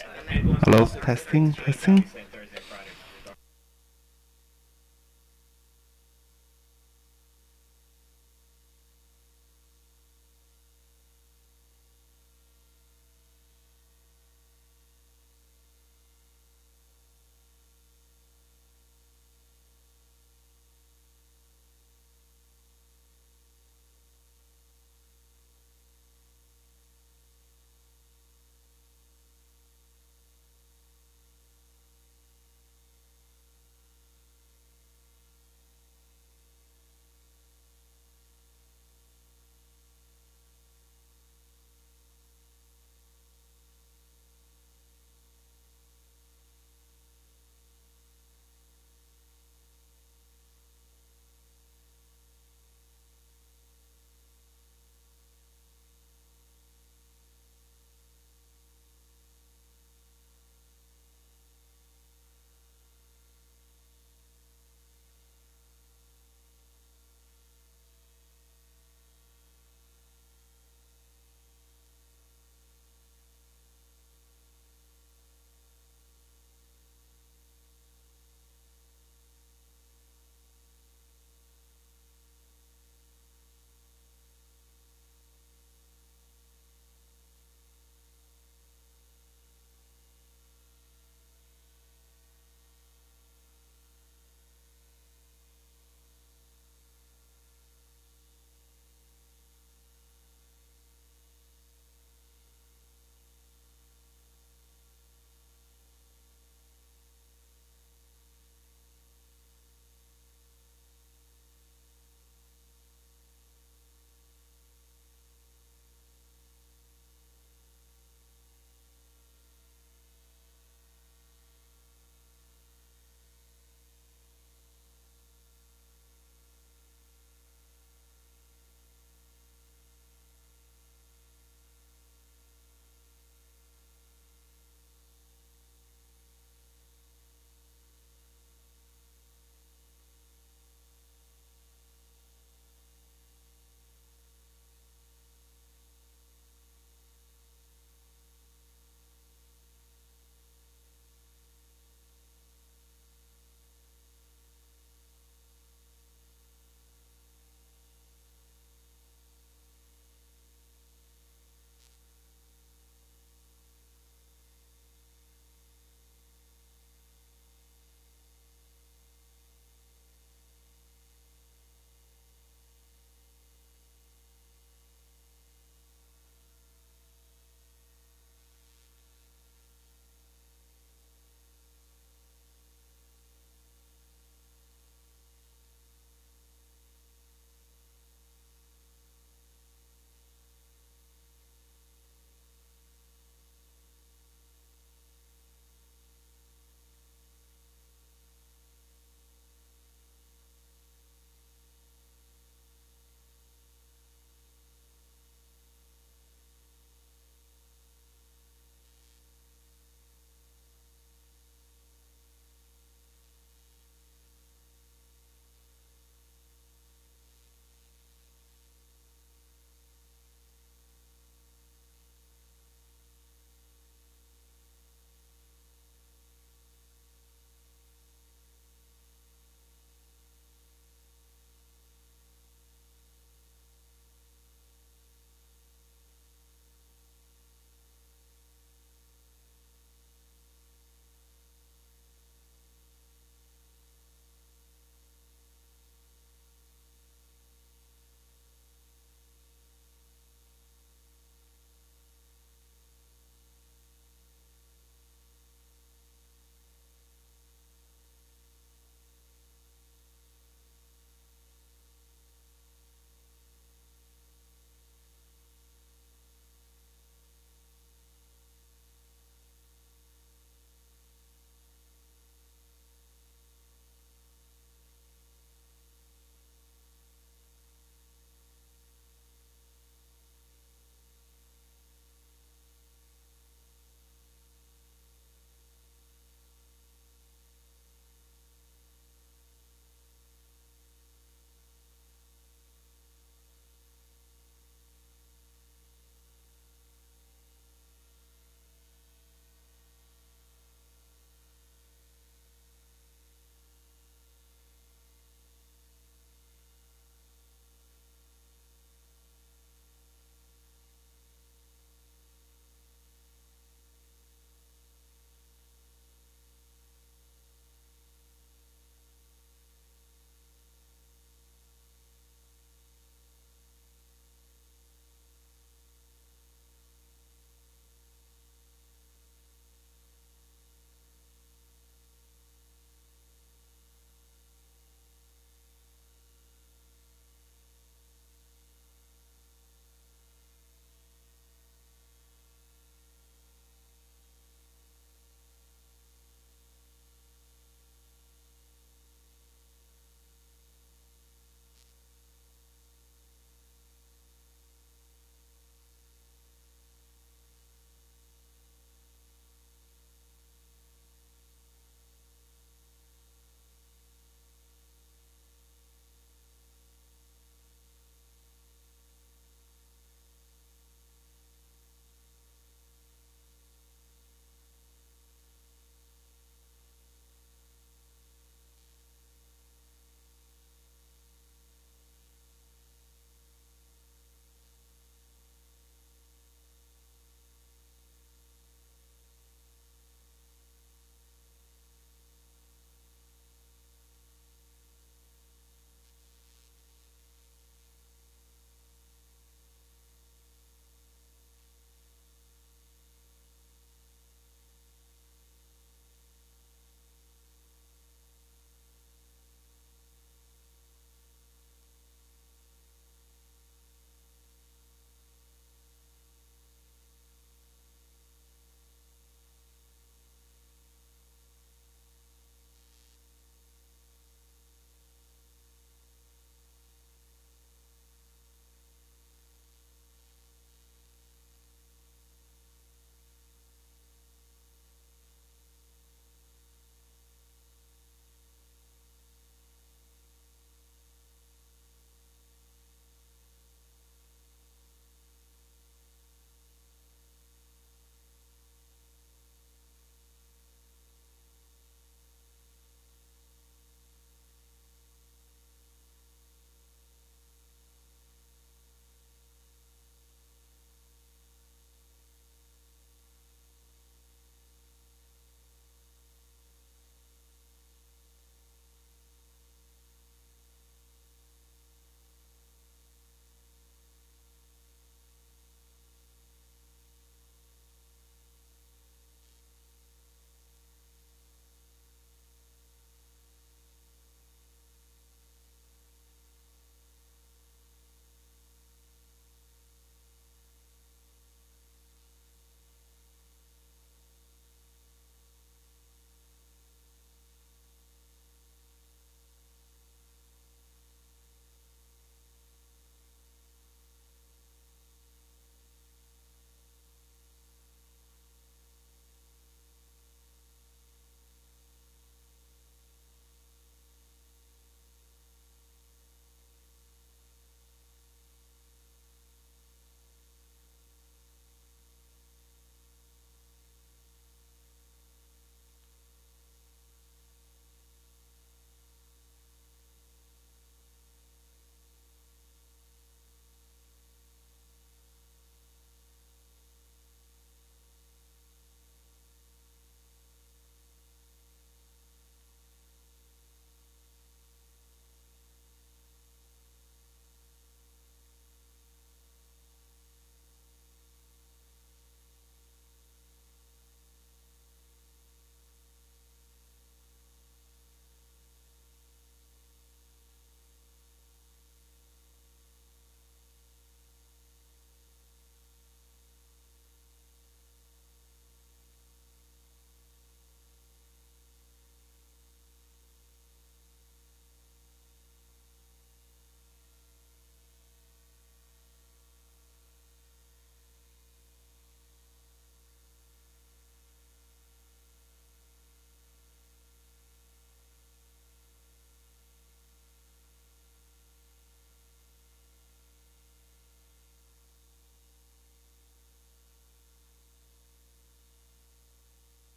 Hello, testing, testing.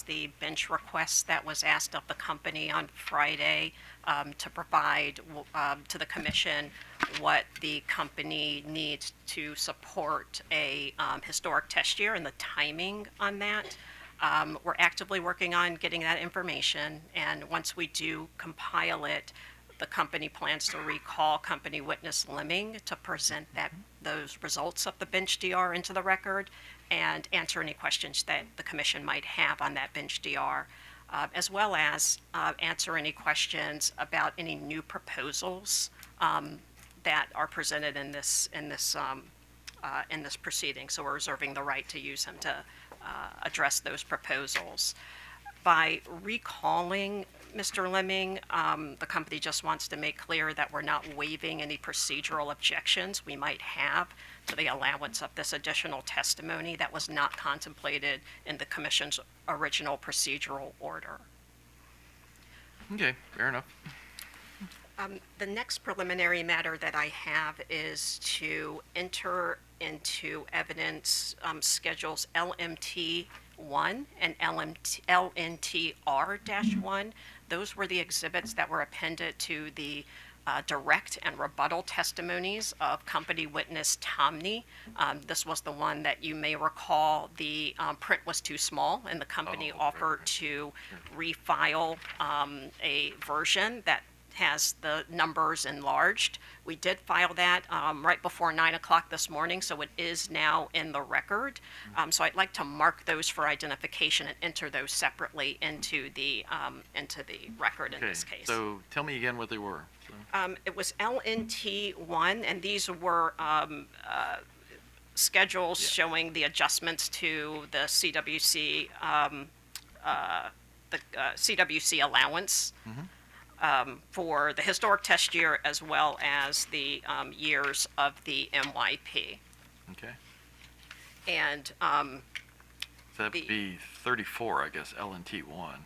the bench request that was asked of the company on Friday to provide to the commission what the company needs to support a historic test year and the timing on that. We're actively working on getting that information, and once we do compile it, the company plans to recall company witness Lemming to present those results of the bench DR into the record and answer any questions that the commission might have on that bench DR, as well as answer any questions about any new proposals that are presented in this proceeding. So we're reserving the right to use them to address those proposals. By recalling Mr. Lemming, the company just wants to make clear that we're not waiving any procedural objections we might have to the allowance of this additional testimony that was not contemplated in the commission's original procedural order. Okay, fair enough. The next preliminary matter that I have is to enter into evidence schedules LMT1 and LNTR-1. Those were the exhibits that were appended to the direct and rebuttal testimonies of company witness Tomney. This was the one that you may recall the print was too small, and the company offered to refile a version that has the numbers enlarged. We did file that right before 9 o'clock this morning, so it is now in the record. So I'd like to mark those for identification and enter those separately into the record in this case. So tell me again what they were. It was LNT1, and these were schedules showing the adjustments to the CWC CWC allowance. For the historic test year as well as the years of the MYP. Okay. And So that would be 34, I guess, LNT1.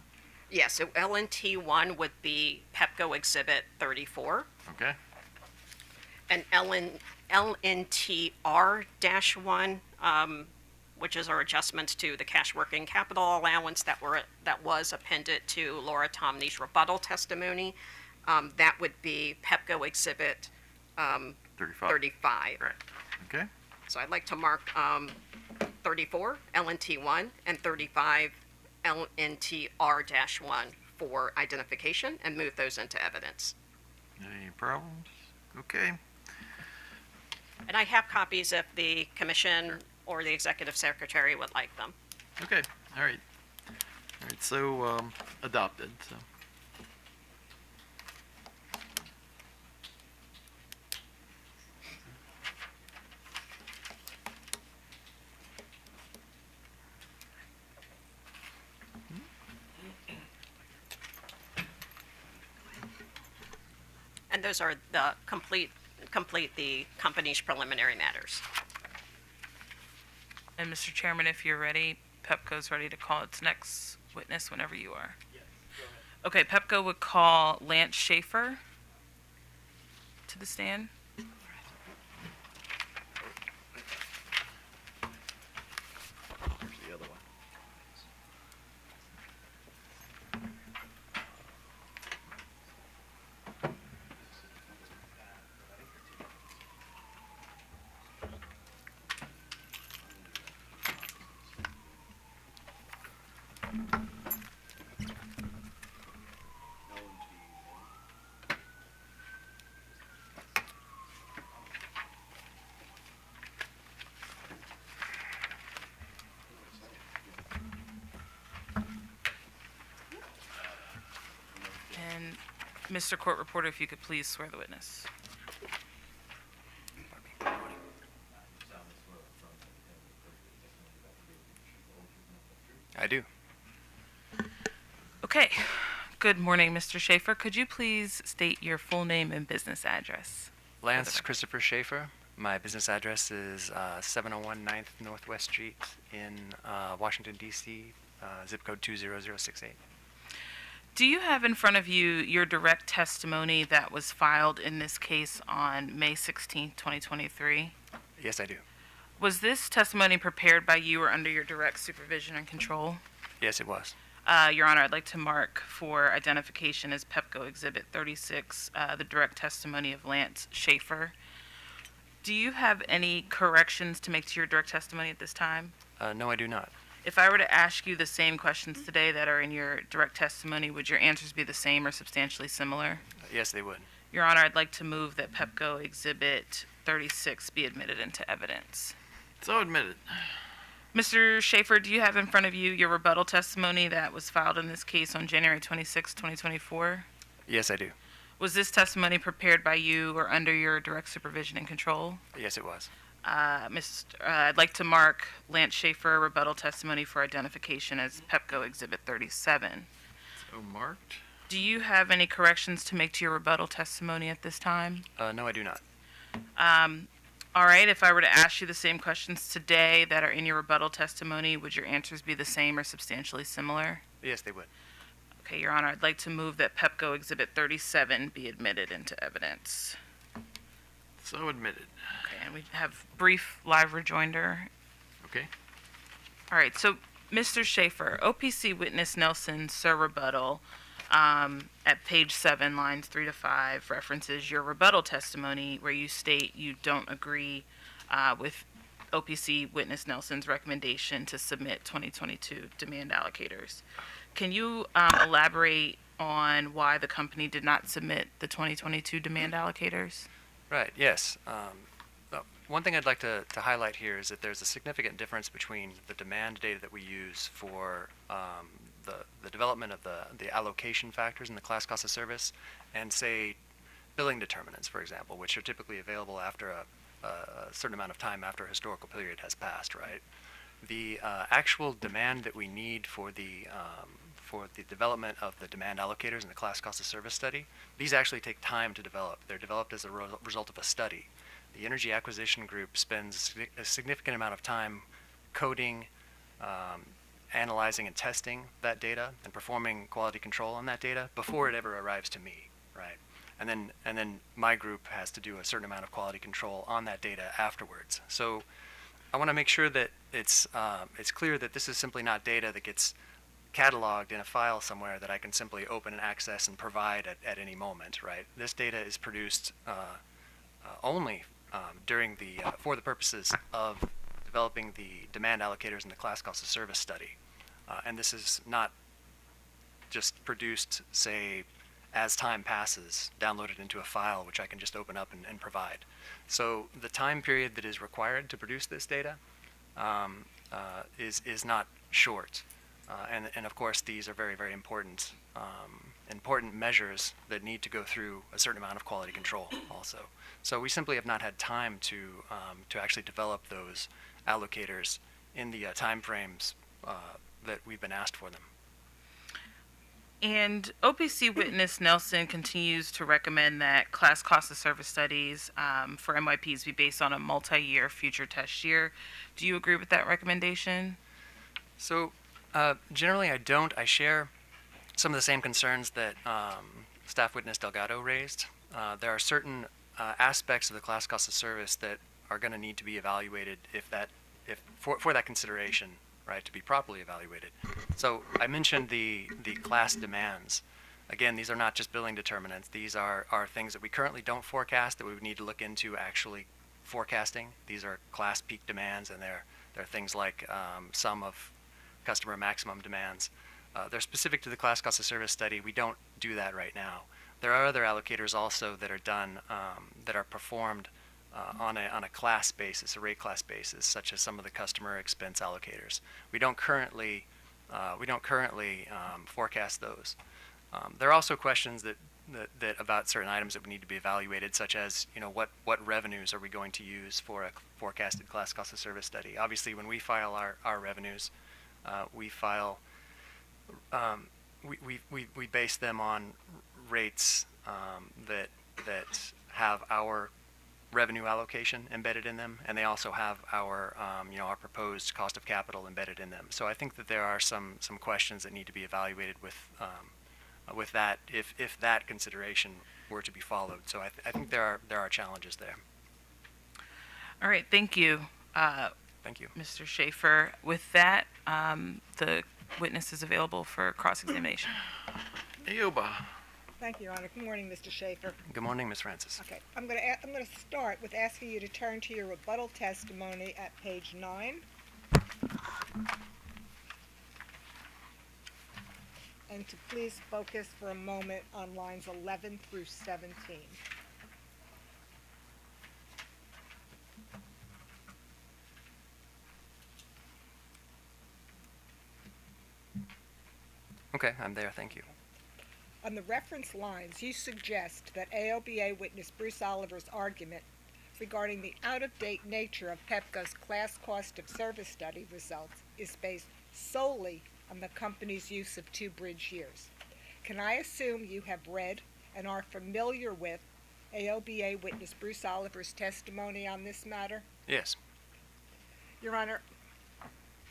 yes, so LNT1 would be Pepco Exhibit 34. Okay. And LNTR-1, which is our adjustments to the cash working capital allowance that was appended to Laura Tomney's rebuttal testimony. That would be Pepco Exhibit 35. Right. Okay. So I'd like to mark 34 LNT1 and 35 LNTR-1 for identification and move those into evidence. Any problems? Okay. And I have copies if the commission or the executive secretary would like them. Okay. All right. All right. So adopted. So. And those are the complete the company's preliminary matters. And Mr. Chairman, if you're ready, Pepco's ready to call its next witness whenever you are. Yes, go ahead. Okay, Pepco would call Lance Schaefer to the stand. Here's the other one. And Mr. Court Reporter, if you could please swear the witness. I do. Okay. Good morning, Mr. Schaefer. Could you please state your full name and business address? Lance Christopher Schaefer. My business address is 701 9th Northwest Street in Washington, D.C., zip code 20068. Do you have in front of you your direct testimony that was filed in this case on May 16, 2023? Yes, I do. Was this testimony prepared by you or under your direct supervision and control? Yes, it was. Your Honor, I'd like to mark for identification as Pepco Exhibit 36, the direct testimony of Lance Schaefer. Do you have any corrections to make to your direct testimony at this time? No, I do not. If I were to ask you the same questions today that are in your direct testimony, would your answers be the same or substantially similar? Yes, they would. Your Honor, I'd like to move that Pepco Exhibit 36 be admitted into evidence. So admitted. Mr. Schaefer, do you have in front of you your rebuttal testimony that was filed in this case on January 26, 2024? Yes, I do. Was this testimony prepared by you or under your direct supervision and control? Yes, it was. I'd like to mark Lance Schaefer rebuttal testimony for identification as Pepco Exhibit 37. So marked. Do you have any corrections to make to your rebuttal testimony at this time? No, I do not. All right, if I were to ask you the same questions today that are in your rebuttal testimony, would your answers be the same or substantially similar? Yes, they would. Okay, Your Honor, I'd like to move that Pepco Exhibit 37 be admitted into evidence. So admitted. Okay, and we have brief live rejoinder. Okay. All right, so Mr. Schaefer, OPC witness Nelson's sir rebuttal at page 7, lines 3 to 5, references your rebuttal testimony where you state you don't agree with OPC witness Nelson's recommendation to submit 2022 demand allocators. Can you elaborate on why the company did not submit the 2022 demand allocators? Right, yes. One thing I'd like to highlight here is that there's a significant difference between the demand data that we use for the development of the allocation factors in the class cost of service and, say, billing determinants, for example, which are typically available after a certain amount of time after a historical period has passed, right? The actual demand that we need for the development of the demand allocators in the class cost of service study, these actually take time to develop. They're developed as a result of a study. The Energy Acquisition Group spends a significant amount of time coding, analyzing and testing that data and performing quality control on that data before it ever arrives to me, right? And then my group has to do a certain amount of quality control on that data afterwards. So I want to make sure that it's clear that this is simply not data that gets cataloged in a file somewhere that I can simply open and access and provide at any moment, right? This data is produced only for the purposes of developing the demand allocators in the class cost of service study. And this is not just produced, say, as time passes, downloaded into a file which I can just open up and provide. So the time period that is required to produce this data is not short. And of course, these are very, very important measures that need to go through a certain amount of quality control also. So we simply have not had time to actually develop those allocators in the time frames that we've been asked for them. And OPC witness Nelson continues to recommend that class cost of service studies for MYPs be based on a multi-year future test year. Do you agree with that recommendation? So generally I don't. I share some of the same concerns that staff witness Delgado raised. There are certain aspects of the class cost of service that are going to need to be evaluated for that consideration, right, to be properly evaluated. So I mentioned the class demands. Again, these are not just billing determinants. These are things that we currently don't forecast that we would need to look into actually forecasting. These are class peak demands, and they're things like sum of customer maximum demands. They're specific to the class cost of service study. We don't do that right now. There are other allocators also that are done, that are performed on a class basis, a rate class basis, such as some of the customer expense allocators. We don't currently forecast those. There are also questions that about certain items that we need to be evaluated, such as, what revenues are we going to use for a forecasted class cost of service study. Obviously, when we file our revenues, we base them on rates that have our revenue allocation embedded in them, and they also have our our proposed cost of capital embedded in them. So I think that there are some questions that need to be evaluated with that if that consideration were to be followed. So I think there are challenges there. All right, thank you. Thank you. Mr. Schaefer. With that, the witness is available for cross-examination. Aoba. Thank you, Your Honor. Good morning, Mr. Schaefer. Good morning, Ms. Francis. Okay, I'm going to start with asking you to turn to your rebuttal testimony at page 9. And to please focus for a moment on lines 11 through 17. Okay, I'm there, thank you. On the reference lines, you suggest that AOBA witness Bruce Oliver's argument regarding the out-of-date nature of Pepco's class cost of service study results is based solely on the company's use of 2 bridge years. Can I assume you have read and are familiar with AOBA witness Bruce Oliver's testimony on this matter? Yes. Your Honor,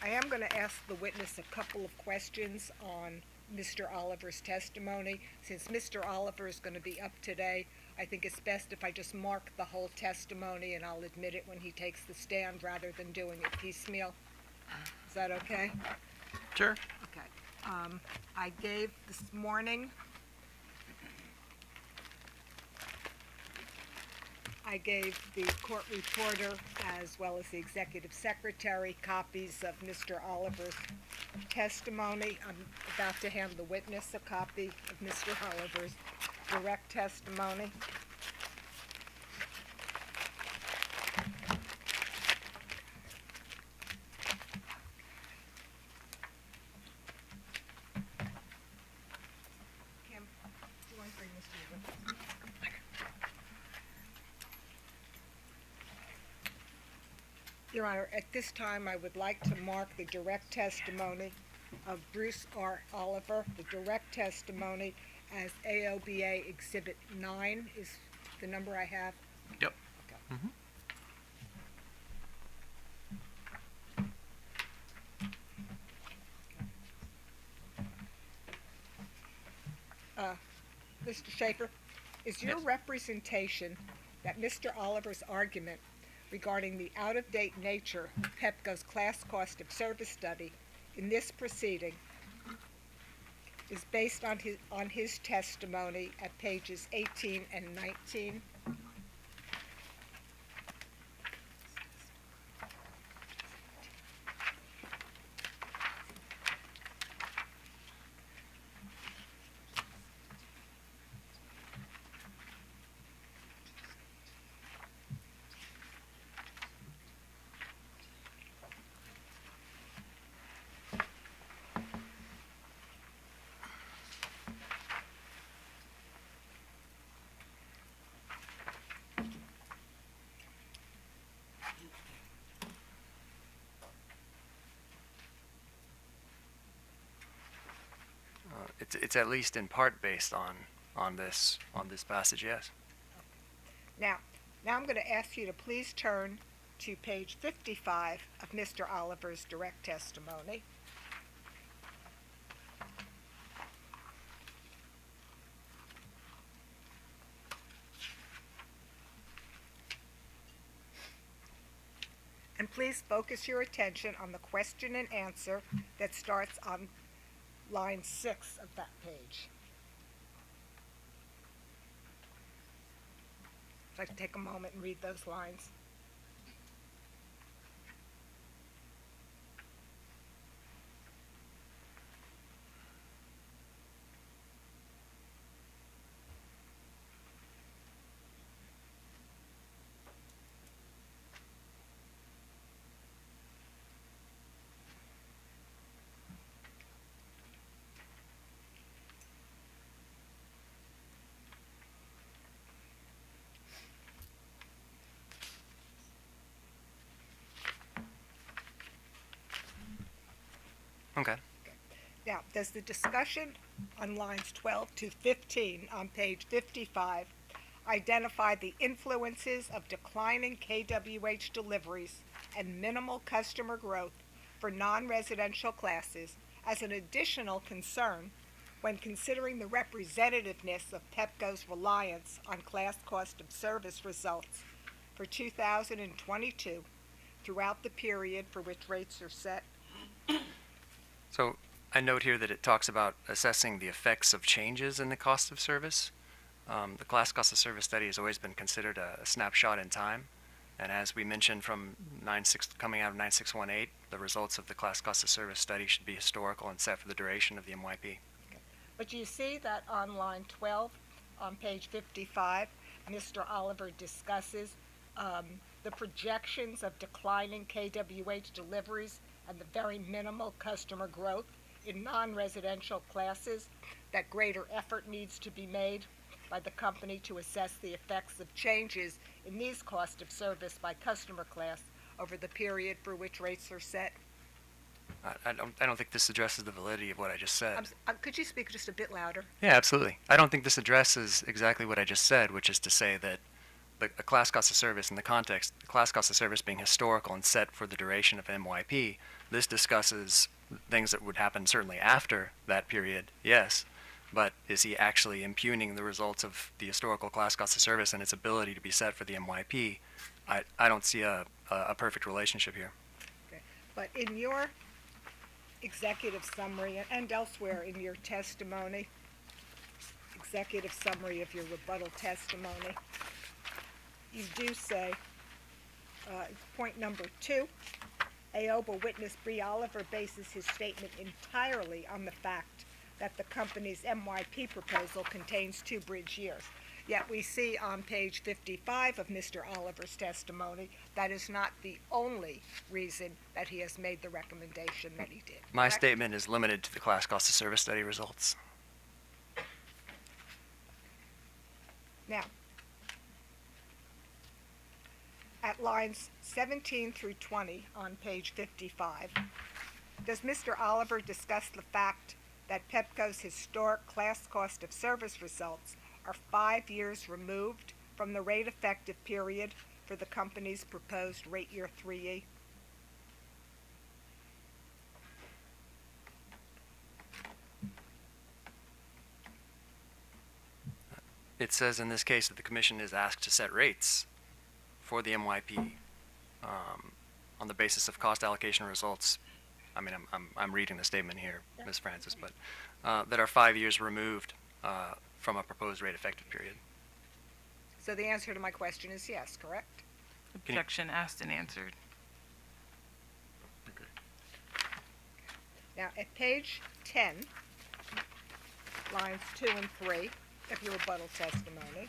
I am going to ask the witness a couple of questions on Mr. Oliver's testimony. Since Mr. Oliver is going to be up today, I think it's best if I just mark the whole testimony and I'll admit it when he takes the stand rather than doing it piecemeal. Is that okay? Sure. Okay. I gave this morning, I gave the court reporter as well as the executive secretary copies of Mr. Oliver's testimony. I'm about to hand the witness a copy of Mr. Oliver's direct testimony. Kim, do you want to bring this to your witness? Your Honor, at this time, I would like to mark the direct testimony of Bruce R. Oliver, the direct testimony as AOBA Exhibit 9 is the number I have. Yep. Okay. Mr. Schaefer, is your Yes. representation that Mr. Oliver's argument regarding the out-of-date nature of Pepco's class cost of service study in this proceeding is based on his testimony at pages 18 and 19? It's at least in part based on this passage, yes. Now I'm going to ask you to please turn to page 55 of Mr. Oliver's direct testimony. And please focus your attention on the question and answer that starts on line 6 of that page. I'd like to take a moment and read those lines. Okay. Now, does the discussion on lines 12 to 15 on page 55 identify the influences of declining KWH deliveries and minimal customer growth for non-residential classes as an additional concern when considering the representativeness of Pepco's reliance on class cost of service results for 2022 throughout the period for which rates are set? So I note here that it talks about assessing the effects of changes in the cost of service. The class cost of service study has always been considered a snapshot in time. And as we mentioned from coming out of 9618, the results of the class cost of service study should be historical and set for the duration of the MYP. But you see that on line 12, on page 55, Mr. Oliver discusses the projections of declining KWH deliveries and the very minimal customer growth in non-residential classes, that greater effort needs to be made by the company to assess the effects of changes in these cost of service by customer class over the period for which rates are set. I don't think this addresses the validity of what I just said. Could you speak just a bit louder? Yeah, absolutely. I don't think this addresses exactly what I just said, which is to say that the class cost of service in the context, the class cost of service being historical and set for the duration of MYP, this discusses things that would happen certainly after that period, yes, but is he actually impugning the results of the historical class cost of service and its ability to be set for the MYP? I don't see a perfect relationship here. Okay. But in your executive summary and elsewhere in your testimony, executive summary of your rebuttal testimony, you do say, point number 2, AOBA witness Bree Oliver bases his statement entirely on the fact that the company's MYP proposal contains 2 bridge years. Yet we see on page 55 of Mr. Oliver's testimony that is not the only reason that he has made the recommendation that he did. My correct? statement is limited to the class cost of service study results. Now, at lines 17 through 20 on page 55, does Mr. Oliver discuss the fact that Pepco's historic class cost of service results are 5 years removed from the rate effective period for the company's proposed rate year 3E? It says in this case that the commission is asked to set rates for the MYP on the basis of cost allocation results. I mean, I'm reading the statement here, Ms. Francis, but that are 5 years removed from a proposed rate effective period. So the answer to my question is yes, correct? Objection asked and answered. Now, at page 10, lines 2 and 3 of your rebuttal testimony,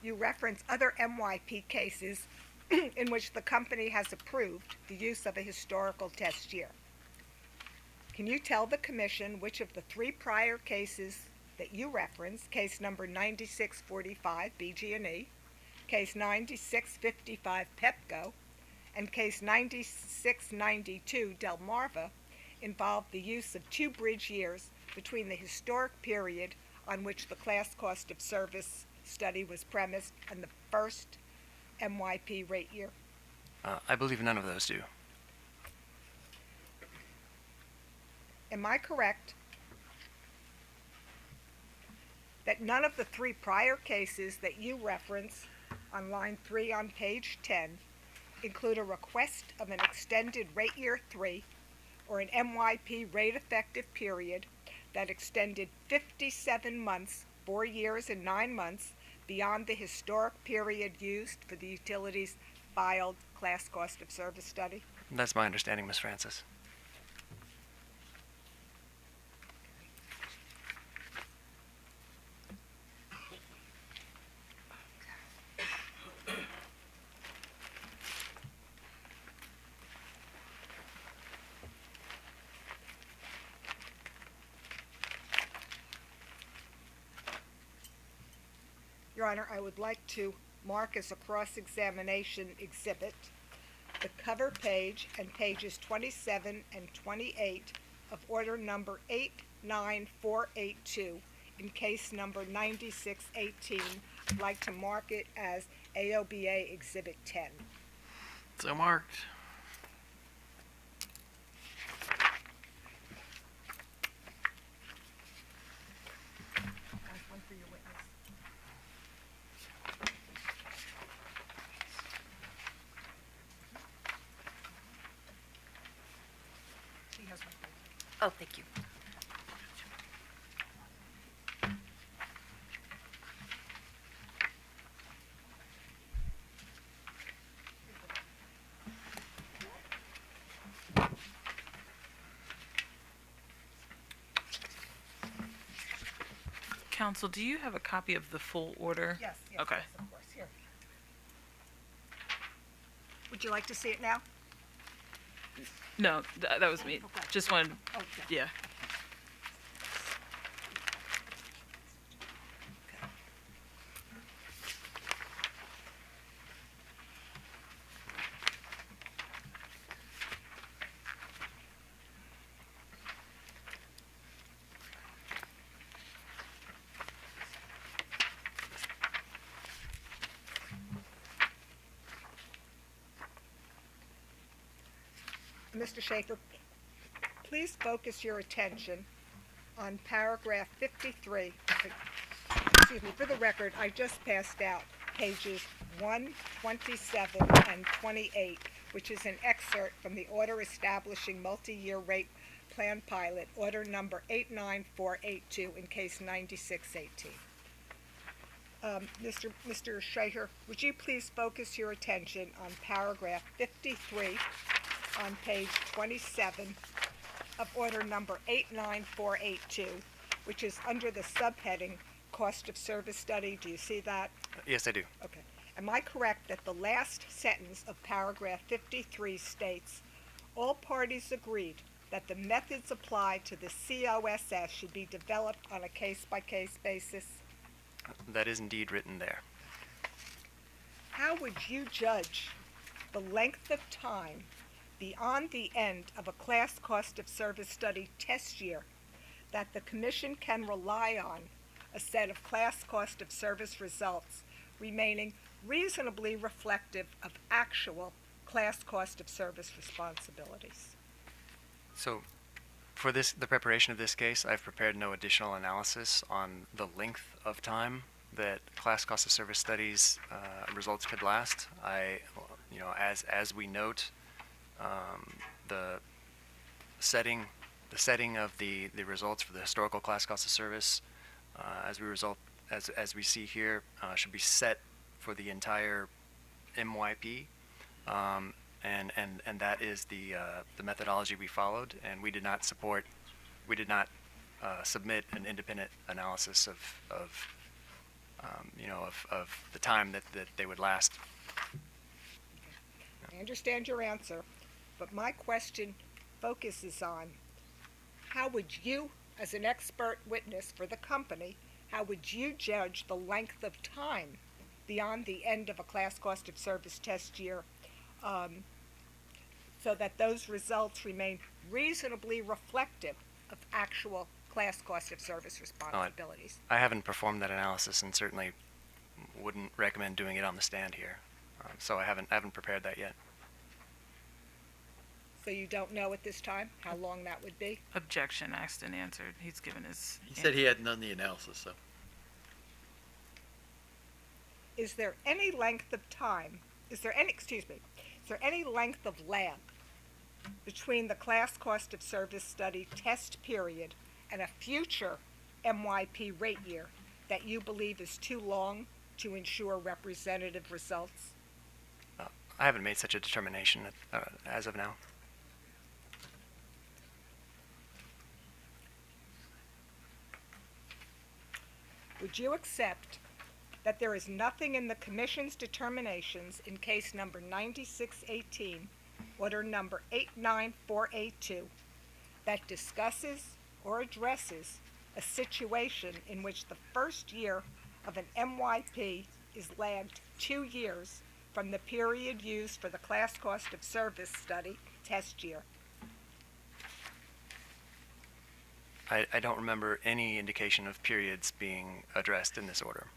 you reference other MYP cases in which the company has approved the use of a historical test year. Can you tell the commission which of the 3 prior cases that you reference, case number 9645 BG&E, case 9655 Pepco, and case 9692 Delmarva, involved the use of 2 bridge years between the historic period on which the class cost of service study was premised and the first MYP rate year? I believe none of those do. Am I correct that none of the 3 prior cases that you reference on line 3 on page 10 include a request of an extended rate year 3 or an MYP rate effective period that extended 57 months, 4 years and 9 months, beyond the historic period used for the utilities filed class cost of service study? That's my understanding, Ms. Francis. Your Honor, I would like to mark as a cross-examination exhibit the cover page and pages 27 and 28 of order number 89482 in case number 9618. I'd like to mark it as AOBA Exhibit 10. So marked. Oh, thank you. Counsel, do you have a copy of the full order? Yes, yes, Okay. yes, of course, here. Would you like to see it now? No, that was me. Okay. Just wanted, Okay. yeah. Mr. Schaefer, please focus your attention on paragraph 53. Excuse me, for the record, I just passed out pages 1, 27, and 28, which is an excerpt from the order establishing multi-year rate plan pilot, order number 89482 in case 9618. Mr. Schaefer, would you please focus your attention on paragraph 53 on page 27 of order number 89482, which is under the subheading Cost of Service Study. Do you see that? Yes, I do. Okay. Am I correct that the last sentence of paragraph 53 states, all parties agreed that the methods applied to the COSS should be developed on a case-by-case basis? That is indeed written there. How would you judge the length of time beyond the end of a class cost of service study test year that the Commission can rely on a set of class cost of service results remaining reasonably reflective of actual class cost of service responsibilities? So, for the preparation of this case, I've prepared no additional analysis on the length of time that class cost of service studies results could last. As we note, the setting of the results for the historical class cost of service, as we see here, should be set for the entire MYP. And that is the methodology we followed, and we did not submit an independent analysis of the time that they would last. I understand your answer, but my question focuses on how would you, as an expert witness for the company, how would you judge the length of time beyond the end of a class cost of service test year so that those results remain reasonably reflective of actual class cost of service responsibilities? I haven't performed that analysis and certainly wouldn't recommend doing it on the stand here. So I haven't prepared that yet. So you don't know at this time how long that would be? Objection asked and answered. He's given his. He said he hadn't done the analysis, so. Is there any length of time, is there any length of lag between the class cost of service study test period and a future MYP rate year that you believe is too long to ensure representative results? I haven't made such a determination as of now. Would you accept that there is nothing in the Commission's determinations in case number 9618, order number 89482, that discusses or addresses a situation in which the first year of an MYP is lagged 2 years from the period used for the class cost of service study test year? I don't remember any indication of periods being addressed in this order.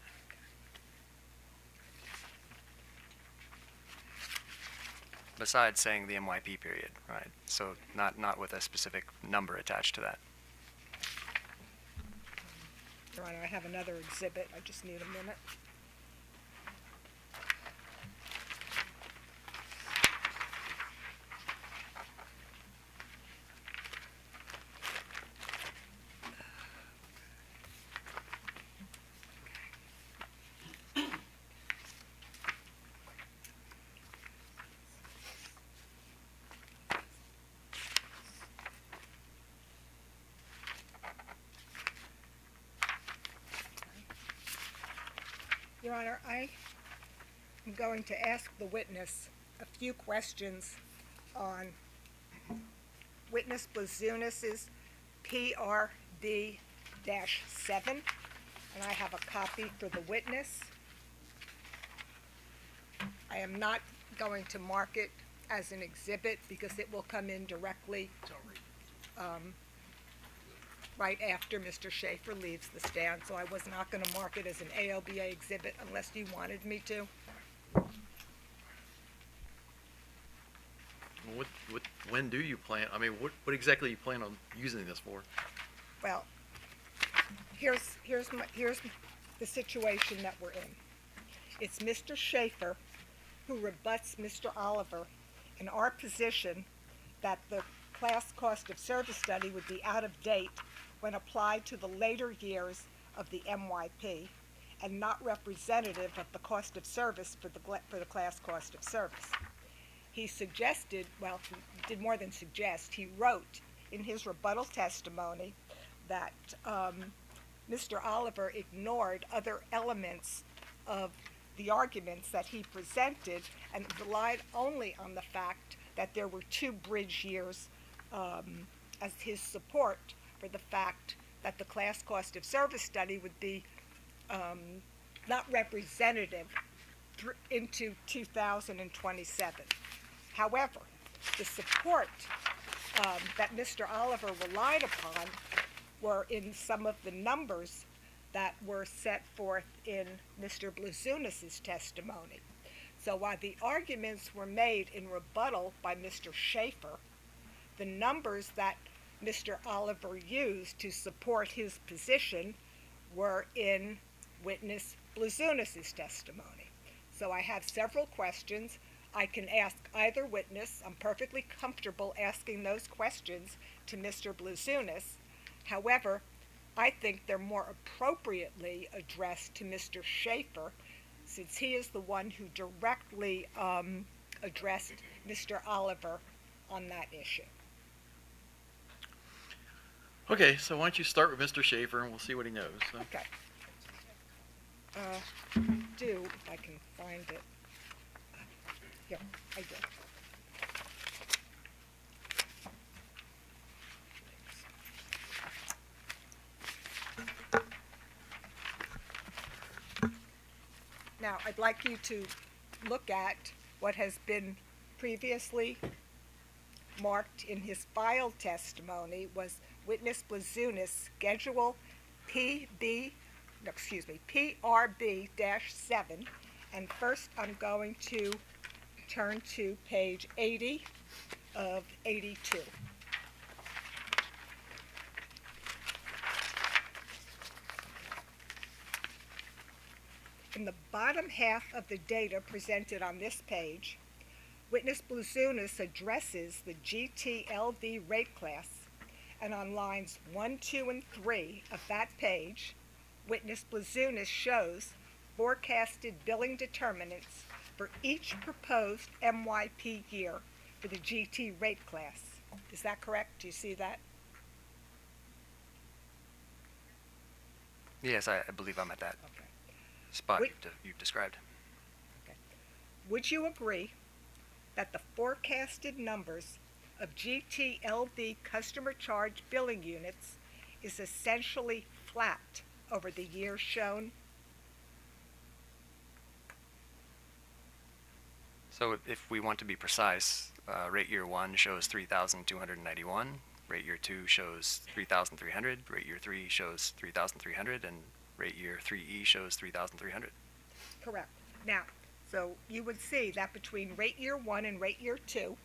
Besides saying the MYP period, right? So not with a specific number attached to that. Your Honor, I have another exhibit. I just need a minute. Your Honor, I am going to ask the witness a few questions on witness Blazunis's PRB-7, and I have a copy for the witness. I am not going to mark it as an exhibit because it will come in directly right after Mr. Schaefer leaves the stand, so I was not going to mark it as an ALBA exhibit unless you wanted me to. When do you plan, I mean, what exactly you plan on using this for? Well, here's the situation that we're in. It's Mr. Schaefer who rebuts Mr. Oliver in our position that the class cost of service study would be out of date when applied to the later years of the MYP and not representative of the cost of service for the class cost of service. He suggested, well, he did more than suggest, he wrote in his rebuttal testimony that Mr. Oliver ignored other elements of the arguments that he presented and relied only on the fact that there were 2 bridge years as his support for the fact that the class cost of service study would be not representative into 2027. However, the support that Mr. Oliver relied upon were in some of the numbers that were set forth in Mr. Blazunis's testimony. So while the arguments were made in rebuttal by Mr. Schaefer, the numbers that Mr. Oliver used to support his position were in witness Blazunis's testimony. So I have several questions. I can ask either witness. I'm perfectly comfortable asking those questions to Mr. Blazunis. However, I think they're more appropriately addressed to Mr. Schaefer, since he is the one who directly addressed Mr. Oliver on that issue. Okay, so why don't you start with Mr. Schaefer and we'll see what he knows. So. Okay. If I can find it. Here, I do. Now, I'd like you to look at what has been previously marked in his filed testimony was witness Blazunis schedule PRB-7, and first I'm going to turn to page 80 of 82. In the bottom half of the data presented on this page, witness Blazunis addresses the GTLD rate class, and on lines 1, 2, and 3 of that page, witness Blazunis shows forecasted billing determinants for each proposed MYP year for the GT rate class. Is that correct? Do you see that? Yes, I believe I'm at that Okay. spot Wait. you've described. Okay. Would you agree that the forecasted numbers of GTLD customer charge billing units is essentially flat over the years shown? So if we want to be precise, rate year 1 shows 3,291, rate year 2 shows 3,300, rate year 3 shows 3,300, and rate year 3E shows 3,300. Correct. Now, so you would see that between rate year 1 and rate year 2,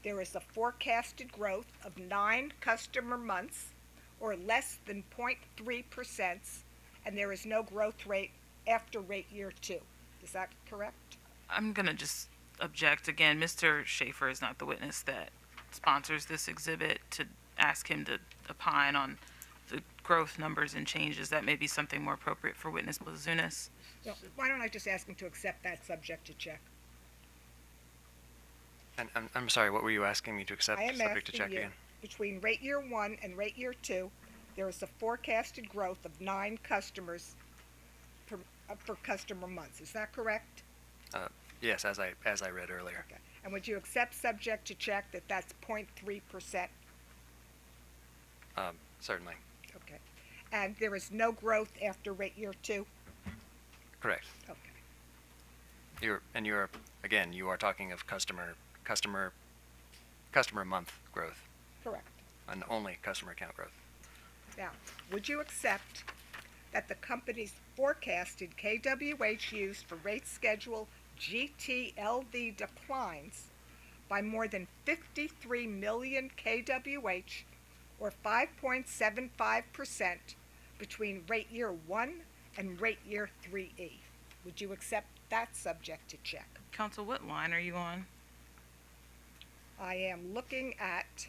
there is a forecasted growth of 9 customer months, or less than 0.3%, and there is no growth rate after rate year 2. Is that correct? I'm going to just object again. Mr. Schaefer is not the witness that sponsors this exhibit to ask him to opine on the growth numbers and changes. That may be something more appropriate for witness Blazunis. Well, why don't I just ask him to accept that subject to check? And I'm sorry, what were you asking me to accept? I am Subject to check asking you, again. between rate year 1 and rate year 2, there is a forecasted growth of 9 customers for customer months. Is that correct? Yes, as I read earlier. Okay. And would you accept subject to check that that's 0.3%? Certainly. Okay. And there is no growth after rate year 2? Correct. Okay. You are talking of customer month growth Correct. and only customer account growth. Now, would you accept that the company's forecasted KWH use for rate schedule GTLV declines by more than 53 million KWH or 5.75% between rate year 1 and rate year 3E? Would you accept that subject to check? Counsel, what line are you on? I am looking at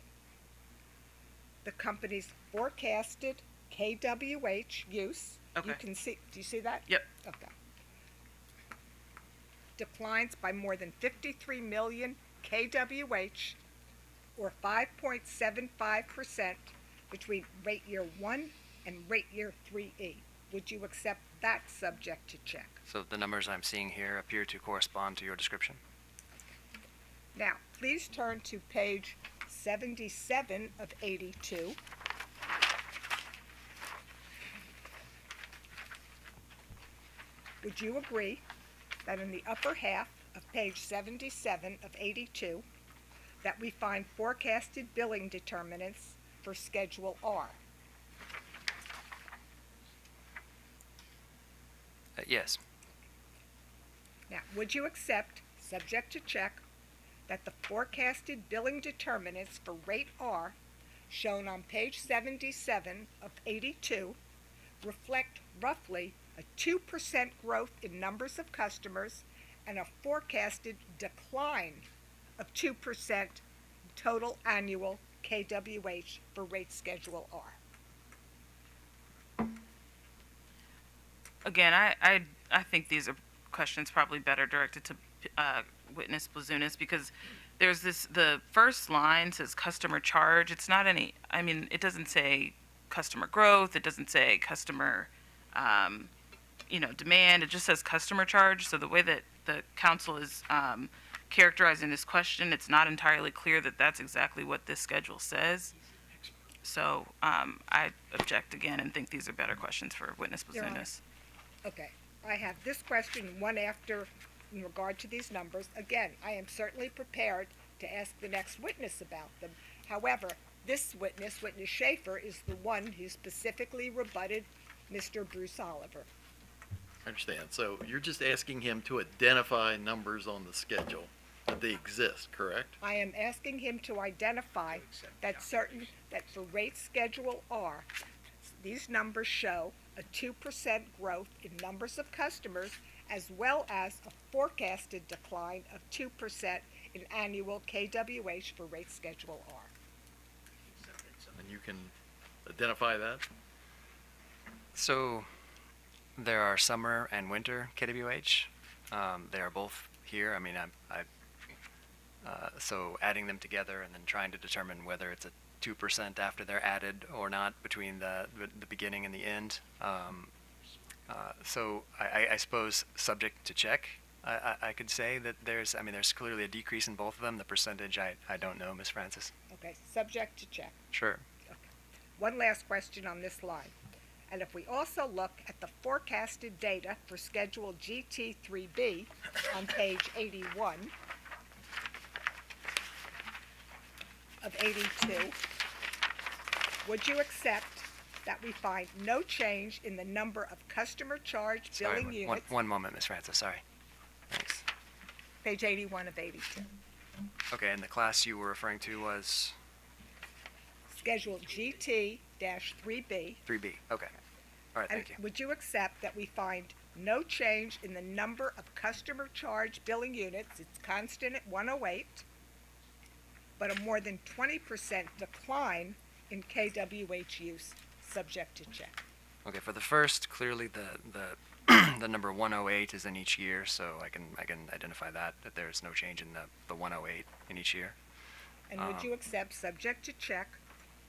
the company's forecasted KWH use. Okay. You can see, do you see that? Yep. Okay. Declines by more than 53 million KWH or 5.75% between rate year 1 and rate year 3E. Would you accept that subject to check? So the numbers I'm seeing here appear to correspond to your description. Now, please turn to page 77 of 82. Would you agree that in the upper half of page 77 of 82 that we find forecasted billing determinants for Schedule R? Yes. Now, would you accept, subject to check, that the forecasted billing determinants for rate R, shown on page 77 of 82, reflect roughly a 2% growth in numbers of customers and a forecasted decline of 2% total annual KWH for rate schedule R? Again, I think these are questions probably better directed to witness Blazunas, because there's the first line says customer charge. It's not any, I mean, it doesn't say customer growth. It doesn't say customer, demand. It just says customer charge. So the way that the council is characterizing this question, it's not entirely clear that that's exactly what this schedule says. So I object again and think these are better questions for witness Your Honor. Blazunas. Okay, I have this question, one after, in regard to these numbers. Again, I am certainly prepared to ask the next witness about them. However, this witness, Witness Schaefer, is the one who specifically rebutted Mr. Bruce Oliver. I understand. So you're just asking him to identify numbers on the schedule, that they exist, correct? I am asking him to identify that for rate schedule R, these numbers show a 2% growth in numbers of customers as well as a forecasted decline of 2% in annual KWH for rate schedule R. And you can identify that? So there are summer and winter KWH. They are both here. I mean, so adding them together and then trying to determine whether it's a 2% after they're added or not between the beginning and the end. So I suppose subject to check, I could say that there's clearly a decrease in both of them. The percentage, I don't know, Ms. Francis. Okay, subject to check. Sure. One last question on this line. And if we also look at the forecasted data for Schedule GT3B on page 81 of 82, would you accept that we find no change in the number of customer charge billing Sorry, units? one moment, Ms. Francis, sorry. Thanks. Page 81 of 82. Okay, and the class you were referring to was Schedule GT-3B. 3B. Okay. All right, And thank you. would you accept that we find no change in the number of customer charge billing units, it's constant at 108, but a more than 20% decline in KWH use, subject to check? Okay, for the first, clearly the the number 108 is in each year, so I can identify that there's no change in the 108 in each year. And would you accept, subject to check,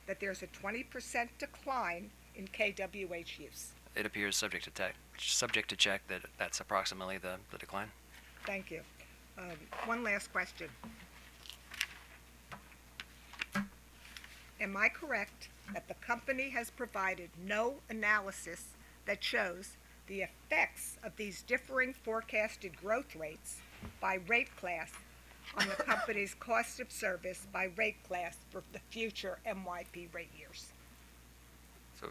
that there's a 20% decline in KWH use? It appears subject to check that that's approximately the decline. Thank you. One last question. Am I correct that the company has provided no analysis that shows the effects of these differing forecasted growth rates by rate class on the company's cost of service by rate class for the future MYP rate years? So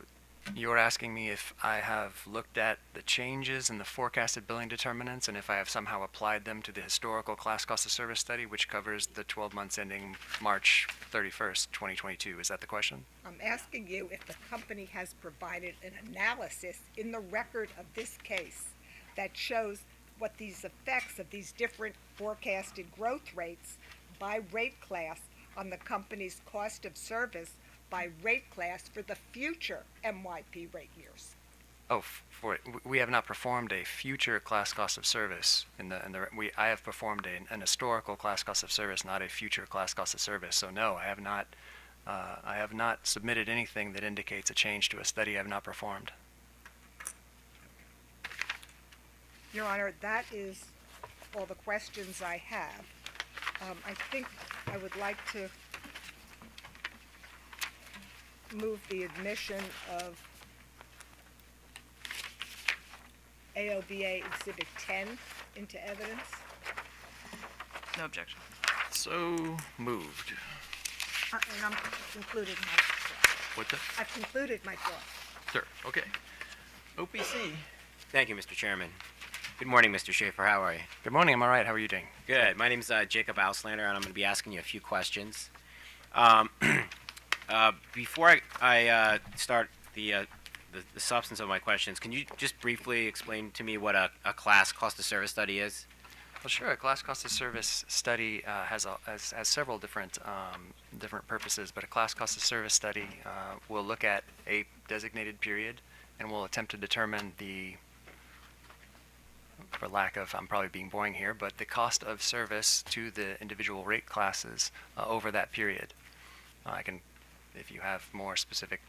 you're asking me if I have looked at the changes in the forecasted billing determinants and if I have somehow applied them to the historical class cost of service study, which covers the 12 months ending March 31st, 2022. Is that the question? I'm asking you if the company has provided an analysis in the record of this case that shows what these effects of these different forecasted growth rates by rate class on the company's cost of service by rate class for the future MYP rate years. Oh, we have not performed a future class cost of service I have performed an historical class cost of service, not a future class cost of service. So no, I have not submitted anything that indicates a change to a study I have not performed. Your Honor, that is all the questions I have. I think I would like to move the admission of AOBA Exhibit 10 into evidence. No objection. So moved. And I'm concluding my thought. What's that? I've concluded my thought. Sure, okay. OPC. Thank you, Mr. Chairman. Good morning, Mr. Schaefer. How are you? Good morning. I'm all right. How are you doing? Good. My name is Jacob Auslander, and I'm going to be asking you a few questions. Before I start the substance of my questions, can you just briefly explain to me what a class cost of service study is? Well, sure. A class cost of service study has several different purposes, but a class cost of service study will look at a designated period and will attempt to determine for lack of, I'm probably being boring here, but the cost of service to the individual rate classes over that period. I can, if you have more specific,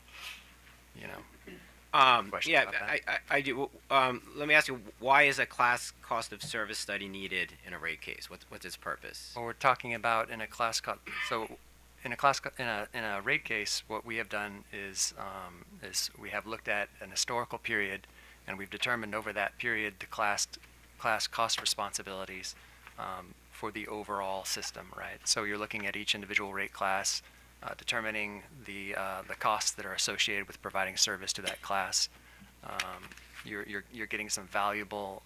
questions Yeah, about that. I do. Let me ask you, why is a class cost of service study needed in a rate case? What's its purpose? Well, we're talking about in a rate case, what we have done is we have looked at an historical period, and we've determined over that period the class cost responsibilities for the overall system, right? So you're looking at each individual rate class, determining the costs that are associated with providing service to that class. You're getting some valuable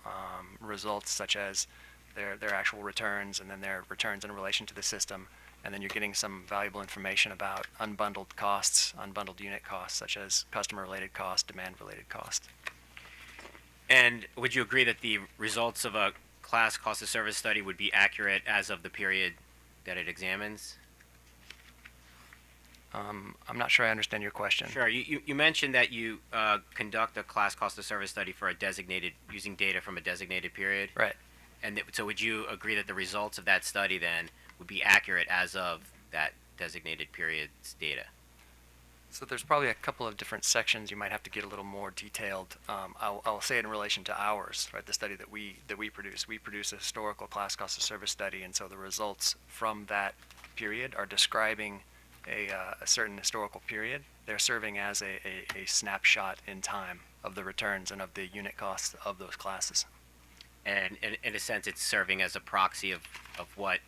results, such as their actual returns and then their returns in relation to the system. And then you're getting some valuable information about unbundled costs, unbundled unit costs, such as customer-related cost, demand-related cost. And would you agree that the results of a class cost of service study would be accurate as of the period that it examines? I'm not sure I understand your question. Sure. You mentioned that you conduct a class cost of service study for using data from a designated period. Right. And so would you agree that the results of that study then would be accurate as of that designated period's data? So there's probably a couple of different sections you might have to get a little more detailed. I'll say it in relation to ours, right? The study that we produce. We produce a historical class cost of service study, and so the results from that period are describing a certain historical period. They're serving as a snapshot in time of the returns and of the unit costs of those classes. And in a sense, it's serving as a proxy of what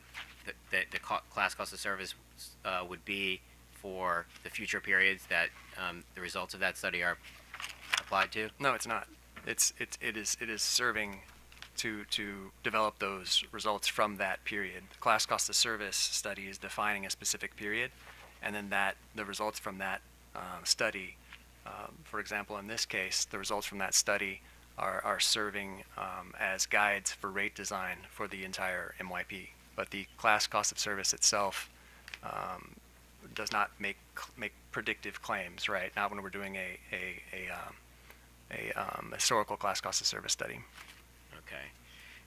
the class cost of service would be for the future periods that the results of that study are applied to? No, it's not. It is serving to develop those results from that period. The class cost of service study is defining a specific period, and then the results from that study, for example, in this case, the results from that study are serving as guides for rate design for the entire MYP. But the class cost of service itself does not make predictive claims, right? Not when we're doing a historical class cost of service study. Okay.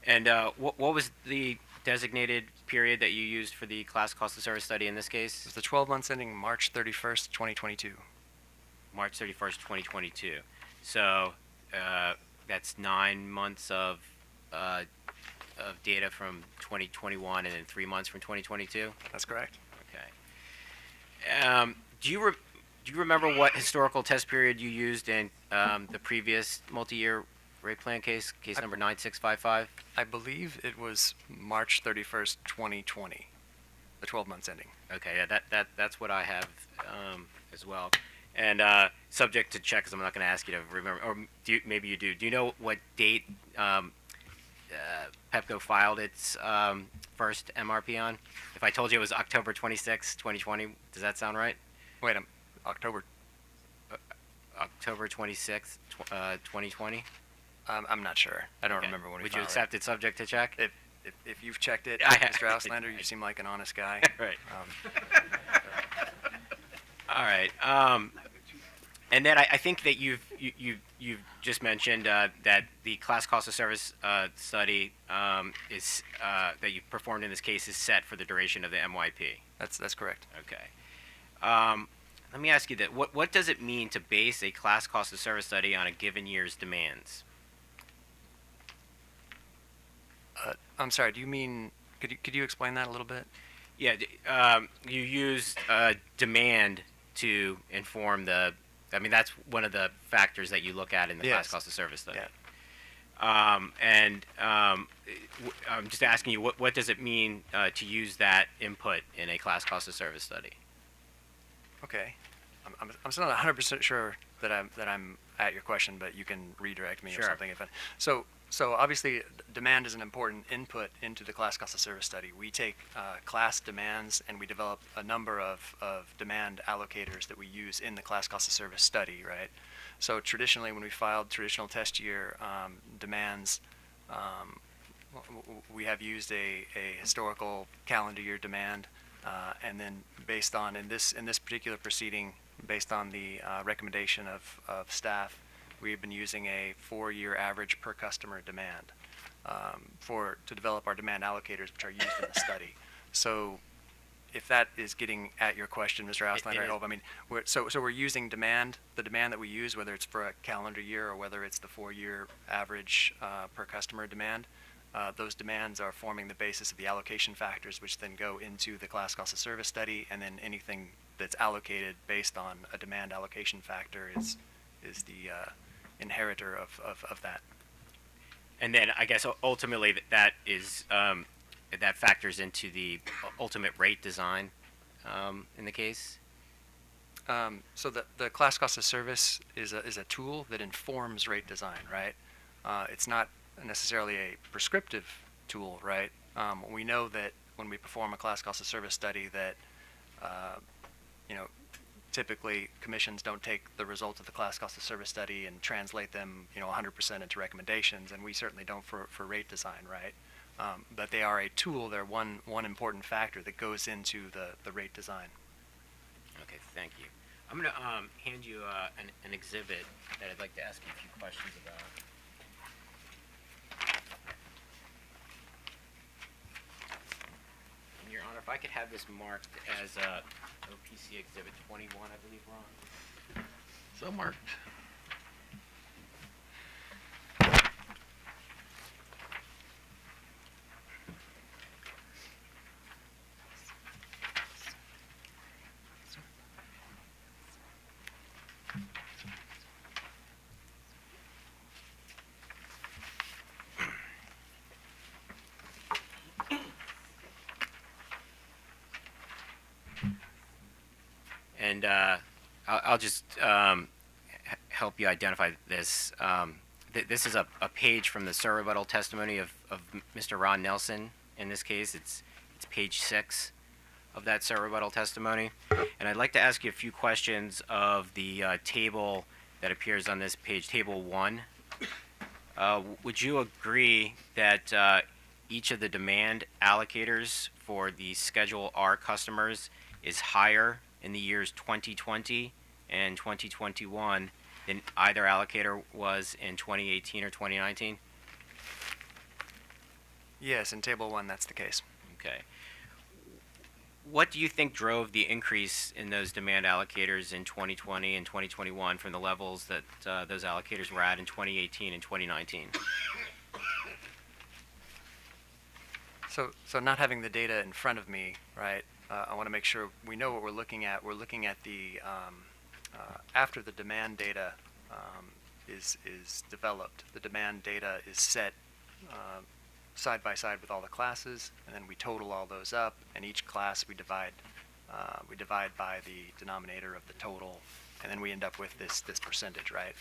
And what was the designated period that you used for the class cost of service study in this case? It's the 12 months ending March 31st, 2022. March 31st, 2022. So that's 9 months of data from 2021 and then 3 months from 2022. That's correct. Okay. Do you remember what historical test period you used in the previous multi-year rate plan case number 9655? I believe it was March 31st, 2020, the 12 months ending. Okay, yeah, that's what I have as well. And subject to check, because I'm not going to ask you to remember, or maybe you do. Do you know what date Pepco filed its first MRP on? If I told you it was October 26, 2020, does that sound right? Wait, October. October 26th, 2020? I'm not sure. I don't Okay. remember when we Would you filed accept it subject to check? it. If you've checked it, I have. Mr. Auslander, you seem like an honest guy. Right. Um, All right. And then I think that you've just mentioned that the class cost of service study is that you performed in this case is set for the duration of the MYP. that's correct. Okay. Let me ask you that. What does it mean to base a class cost of service study on a given year's demands? I'm sorry. Do you mean? Could you explain that a little bit? Yeah, you use demand to inform the. I mean, that's one of the factors that you look at in the class Yes. cost of service study. Yeah. I'm just asking you, what does it mean to use that input in a class cost of service study? Okay. I'm still not 100% sure that I'm at your question, but you can redirect me Sure. or something. So obviously, demand is an important input into the class cost of service study. We take class demands and we develop a number of demand allocators that we use in the class cost of service study, right? So traditionally, when we filed traditional test year demands, we have used a historical calendar year demand, and then based on in this particular proceeding, based on the recommendation of staff, we've been using a 4-year average per customer demand to develop our demand allocators, which are used in the study. So, if that is getting at your question, Mr. Auslander, I is. hope. I mean, we're using demand, the demand that we use, whether it's for a calendar year or whether it's the 4-year average per customer demand. Those demands are forming the basis of the allocation factors, which then go into the class cost of service study, and then anything that's allocated based on a demand allocation factor is the inheritor of that. And then I guess ultimately that is that factors into the ultimate rate design in the case. So the class cost of service is a tool that informs rate design, right? It's not necessarily a prescriptive tool, right? We know that when we perform a class cost of service study that, typically commissions don't take the results of the class cost of service study and translate them, 100% into recommendations, and we certainly don't for rate design, right? But they are a tool. They're one important factor that goes into the rate design. Okay, thank you. I'm going to hand you an exhibit that I'd like to ask you a few questions about. And Your Honor, if I could have this marked as OPC Exhibit 21, I believe we're on. So marked. And I'll just help you identify this. This is a page from the surrebuttal testimony of Mr. Ron Nelson. In this case, it's page 6 of that surrebuttal testimony. And I'd like to ask you a few questions of the table that appears on this page, Table 1. Would you agree that each of the demand allocators for the Schedule R customers is higher in the years 2020 and 2021 than either allocator was in 2018 or 2019? Yes, in Table 1, that's the case. Okay. what do you think drove the increase in those demand allocators in 2020 and 2021 from the levels that those allocators were at in 2018 and 2019? So not having the data in front of me, right? I want to make sure we know what we're looking at. We're looking at the after the demand data is developed. The demand data is set side by side with all the classes, and then we total all those up. And each class we divide by the denominator of the total, and then we end up with this percentage, right?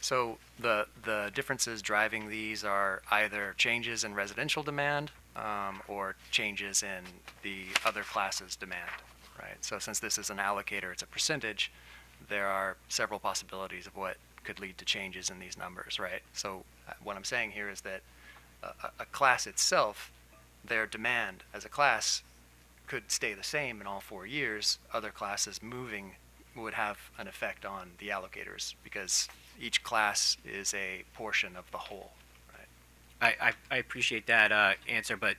So the differences driving these are either changes in residential demand or changes in the other classes' demand, right? So since this is an allocator, it's a percentage, there are several possibilities of what could lead to changes in these numbers, right? So what I'm saying here is that a class itself, their demand as a class could stay the same in all 4 years. Other classes moving would have an effect on the allocators because each class is a portion of the whole. I appreciate that answer, but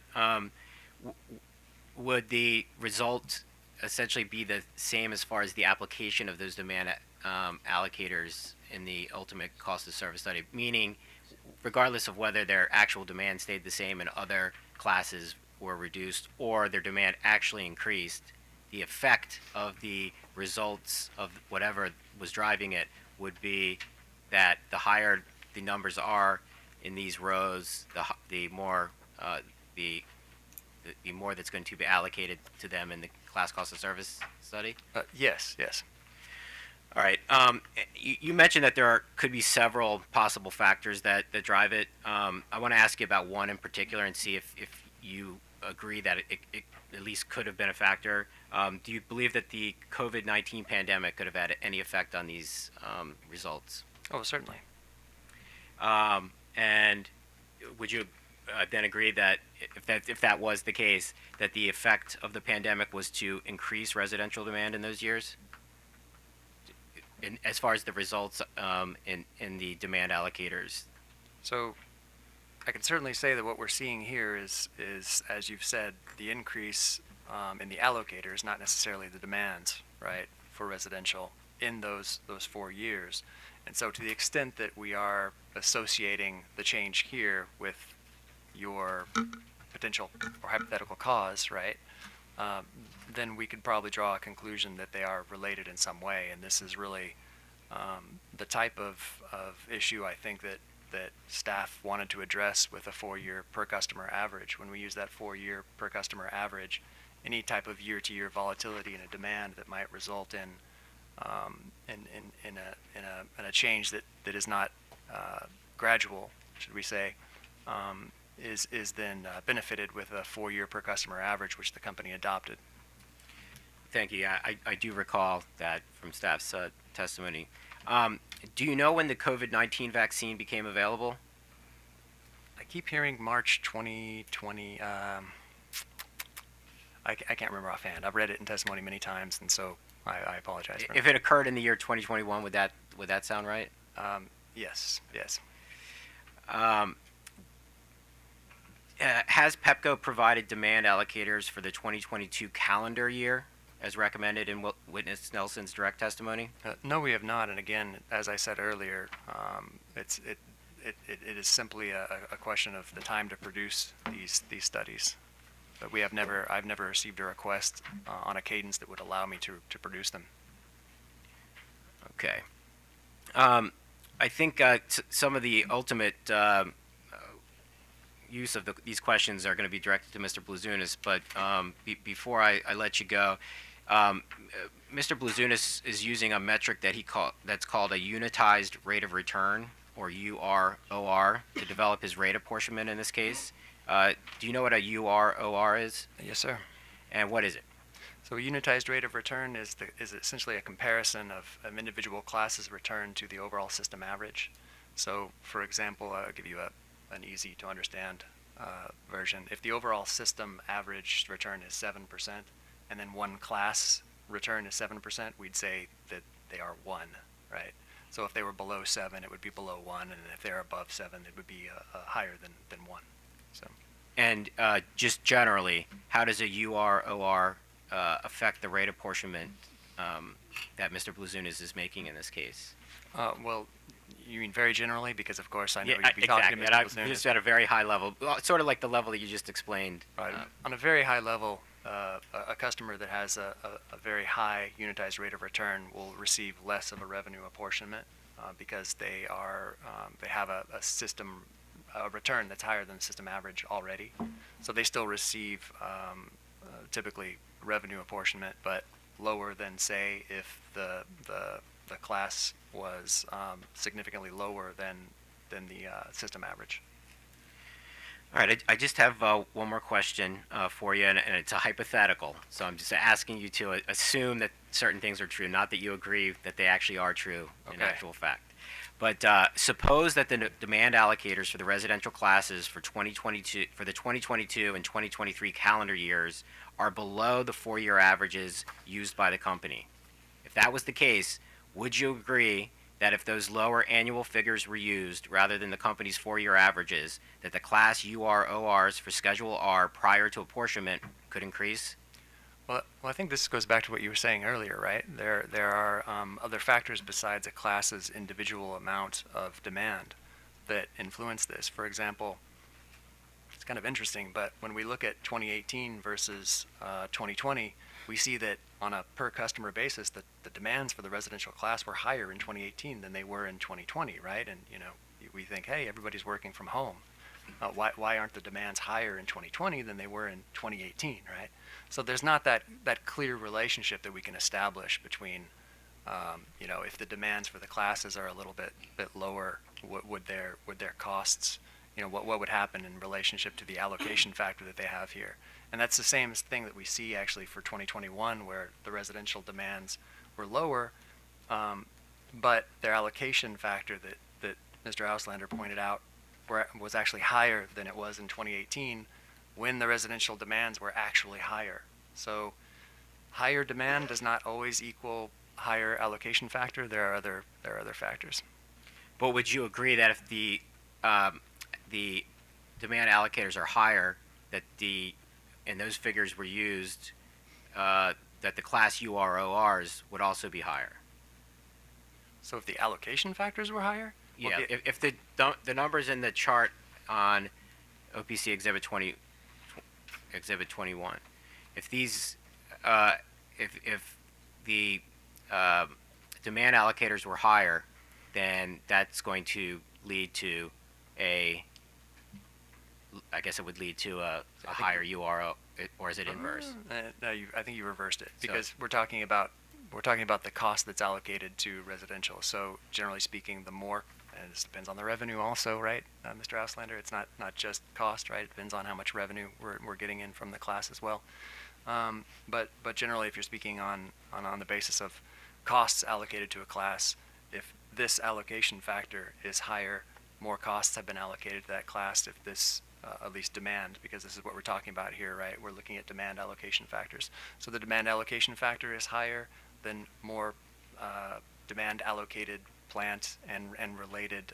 would the result essentially be the same as far as the application of those demand allocators in the ultimate cost of service study? Meaning, regardless of whether their actual demand stayed the same and other classes were reduced or their demand actually increased, the effect of the results of whatever was driving it would be that the higher the numbers are in these rows, the more that's going to be allocated to them in the class cost of service study? Yes. All right. You mentioned that there could be several possible factors that drive it. I want to ask you about one in particular and see if you agree that it at least could have been a factor. Do you believe that the COVID-19 pandemic could have had any effect on these results? Oh, certainly. And would you then agree that if that was the case, that the effect of the pandemic was to increase residential demand in those years? As far as the results in the demand allocators? So I can certainly say that what we're seeing here is as you've said, the increase in the allocators, not necessarily the demands, right, for residential in those 4 years. And so to the extent that we are associating the change here with your potential or hypothetical cause, right, then we could probably draw a conclusion that they are related in some way. And this is really the type of issue I think that staff wanted to address with a 4-year per customer average. When we use that 4-year per customer average, any type of year-to-year volatility in a demand that might result in a change that is not gradual, should we say, is then benefited with a 4-year per customer average, which the company adopted. Thank you. Yeah, I do recall that from staff's testimony. Do you know when the COVID-19 vaccine became available? I keep hearing March 2020. I can't remember offhand. I've read it in testimony many times, and so I apologize. If it occurred in the year 2021, would that sound right? Yes. Has Pepco provided demand allocators for the 2022 calendar year, as recommended in Witness Nelson's direct testimony? No, we have not. And again, as I said earlier, it is simply a question of the time to produce these studies. But I've never received a request on a cadence that would allow me to produce them. Okay. I think some of the ultimate use of these questions are going to be directed to Mr. Blazunas, but before I let you go, Mr. Blazunas is using a metric that's called a unitized rate of return, or UROR, to develop his rate apportionment in this case. Do you know what a UROR is? Yes, sir. And what is it? So a unitized rate of return is essentially a comparison of an individual class's return to the overall system average. So, for example, I'll give you an easy to understand version. If the overall system average return is 7%, and then one class return is 7%, we'd say that they are 1, right? So if they were below 7, it would be below 1, and if they're above 7, it would be higher than 1. So. And just generally, how does a UROR affect the rate apportionment that Mr. Blazunas is making in this case? Well, you mean very generally, because of course I know Yeah, you'd be talking exactly. to And Mr. I Blazunas. just at a very high level, well, sort of like the level that you just explained. Right. On a very high level, a customer that has a very high unitized rate of return will receive less of a revenue apportionment because they have a system a return that's higher than the system average already. So they still receive typically revenue apportionment, but lower than, say, if the class was significantly lower than the system average. All right, I just have one more question for you, and it's a hypothetical. So I'm just asking you to assume that certain things are true, not that you agree that they actually are true in Okay. actual fact. But suppose that the demand allocators for the residential classes for 2022, for the 2022 and 2023 calendar years are below the 4-year averages used by the company. If that was the case, would you agree that if those lower annual figures were used rather than the company's 4-year averages, that the class URORs for Schedule R prior to apportionment could increase? Well, I think this goes back to what you were saying earlier, right? There are other factors besides a class's individual amount of demand that influence this. For example, it's kind of interesting, but when we look at 2018 versus 2020, we see that on a per customer basis, the demands for the residential class were higher in 2018 than they were in 2020, right? And we think, hey, everybody's working from home. Why aren't the demands higher in 2020 than they were in 2018, right? So there's not that clear relationship that we can establish between, if the demands for the classes are a little bit lower, would their costs, what would happen in relationship to the allocation factor that they have here? And that's the same thing that we see actually for 2021, where the residential demands were lower, but their allocation factor that Mr. Auslander pointed out was actually higher than it was in 2018 when the residential demands were actually higher. So higher demand does not always equal higher allocation factor. There are other factors. But would you agree that if the demand allocators are higher, and those figures were used, that the class URORs would also be higher? So if the allocation factors were higher? Yeah, if the numbers in the chart on OPC Exhibit 21, if these if the demand allocators were higher, then that's going to lead to I guess it would lead to a higher URO, or is it inverse? No, I think you reversed it, because we're talking about the cost that's allocated to residential. So generally speaking, the more, and this depends on the revenue also, right, Mr. Auslander? It's not just cost, right? It depends on how much revenue we're getting in from the class as well. But generally, if you're speaking on the basis of costs allocated to a class, if this allocation factor is higher, more costs have been allocated to that class. If this at least demand, because this is what we're talking about here, right? We're looking at demand allocation factors. So the demand allocation factor is higher, then more demand allocated plant and related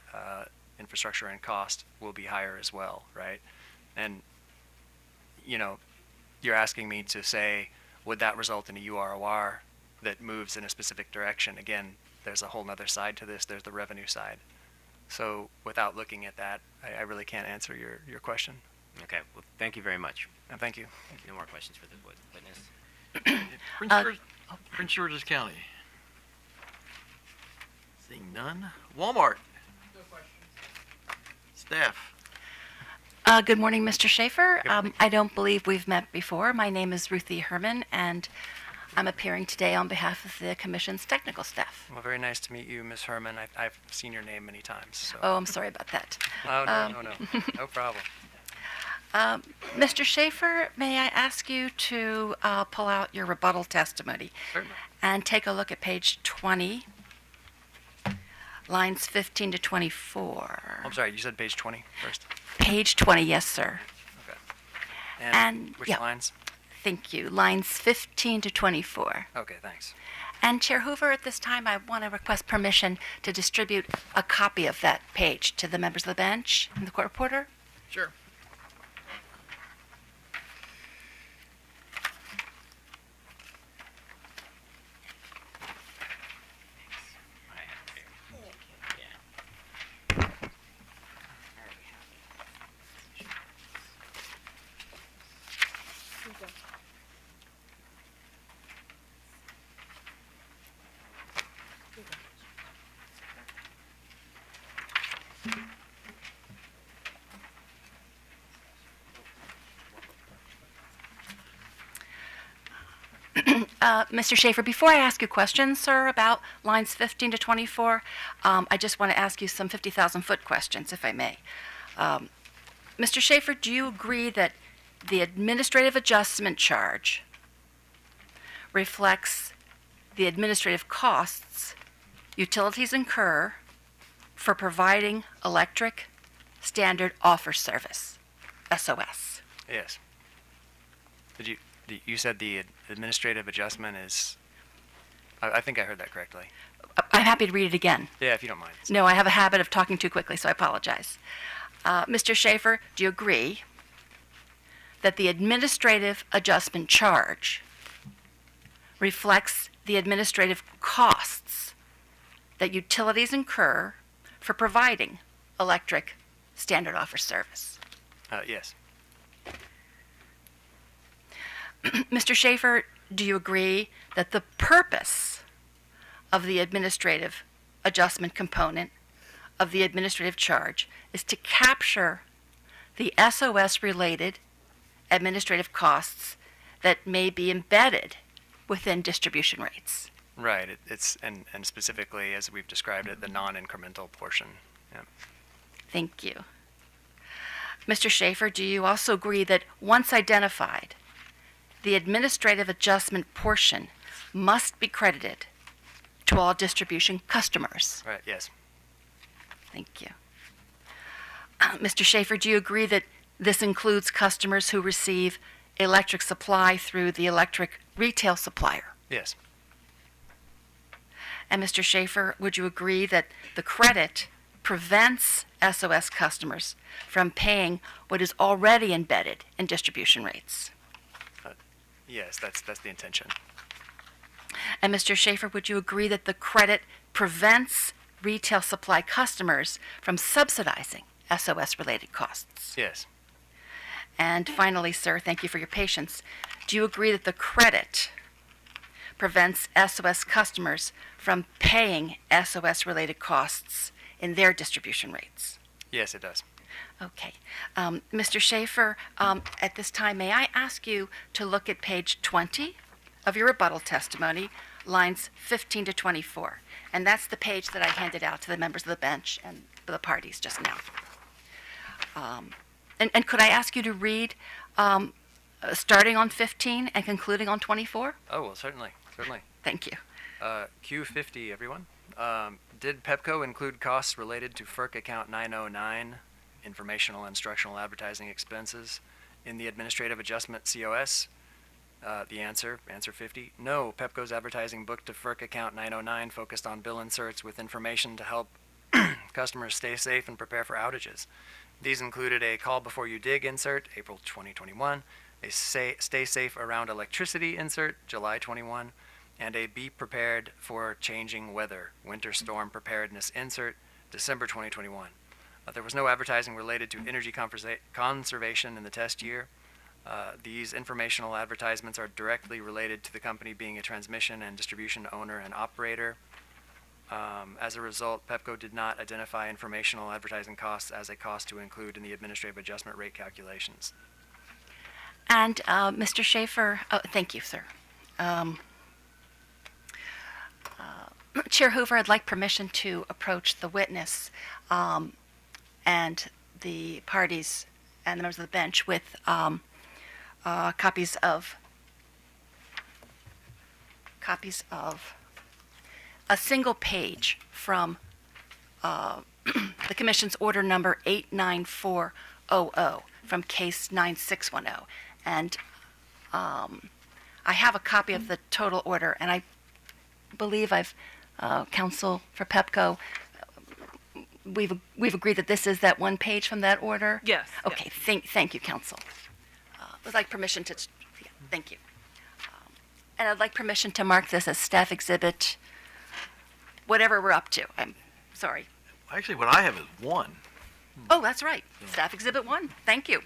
infrastructure and cost will be higher as well, right? And you're asking me to say, would that result in a UROR that moves in a specific direction? Again, there's a whole other side to this. There's the revenue side. So without looking at that, I really can't answer your question. Okay, well, thank you very much. And thank you. No more questions for the witness. Prince George's County. Seeing none. Walmart. No questions. Staff. Good morning, Mr. Schaefer. I don't believe we've met before. My name is Ruthie Herman, and I'm appearing today on behalf of the Commission's technical staff. Well, very nice to meet you, Ms. Herman. I've seen your name many times. So. Oh, I'm sorry about that. Oh, no. No problem. Mr. Schaefer, may I ask you to pull out your rebuttal testimony Certainly. and take a look at page 20, lines 15 to 24. I'm sorry, you said page 20 first? Page 20, yes, sir. Okay. And, which yeah. lines? Thank you. Lines 15 to 24. Okay, thanks. And Chair Hoover, at this time, I want to request permission to distribute a copy of that page to the members of the bench and the court reporter. Sure. Mr. Schaefer, before I ask you questions, sir, about lines 15 to 24, I just want to ask you some 50,000-foot questions, if I may. Mr. Schaefer, do you agree that the administrative adjustment charge reflects the administrative costs utilities incur for providing electric standard offer service, SOS? Yes. You said the administrative adjustment is, I think I heard that correctly. I'm happy to read it again. Yeah, if you don't mind. No, I have a habit of talking too quickly, so I apologize. Mr. Schaefer, do you agree that the administrative adjustment charge reflects the administrative costs that utilities incur for providing electric standard offer service? Yes. Mr. Schaefer, do you agree that the purpose of the administrative adjustment component of the administrative charge is to capture the SOS-related administrative costs that may be embedded within distribution rates? Right. And specifically, as we've described it, the non-incremental portion. Yeah. Thank you. Mr. Schaefer, do you also agree that once identified, the administrative adjustment portion must be credited to all distribution customers? Right. Yes. Thank you. Mr. Schaefer, do you agree that this includes customers who receive electric supply through the electric retail supplier? Yes. And Mr. Schaefer, would you agree that the credit prevents SOS customers from paying what is already embedded in distribution rates? Yes, that's the intention. And Mr. Schaefer, would you agree that the credit prevents retail supply customers from subsidizing SOS-related costs? Yes. And finally, sir, thank you for your patience. Do you agree that the credit prevents SOS customers from paying SOS-related costs in their distribution rates? Yes, it does. Okay. Mr. Schaefer, at this time, may I ask you to look at page 20 of your rebuttal testimony, lines 15 to 24. And that's the page that I handed out to the members of the bench and the parties just now. And could I ask you to read starting on 15 and concluding on 24? Oh, well, certainly. Thank you. Q50, everyone. Did Pepco include costs related to FERC account 909, informational instructional advertising expenses, in the administrative adjustment COS? The answer 50. No, Pepco's advertising book to FERC account 909 focused on bill inserts with information to help customers stay safe and prepare for outages. These included a call before you dig insert, April 2021, a stay safe around electricity insert, July 21, and a be prepared for changing weather, winter storm preparedness insert, December 2021. There was no advertising related to energy conservation in the test year. These informational advertisements are directly related to the company being a transmission and distribution owner and operator. As a result, Pepco did not identify informational advertising costs as a cost to include in the administrative adjustment rate calculations. And Mr. Schaefer, thank you, sir. Chair Hoover, I'd like permission to approach the witness and the parties and the members of the bench with copies of a single page from the Commission's order number 89400 from case 9610. And I have a copy of the total order, and I believe counsel for Pepco, we've agreed that this is that one page from that order? Yes. Okay, thank you, counsel. Would like permission to, yeah, thank you. And I'd like permission to mark this as staff exhibit, whatever we're up to. I'm sorry. Actually, what I have is one. Oh, that's right. Staff exhibit 1. Thank you.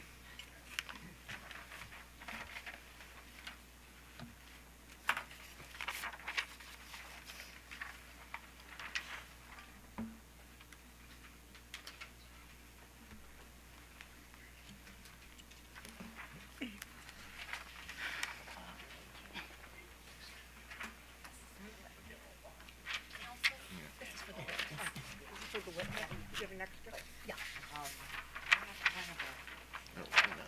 an extra? Yeah. Oh, wait a minute.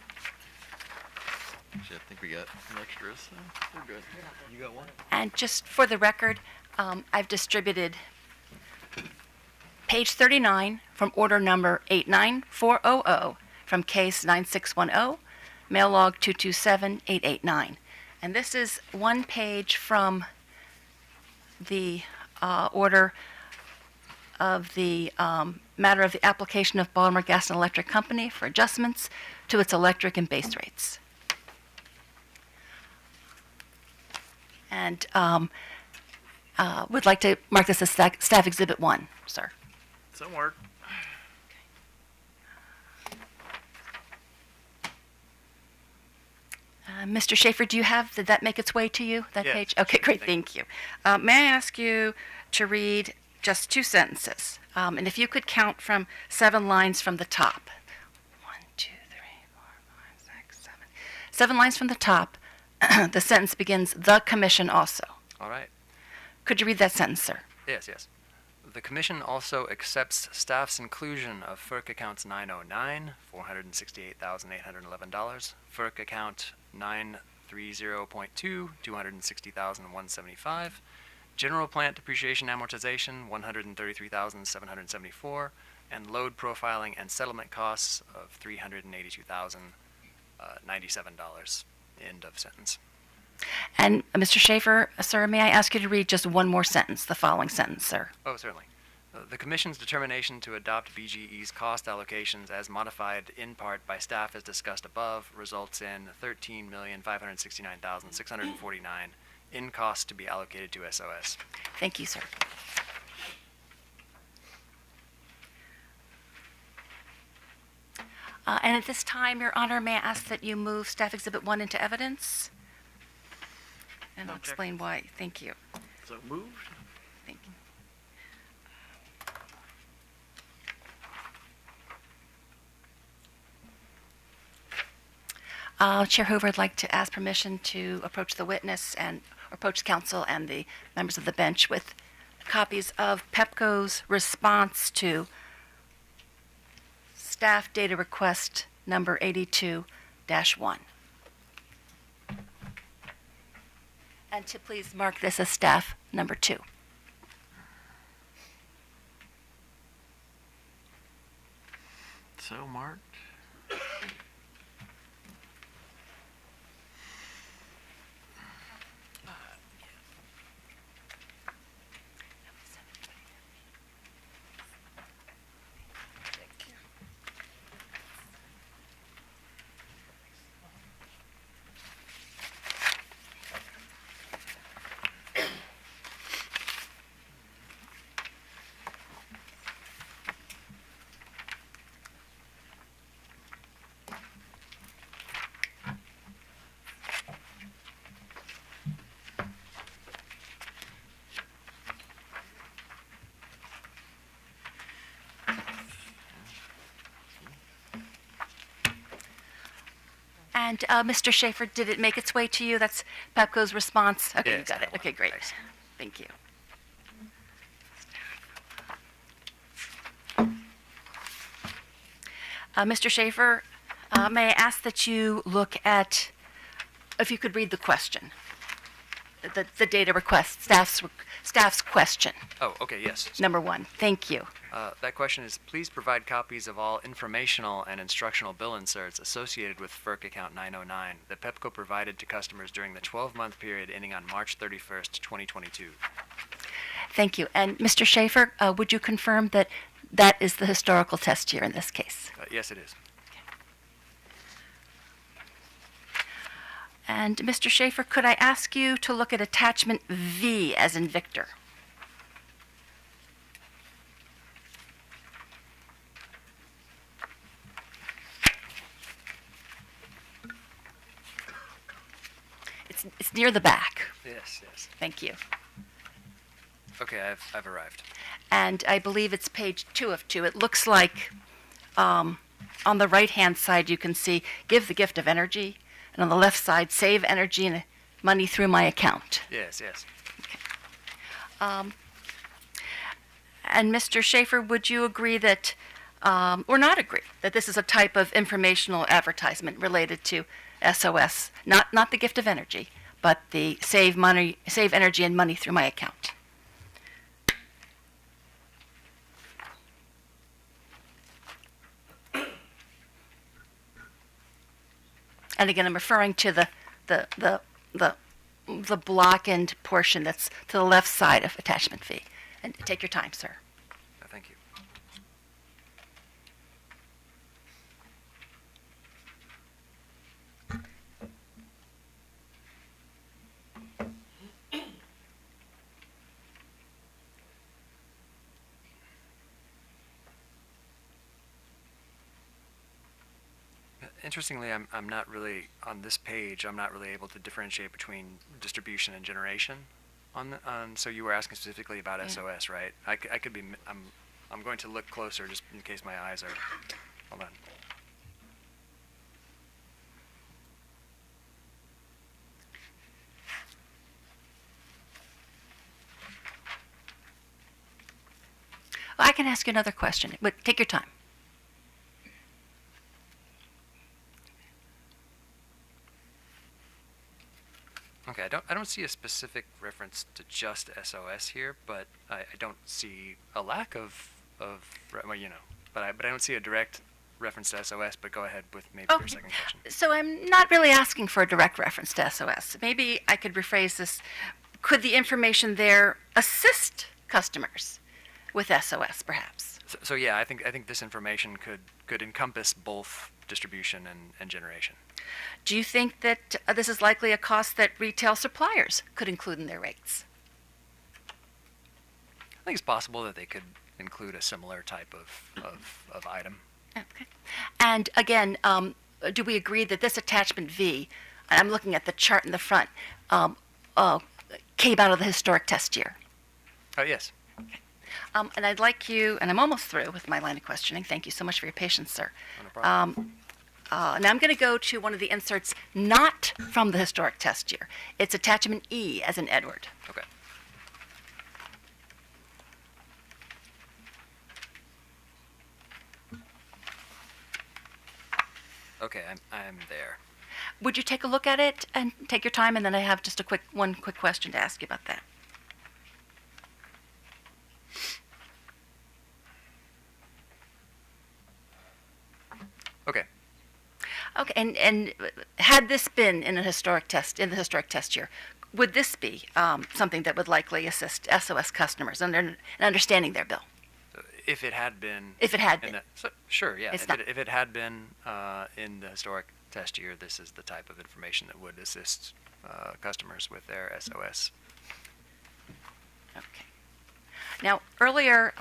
Actually, I think we got an extra, so we're good. You got one? And just for the record, I've distributed page 39 from order number 89400 from case 9610, mail log 227889. And this is one page from the order of the matter of the application of Baltimore Gas and Electric Company for adjustments to its electric and base rates. And would like to mark this as Staff Exhibit 1, sir. Some work. Mr. Schaefer, did that make its way to you, that Yes, page? Okay, sure, great, thank thank you. May I ask you to read just 2 sentences? And if you could count from 7 lines from the top. 1, 2, 3, 4, 5, 6, 7. 7 lines from the top. The sentence begins, "The Commission also." All right. Could you read that sentence, sir? Yes. The Commission also accepts staff's inclusion of FERC accounts 909, $468,811, FERC account 930.2, $260,175, general plant depreciation amortization, $133,774, and load profiling and settlement costs of $382,097. End of sentence. And Mr. Schaefer, sir, may I ask you to read just one more sentence, the following sentence, sir? Oh, certainly. The Commission's determination to adopt BGE's cost allocations as modified in part by staff as discussed above results in $13,569,649 in costs to be allocated to SOS. Thank you, sir. And at this time, Your Honor, may I ask that you move Staff Exhibit 1 into evidence? And I'll explain why. Thank you. So moved. Thank you. Chair Hoover, I'd like to ask permission to approach the witness and approach counsel and the members of the bench with copies of Pepco's response to staff data request number 82-1. And to please mark this as staff number 2. So marked. And Mr. Schaefer, did it make its way to you? That's Pepco's response? Okay, you Yes, got it. that one. Okay, great. Thanks. Thank you. Mr. Schaefer, may I ask that you look at, if you could read the question, the data request, staff's question, Oh, okay, yes. number 1. Thank you. That question is, please provide copies of all informational and instructional bill inserts associated with FERC account 909 that Pepco provided to customers during the 12-month period ending on March 31st, 2022. Thank you. And Mr. Schaefer, would you confirm that that is the historical test year in this case? Yes, it is. And Mr. Schaefer, could I ask you to look at attachment V as in Victor? It's near the back. Yes. Thank you. Okay, I've arrived. And I believe it's page 2 of 2. It looks like on the right-hand side you can see give the gift of energy, and on the left side save energy and money through my account. Yes. And Mr. Schaefer, would you agree that or not agree that this is a type of informational advertisement related to SOS, not the gift of energy, but the save energy and money through my account. And again, I'm referring to the blackened portion that's to the left side of attachment V. And take your time, sir. Thank you. Interestingly, I'm not really, on this page, I'm not really able to differentiate between distribution and generation. So you were asking specifically about SOS, right? I could be, I'm going to look closer just in case my eyes are, hold on. Well, I can ask you another question, but take your time. Okay, I don't see a specific reference to just SOS here, but I don't see a lack of well, you know, but I don't see a direct reference to SOS. But go ahead with maybe your Okay. second question. So I'm not really asking for a direct reference to SOS. Maybe I could rephrase this. Could the information there assist customers with SOS, perhaps? So yeah, I think this information could encompass both distribution and generation. Do you think that this is likely a cost that retail suppliers could include in their rates? I think it's possible that they could include a similar type of item. Okay. And again, do we agree that this attachment V, and I'm looking at the chart in the front, came out of the historic test year? Oh yes. And I'd like you, and I'm almost through with my line of questioning. Thank you so much for your patience, sir. No problem. Now I'm going to go to one of the inserts not from the historic test year. It's attachment E, as in Edward. Okay. Okay, I'm there. Would you take a look at it and take your time, and then I have just one quick question to ask you about that. Okay. Okay, and had this been in the historic test year, would this be something that would likely assist SOS customers in understanding their bill? If it had been. If it had been. Sure, yeah. It's If not. if it had been in the historic test year, this is the type of information that would assist customers with their SOS. Okay. Now, earlier,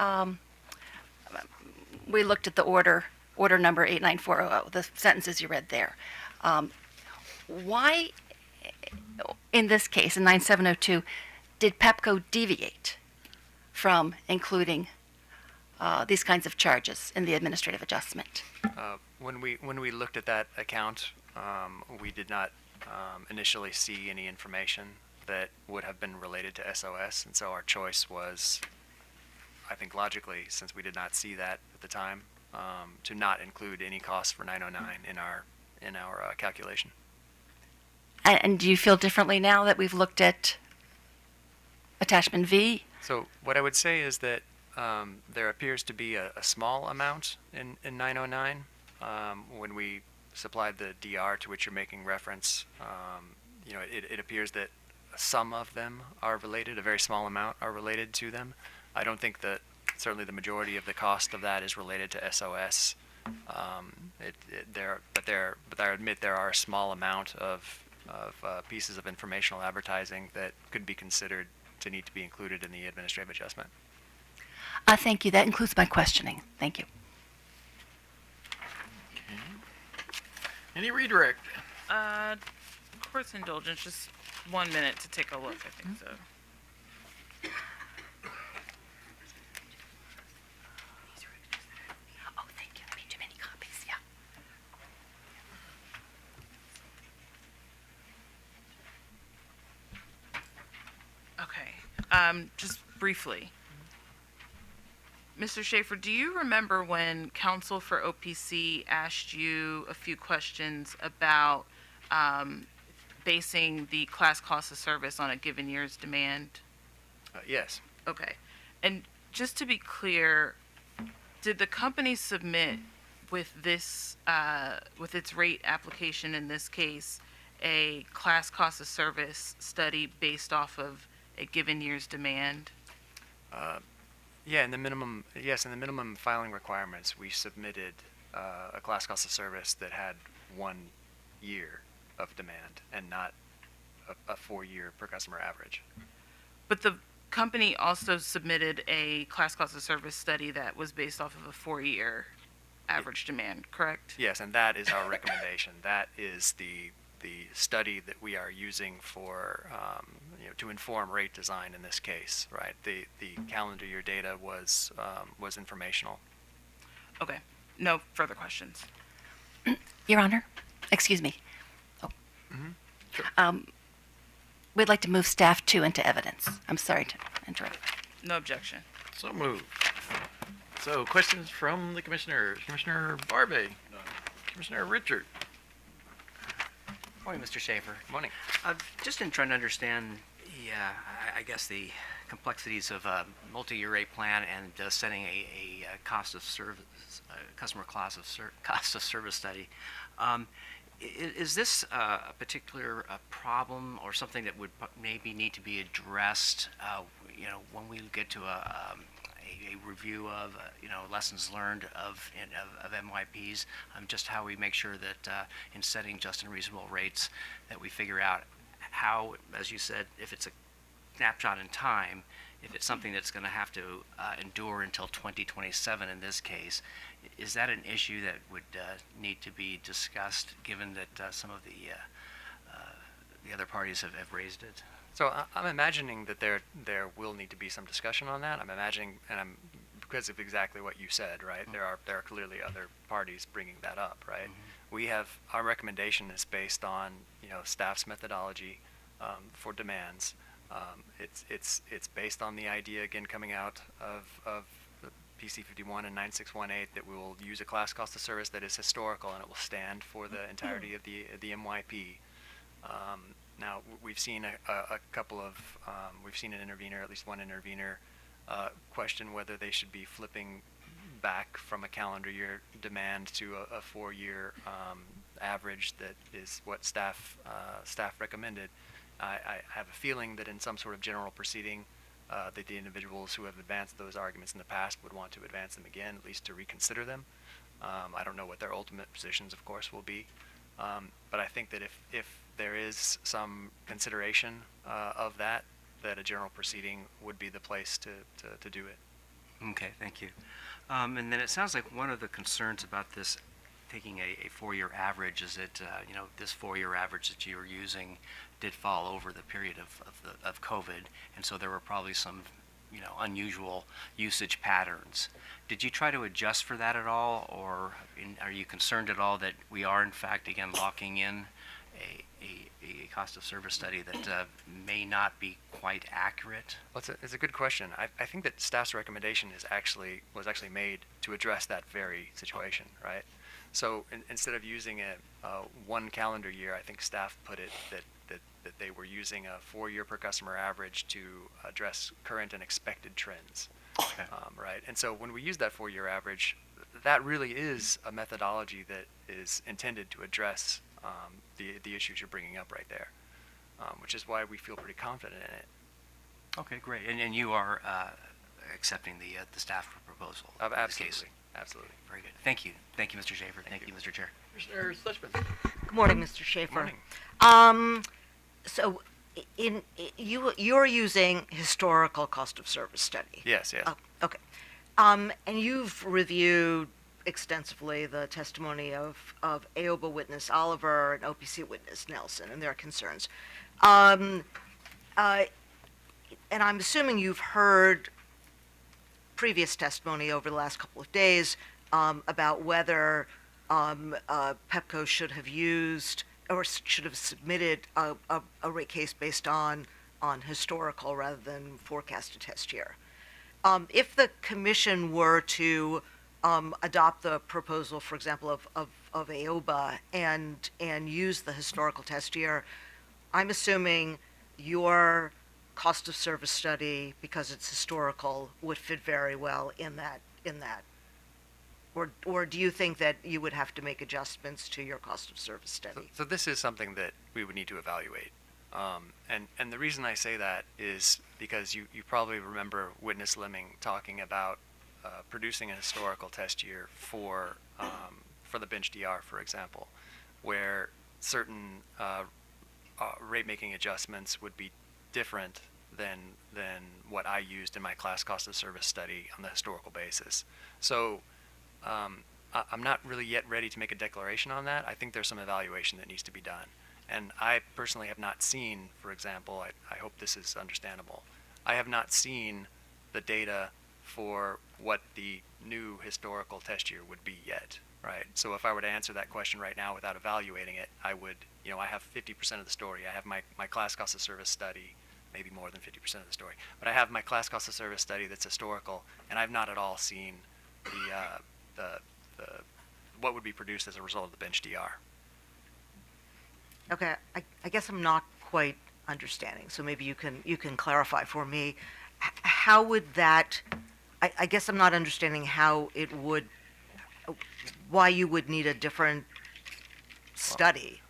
we looked at the order number 89400, the sentences you read there. Why, in this case, in 9702, did Pepco deviate from including these kinds of charges in the administrative adjustment? When we looked at that account, we did not initially see any information that would have been related to SOS, and so our choice was, I think logically, since we did not see that at the time, to not include any costs for 909 in our calculation. And do you feel differently now that we've looked at attachment V? So what I would say is that there appears to be a small amount in 909. When we supplied the DR to which you're making reference, it appears that some of them are related, a very small amount are related to them. I don't think that certainly the majority of the cost of that is related to SOS. But I admit there are a small amount of pieces of informational advertising that could be considered to need to be included in the administrative adjustment. Thank you. That includes my questioning. Thank you. Okay. Any redirect? Course indulgence, just 1 minute to take a look, I think so. Oh, thank you. I made too many copies. Yeah. Okay, just briefly. Mr. Schaefer, do you remember when counsel for OPC asked you a few questions about basing the class cost of service on a given year's demand? Yes. Okay. And just to be clear, did the company submit with this, with its rate application in this case, a class cost of service study based off of a given year's demand? Yeah, in the minimum filing requirements, we submitted a class cost of service that had 1 year of demand and not a 4-year per customer average. But the company also submitted a class cost of service study that was based off of a 4-year average demand, correct? Yes, and that is our recommendation. That is the study that we are using for to inform rate design in this case, right? The calendar year data was informational. Okay. No further questions. Your Honor, excuse me. Oh. Sure. We'd like to move staff 2 into evidence. I'm sorry to interrupt. No objection. So moved. So questions from the commissioners? Commissioner Barbie? Commissioner Richard? Morning, Mr. Schaefer. Morning. Just in trying to understand, I guess the complexities of a multi-year rate plan and setting a cost of service, customer cost of service study. Is this a particular problem or something that would maybe need to be addressed, when we get to a review of, lessons learned of MYPs, just how we make sure that in setting just and reasonable rates that we figure out how, as you said, if it's a snapshot in time, if it's something that's going to have to endure until 2027 in this case, is that an issue that would need to be discussed given that some of the other parties have raised it? So I'm imagining that there will need to be some discussion on that. I'm imagining, and because of exactly what you said, right? Mm-hmm. There are clearly other parties bringing that up, right? Mm-hmm. We have our recommendation is based on staff's methodology for demands. It's based on the idea again coming out of the PC 51 and 9618 that we will use a class cost of service that is historical and it will stand for the entirety of the MYP. Now we've seen a couple of we've seen an intervener, at least one intervener, question whether they should be flipping back from a calendar year demand to a 4-year average that is what staff recommended. I have a feeling that in some sort of general proceeding, that the individuals who have advanced those arguments in the past would want to advance them again, at least to reconsider them. I don't know what their ultimate positions, of course, will be. But I think that if there is some consideration of that a general proceeding would be the place to do it. Okay, thank you. And then it sounds like one of the concerns about this taking a 4-year average is that this 4-year average that you were using did fall over the period of COVID, and so there were probably some unusual usage patterns. Did you try to adjust for that at all, or are you concerned at all that we are in fact again locking in a cost of service study that may not be quite accurate? Well, it's a good question. I think that staff's recommendation was actually made to address that very situation, right? So instead of using a 1 calendar year, I think staff put it that they were using a 4-year per customer average to address current and expected trends, Okay. right? And so when we use that 4-year average, that really is a methodology that is intended to address the issues you're bringing up right there, which is why we feel pretty confident in it. Okay, great. And you are accepting the staff proposal in this Absolutely, case? absolutely. Very good. Thank you. Thank you, Mr. Schaefer. Thank you, Mr. Chair. Commissioner Sushman? Good morning, Mr. Schaefer. Morning. So you're using historical cost of service study? Yes, yes. Oh, okay. And you've reviewed extensively the testimony of AOBA witness Oliver and OPC witness Nelson and their concerns. And I'm assuming you've heard previous testimony over the last couple of days about whether Pepco should have used or should have submitted a rate case based on historical rather than forecasted test year. if the commission were to adopt the proposal, for example, of AOBA and use the historical test year, I'm assuming your cost of service study, because it's historical, would fit very well in that. Or do you think that you would have to make adjustments to your cost of service study? So this is something that we would need to evaluate. And the reason I say that is because you probably remember Witness Lemming talking about producing a historical test year for the bench DR, for example, where certain rate-making adjustments would be different than what I used in my class cost of service study on the historical basis. So I'm not really yet ready to make a declaration on that. I think there's some evaluation that needs to be done. And I personally have not seen, for example, I hope this is understandable, I have not seen the data for what the new historical test year would be yet, right? So if I were to answer that question right now without evaluating it, I would, I have 50% of the story. I have my class cost of service study, maybe more than 50% of the story, but I have my class cost of service study that's historical, and I've not at all seen the what would be produced as a result of the bench DR. Okay, I guess I'm not quite understanding, so maybe you can clarify for me. How would that, I guess I'm not understanding how it would, why you would need a different study.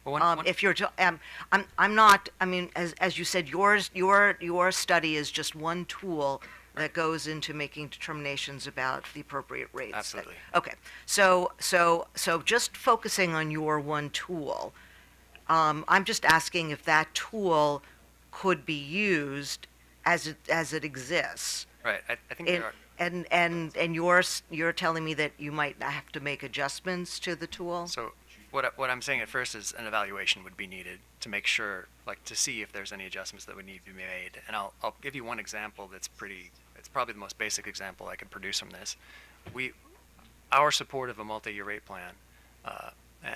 If you're, I'm not, I mean, as you said, your study is just one tool that goes into making determinations about the appropriate rates. Absolutely. Okay, so just focusing on your one tool, I'm just asking if that tool could be used as it exists. Right. I think there are. And you're telling me that you might have to make adjustments to the tool? So what I'm saying at first is an evaluation would be needed to make sure, like, to see if there's any adjustments that would need to be made. And I'll give you one example that's it's probably the most basic example I could produce from this. Our support of a multi-year rate plan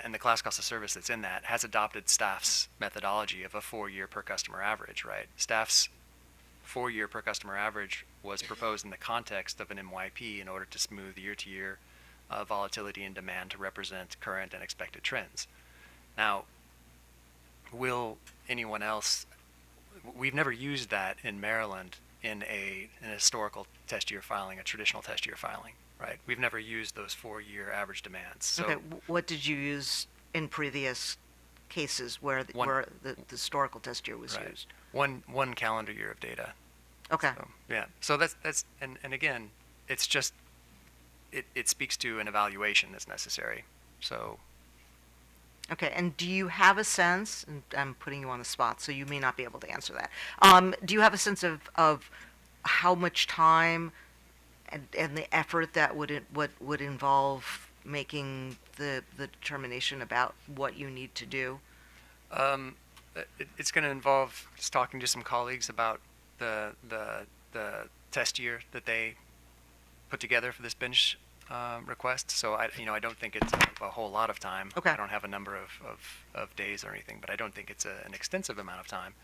and the class cost of service that's in that has adopted staff's methodology of a 4-year per customer average, right? Staff's 4-year per customer average was proposed in the context of an MYP in order to smooth year-to-year volatility in demand to represent current and expected trends. Now, will anyone else, we've never used that in Maryland in an historical test year filing, a traditional test year filing, right? We've never used those 4-year average demands. So Okay, what did you use in previous cases where the historical test year was Right. used? One calendar year of data. Okay. So, yeah. So that's and again, it's just it speaks to an evaluation that's necessary. So Okay, and do you have a sense, and I'm putting you on the spot, so you may not be able to answer that. Do you have a sense of how much time and the effort that would involve making the determination about what you need to do? it's going to involve just talking to some colleagues about the test year that they put together for this bench request. So I don't think it's a whole lot of time. Okay. I don't have a number of days or anything, but I don't think it's an extensive amount of time.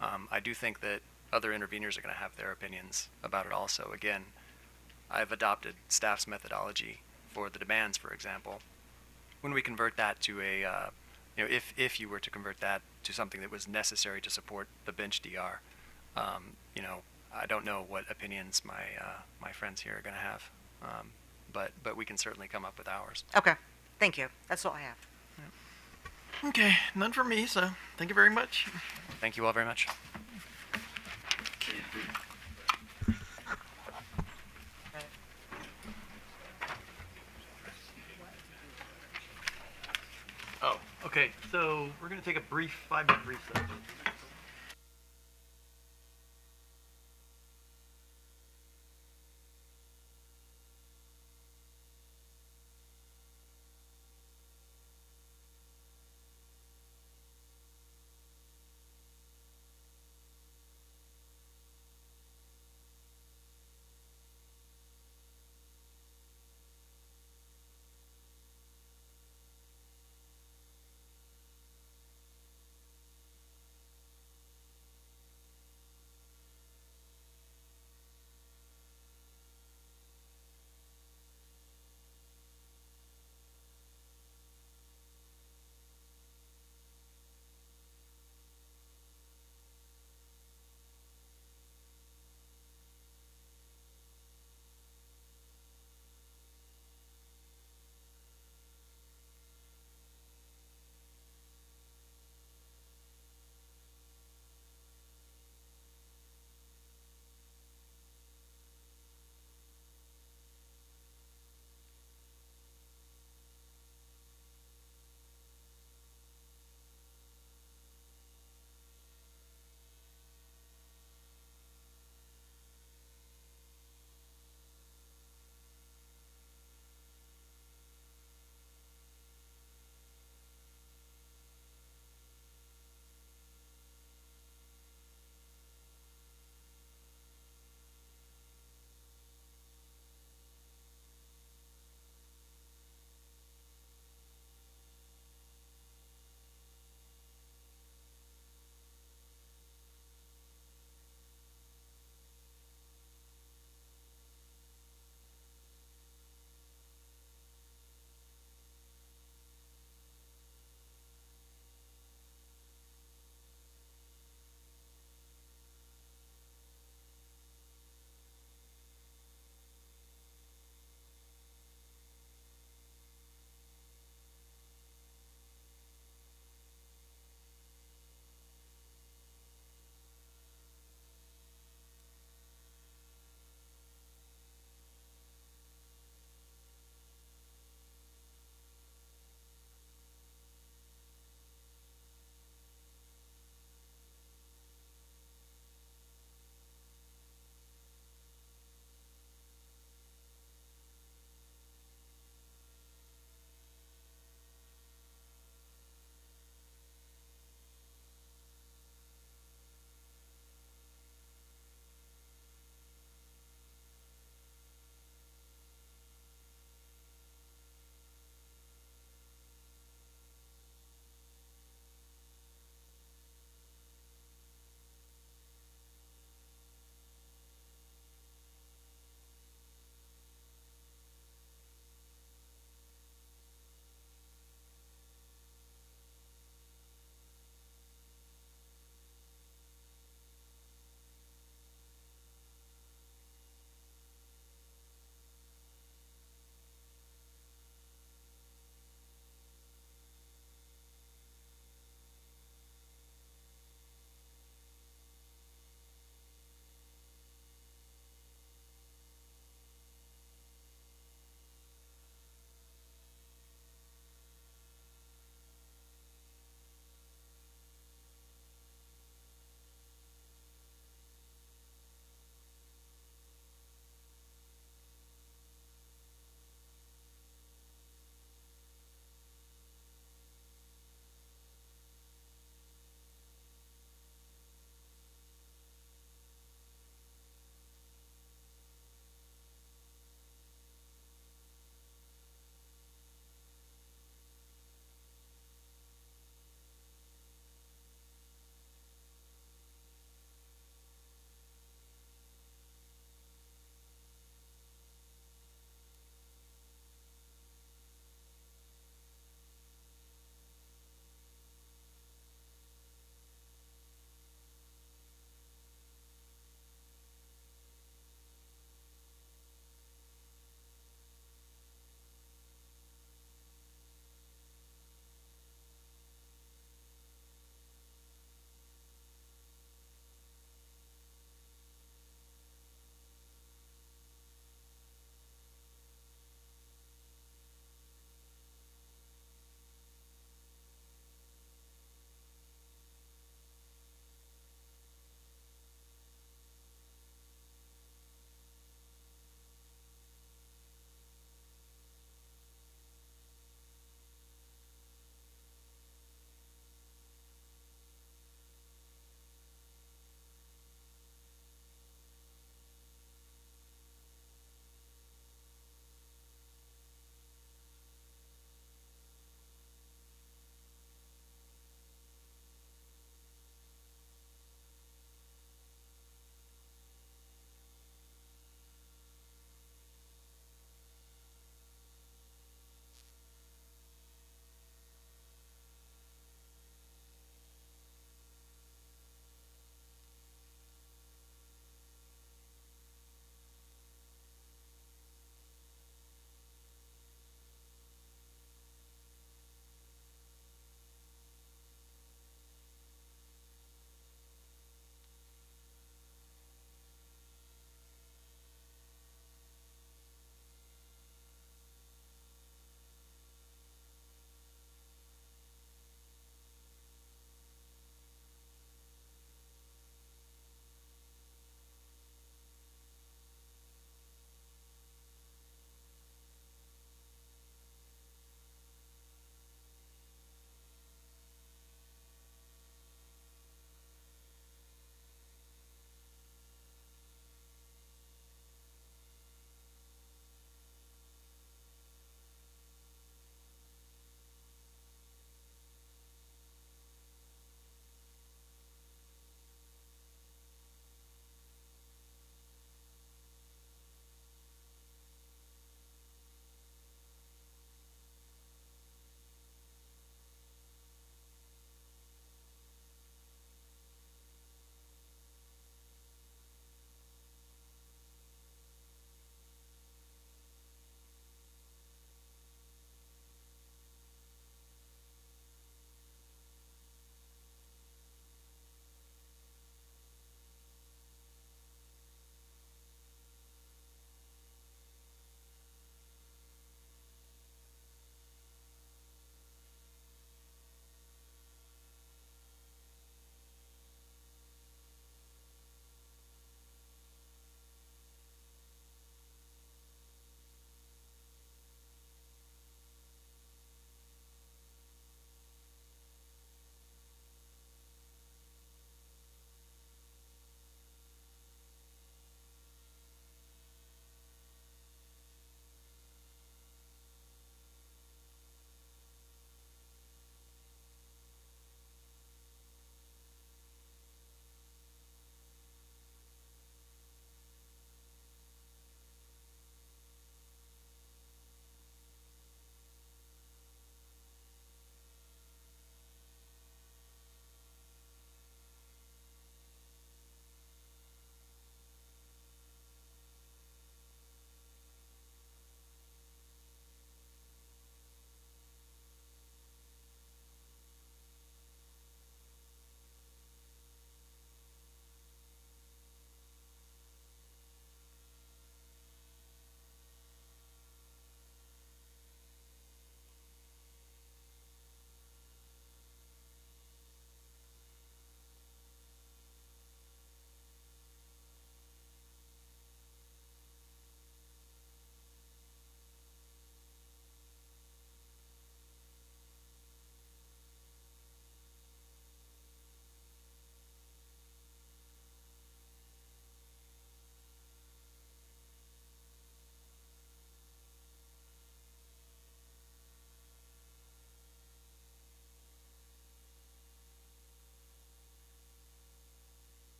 I do think that other interveners are going to have their opinions about it also. Again, I've adopted staff's methodology for the demands, for example. When we convert that to if you were to convert that to something that was necessary to support the bench DR, I don't know what opinions my friends here are going to have, but we can certainly come up with ours. Okay, thank you. That's all I have. Okay, none for me, so thank you very much. Thank you all very much. Oh, okay, so we're going to take a brief 5-minute recess.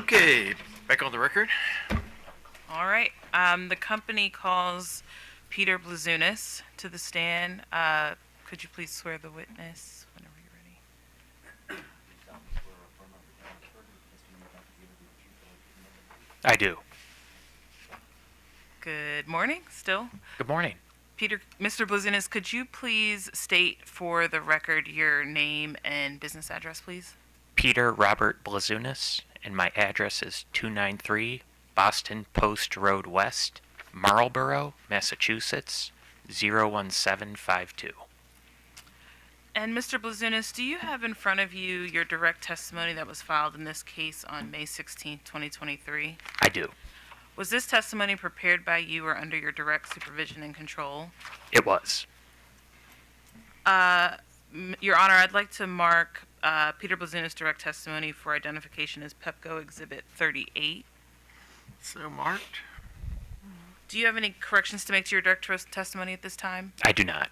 Okay, back on the record. All right. The company calls Peter Blazunas to the stand. Could you please swear the witness whenever you're ready? I do. Good morning, still. Good morning. Mr. Blazunas, could you please state for the record your name and business address, please? Peter Robert Blazunas, and my address is 293 Boston Post Road West, Marlborough, Massachusetts, 01752. And Mr. Blazunas, do you have in front of you your direct testimony that was filed in this case on May 16, 2023? I do. Was this testimony prepared by you or under your direct supervision and control? It was. Your Honor, I'd like to mark Peter Blazunas' direct testimony for identification as Pepco Exhibit 38. So marked. Do you have any corrections to make to your direct testimony at this time? I do not.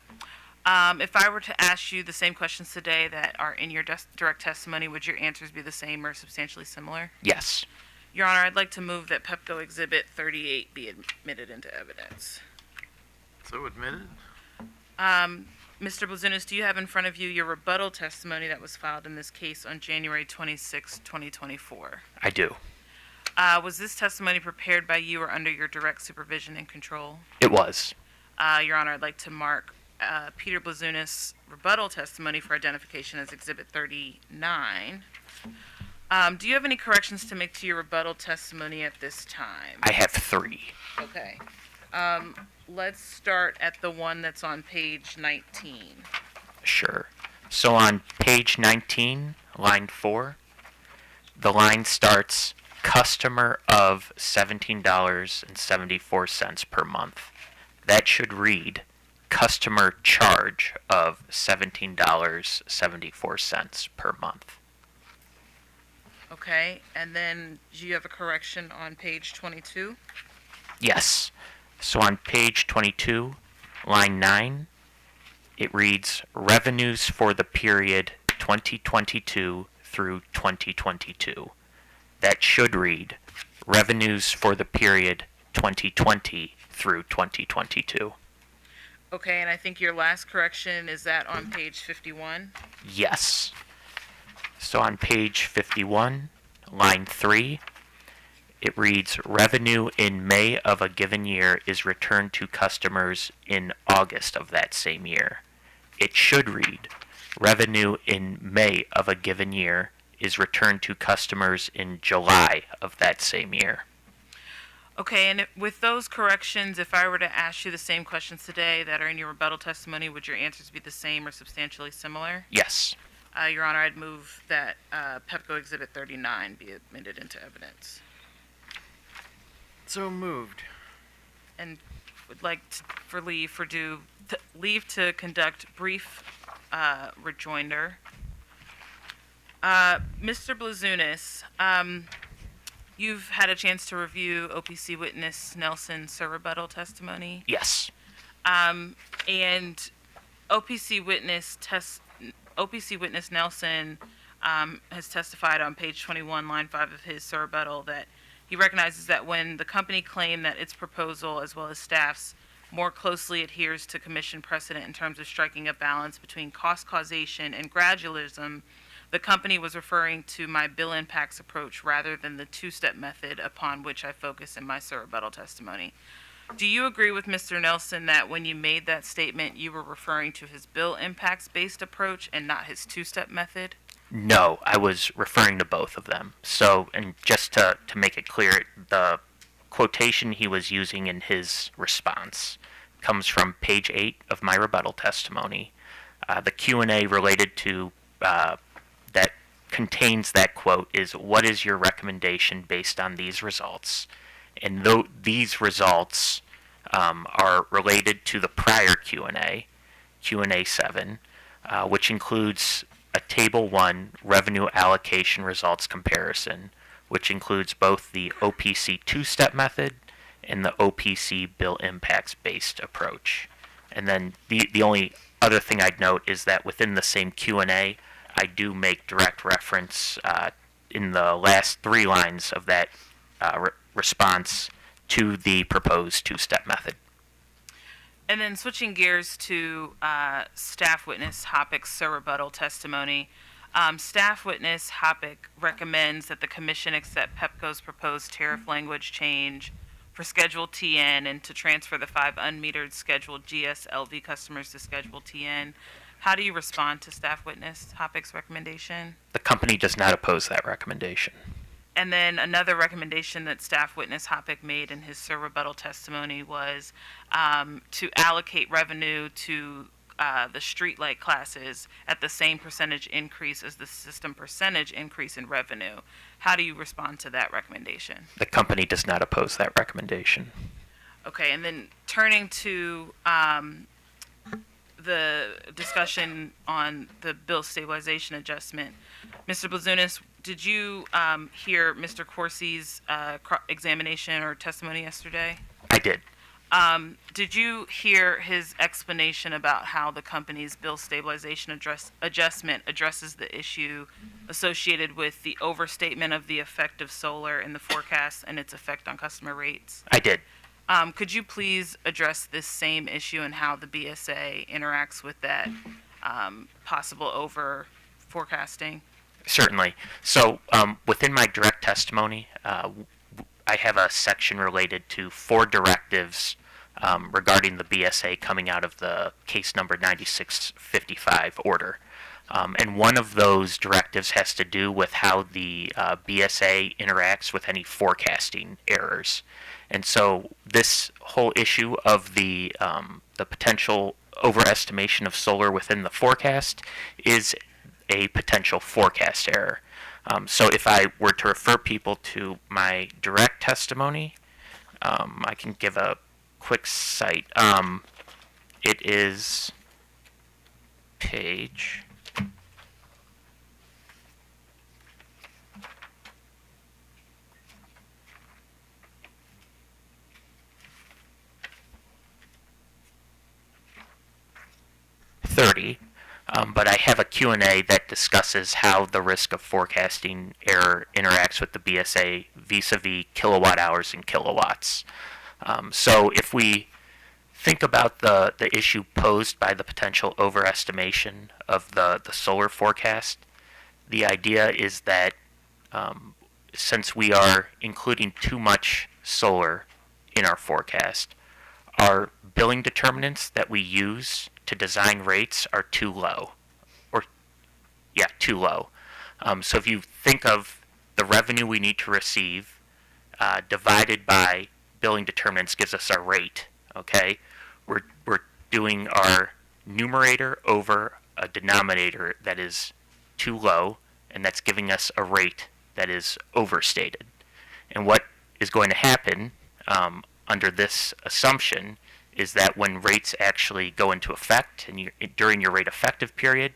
If I were to ask you the same questions today that are in your direct testimony, would your answers be the same or substantially similar? Yes. Your Honor, I'd like to move that Pepco Exhibit 38 be admitted into evidence. So admitted. Mr. Blazunas, do you have in front of you your rebuttal testimony that was filed in this case on January 26, 2024? I do. Was this testimony prepared by you or under your direct supervision and control? It was. Your Honor, I'd like to mark Peter Blazunas' rebuttal testimony for identification as Exhibit 39. Do you have any corrections to make to your rebuttal testimony at this time? I have 3. Okay. Let's start at the one that's on page 19. Sure. So on page 19, line 4, the line starts, customer of $17.74 per month. That should read, customer charge of $17.74 per month. Okay, and then do you have a correction on page 22? Yes. So on page 22, line 9, it reads, revenues for the period 2022 through 2022. That should read, revenues for the period 2020 through 2022. Okay, and I think your last correction is that on page 51? Yes. So on page 51, line 3, it reads, revenue in May of a given year is returned to customers in August of that same year. It should read, revenue in May of a given year is returned to customers in July of that same year. Okay, and with those corrections, if I were to ask you the same questions today that are in your rebuttal testimony, would your answers be the same or substantially similar? Yes. Your Honor, I'd move that Pepco Exhibit 39 be admitted into evidence. So moved. And would like for leave to conduct brief rejoinder. Mr. Blazunas, you've had a chance to review OPC witness Nelson's rebuttal testimony. Yes. And OPC witness Nelson has testified on page 21, line 5 of his rebuttal that he recognizes that when the company claimed that its proposal, as well as staff's, more closely adheres to commission precedent in terms of striking a balance between cost causation and gradualism, the company was referring to my bill impacts approach rather than the two-step method upon which I focus in my rebuttal testimony. Do you agree with Mr. Nelson that when you made that statement, you were referring to his bill impacts-based approach and not his two-step method? No, I was referring to both of them. So, and just to make it clear, the quotation he was using in his response comes from page 8 of my rebuttal testimony. The Q&A related to that contains that quote is, what is your recommendation based on these results? And these results are related to the prior Q&A, Q&A 7, which includes a Table 1 revenue allocation results comparison, which includes both the OPC two-step method and the OPC bill impacts-based approach. And then the only other thing I'd note is that within the same Q&A, I do make direct reference in the last 3 lines of that response to the proposed two-step method. And then switching gears to staff witness Hoppeck's rebuttal testimony. Staff witness Hoppeck recommends that the commission accept Pepco's proposed tariff language change for Schedule TN and to transfer the 5 unmetered scheduled GSLV customers to Schedule TN. How do you respond to staff witness Hoppeck's recommendation? The company does not oppose that recommendation. And then another recommendation that staff witness Hoppeck made in his rebuttal testimony was to allocate revenue to the streetlight classes at the same percentage increase as the system percentage increase in revenue. How do you respond to that recommendation? The company does not oppose that recommendation. Okay, and then turning to the discussion on the bill stabilization adjustment, Mr. Blazunas, did you hear Mr. Corsi's examination or testimony yesterday? I did. Did you hear his explanation about how the company's bill stabilization adjustment addresses the issue associated with the overstatement of the effect of solar in the forecast and its effect on customer rates? I did. Could you please address this same issue and how the BSA interacts with that possible over forecasting? Certainly. So within my direct testimony, I have a section related to 4 directives regarding the BSA coming out of the case number 9655 order. And one of those directives has to do with how the BSA interacts with any forecasting errors. And so this whole issue of the potential overestimation of solar within the forecast is a potential forecast error. So if I were to refer people to my direct testimony, I can give a quick cite. It is page 30, but I have a Q&A that discusses how the risk of forecasting error interacts with the BSA vis-a-vis kilowatt hours and kilowatts. So if we think about the issue posed by the potential overestimation of the solar forecast, the idea is that since we are including too much solar in our forecast, our billing determinants that we use to design rates are too low. Too low. So if you think of the revenue we need to receive divided by billing determinants gives us our rate, okay? We're doing our numerator over a denominator that is too low, and that's giving us a rate that is overstated. And what is going to happen under this assumption is that when rates actually go into effect and during your rate effective period,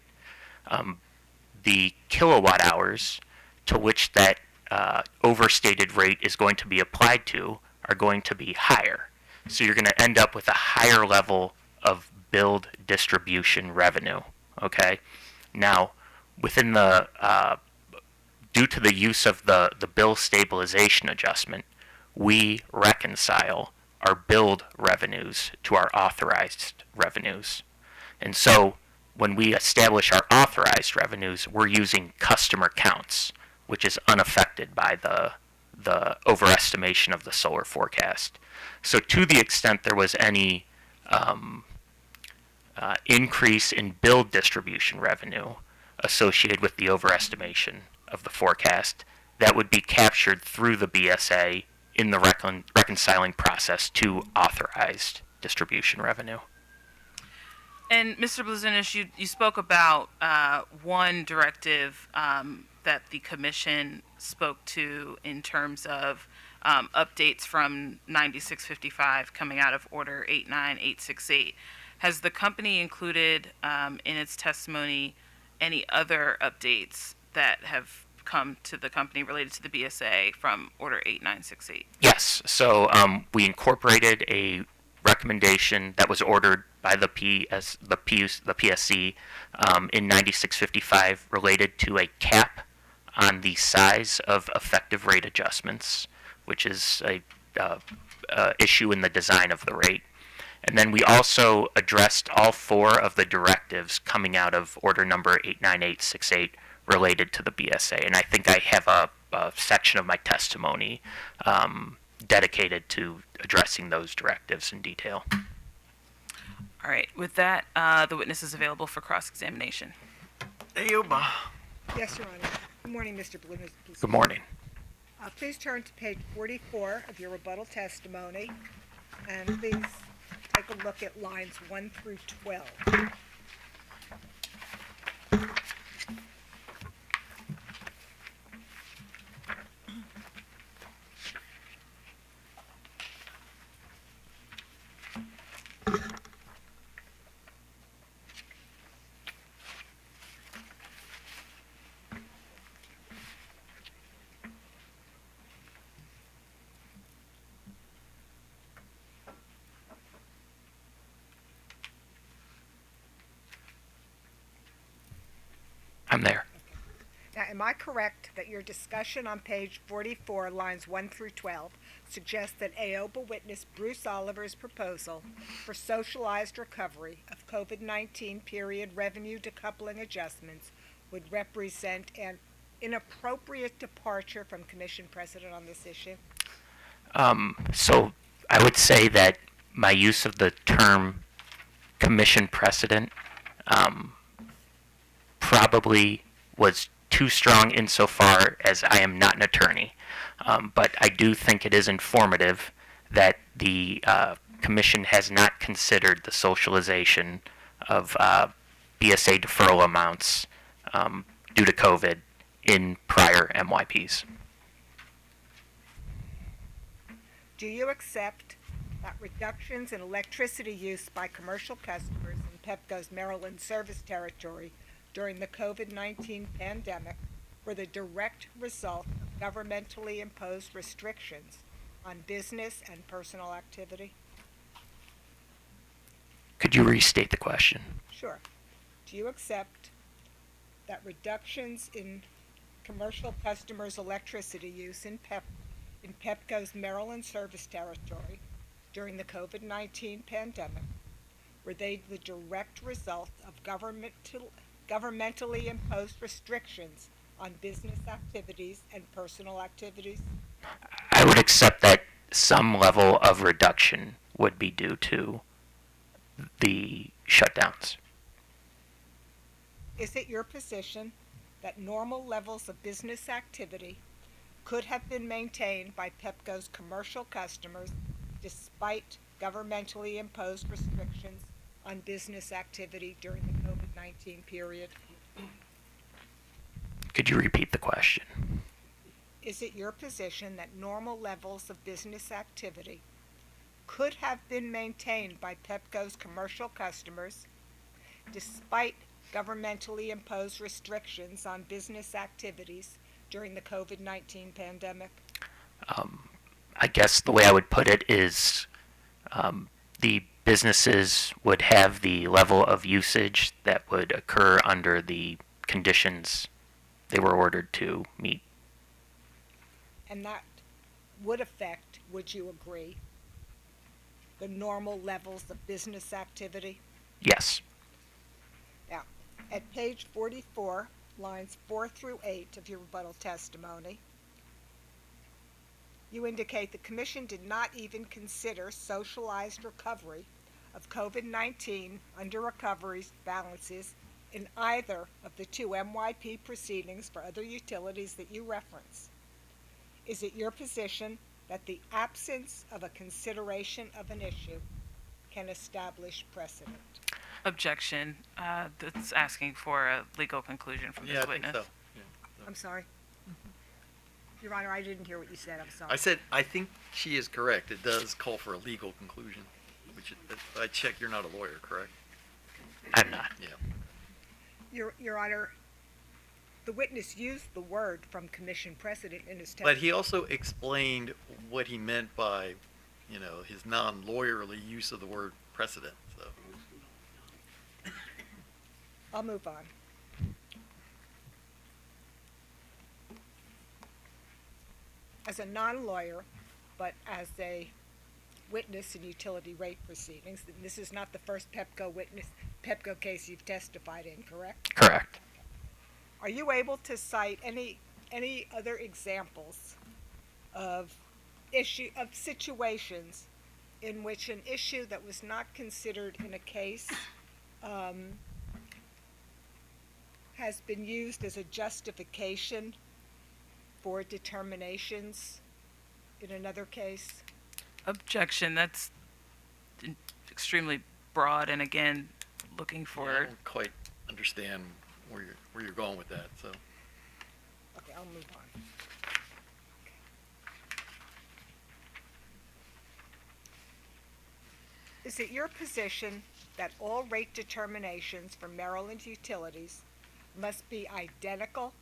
the kilowatt hours to which that overstated rate is going to be applied to are going to be higher. So you're going to end up with a higher level of billed distribution revenue, okay? Now, within the, due to the use of the bill stabilization adjustment, we reconcile our billed revenues to our authorized revenues. And so when we establish our authorized revenues, we're using customer counts, which is unaffected by the overestimation of the solar forecast. So to the extent there was any increase in billed distribution revenue associated with the overestimation of the forecast, that would be captured through the BSA in the reconciling process to authorized distribution revenue. And Mr. Blazunas, you spoke about one directive that the commission spoke to in terms of updates from 9655 coming out of Order 89868. Has the company included in its testimony any other updates that have come to the company related to the BSA from Order 8968? Yes. So we incorporated a recommendation that was ordered by the PSC in 9655 related to a cap on the size of effective rate adjustments, which is a issue in the design of the rate. And then we also addressed all four of the directives coming out of order number 89868 related to the BSA. And I think I have a section of my testimony dedicated to addressing those directives in detail. All right. With that, the witness is available for cross-examination. Aoba. Yes, Your Honor. Good morning, Mr. Bloom. Good morning. Please turn to page 44 of your rebuttal testimony, and please take a look at lines 1 through 12. I'm there. Now, am I correct that your discussion on page 44, lines 1 through 12, suggests that AOBA witness Bruce Oliver's proposal for socialized recovery of COVID-19 period revenue decoupling adjustments would represent an inappropriate departure from Commission precedent on this issue? So I would say that my use of the term commission precedent probably was too strong insofar as I am not an attorney. But I do think it is informative that the commission has not considered the socialization of BSA deferral amounts due to COVID in prior MYPs. Do you accept that reductions in electricity use by commercial customers in Pepco's Maryland service territory during the COVID-19 pandemic were the direct result of governmentally imposed restrictions on business and personal activity? Could you restate the question? Sure. Do you accept that reductions in commercial customers' electricity use in Pepco's Maryland service territory during the COVID-19 pandemic were they the direct result of governmentally imposed restrictions on business activities and personal activities? I would accept that some level of reduction would be due to the shutdowns. Is it your position that normal levels of business activity could have been maintained by Pepco's commercial customers despite governmentally imposed restrictions on business activity during the COVID-19 period? Could you repeat the question? Is it your position that normal levels of business activity could have been maintained by Pepco's commercial customers despite governmentally imposed restrictions on business activities during the COVID-19 pandemic? I guess the way I would put it is the businesses would have the level of usage that would occur under the conditions they were ordered to meet. And that would affect, would you agree, the normal levels of business activity? Yes. Now, at page 44, lines 4 through 8 of your rebuttal testimony, you indicate the Commission did not even consider socialized recovery of COVID-19 under recoveries balances in either of the two MYP proceedings for other utilities that you reference. Is it your position that the absence of a consideration of an issue can establish precedent? Objection. That's asking for a legal conclusion from Yeah, this I think witness. so. Yeah, so. I'm sorry. Your Honor, I didn't hear what you said. I'm sorry. I said, I think she is correct. It does call for a legal conclusion, which I check you're not a lawyer, correct? I'm not. Yeah. Your Honor, the witness used the word from Commission precedent in his But testimony. he also explained what he meant by, his non-lawyerly use of the word precedent, so. I'll move on. as a non-lawyer, but as a witness in utility rate proceedings. This is not the first Pepco case you've testified in, correct? Correct. Are you able to cite any other examples of situations in which an issue that was not considered in a case has been used as a justification for determinations in another case? Objection. That's extremely broad, and again, looking I for. don't quite understand where you're going with that, so. Okay, I'll move on. Is it your position that all rate determinations for Maryland utilities must be identical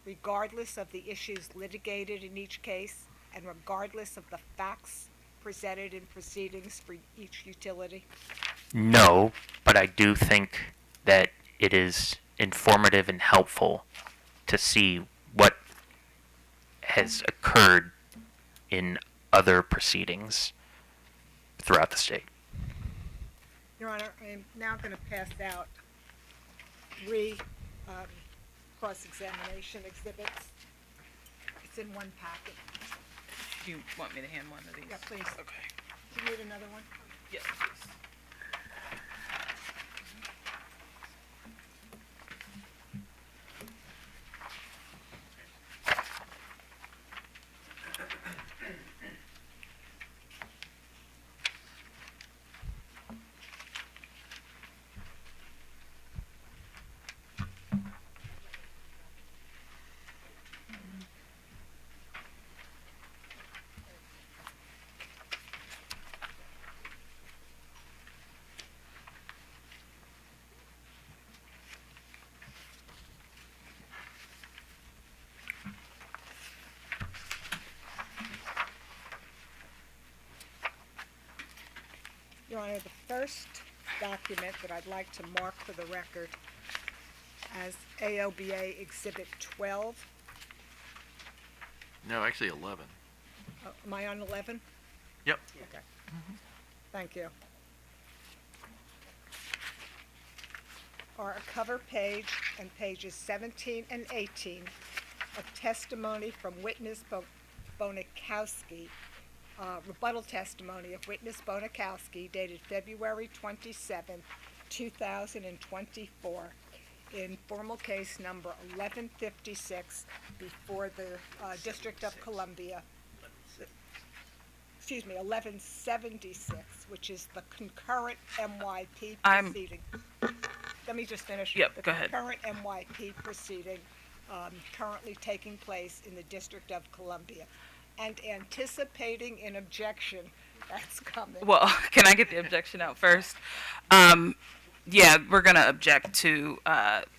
regardless of the issues litigated in each case and regardless of the facts presented in proceedings for each utility? No, but I do think that it is informative and helpful to see what has occurred in other proceedings throughout the state. Your Honor, I am now going to pass out 3 cross-examination exhibits. It's in one packet. Do you want me to hand one of these? Yeah, please. Okay. Do you need another one? Yes, please. Your Honor, the first document that I'd like to mark for the record as AOBA Exhibit 12. No, actually 11. Am I on 11? Yep. Okay. Thank you. Are a cover page and pages 17 and 18 of testimony from witness Bonikowski, rebuttal testimony of witness Bonikowski dated February 27, 2024 in formal case number 1156 before the District of Columbia. Excuse me, 1176, which is the concurrent MYP proceeding. Let me just finish. Yep, go ahead. The concurrent MYP proceeding currently taking place in the District of Columbia, and anticipating an objection that's coming. Well, can I get the objection out first? Yeah, we're going to object to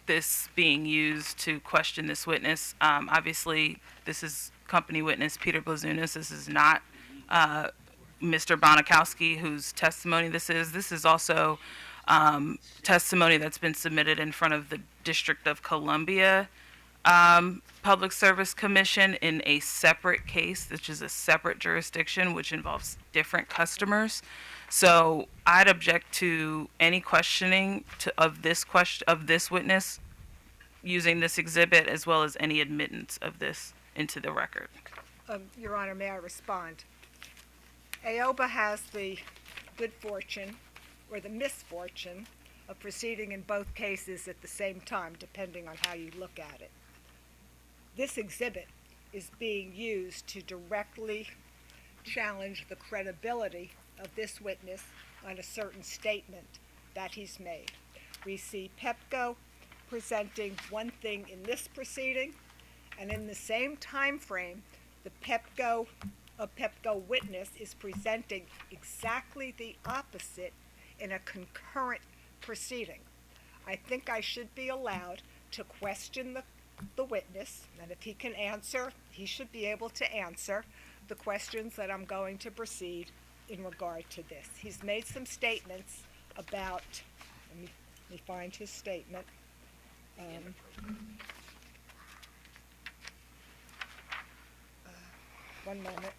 this being used to question this witness. Obviously, this is company witness Peter Blazunas. This is not Mr. Bonikowski, whose testimony this is. This is also testimony that's been submitted in front of the District of Columbia Public Service Commission in a separate case, which is a separate jurisdiction, which involves different customers. So I'd object to any questioning of this witness using this exhibit, as well as any admittance of this into the record. Your Honor, may I respond? AOBA has the good fortune or the misfortune of proceeding in both cases at the same time, depending on how you look at it. This exhibit is being used to directly challenge the credibility of this witness on a certain statement that he's made. We see Pepco presenting one thing in this proceeding, and in the same time frame, the Pepco witness is presenting exactly the opposite in a concurrent proceeding. I think I should be allowed to question the witness, and if he can answer, he should be able to answer the questions that I'm going to proceed in regard to this. He's made some statements about, let me find his statement. One moment.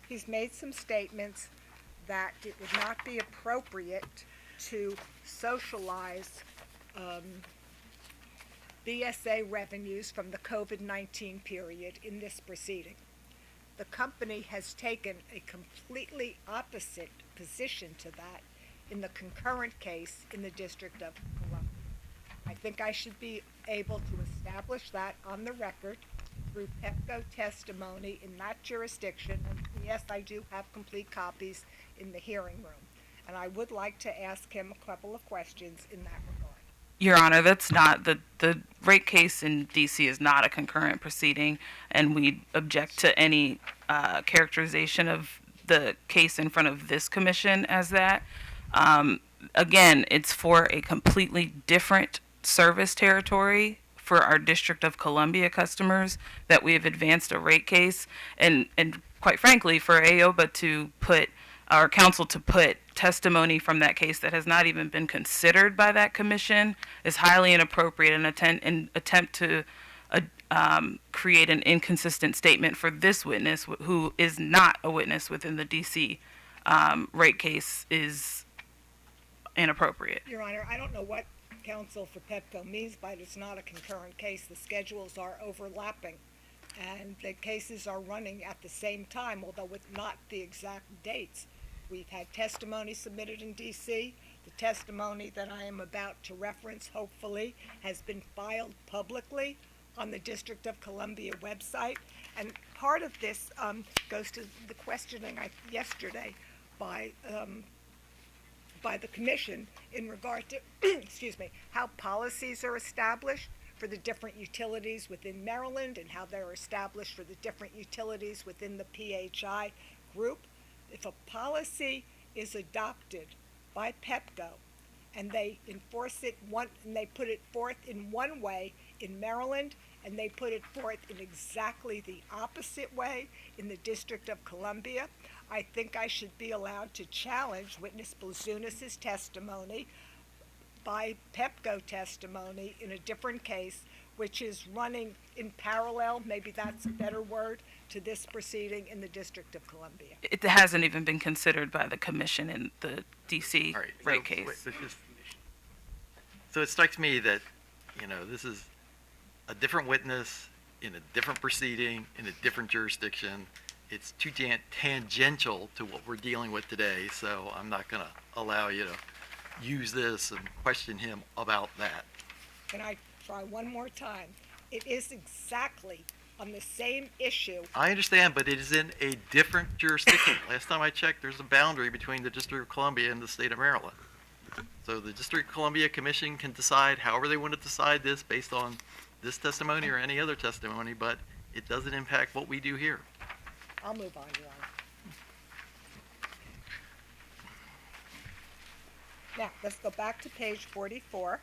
He's made some statements that it would not be appropriate to socialize BSA revenues from the COVID-19 period in this proceeding. The company has taken a completely opposite position to that in the concurrent case in the District of Columbia. I think I should be able to establish that on the record through Pepco testimony in that jurisdiction. And yes, I do have complete copies in the hearing room. And I would like to ask him a couple of questions in that regard. Your Honor, that's not, the rate case in DC is not a concurrent proceeding, and we object to any characterization of the case in front of this commission as that. Again, it's for a completely different service territory for our District of Columbia customers that we have advanced a rate case, and quite frankly, for AOBA to put, our council to put testimony from that case that has not even been considered by that commission is highly inappropriate and attempt to create an inconsistent statement for this witness who is not a witness within the DC rate case is inappropriate. Your Honor, I don't know what counsel for Pepco means by it's not a concurrent case. The schedules are overlapping, and the cases are running at the same time, although with not the exact dates. We've had testimony submitted in DC. The testimony that I am about to reference, hopefully, has been filed publicly on the District of Columbia website. And part of this goes to the questioning yesterday by the commission in regard to, excuse me, how policies are established for the different utilities within Maryland and how they're established for the different utilities within the PHI group. If a policy is adopted by Pepco and they enforce it and they put it forth in one way in Maryland and they put it forth in exactly the opposite way in the District of Columbia, I think I should be allowed to challenge witness Blazunas' testimony by Pepco testimony in a different case, which is running in parallel, maybe that's a better word, to this proceeding in the District of Columbia. It hasn't even been considered by the commission in the DC All right, rate so, case. So it strikes me that, this is a different witness in a different proceeding, in a different jurisdiction. It's too tangential to what we're dealing with today, so I'm not going to allow you to use this and question him about that. Can I try one more time? It is exactly on the same issue. I understand, but it is in a different jurisdiction. Last time I checked, there's a boundary between the District of Columbia and the state of Maryland. So the District of Columbia Commission can decide however they want to decide this based on this testimony or any other testimony, but it doesn't impact what we do here. I'll move on, Your Honor. Now, let's go back to page 44.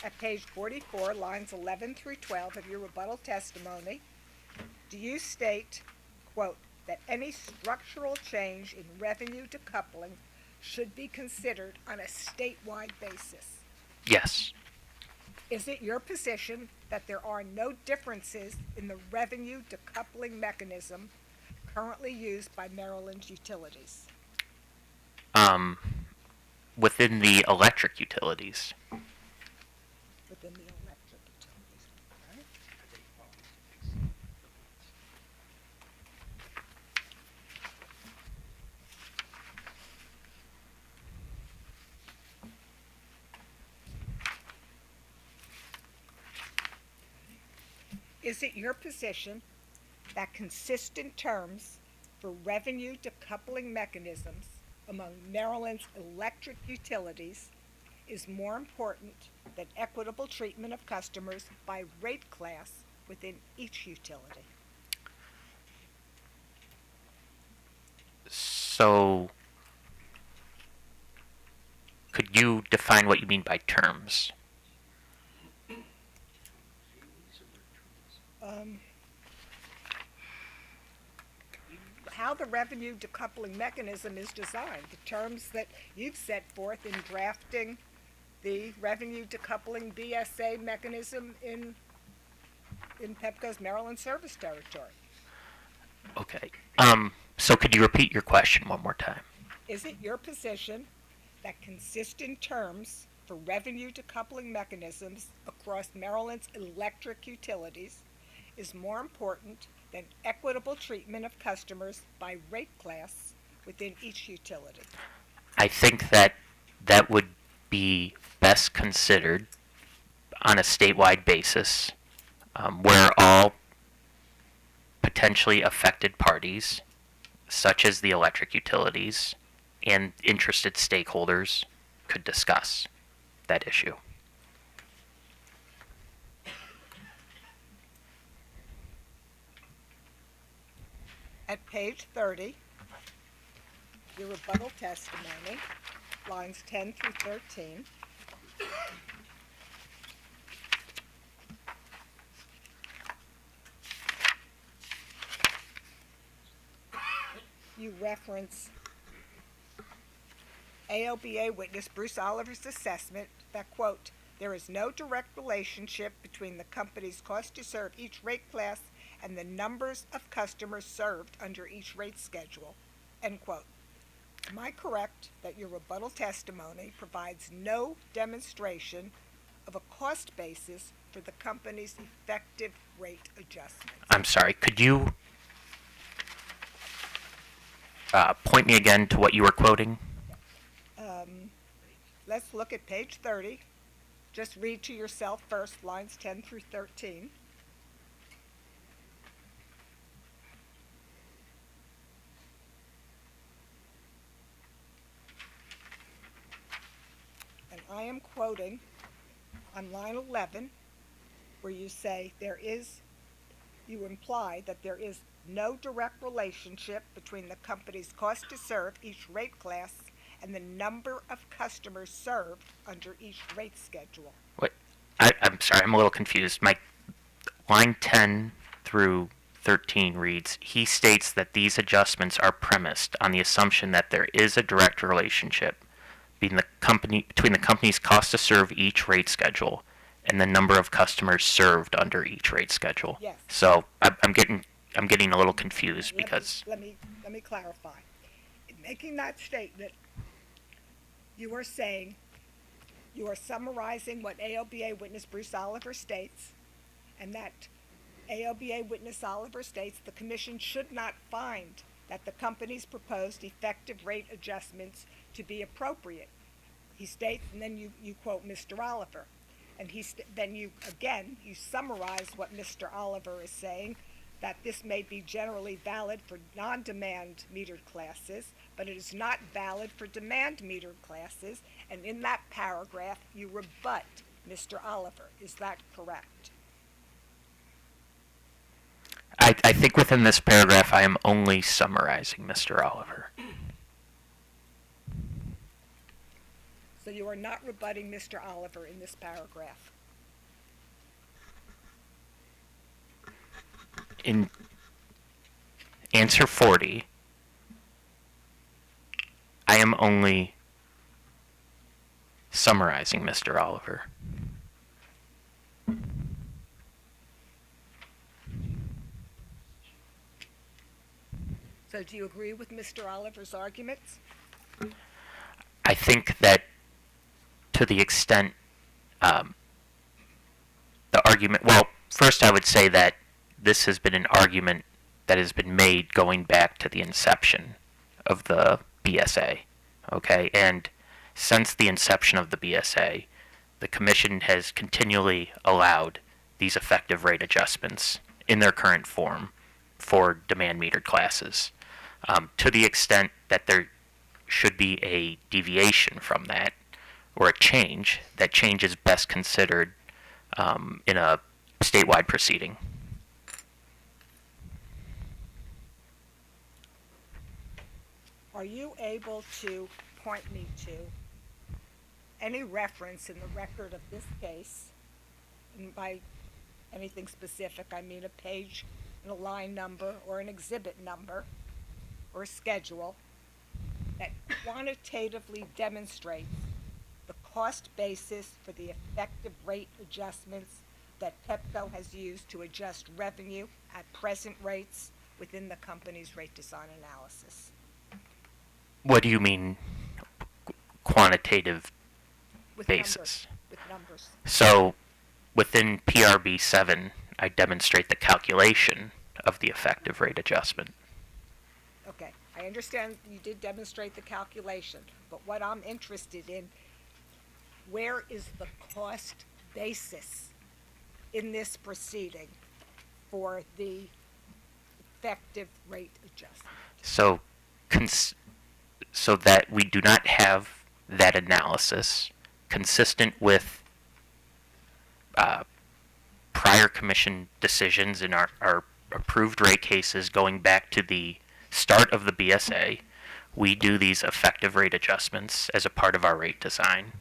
At page 44, lines 11 through 12 of your rebuttal testimony, do you state, quote, that any structural change in revenue decoupling should be considered on a statewide basis? Yes. Is it your position that there are no differences in the revenue decoupling mechanism currently used by Maryland utilities? Within the electric utilities. Within the electric utilities, right? Is it your position that consistent terms for revenue decoupling mechanisms among Maryland's electric utilities is more important than equitable treatment of customers by rate class within each utility? So, could you define what you mean by terms? how the revenue decoupling mechanism is designed, the terms that you've set forth in drafting the revenue decoupling BSA mechanism in Pepco's Maryland service territory. Okay. So could you repeat your question one more time? Is it your position that consistent terms for revenue decoupling mechanisms across Maryland's electric utilities is more important than equitable treatment of customers by rate class within each utility? I think that that would be best considered on a statewide basis, where all potentially affected parties, such as the electric utilities and interested stakeholders, could discuss that issue. At page 30, your rebuttal testimony, lines 10 through 13. You reference ALBA witness Bruce Oliver's assessment that, quote, there is no direct relationship between the company's cost to serve each rate class and the numbers of customers served under each rate schedule, end quote. Am I correct that your rebuttal testimony provides no demonstration of a cost basis for the company's effective rate adjustments? I'm sorry, could you point me again to what you were quoting? Let's look at page 30. Just read to yourself first, lines 10 through 13. And I am quoting on line 11, where you say you imply that there is no direct relationship between the company's cost to serve each rate class and the number of customers served under each rate schedule. What? I'm sorry, I'm a little confused. My line 10 through 13 reads, he states that these adjustments are premised on the assumption that there is a direct relationship between the company's cost to serve each rate schedule and the number of customers served under each rate schedule. Yes. So I'm getting a little confused because Let me clarify. In making that statement, you are saying, you are summarizing what ALBA witness Bruce Oliver states, and that ALBA witness Oliver states the commission should not find that the company's proposed effective rate adjustments to be appropriate. He states, and then you quote Mr. Oliver, and then you summarize what Mr. Oliver is saying, that this may be generally valid for non-demand metered classes, but it is not valid for demand metered classes, and in that paragraph you rebut Mr. Oliver. Is that correct? I think within this paragraph I am only summarizing Mr. Oliver. So you are not rebutting Mr. Oliver in this paragraph. In answer 40, I am only summarizing Mr. Oliver. So do you agree with Mr. Oliver's arguments? I think that to the extent the argument, well, first I would say that this has been an argument that has been made going back to the inception of the BSA, okay? And since the inception of the BSA, the Commission has continually allowed these effective rate adjustments in their current form for demand metered classes. To the extent that there should be a deviation from that, or a change, that change is best considered in a statewide proceeding. Are you able to point me to any reference in the record of this case, and by anything specific, I mean a page and a line number or an exhibit number or a schedule that quantitatively demonstrates the cost basis for the effective rate adjustments that Pepco has used to adjust revenue at present rates within the company's rate design analysis. What do you mean quantitative With basis? numbers, with numbers. So within PRB 7, I demonstrate the calculation of the effective rate adjustment. Okay, I understand you did demonstrate the calculation, but what I'm interested in, where is the cost basis in this proceeding for the effective rate adjustment? So, so that we do not have that analysis consistent with prior commission decisions in our approved rate cases going back to the start of the BSA. We do these effective rate adjustments as a part of our rate design.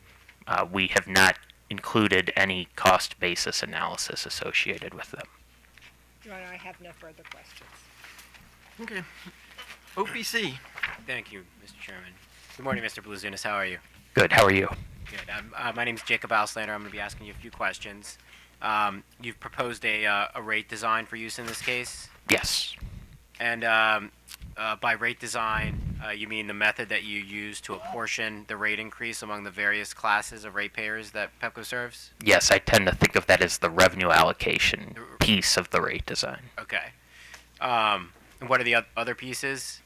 We have not included any cost basis analysis associated with them. Your Honor, I have no further questions. Okay. OPC. Thank you, Mr. Chairman. Good morning, Mr. Bluzunas. How are you? Good. How are you? Good. My name is Jacob Auslander. I'm going to be asking you a few questions. You've proposed a rate design for use in this case? Yes. And by rate design, you mean the method that you use to apportion the rate increase among the various classes of ratepayers that Pepco serves? Yes, I tend to think of that as the revenue allocation piece of the rate design. Okay. And what are the other pieces?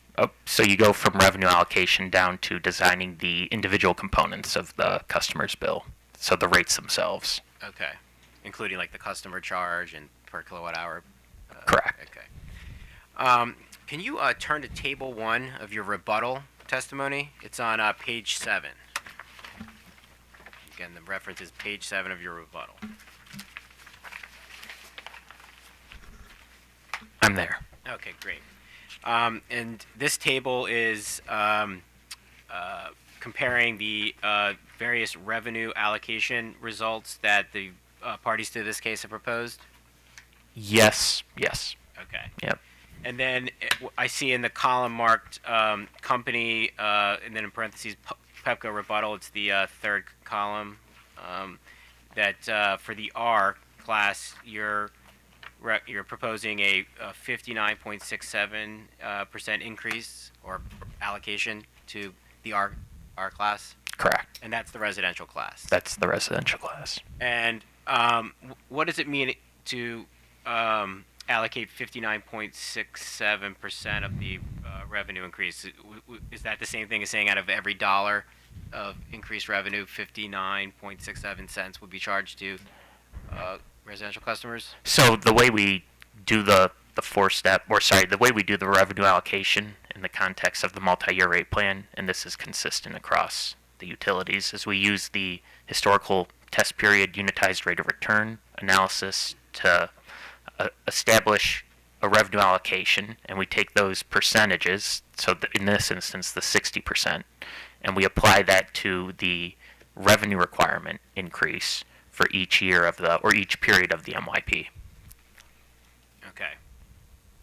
So you go from revenue allocation down to designing the individual components of the customer's bill, so the rates themselves. Okay. Including like the customer charge and per kilowatt hour? Correct. Okay. Can you turn to table 1 of your rebuttal testimony? It's on page 7. Again, the reference is page 7 of your rebuttal. I'm there. Okay, great. And this table is comparing the various revenue allocation results that the parties to this case have proposed? Yes. Okay. Yep. And then I see in the column marked company, and then in parentheses, Pepco rebuttal, it's the third column, that for the R class, you're proposing a 59.67% increase or allocation to the R class? Correct. And that's the residential class? That's the residential class. And what does it mean to allocate 59.67% of the revenue increase? Is that the same thing as saying out of every dollar of increased revenue, 59.67 cents would be charged to residential customers? So the way we do the the way we do the revenue allocation in the context of the multi-year rate plan, and this is consistent across the utilities, is we use the historical test period unitized rate of return analysis to establish a revenue allocation, and we take those percentages, so in this instance the 60%, and we apply that to the revenue requirement increase for each year of each period of the MYP. Okay.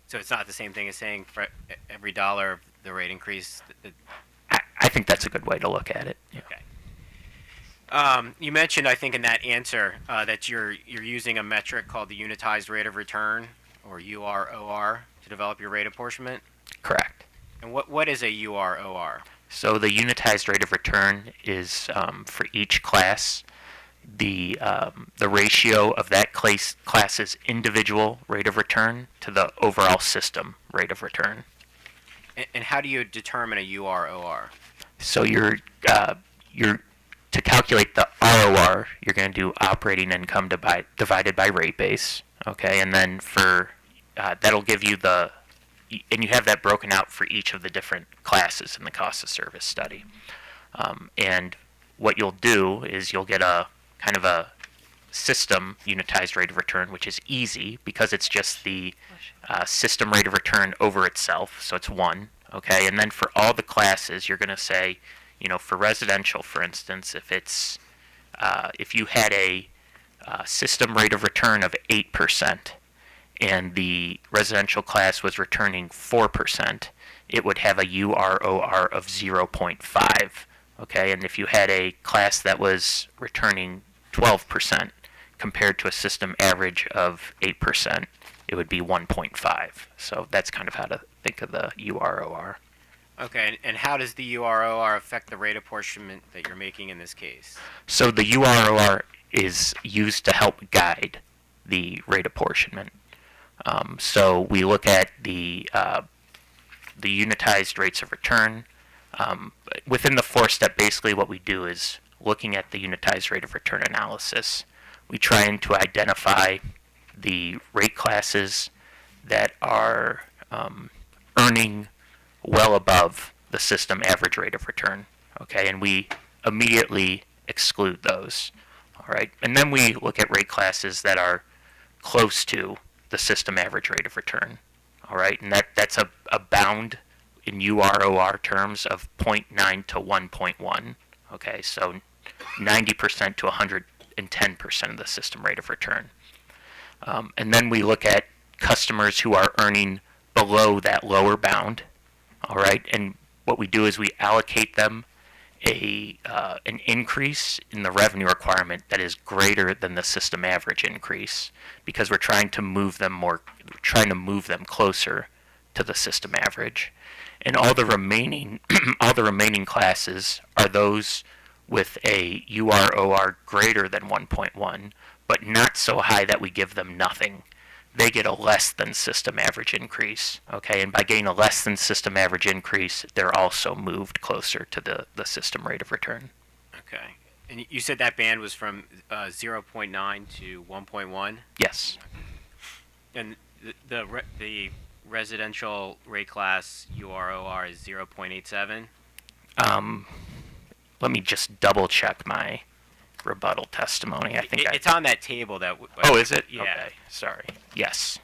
So it's not the same thing as saying for every dollar of the rate increase? I think that's a good way to look at it. Yeah. Okay. You mentioned, I think, in that answer that you're using a metric called the unitized rate of return, or UROR, to develop your rate apportionment. Correct. And what is a UROR? So the unitized rate of return is for each class the ratio of that class's individual rate of return to the overall system rate of return. And how do you determine a UROR? So you're to calculate the ROR, you're going to do operating income divided by rate base, okay, and then for that'll give you and you have that broken out for each of the different classes in the cost of service study. And what you'll do is you'll get a kind of a system unitized rate of return, which is easy because it's just the system rate of return over itself, so it's 1, okay, and then for all the classes, you're going to say, for residential, for instance, if you had a system rate of return of 8%, and the residential class was returning 4%, it would have a UROR of 0.5. Okay, and if you had a class that was returning 12% compared to a system average of 8%, it would be 1.5. So that's kind of how to think of the UROR. Okay, and how does the UROR affect the rate apportionment that you're making in this case? So the UROR is used to help guide the rate apportionment. So we look at the unitized rates of return. Within the four-step, basically what we do is looking at the unitized rate of return analysis. We try to identify the rate classes that are earning well above the system average rate of return. Okay, and we immediately exclude those. All right, and then we look at rate classes that are close to the system average rate of return. All right, and that's a bound in UROR terms of 0.9 to 1.1. Okay, so 90% to 110% of the system rate of return. And then we look at customers who are earning below that lower bound. All right, and what we do is we allocate them an increase in the revenue requirement that is greater than the system average increase, because we're trying to move them closer to the system average. And all the remaining classes are those with a UROR greater than 1.1, but not so high that we give them nothing. They get a less than system average increase. Okay, and by getting a less than system average increase, they're also moved closer to the system rate of return. Okay, and you said that band was from 0.9 to 1.1? Yes. And the residential rate class UROR is 0.87? Let me just double check my rebuttal testimony. I think it's on that table that. Oh, is it? Yeah. Okay. Sorry. Yes.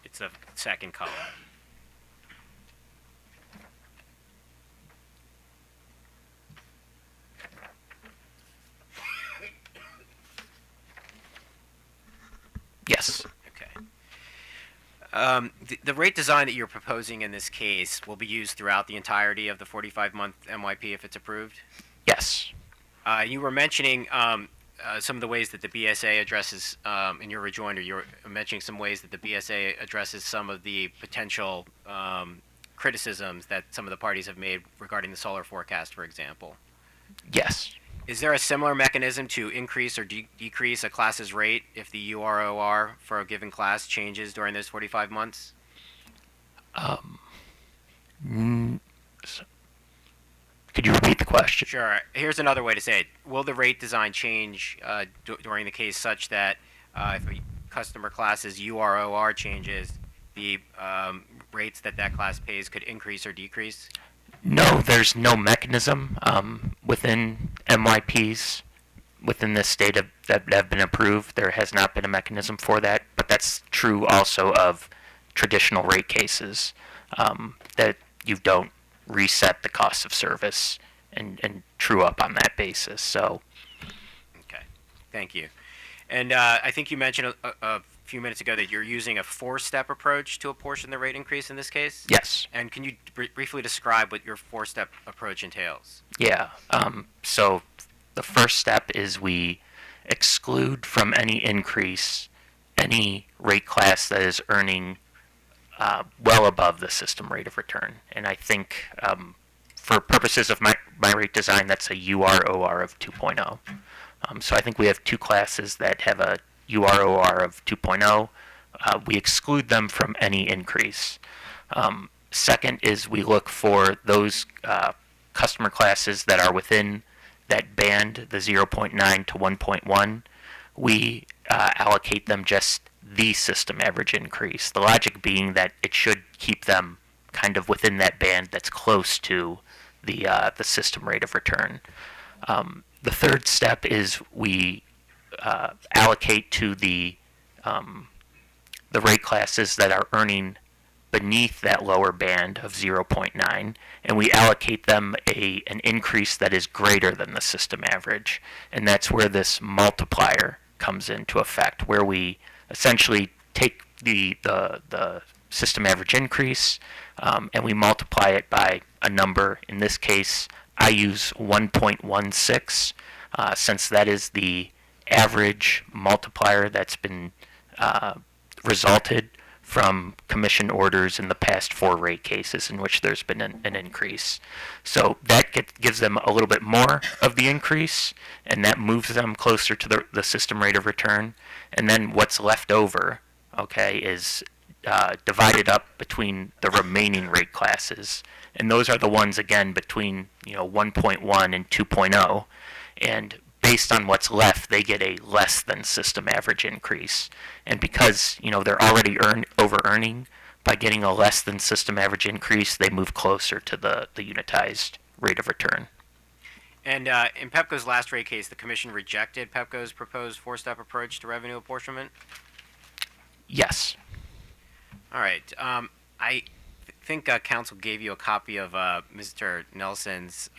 It's the second column. Yes. Okay. The rate design that you're proposing in this case will be used throughout the entirety of the 45-month MYP if it's approved? Yes. You were mentioning some of the ways that the BSA addresses, in your rejoinder, you were mentioning some ways that the BSA addresses some of the potential criticisms that some of the parties have made regarding the solar forecast, for example. Yes. Is there a similar mechanism to increase or decrease a class's rate if the UROR for a given class changes during those 45 months? Could you repeat the question? Sure. Here's another way to say it. Will the rate design change during the case such that if a customer class's UROR changes, the rates that class pays could increase or decrease? No, there's no mechanism within MYPs within this state that have been approved. There has not been a mechanism for that, but that's true also of traditional rate cases, that you don't reset the cost of service and true up on that basis. So. Okay, thank you. And I think you mentioned a few minutes ago that you're using a four-step approach to apportion the rate increase in this case? Yes. And can you briefly describe what your four-step approach entails? Yeah. So the first step is we exclude from any increase any rate class that is earning well above the system rate of return. And I think for purposes of my rate design, that's a UROR of 2.0. So I think we have two classes that have a UROR of 2.0. We exclude them from any increase. Second is we look for those customer classes that are within that band, the 0.9 to 1.1. We allocate them just the system average increase. The logic being that it should keep them kind of within that band that's close to the system rate of return. The third step is we allocate to the rate classes that are earning beneath that lower band of 0.9, and we allocate them an increase that is greater than the system average. And that's where this multiplier comes into effect, where we essentially take the system average increase and we multiply it by a number. In this case, I use 1.16 since that is the average multiplier that's been resulted from commission orders in the past 4 rate cases in which there's been an increase. So that gives them a little bit more of the increase, and that moves them closer to the system rate of return. And then what's left over, okay, is divided up between the remaining rate classes. And those are the ones, again, between 1.1 and 2.0. And based on what's left, they get a less than system average increase. And because they're already over-earning, by getting a less than system average increase, they move closer to the unitized rate of return. And in Pepco's last rate case, the commission rejected Pepco's proposed 4-step approach to revenue apportionment? Yes. All right. I think council gave you a copy of Mr. Nelson's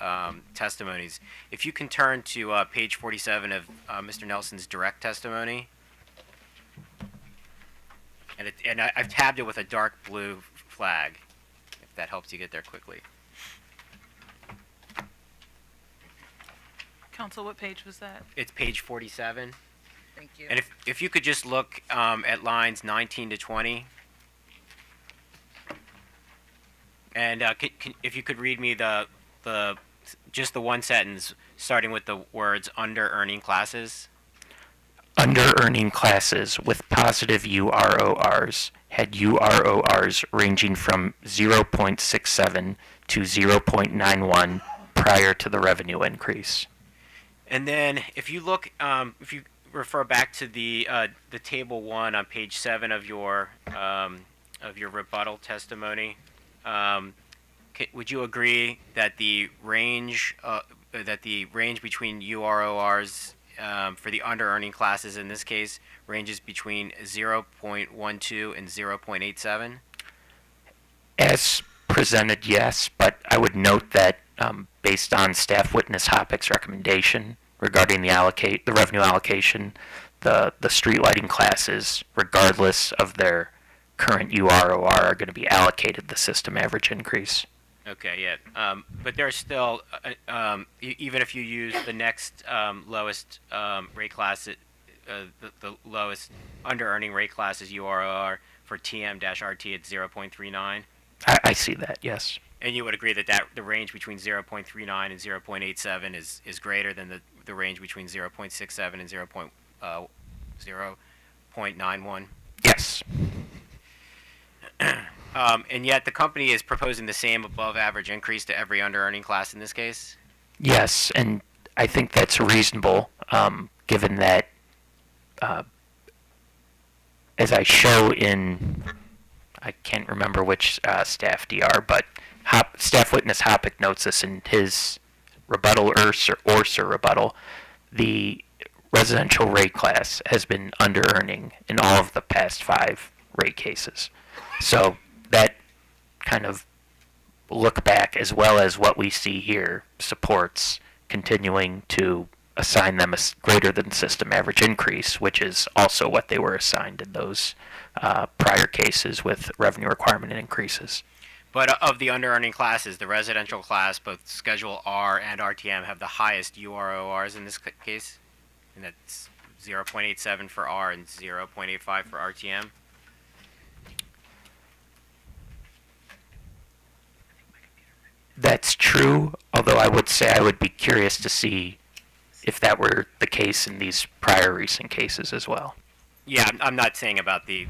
testimonies. If you can turn to page 47 of Mr. Nelson's direct testimony. And I've tabbed it with a dark blue flag, if that helps you get there quickly. Council, what page was that? It's page 47. Thank you. And if you could just look at lines 19 to 20. And if you could read me just the one sentence starting with the words under earning classes. Under earning classes with positive URORs had URORs ranging from 0.67 to 0.91 prior to the revenue increase. And then if you look, if you refer back to the table 1 on page 7 of your rebuttal testimony, would you agree that the range between URORs for the under earning classes in this case ranges between 0.12 and 0.87? As presented, yes, but I would note that based on staff witness Hoppeck's recommendation regarding the revenue allocation, the street lighting classes, regardless of their current UROR, are going to be allocated the system average increase. Okay, yeah. But there's still, even if you use the next lowest rate class, the lowest under-earning rate class is UROR for TM-RT at 0.39. I see that, yes. And you would agree that the range between 0.39 and 0.87 is greater than the range between 0.67 and 0.91? Yes. And yet the company is proposing the same above average increase to every under earning class in this case? Yes, and I think that's reasonable, given that, as I show in, I can't remember which staff DR, but staff witness Hoppeck notes this in his rebuttal or rebuttal. The residential rate class has been under earning in all of the past 5 rate cases. So that kind of look back, as well as what we see here, supports continuing to assign them a greater than system average increase, which is also what they were assigned in those prior cases with revenue requirement increases. But of the under earning classes, the residential class, both Schedule R and RTM, have the highest URORs in this case, and that's 0.87 for R and 0.85 for RTM. That's true, although I would say I would be curious to see if that were the case in these prior recent cases as well. Yeah, I'm not saying about the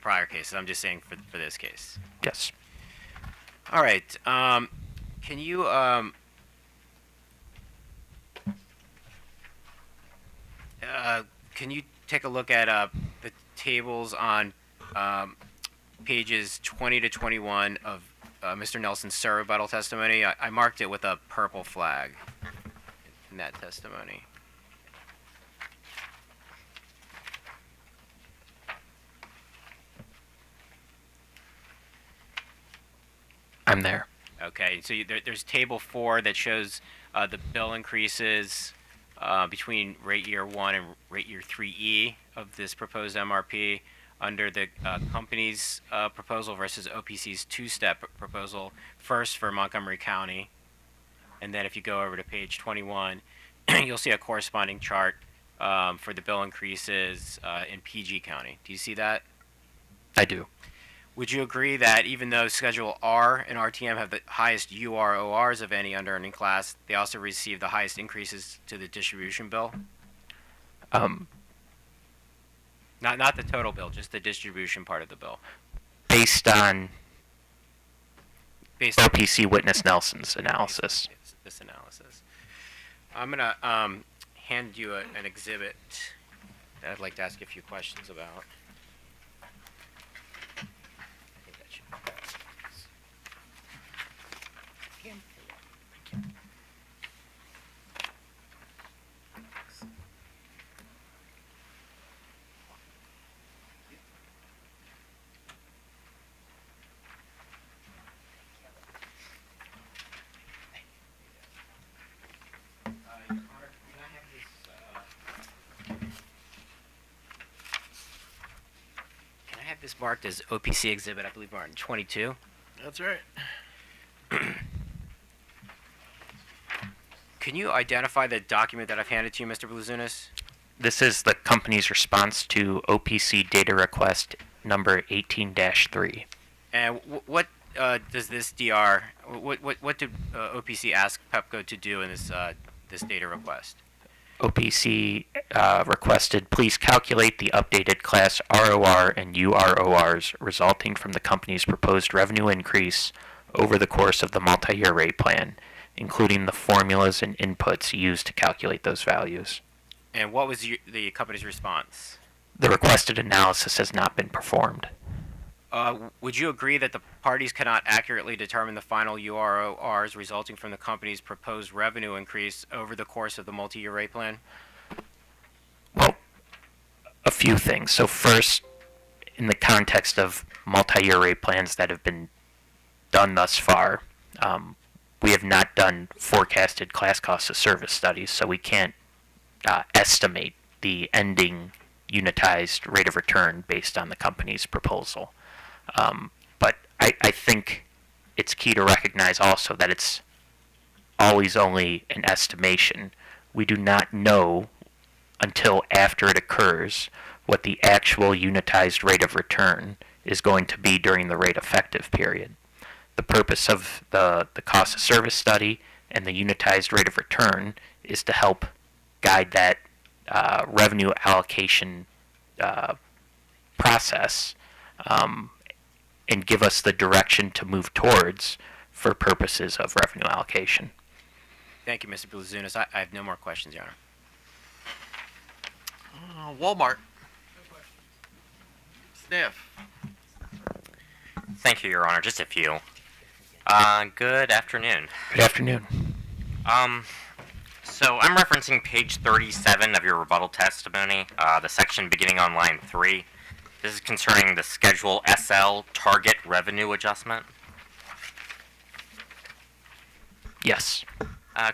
prior cases. I'm just saying for this case. Yes. All right. Can you take a look at the tables on pages 20 to 21 of Mr. Nelson's rebuttal testimony? I marked it with a purple flag in that testimony. I'm there. Okay, so there's table 4 that shows the bill increases between rate year 1 and rate year 3E of this proposed MRP under the company's proposal versus OPC's two-step proposal, first for Montgomery County, and then if you go over to page 21, you'll see a corresponding chart for the bill increases in PG County. Do you see that? I do. Would you agree that even though Schedule R and RTM have the highest URORs of any under-earning class, they also receive the highest increases to the distribution bill? Not the total bill, just the distribution part of the bill. Based on Based on OPC Witness Nelson's analysis. this analysis. I'm going to hand you an exhibit that I'd like to ask you a few questions about. I think that should Can I have this marked as OPC exhibit, I believe, Martin, 22? That's right. Can you identify the document that I've handed to you, Mr. Bluzunas? This is the company's response to OPC data request number 18-3. And what does this DR, what did OPC ask Pepco to do in this data request? OPC requested, please calculate the updated class ROR and URORs resulting from the company's proposed revenue increase over the course of the multi-year rate plan, including the formulas and inputs used to calculate those values. And what was the company's response? The requested analysis has not been performed. Would you agree that the parties cannot accurately determine the final URORs resulting from the company's proposed revenue increase over the course of the multi-year rate plan? Well, a few things. So first, in the context of multi-year rate plans that have been done thus far, we have not done forecasted class cost of service studies, so we can't estimate the ending unitized rate of return based on the company's proposal. But I think it's key to recognize also that it's always only an estimation. We do not know until after it occurs what the actual unitized rate of return is going to be during the rate effective period. The purpose of the cost of service study and the unitized rate of return is to help guide that revenue allocation process and give us the direction to move towards for purposes of revenue allocation. Thank you, Mr. Bluzunas. I have no more questions, Your Honor. Walmart. Staff. Thank you, Your Honor. Just a few. Good afternoon. Good afternoon. So I'm referencing page 37 of your rebuttal testimony, the section beginning on line 3. This is concerning the Schedule SL target revenue adjustment. Yes.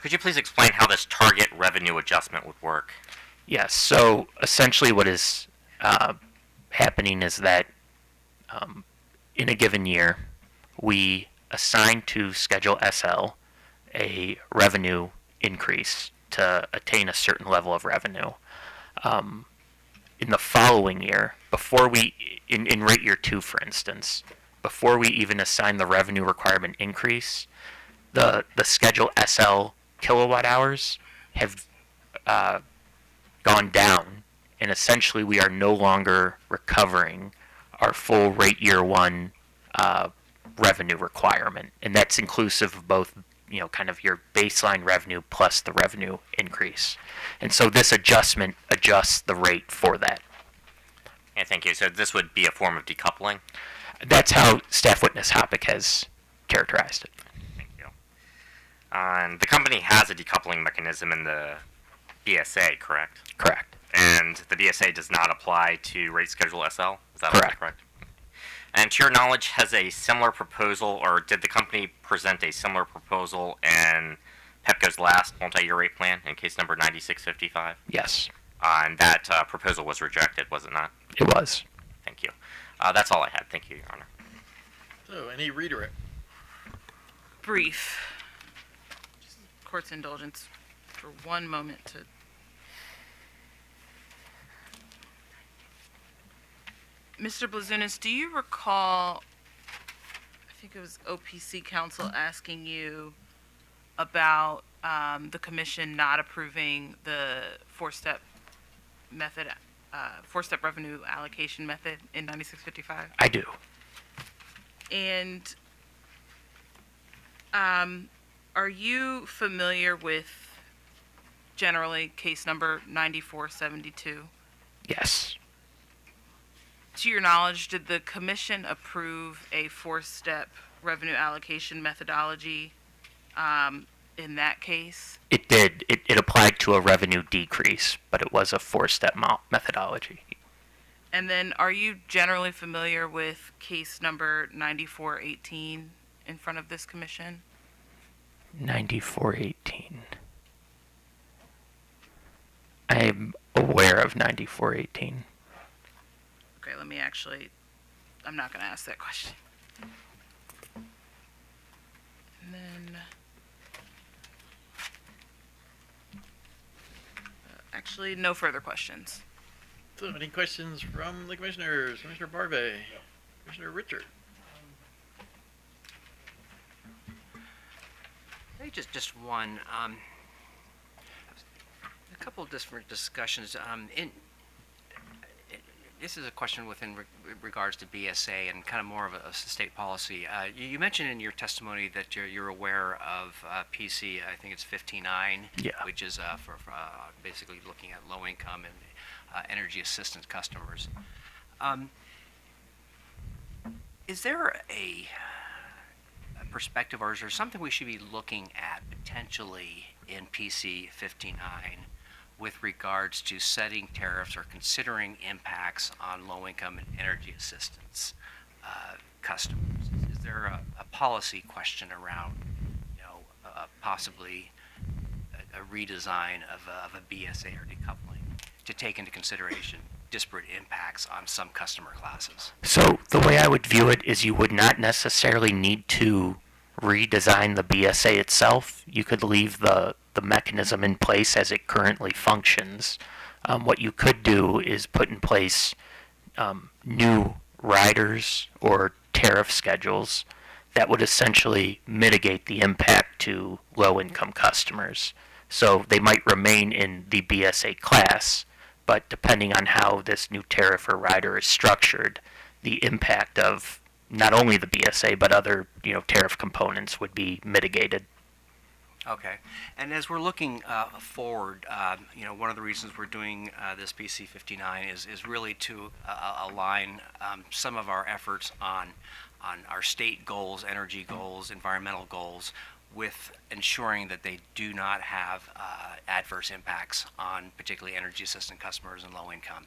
Could you please explain how this target revenue adjustment would work? Yes. So essentially what is happening is that in a given year, we assign to Schedule SL a revenue increase to attain a certain level of revenue. In the following year, before we, in rate year 2, for instance, before we even assign the revenue requirement increase, the Schedule SL kilowatt hours have gone down, and essentially we are no longer recovering our full rate year 1 revenue requirement, and that's inclusive of both, kind of your baseline revenue plus the revenue increase. And so this adjustment adjusts the rate for that. Yeah, thank you. So this would be a form of decoupling? That's how Staff Witness Hoppick has characterized it. Thank you. And the company has a decoupling mechanism in the BSA, correct? Correct. And the BSA does not apply to rate schedule SL? Is that Correct. correct? And to your knowledge, has a similar proposal, or did the company present a similar proposal in Pepco's last multi-year rate plan in case number 9655? Yes, And that proposal was rejected, was it not? it was. Thank you. That's all I had. Thank you, Your Honor. So, any redirect? Brief. Just court's indulgence for one moment to. Mr. Blazunas, do you recall, I think it was OPC counsel asking you about the commission not approving the four-step method, four-step revenue allocation method in 9655? I do. And are you familiar with generally case number 9472? Yes. To your knowledge, did the commission approve a four-step revenue allocation methodology in that case? It did. It applied to a revenue decrease, but it was a four-step methodology. And then are you generally familiar with case number 9418 in front of this commission? 9418. I am aware of 9418. Okay, let me I'm not going to ask that question. And then, actually, no further questions. So, any questions from the commissioners? Commissioner Barbe? Commissioner Richard? Maybe just one. A couple of different discussions. This is a question within regards to BSA and kind of more of a state policy. You mentioned in your testimony that you're aware of PC, I think it's 59, Yeah. which is for basically looking at low income and energy assistance customers. Is there a perspective, or is there something we should be looking at potentially in PC 59 with regards to setting tariffs or considering impacts on low-income and energy assistance customers? Is there a policy question around, possibly a redesign of a BSA or decoupling to take into consideration disparate impacts on some customer classes? So the way I would view it is you would not necessarily need to redesign the BSA itself. You could leave the mechanism in place as it currently functions. What you could do is put in place new riders or tariff schedules that would essentially mitigate the impact to low-income customers. So they might remain in the BSA class, but depending on how this new tariff or rider is structured, the impact of not only the BSA but other tariff components would be mitigated. Okay. And as we're looking forward, one of the reasons we're doing this BC 59 is really to align some of our efforts on our state goals, energy goals, environmental goals, with ensuring that they do not have adverse impacts on particularly energy assistant customers and low income.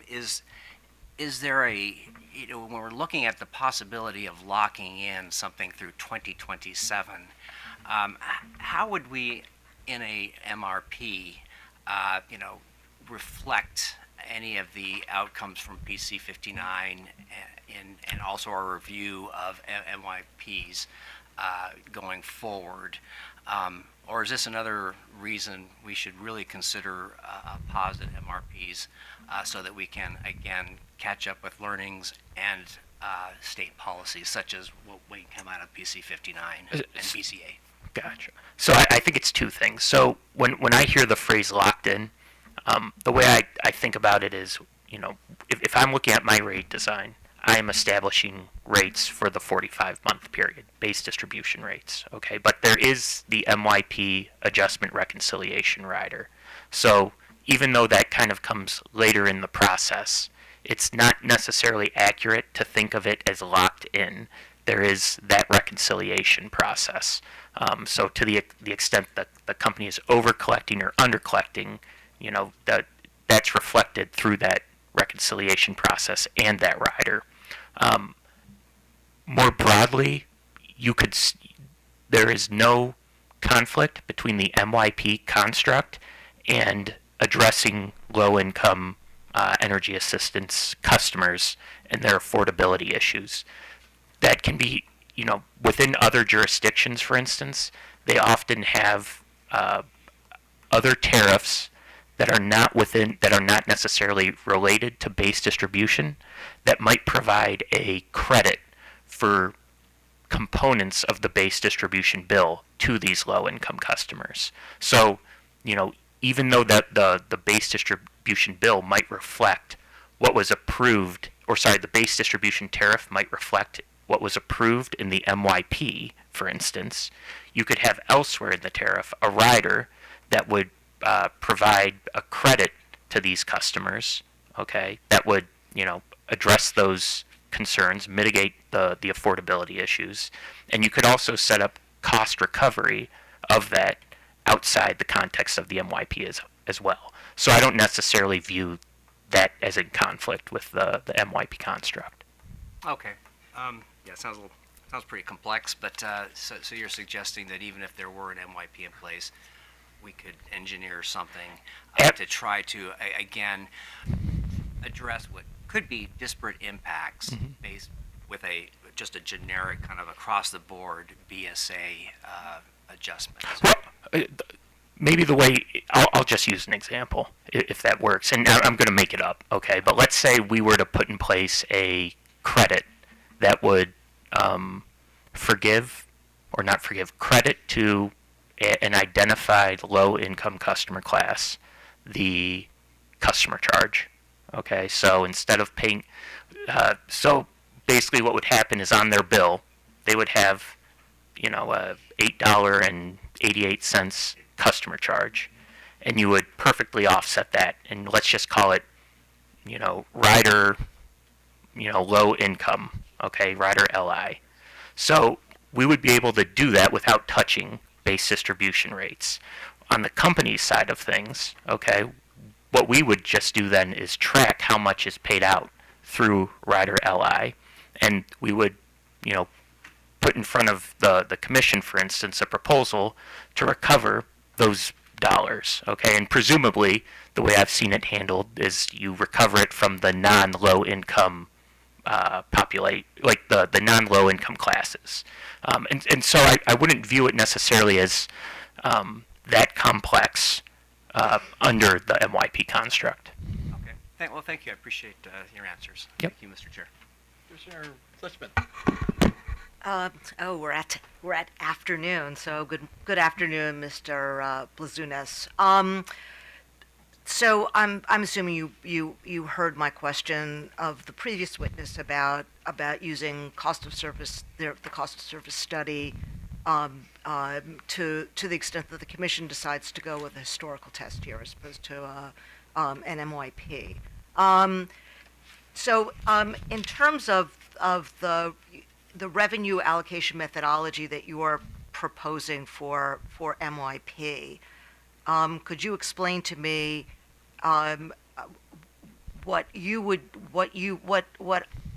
Is there when we're looking at the possibility of locking in something through 2027, how would we, in a MRP, reflect any of the outcomes from PC 59 and also our review of MYPs going forward? Or is this another reason we should really consider positive MRPs so that we can, again, catch up with learnings and state policies, such as what may come out of PC 59 and BCA? Gotcha. So I think it's two things. So when I hear the phrase locked in, the way I think about it is, if I'm looking at my rate design, I am establishing rates for the 45-month period, base distribution rates, okay? But there is the MYP adjustment reconciliation rider. So even though that kind of comes later in the process, it's not necessarily accurate to think of it as locked in. There is that reconciliation process. So to the extent that the company is over collecting or under collecting, that's reflected through that reconciliation process and that rider. More broadly, there is no conflict between the MYP construct and addressing low-income energy assistance customers and their affordability issues. That can be, within other jurisdictions, for instance, they often have other tariffs that are not necessarily related to base distribution that might provide a credit for components of the base distribution bill to these low-income customers. So, even though the base distribution bill might reflect what was approved, the base distribution tariff might reflect what was approved in the MYP, for instance, you could have elsewhere in the tariff a rider that would provide a credit to these customers, okay, that would, address those concerns, mitigate the affordability issues, and you could also set up cost recovery of that outside the context of the MYP as well. So I don't necessarily view that as in conflict with the MYP construct. Okay. Yeah, sounds pretty complex, but so you're suggesting that even if there were an MYP in place, we could engineer something to try to again address what could be disparate impacts based with just a generic kind of across the board BSA adjustment. Well, maybe the way I'll just use an example if that works, and I'm going to make it up, okay? But let's say we were to put in place a credit that would credit to an identified low-income customer class the customer charge. Okay, so instead of paying, so basically what would happen is on their bill, they would have, a $8.88 customer charge, and you would perfectly offset that, and let's just call it, rider, low income, okay, rider LI. So we would be able to do that without touching base distribution rates. On the company side of things, okay, what we would just do then is track how much is paid out through rider LI, and we would, put in front of the commission, for instance, a proposal to recover those dollars, okay, and presumably the way I've seen it handled is you recover it from the non-low income the non-low income classes. And so I wouldn't view it necessarily as that complex under the MYP construct. Okay. Well, thank you. I appreciate your answers. Yep. Thank you, Mr. Chair. Commissioner Fleischman. We're at afternoon, so good afternoon, Mr. Blazunas. So I'm assuming you heard my question of the previous witness about using cost of service, the cost of service study, to the extent that the commission decides to go with a historical test here as opposed to an MYP. So in terms of the revenue allocation methodology that you are proposing for MYP, could you explain to me what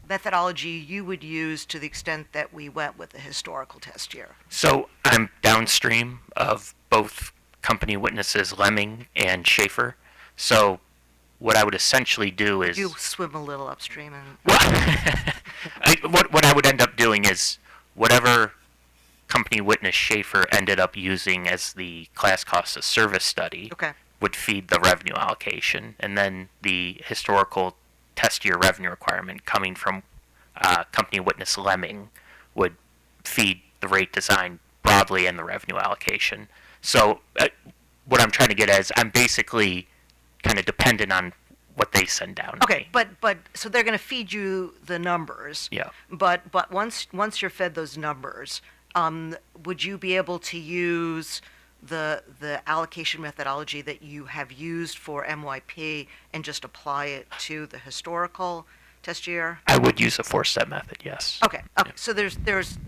methodology you would use to the extent that we went with the historical test year? So I'm downstream of both company witnesses Lemming and Schaefer. So what I would essentially do is You swim a little upstream and what I would end up doing is whatever company witness Schaefer ended up using as the class cost of service study okay. would feed the revenue allocation, and then the historical test year revenue requirement coming from company witness Lemming would feed the rate design broadly and the revenue allocation. So what I'm trying to get at is I'm basically kind of dependent on what they send down. Okay, but so they're going to feed you the numbers. Yeah. But once you're fed those numbers, would you be able to use the allocation methodology that you have used for MYP and just apply it to the historical test year? I would use a 4-step method, yes. Okay. Yeah. So there's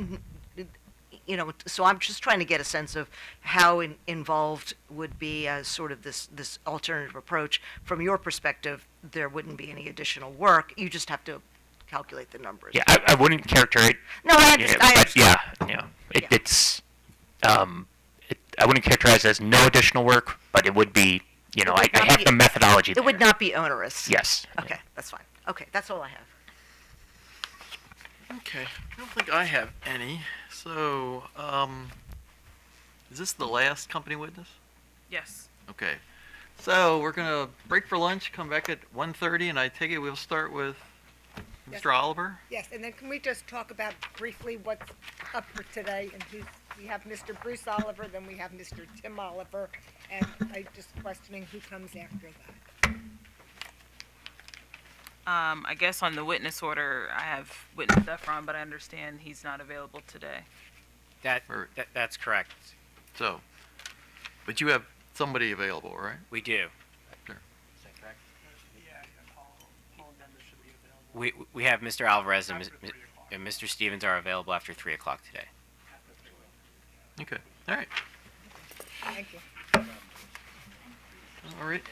so I'm just trying to get a sense of how involved would be as sort of this alternative approach. From your perspective, there wouldn't be any additional work. You just have to calculate the numbers. Yeah, I wouldn't characterize. No, I understand. I understand. It, it's I wouldn't characterize it as no additional work, but it would be. I have the methodology. It would not be onerous. Yes. Okay, that's fine. Okay, that's all I have. Okay, I don't think I have any. So, is this the last company witness? Yes. Okay. So we're gonna break for lunch, come back at 1:30, and I take it we'll start with Yes. Mr. Oliver? Yes, and then can we just talk about briefly what's up for today? And we have Mr. Bruce Oliver, then we have Mr. Tim Oliver, and I just questioning who comes after that. I guess on the witness order, I have witness Efron, but I understand he's not available today. That's correct. So, but you have somebody available, right? We do. Sure. Is that correct? We have Mr. Alvarez and Mr. Stevens are available after 3 o'clock today. Okay, all right. Thank you. All right.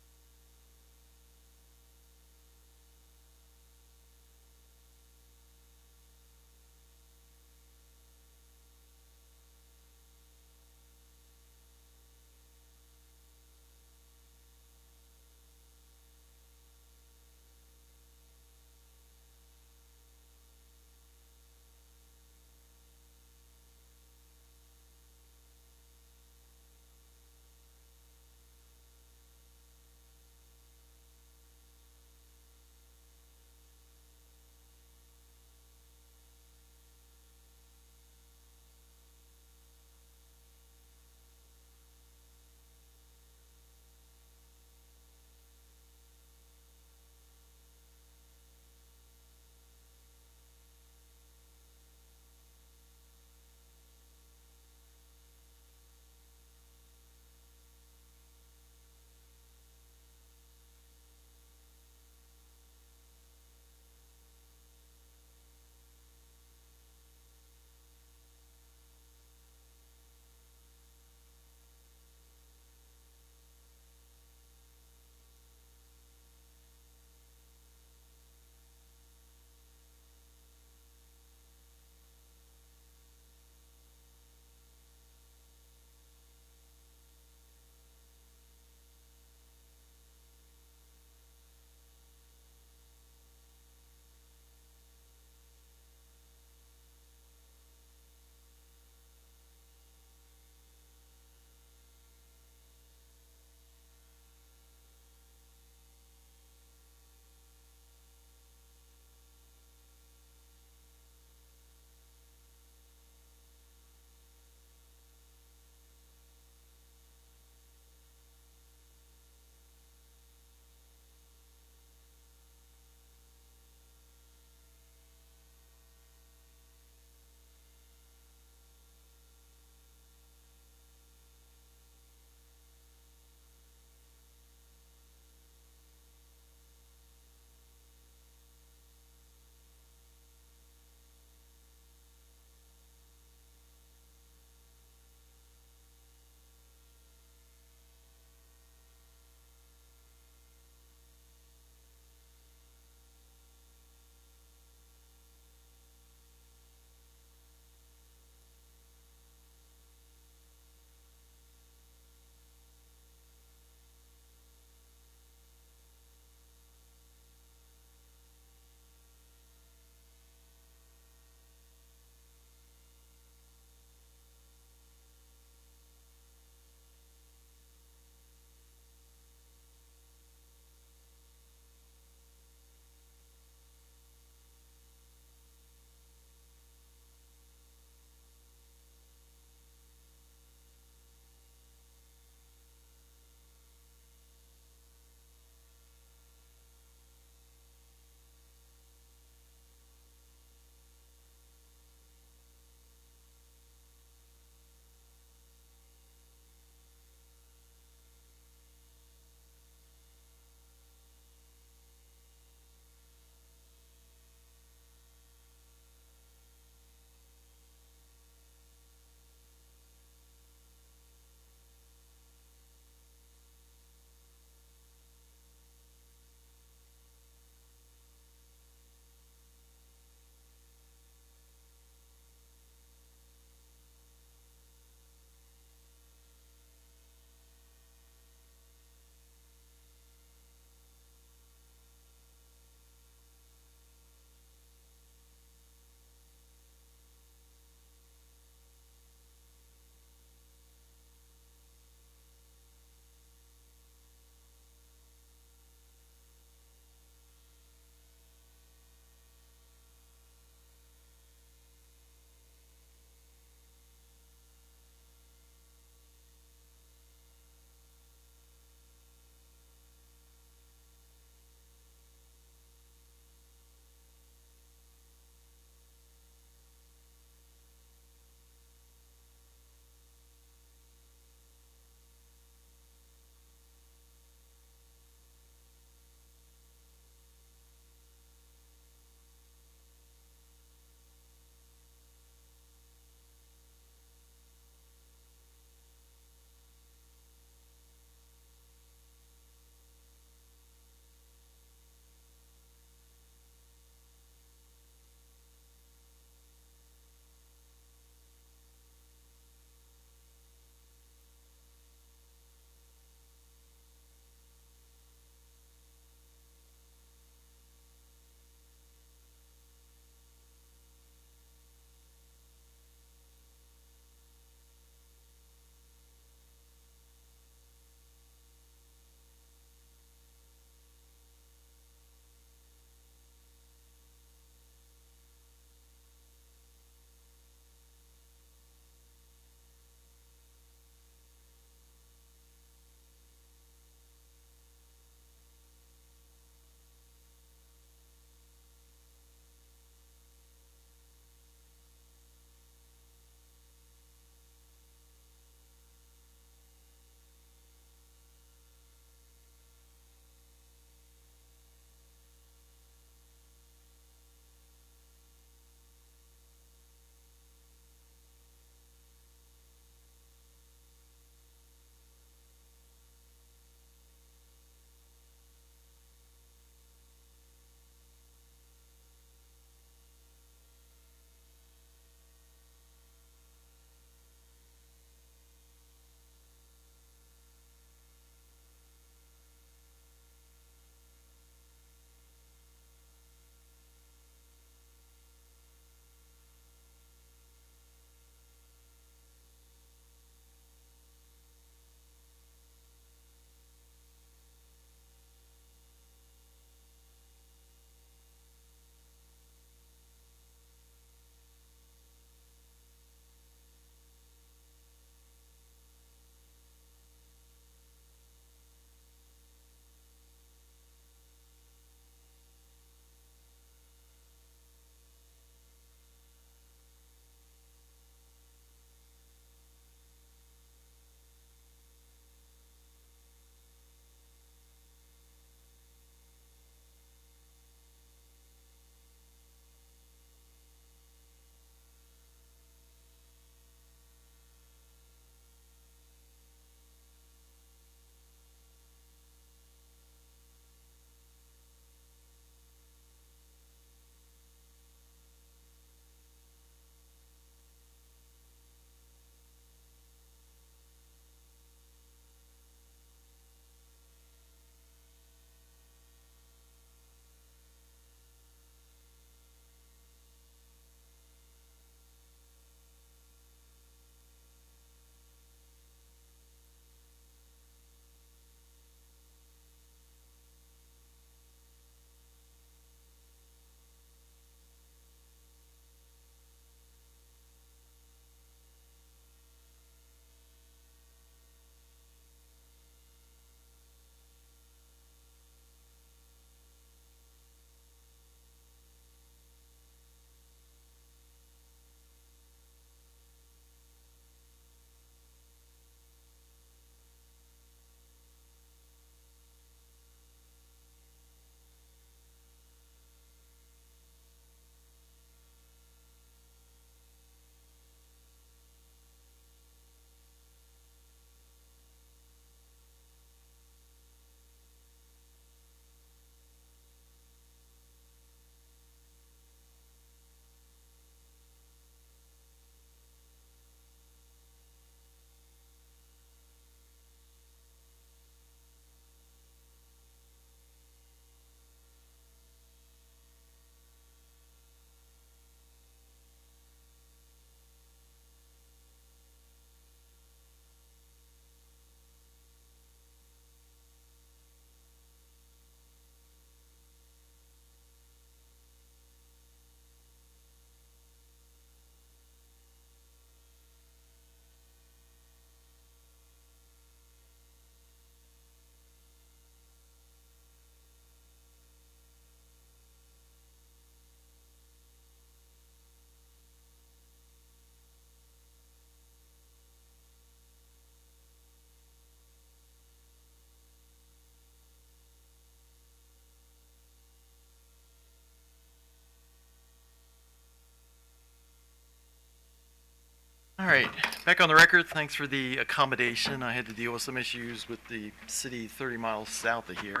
All right, back on the record. Thanks for the accommodation. I had to deal with some issues with the city 30 miles south of here.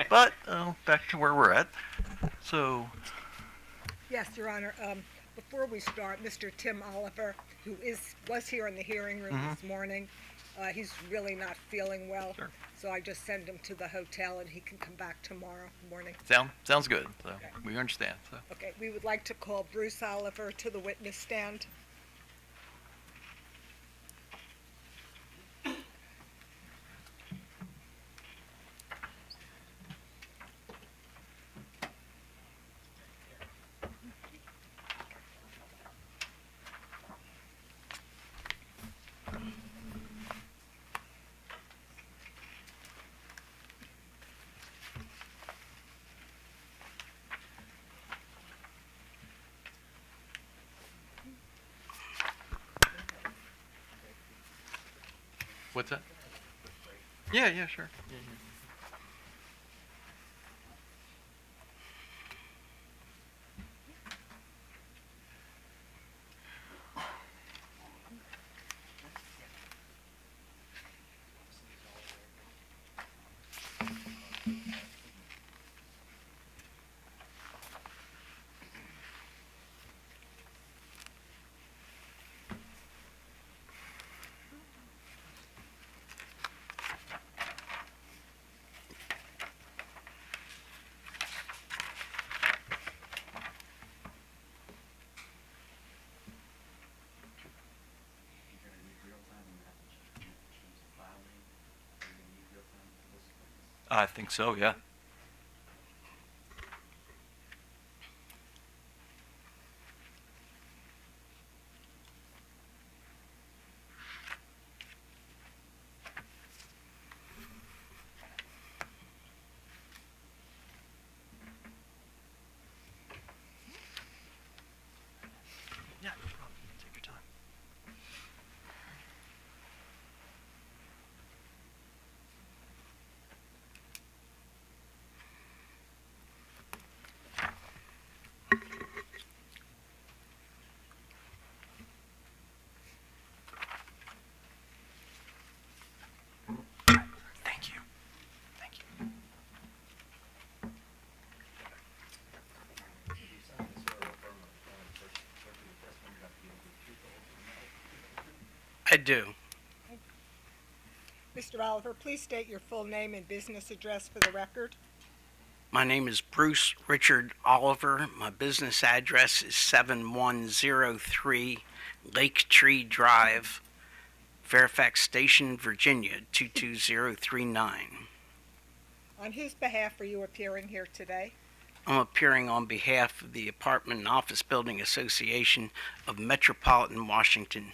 But back to where we're at. So, Yes, Your Honor. Before we start, Mr. Tim Oliver, who was here in the hearing room this morning, he's really not feeling well. Sure. So I just send him to the hotel and he can come back tomorrow morning. sounds good. So Okay. we understand. So. Okay, we would like to call Bruce Oliver to the witness stand. What's that? Yeah, sure. Yeah. I think so, yeah. Yeah, no problem. Take your time. Thank you. Thank you. I do. Mr. Oliver, please state your full name and business address for the record. My name is Bruce Richard Oliver. My business address is 7103 Lake Tree Drive, Fairfax Station, Virginia, 22039. On whose behalf are you appearing here today? I'm appearing on behalf of the Apartment and Office Building Association of Metropolitan Washington.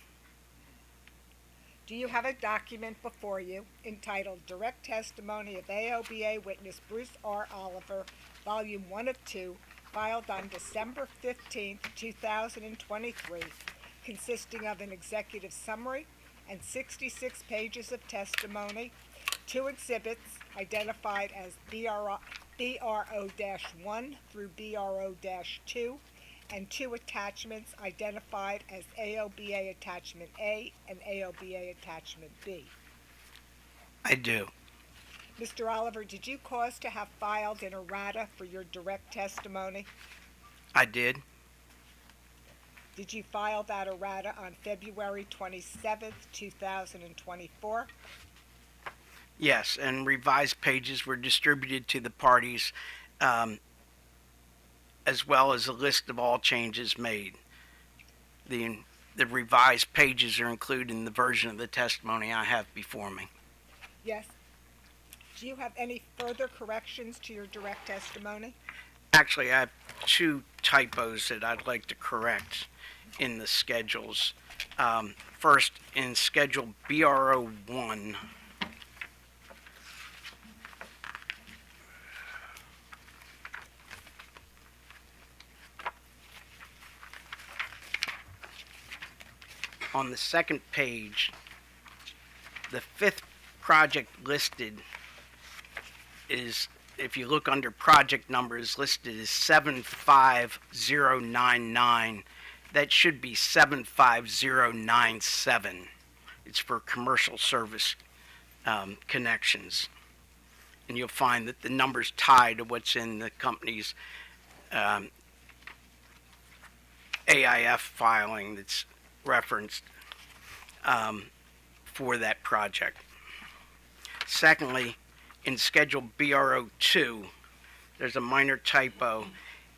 Do you have a document before you entitled Direct Testimony of AOBA Witness Bruce R. Oliver, Volume 1 of 2, filed on December 15, 2023, consisting of an executive summary and 66 pages of testimony, 2 exhibits identified as BRO-1 through BRO-2, and 2 attachments identified as AOBA Attachment A and AOBA Attachment B. I do. Mr. Oliver, did you cause to have filed an errata for your direct testimony? I did. Did you file that errata on February 27th, 2024? Yes, and revised pages were distributed to the parties, as well as a list of all changes made. The revised pages are included in the version of the testimony I have before me. Yes. Do you have any further corrections to your direct testimony? Actually, I have 2 typos that I'd like to correct in the schedules. First, in Schedule BRO-1, on the second page, the 5th project listed is, if you look under project numbers, listed as 75099, that should be 75097. It's for commercial service connections. And you'll find that the number's tied to what's in the company's AIF filing that's referenced for that project. Secondly, in Schedule BRO2, there's a minor typo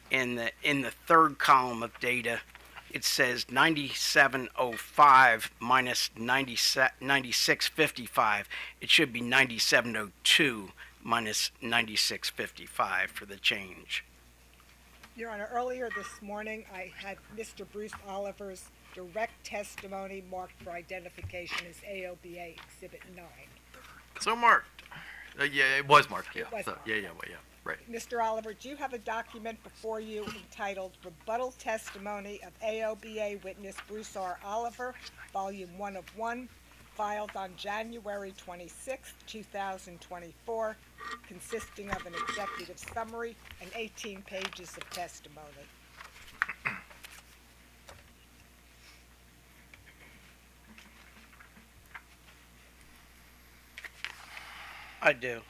in the third column of data. It says 9705 minus 9655. It should be 9702 minus 9655 for the change. Your Honor, earlier this morning, I had Mr. Bruce Oliver's direct testimony marked for identification as AOBA Exhibit 9. So marked. Yeah, it was marked, yeah. It was So, marked. yeah, right. Mr. Oliver, do you have a document before you entitled Rebuttal Testimony of AOBA Witness Bruce R. Oliver, Volume 1 of 1, filed on January 26, 2024, consisting of an executive summary and 18 pages of testimony? I do.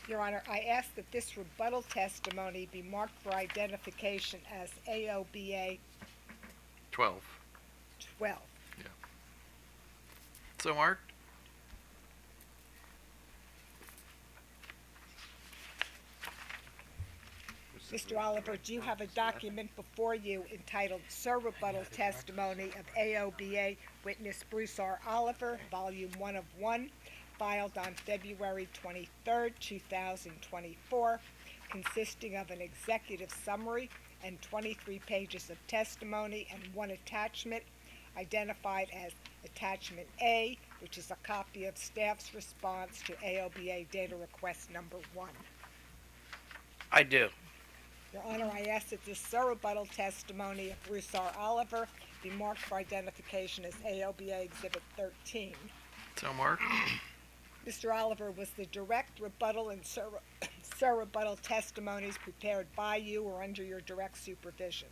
Your Honor, I ask that this rebuttal testimony be marked for identification as AOBA 12. 12. So marked. Mr. Oliver, do you have a document before you entitled Sir Rebuttal Testimony of AOBA Witness Bruce R. Oliver, Volume 1 of 1, filed on February 23, 2024, consisting of an executive summary and 23 pages of testimony and one attachment, identified as Attachment A, which is a copy of staff's response to AOBA Data Request Number 1. I do. Your Honor, I ask that this Sir Rebuttal testimony of Bruce R. Oliver be marked for identification as AOBA Exhibit 13. So marked. Mr. Oliver, was the direct rebuttal and Sir Rebuttal testimonies prepared by you or under your direct supervision?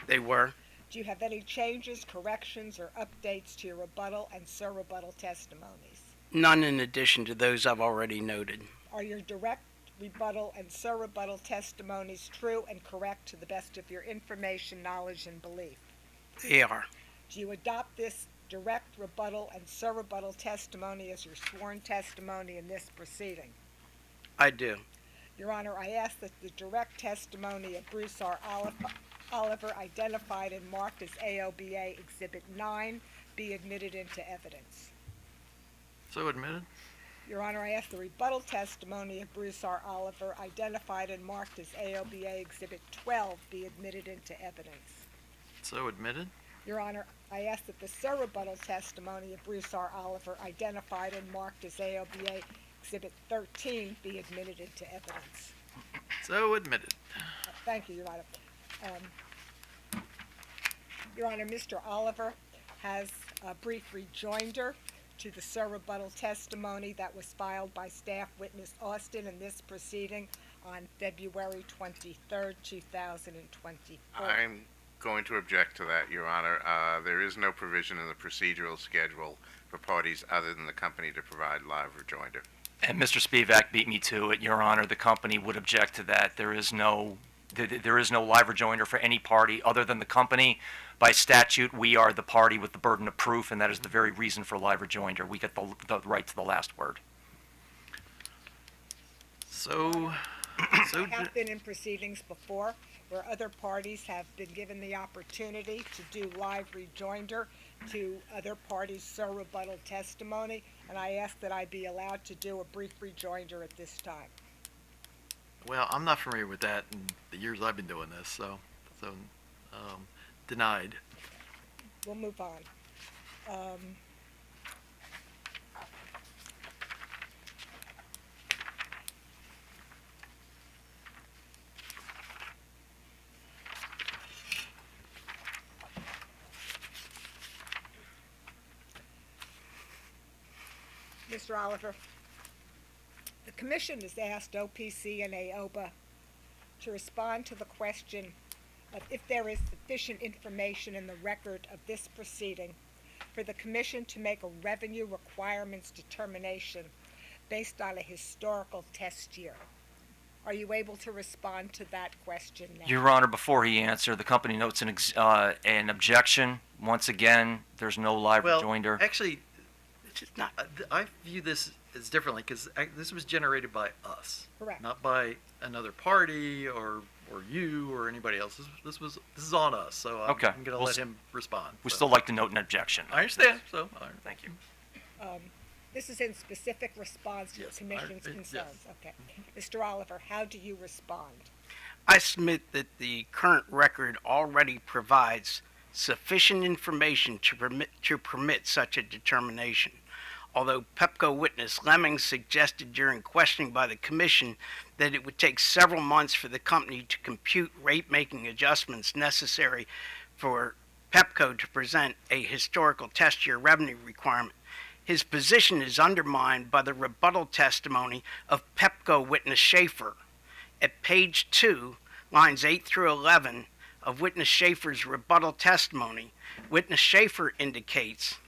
They were. Do you have any changes, corrections, or updates to your rebuttal and Sir Rebuttal testimonies? None in addition to those I've already noted. Are your direct rebuttal and Sir Rebuttal testimonies true and correct to the best of your information, knowledge, and belief? They are. Do you adopt this direct rebuttal and Sir Rebuttal testimony as your sworn testimony in this proceeding? I do. Your Honor, I ask that the direct testimony of Bruce R. Oliver, identified and marked as AOBA Exhibit 9, be admitted into evidence. So admitted. Your Honor, I ask the rebuttal testimony of Bruce R. Oliver, identified and marked as AOBA Exhibit 12, be admitted into evidence. So admitted. Your Honor, I ask that the Sir Rebuttal testimony of Bruce R. Oliver, identified and marked as AOBA Exhibit 13, be admitted into evidence. So admitted. Thank you, Your Honor. Your Honor, Mr. Oliver has a brief rejoinder to the Sir Rebuttal testimony that was filed by Staff Witness Austin in this proceeding on February 23rd, 2024. I'm going to object to that, Your Honor. There is no provision in the procedural schedule for parties other than the company to provide live rejoinder. And Mr. Spivak beat me to it, Your Honor. The company would object to that. There is no live rejoinder for any party other than the company. By statute, we are the party with the burden of proof, and that is the very reason for live rejoinder. We get the right to the last word. I have been in proceedings before where other parties have been given the opportunity to do live rejoinder to other parties' Sir Rebuttal testimony, and I ask that I be allowed to do a brief rejoinder at this time. Well, I'm not familiar with that in the years I've been doing this, so denied. We'll move on. Mr. Oliver, the Commission has asked OPC and AOBA to respond to the question of if there is sufficient information in the record of this proceeding for the Commission to make a revenue requirements determination based on a historical test year? Are you able to respond to that question now? Your Honor, before he answered, the company notes an objection. Once again, there's no live Well, rejoinder. actually, it's just not, I view this as differently because this was generated by us. Correct. Not by another party or you or anybody else. This is on us. So Okay. I'm going to We'll let s- him respond. We so. still like to note an objection. I understand. So all right. Thank you. This is in specific response to Yes, the Commission's yes. concerns. Okay. Mr. Oliver, how do you respond? I submit that the current record already provides sufficient information to permit such a determination. Although Pepco witness Lemming suggested during questioning by the Commission that it would take several months for the company to compute rate-making adjustments necessary for Pepco to present a historical test year revenue requirement, his position is undermined by the rebuttal testimony of Pepco witness Schaefer. At page 2, lines 8 through 11 of witness Schaefer's rebuttal testimony, witness Schaefer indicates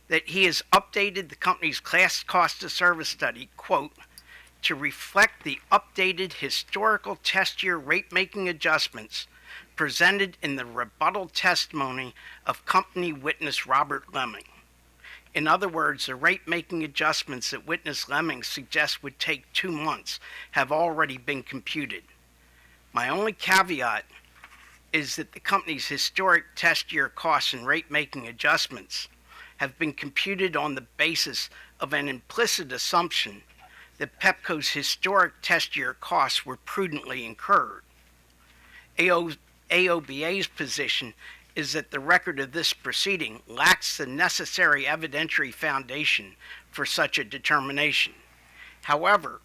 that he has updated the company's class cost of service study, quote, to reflect the updated historical test year rate-making adjustments presented in the rebuttal testimony of company witness Robert Lemming. In other words, the rate-making adjustments that witness Lemming suggests would take 2 months have already been computed. My only caveat is that the company's historic test year costs and rate-making adjustments have been computed on the basis of an implicit assumption that Pepco's historic test year costs were prudently incurred. AOBA's position is that the record of this proceeding lacks the necessary evidentiary foundation for such a determination. However,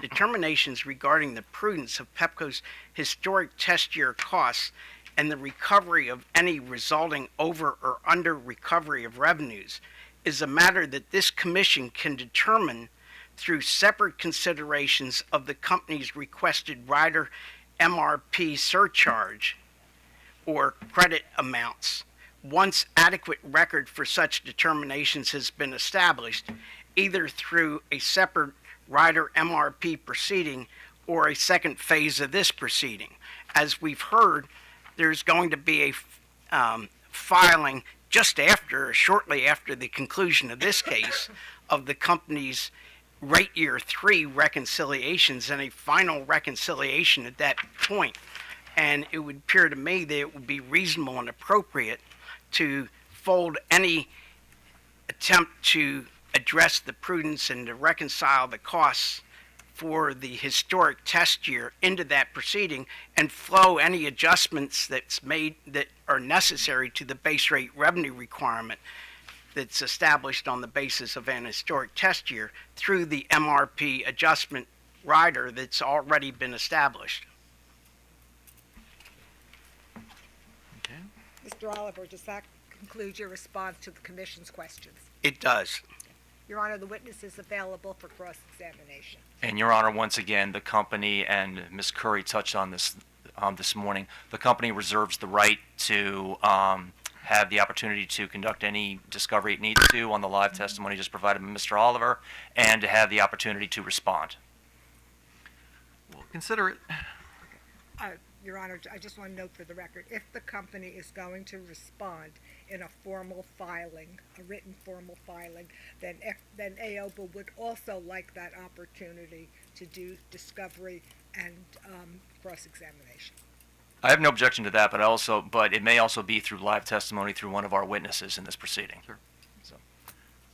determinations regarding the prudence of Pepco's historic test year costs and the recovery of any resulting over or under recovery of revenues is a matter that this Commission can determine through separate considerations of the company's requested rider MRP surcharge or credit amounts once adequate record for such determinations has been established, either through a separate rider MRP proceeding or a second phase of this proceeding. As we've heard, there's going to be a filing just after, shortly after the conclusion of this case, of the company's rate year 3 reconciliations and a final reconciliation at that point. And it would appear to me that it would be reasonable and appropriate to fold any attempt to address the prudence and to reconcile the costs for the historic test year into that proceeding and flow any adjustments that's made that are necessary to the base rate revenue requirement that's established on the basis of an historic test year through the MRP adjustment rider that's already been established. Mr. Oliver, does that conclude your response to the Commission's questions? It does. Your Honor, the witness is available for cross-examination. And Your Honor, once again, the company, and Ms. Curry touched on this this morning, the company reserves the right to have the opportunity to conduct any discovery it needs to on the live testimony just provided by Mr. Oliver, and to have the opportunity to respond. We'll consider it. Your Honor, I just want to note for the record, if the company is going to respond in a formal filing, a written formal filing, then AOBA would also like that opportunity to do discovery and cross-examination. I have no objection to that, but it may also be through live testimony through one of our witnesses in this proceeding. Sure. So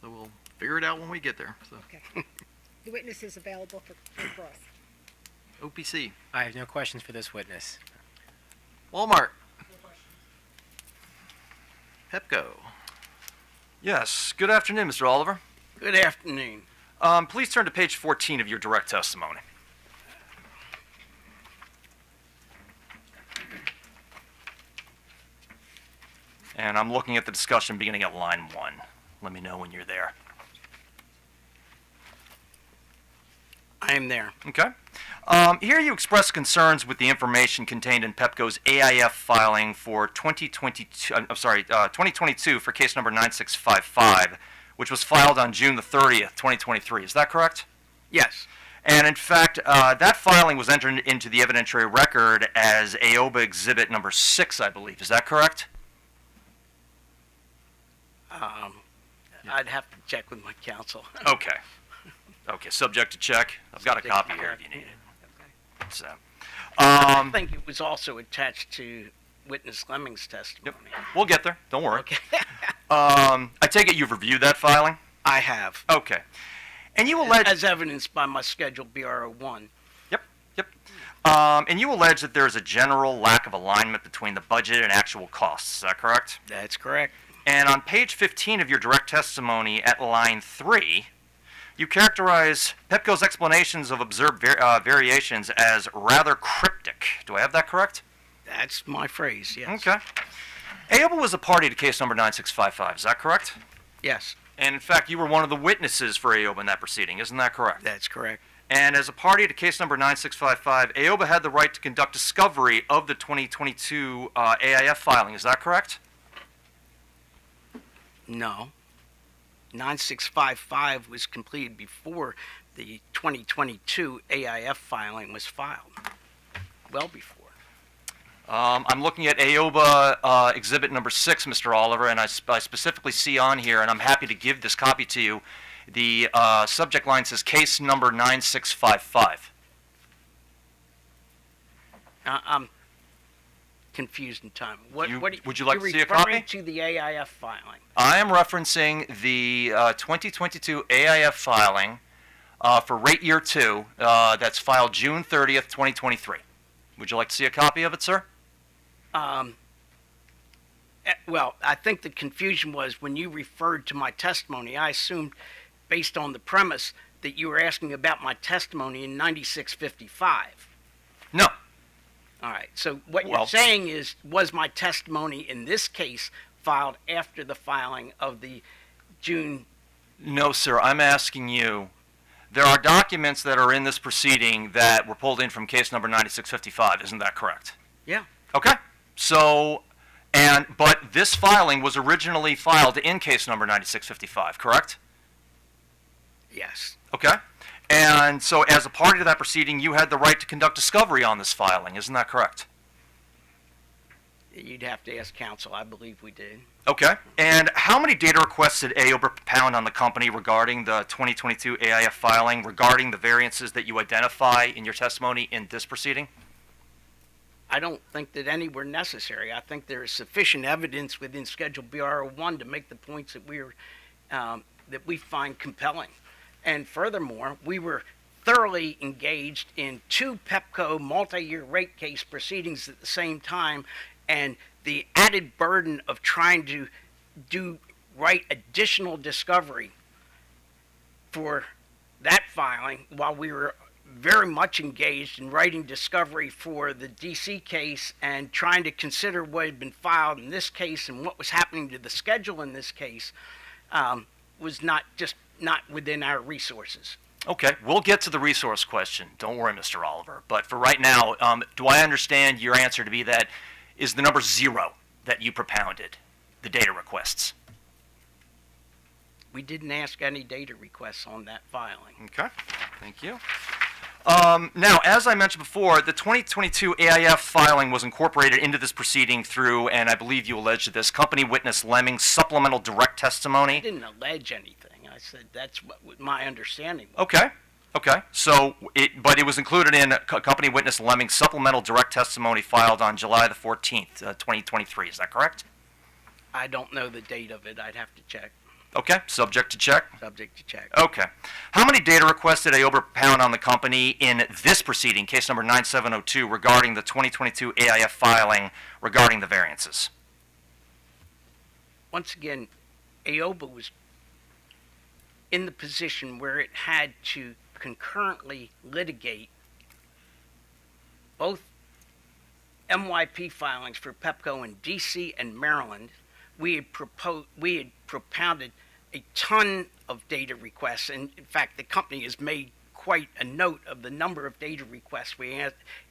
we'll figure it out when we get there. So Okay. The witness is available for cross. OPC, I have no questions for this witness. Walmart, Pepco. Yes. Good afternoon, Mr. Oliver. Good afternoon. Please turn to page 14 of your direct testimony. And I'm looking at the discussion beginning at line 1. Let me know when you're there. I am there. Okay. Here you express concerns with the information contained in Pepco's AIF filing for 2022 for case number 9655, which was filed on June the 30th, 2023. Is that correct? Yes. And in fact, that filing was entered into the evidentiary record as AOBA Exhibit number 6, I believe. Is that correct? I'd have to check with my counsel. Okay. Okay, subject to check. I've got a copy here if you need it. So, I think it was also attached to witness Lemming's testimony. we'll get there. Don't worry. Okay. I take it you've reviewed that filing? I have. Okay. And you allege... As evidenced by my Schedule BR01. And you allege that there is a general lack of alignment between the budget and actual costs. Is that correct? That's correct. And on page 15 of your direct testimony at line 3, you characterize Pepco's explanations of observed variations as rather cryptic. Do I have that correct? That's my phrase, yes. Okay. AOBA was a party to case number 9655. Is that correct? Yes. And in fact, you were one of the witnesses for AOBA in that proceeding. Isn't that correct? That's correct. And as a party to case number 9655, AOBA had the right to conduct discovery of the 2022 AIF filing. Is that correct? No. 9655 was completed before the 2022 AIF filing was filed. Well before. I'm looking at AOBA Exhibit number 6, Mr. Oliver, and I specifically see on here, and I'm happy to give this copy to you, the subject line says case number 9655. I'm confused in time. What would you like to see a referring copy? to the AIF filing? I am referencing the 2022 AIF filing for rate year 2 that's filed June 30th, 2023. Would you like to see a copy of it, sir? Well, I think the confusion was when you referred to my testimony, I assumed, based on the premise, that you were asking about my testimony in 9655. No. All right. So what you're saying is, was my testimony in this case filed after the filing of the June? No, sir. I'm asking you. There are documents that are in this proceeding that were pulled in from case number 9655. Isn't that correct? Yeah. Okay. So, but this filing was originally filed in case number 9655, correct? Yes. Okay. And so as a party to that proceeding, you had the right to conduct discovery on this filing. Isn't that correct? You'd have to ask counsel. I believe we did. Okay. And how many data requests did AOBA propound on the company regarding the 2022 AIF filing, regarding the variances that you identify in your testimony in this proceeding? I don't think that any were necessary. I think there is sufficient evidence within Schedule BR01 to make the points that we find compelling. And furthermore, we were thoroughly engaged in 2 Pepco multi-year rate case proceedings at the same time, and the added burden of trying to write additional discovery for that filing while we were very much engaged in writing discovery for the DC case and trying to consider what had been filed in this case and what was happening to the schedule in this case was not within our resources. Okay, we'll get to the resource question. Don't worry, Mr. Oliver. But for right now, do I understand your answer to be that is the number 0 that you propounded, the data requests? We didn't ask any data requests on that filing. Okay, thank you. Now, as I mentioned before, the 2022 AIF filing was incorporated into this proceeding through, and I believe you alleged this, company witness Lemming's supplemental direct testimony. I didn't allege anything. I said that's what my understanding was. Okay. Okay. So, but it was included in company witness Lemming's supplemental direct testimony filed on July the 14th, 2023. Is that correct? I don't know the date of it. I'd have to check. Okay. Subject to check? Subject to check. Okay. How many data requests did AOBA propound on the company in this proceeding, case number 9702, regarding the 2022 AIF filing regarding the variances? Once again, AOBA was in the position where it had to concurrently litigate both MYP filings for Pepco in DC and Maryland. We had propounded a ton of data requests, and in fact, the company has made quite a note of the number of data requests we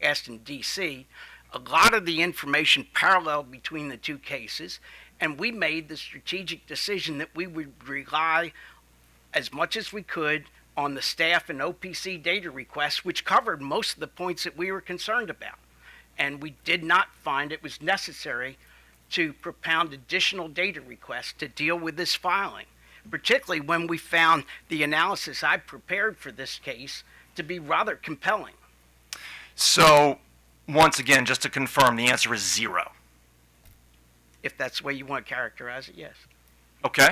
asked in DC. A lot of the information paralleled between the two cases, and we made the strategic decision that we would rely as much as we could on the staff and OPC data requests, which covered most of the points that we were concerned about. And we did not find it was necessary to propound additional data requests to deal with this filing, particularly when we found the analysis I prepared for this case to be rather compelling. So, once again, just to confirm, the answer is 0. If that's the way you want to characterize it, yes. Okay.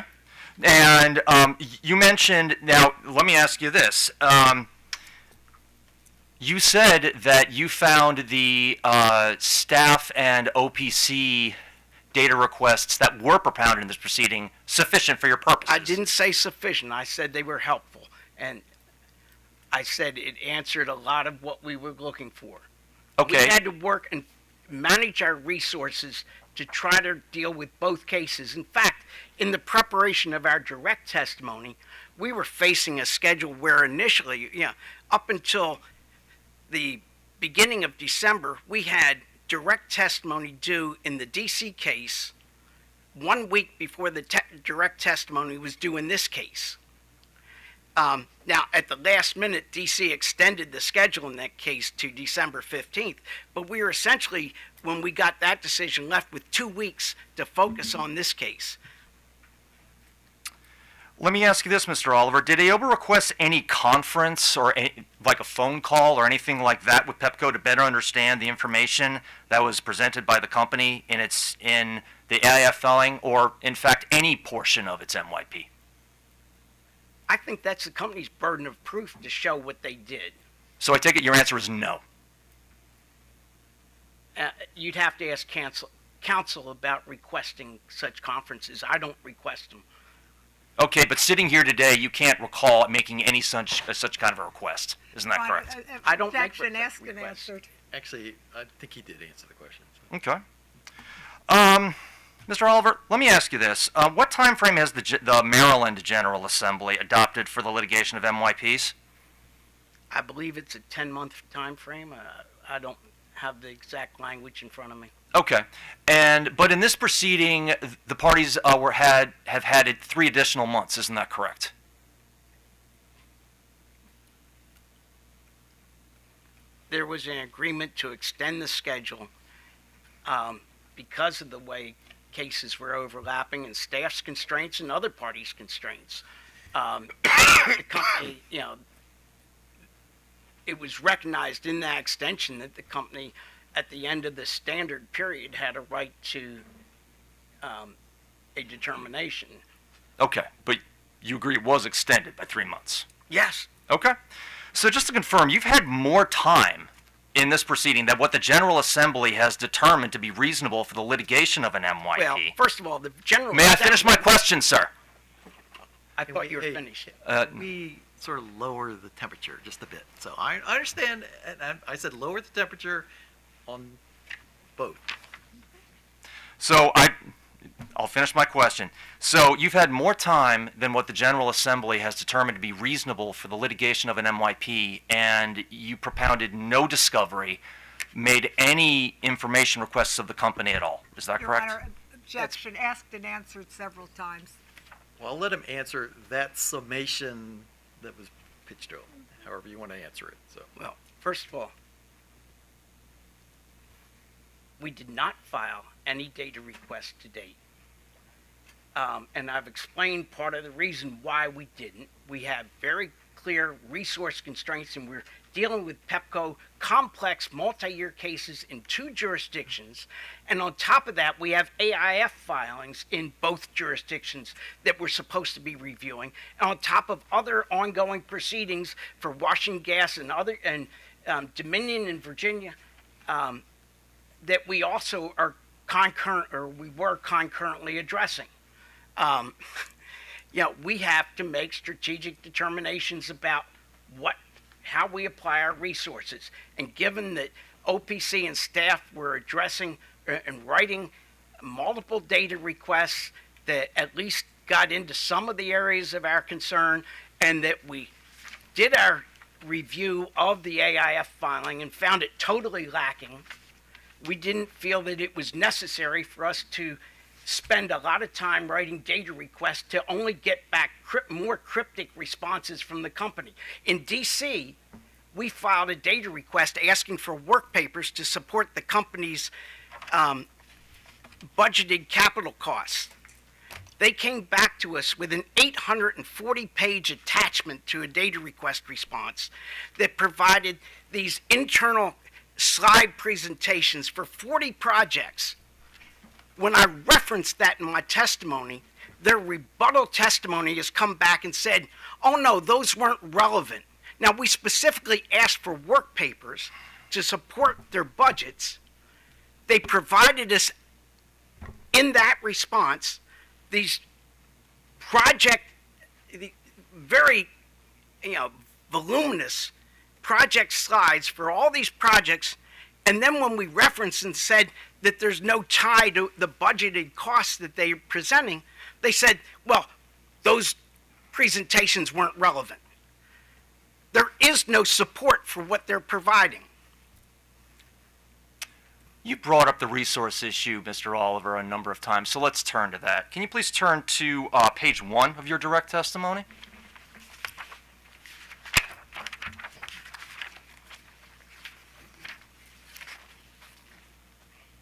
And you mentioned, now let me ask you this. You said that you found the staff and OPC data requests that were propounded in this proceeding sufficient for your purposes. I didn't say sufficient. I said they were helpful. And I said it answered a lot of what we were looking for. Okay. We had to work and manage our resources to try to deal with both cases. In fact, in the preparation of our direct testimony, we were facing a schedule where initially, up until the beginning of December, we had direct testimony due in the DC case 1 week before the direct testimony was due in this case. Now, at the last minute, DC extended the schedule in that case to December 15th, but we were essentially, when we got that decision, left with 2 weeks to focus on this case. Let me ask you this, Mr. Oliver. Did AOBA request any conference or like a phone call or anything like that with Pepco to better understand the information that was presented by the company in the AIF filing, or in fact any portion of its MYP? I think that's the company's burden of proof to show what they did. So I take it your answer is no. You'd have to ask counsel about requesting such conferences. I don't request them. Okay, but sitting here today, you can't recall making any such kind of a request. Isn't that correct? I don't make Objection asked and answered. Actually, I think he did answer the question. Okay. Mr. Oliver, let me ask you this. What time frame has the Maryland General Assembly adopted for the litigation of MYPs? I believe it's a 10-month time frame. I don't have the exact language in front of me. Okay, but in this proceeding, the parties have had it 3 additional months. Isn't that correct? There was an agreement to extend the schedule because of the way cases were overlapping and staff's constraints and other parties' constraints. The company, it was recognized in that extension that the company, at the end of the standard period, had a right to a determination. Okay, but you agree it was extended by 3 months? Yes. Okay. So just to confirm, you've had more time in this proceeding than what the General Assembly has determined to be reasonable for the litigation of an MYP. Well, first of all, the General May I finish my question, sir? I thought you were finished. We sort of lower the temperature just a bit. So I understand, and I said lower the temperature on both. So I'll finish my question. So you've had more time than what the General Assembly has determined to be reasonable for the litigation of an MYP, and you propounded no discovery, made any information requests of the company at all. Is that correct? Your Honor, objection asked and answered several times. Well, I'll let him answer that summation that was pitched to him, however you want to answer it. So, Well, first of all, we did not file any data requests to date. And I've explained part of the reason why we didn't. We have very clear resource constraints, and we're dealing with Pepco complex multi-year cases in 2 jurisdictions. And on top of that, we have AIF filings in both jurisdictions that we're supposed to be reviewing. And on top of other ongoing proceedings for Washington Gas and Dominion in Virginia, that we also are we were concurrently addressing. We have to make strategic determinations about how we apply our resources. And given that OPC and staff were addressing and writing multiple data requests that at least got into some of the areas of our concern, and that we did our review of the AIF filing and found it totally lacking. We didn't feel that it was necessary for us to spend a lot of time writing data requests to only get back more cryptic responses from the company. In DC, we filed a data request asking for work papers to support the company's budgeted capital costs. They came back to us with an 840-page attachment to a data request response that provided these internal slide presentations for 40 projects. When I referenced that in my testimony, their rebuttal testimony has come back and said, oh no, those weren't relevant. Now, we specifically asked for work papers to support their budgets. They provided us in that response these very, voluminous project slides for all these projects. And then when we referenced and said that there's no tie to the budgeted costs that they're presenting, they said, well, those presentations weren't relevant. There is no support for what they're providing. You brought up the resource issue, Mr. Oliver, a number of times, so let's turn to that. Can you please turn to page 1 of your direct testimony?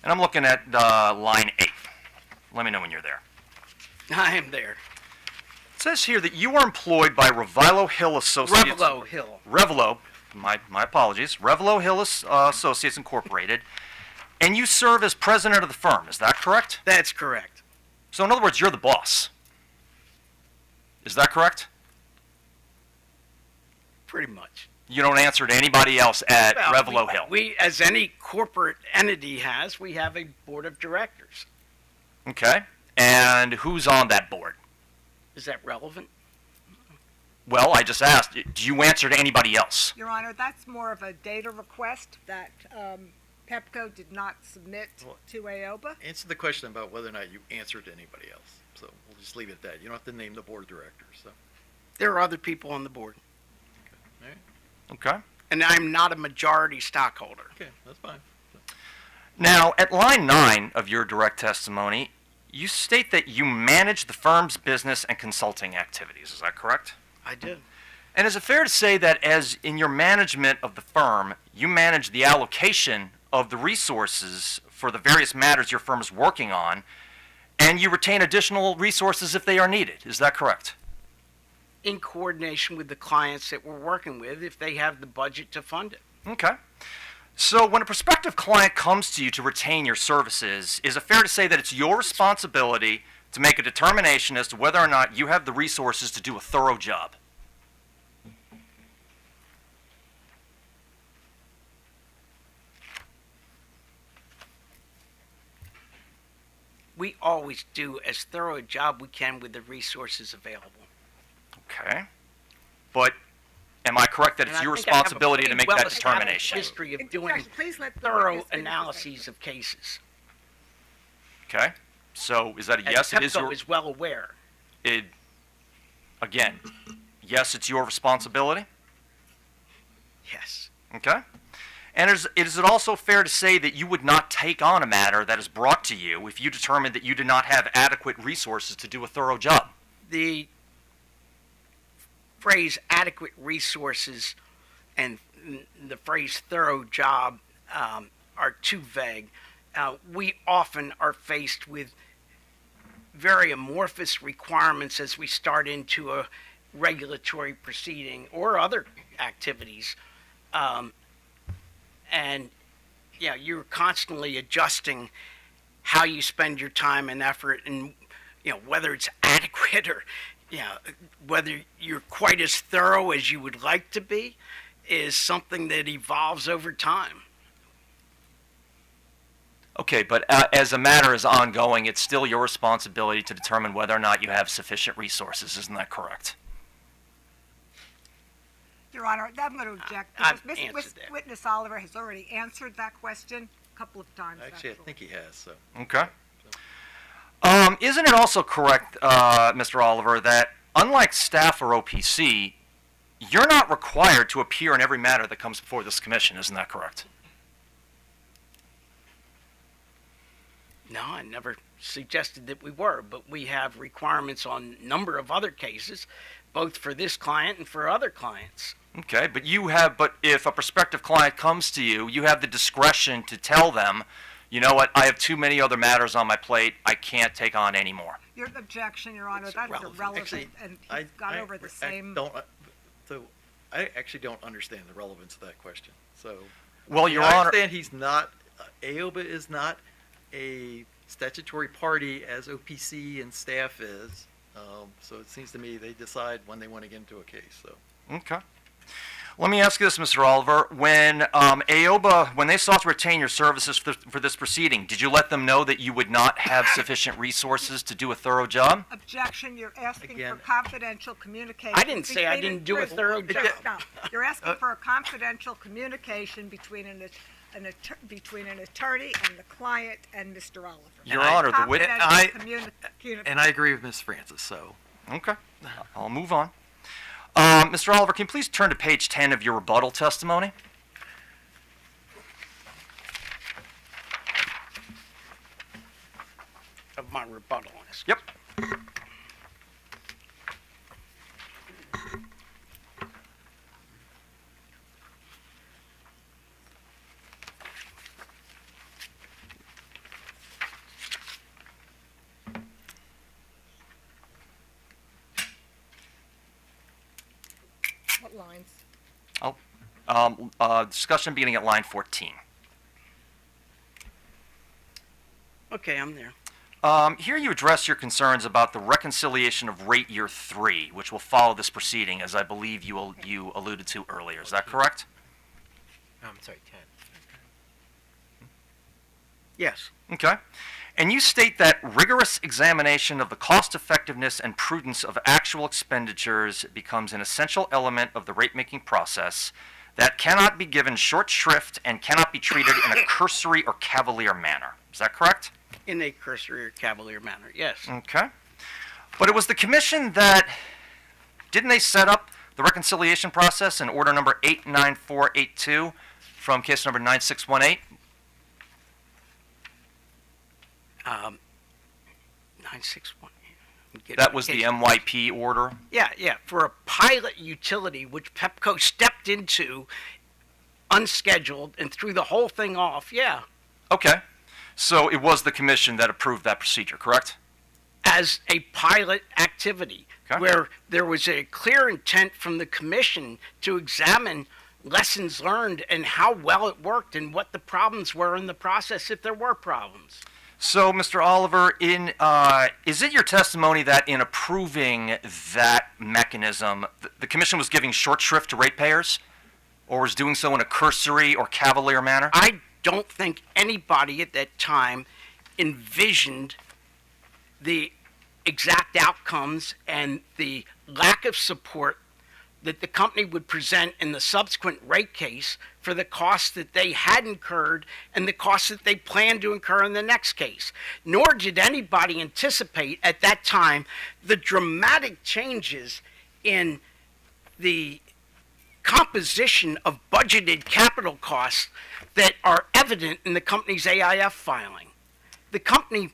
And I'm looking at line 8. Let me know when you're there. I am there. It says here that you are employed by Revilo Hill Associates. Revilo Hill. Revilo, my apologies. Revilo Hill Associates Incorporated. And you serve as president of the firm, is that correct? That's correct. So in other words, you're the boss. Is that correct? Pretty much. You don't answer to anybody else at Revilo Hill. We, as any corporate entity has, we have a board of directors. Okay. And who's on that board? Is that relevant? Well, I just asked, do you answer to anybody else? Your Honor, that's more of a data request that Pepco did not submit to AOBA. Answer the question about whether or not you answer to anybody else. So we'll just leave it at that. You don't have to name the board of directors. So. There are other people on the board. Okay. All right. Okay. And I'm not a majority stockholder. Okay, that's fine. Now, at line 9 of your direct testimony, you state that you manage the firm's business and consulting activities. Is that correct? I do. And is it fair to say that as in your management of the firm, you manage the allocation of the resources for the various matters your firm is working on, and you retain additional resources if they are needed? Is that correct? In coordination with the clients that we're working with, if they have the budget to fund it. Okay. So when a prospective client comes to you to retain your services, is it fair to say that it's your responsibility to make a determination as to whether or not you have the resources to do a thorough job? We always do as thorough a job we can with the resources available. Okay. But am I correct that it's your responsibility to make that determination? History of doing Please let the thorough witness finish analyses of cases. Okay. So is that a And yes? It is Pepco your. is well aware. Again, yes, it's your responsibility. Yes. Okay. And is it also fair to say that you would not take on a matter that is brought to you if you determined that you did not have adequate resources to do a thorough job? The phrase adequate resources and the phrase thorough job are too vague. We often are faced with very amorphous requirements as we start into a regulatory proceeding or other activities. And yeah, you're constantly adjusting how you spend your time and effort, and whether it's adequate or whether you're quite as thorough as you would like to be is something that evolves over time. Okay, but as a matter is ongoing, it's still your responsibility to determine whether or not you have sufficient resources. Isn't that correct? Your Honor, I'm going to object I've because answered that. Witness Oliver has already answered that question a couple of times. Actually, I think he has. So. Okay. Isn't it also correct, Mr. Oliver, that unlike staff or OPC, you're not required to appear in every matter that comes before this commission, isn't that correct? No, I never suggested that we were, but we have requirements on a number of other cases, both for this client and for other clients. Okay, but if a prospective client comes to you, you have the discretion to tell them, you know what, I have too many other matters on my plate, I can't take on any more. Your objection, Your Honor, that's irrelevant, Actually, and he's gone over the same. I actually don't understand the relevance of that question. So, Well, Your I Honor, understand he's not, AOBA is not a statutory party as OPC and staff is. So it seems to me they decide when they want to get into a case, so. okay. Let me ask you this, Mr. Oliver. When AOBA, when they sought to retain your services for this proceeding, did you let them know that you would not have sufficient resources to do a thorough job? Objection, you're asking for Again. confidential communication. I didn't say I didn't do a thorough job. No, you're asking for a confidential communication between an attorney and the client and Mr. Oliver. Your Honor, the witness. Confidential communication. And I agree with Ms. Francis, so. Okay, I'll move on. Mr. Oliver, can you please turn to page 10 of your rebuttal testimony? Of my rebuttal. Yep. What lines? Discussion beginning at line 14. Okay, I'm there. Here you address your concerns about the reconciliation of rate year 3, which will follow this proceeding, as I believe you alluded to earlier. Is that correct? I'm sorry, 10. Yes. Okay. And you state that rigorous examination of the cost effectiveness and prudence of actual expenditures becomes an essential element of the rate-making process that cannot be given short shrift and cannot be treated in a cursory or cavalier manner. Is that correct? In a cursory or cavalier manner, yes. Okay. But it was the commission that, didn't they set up the reconciliation process in order number 89482 from case number 9618? 961. That was the MYP order? Yeah, for a pilot utility, which Pepco stepped into unscheduled and threw the whole thing off, yeah. Okay. So it was the commission that approved that procedure, correct? As a pilot activity, Okay. where there was a clear intent from the commission to examine lessons learned and how well it worked and what the problems were in the process if there were problems. So, Mr. Oliver, is it your testimony that in approving that mechanism, the commission was giving short shrift to ratepayers, or was doing so in a cursory or cavalier manner? I don't think anybody at that time envisioned the exact outcomes and the lack of support that the company would present in the subsequent rate case for the costs that they had incurred and the costs that they planned to incur in the next case. Nor did anybody anticipate at that time the dramatic changes in the composition of budgeted capital costs that are evident in the company's AIF filing. The company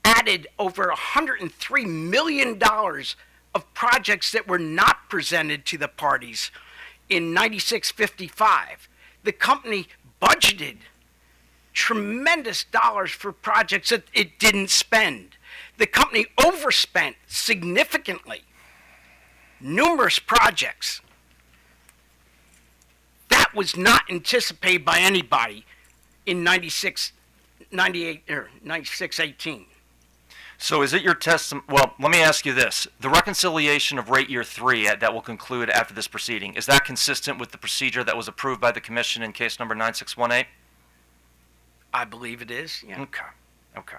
added over $103 million of projects that were not presented to the parties in 9655. The company budgeted tremendous dollars for projects that it didn't spend. The company overspent significantly. Numerous projects. That was not anticipated by anybody in 9618. So is it your testimony? Well, let me ask you this. The reconciliation of rate year 3 that will conclude after this proceeding, is that consistent with the procedure that was approved by the commission in case number 9618? I believe it is, yeah. Okay.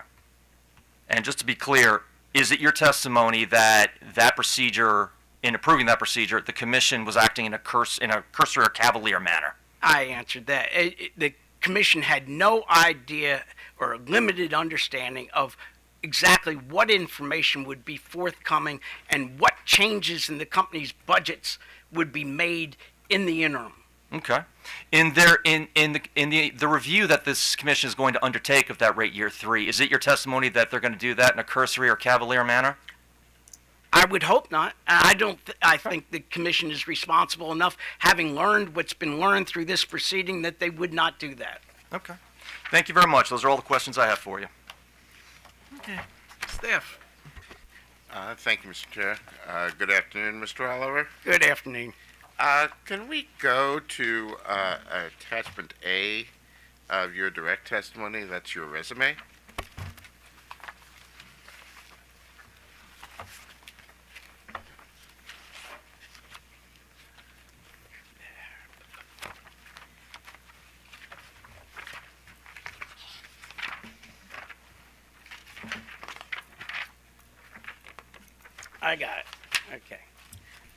And just to be clear, is it your testimony that that procedure, in approving that procedure, the commission was acting in a cursory or cavalier manner? I answered that. The commission had no idea or a limited understanding of exactly what information would be forthcoming and what changes in the company's budgets would be made in the interim. Okay. In the review that this commission is going to undertake of that rate year 3, is it your testimony that they're going to do that in a cursory or cavalier manner? I would hope not. I think the commission is responsible enough, having learned what's been learned through this proceeding, that they would not do that. Okay. Thank you very much. Those are all the questions I have for you. Okay. Staff. Thank you, Mr. Chair. Good afternoon, Mr. Oliver. Good afternoon. Can we go to attachment A of your direct testimony? That's your resume. I got it. Okay.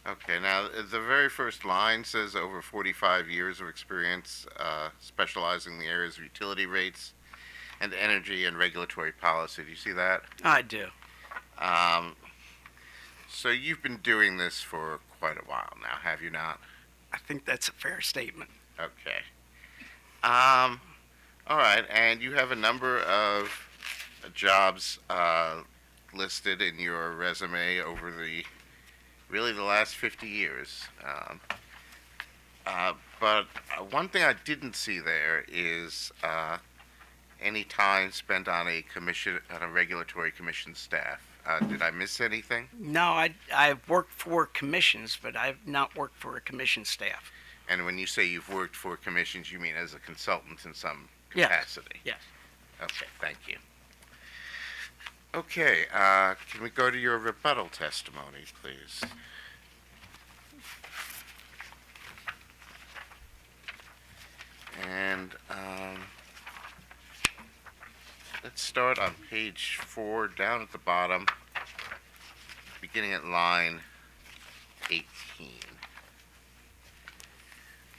Okay, now the very first line says over 45 years of experience specializing in the areas of utility rates and energy and regulatory policy. Do you see that? I do. So you've been doing this for quite a while now, have you not? I think that's a fair statement. Okay. All right, and you have a number of jobs listed in your resume over the last 50 years. But one thing I didn't see there is any time spent on a regulatory commission staff. Did I miss anything? No, I've worked for commissions, but I've not worked for a commission staff. And when you say you've worked for commissions, you mean as a consultant in some Yes. capacity? Yes. Okay, thank you. Okay, can we go to your rebuttal testimony, please? And let's start on page 4, down at the bottom, beginning at line 18.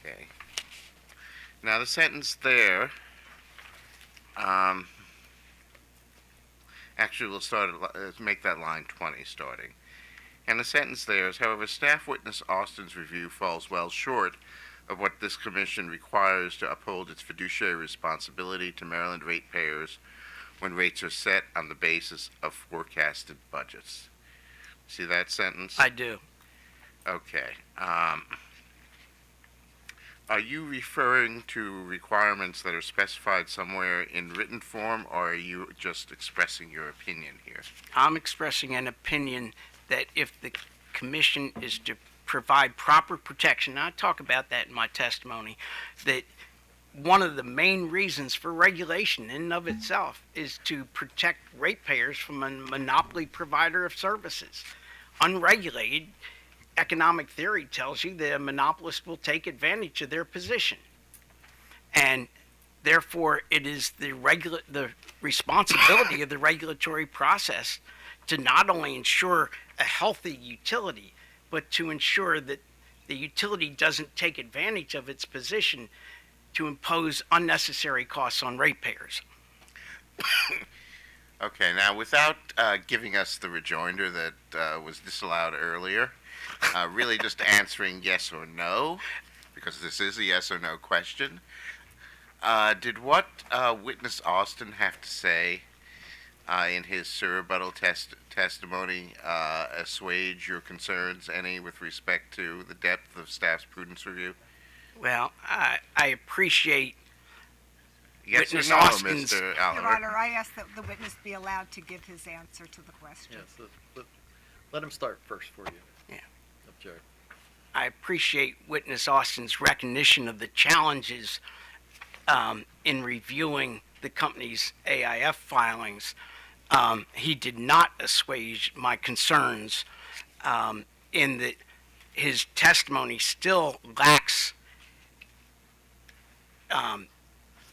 Okay. Now the sentence there, actually we'll make that line 20 starting. And the sentence there is, however, staff witness Austin's review falls well short of what this commission requires to uphold its fiduciary responsibility to Maryland ratepayers when rates are set on the basis of forecasted budgets. See that sentence? I do. Okay. Are you referring to requirements that are specified somewhere in written form, or are you just expressing your opinion here? I'm expressing an opinion that if the commission is to provide proper protection, and I talk about that in my testimony, that one of the main reasons for regulation in and of itself is to protect ratepayers from a monopoly provider of services. Unregulated, economic theory tells you that a monopolist will take advantage of their position. And therefore, it is the responsibility of the regulatory process to not only ensure a healthy utility, but to ensure that the utility doesn't take advantage of its position to impose unnecessary costs on ratepayers. Okay, now without giving us the rejoinder that was disallowed earlier, really just answering yes or no, because this is a yes or no question, did what witness Austin have to say in his rebuttal testimony assuage your concerns any with respect to the depth of staff's prudence review? Well, I appreciate Yes witness or no, Austin's... Mr. Your Oliver? Honor, I ask that the witness be allowed to give his answer to the question. Yes, let him start first for you. Yeah. Object. I appreciate witness Austin's recognition of the challenges in reviewing the company's AIF filings. He did not assuage my concerns in that his testimony still lacks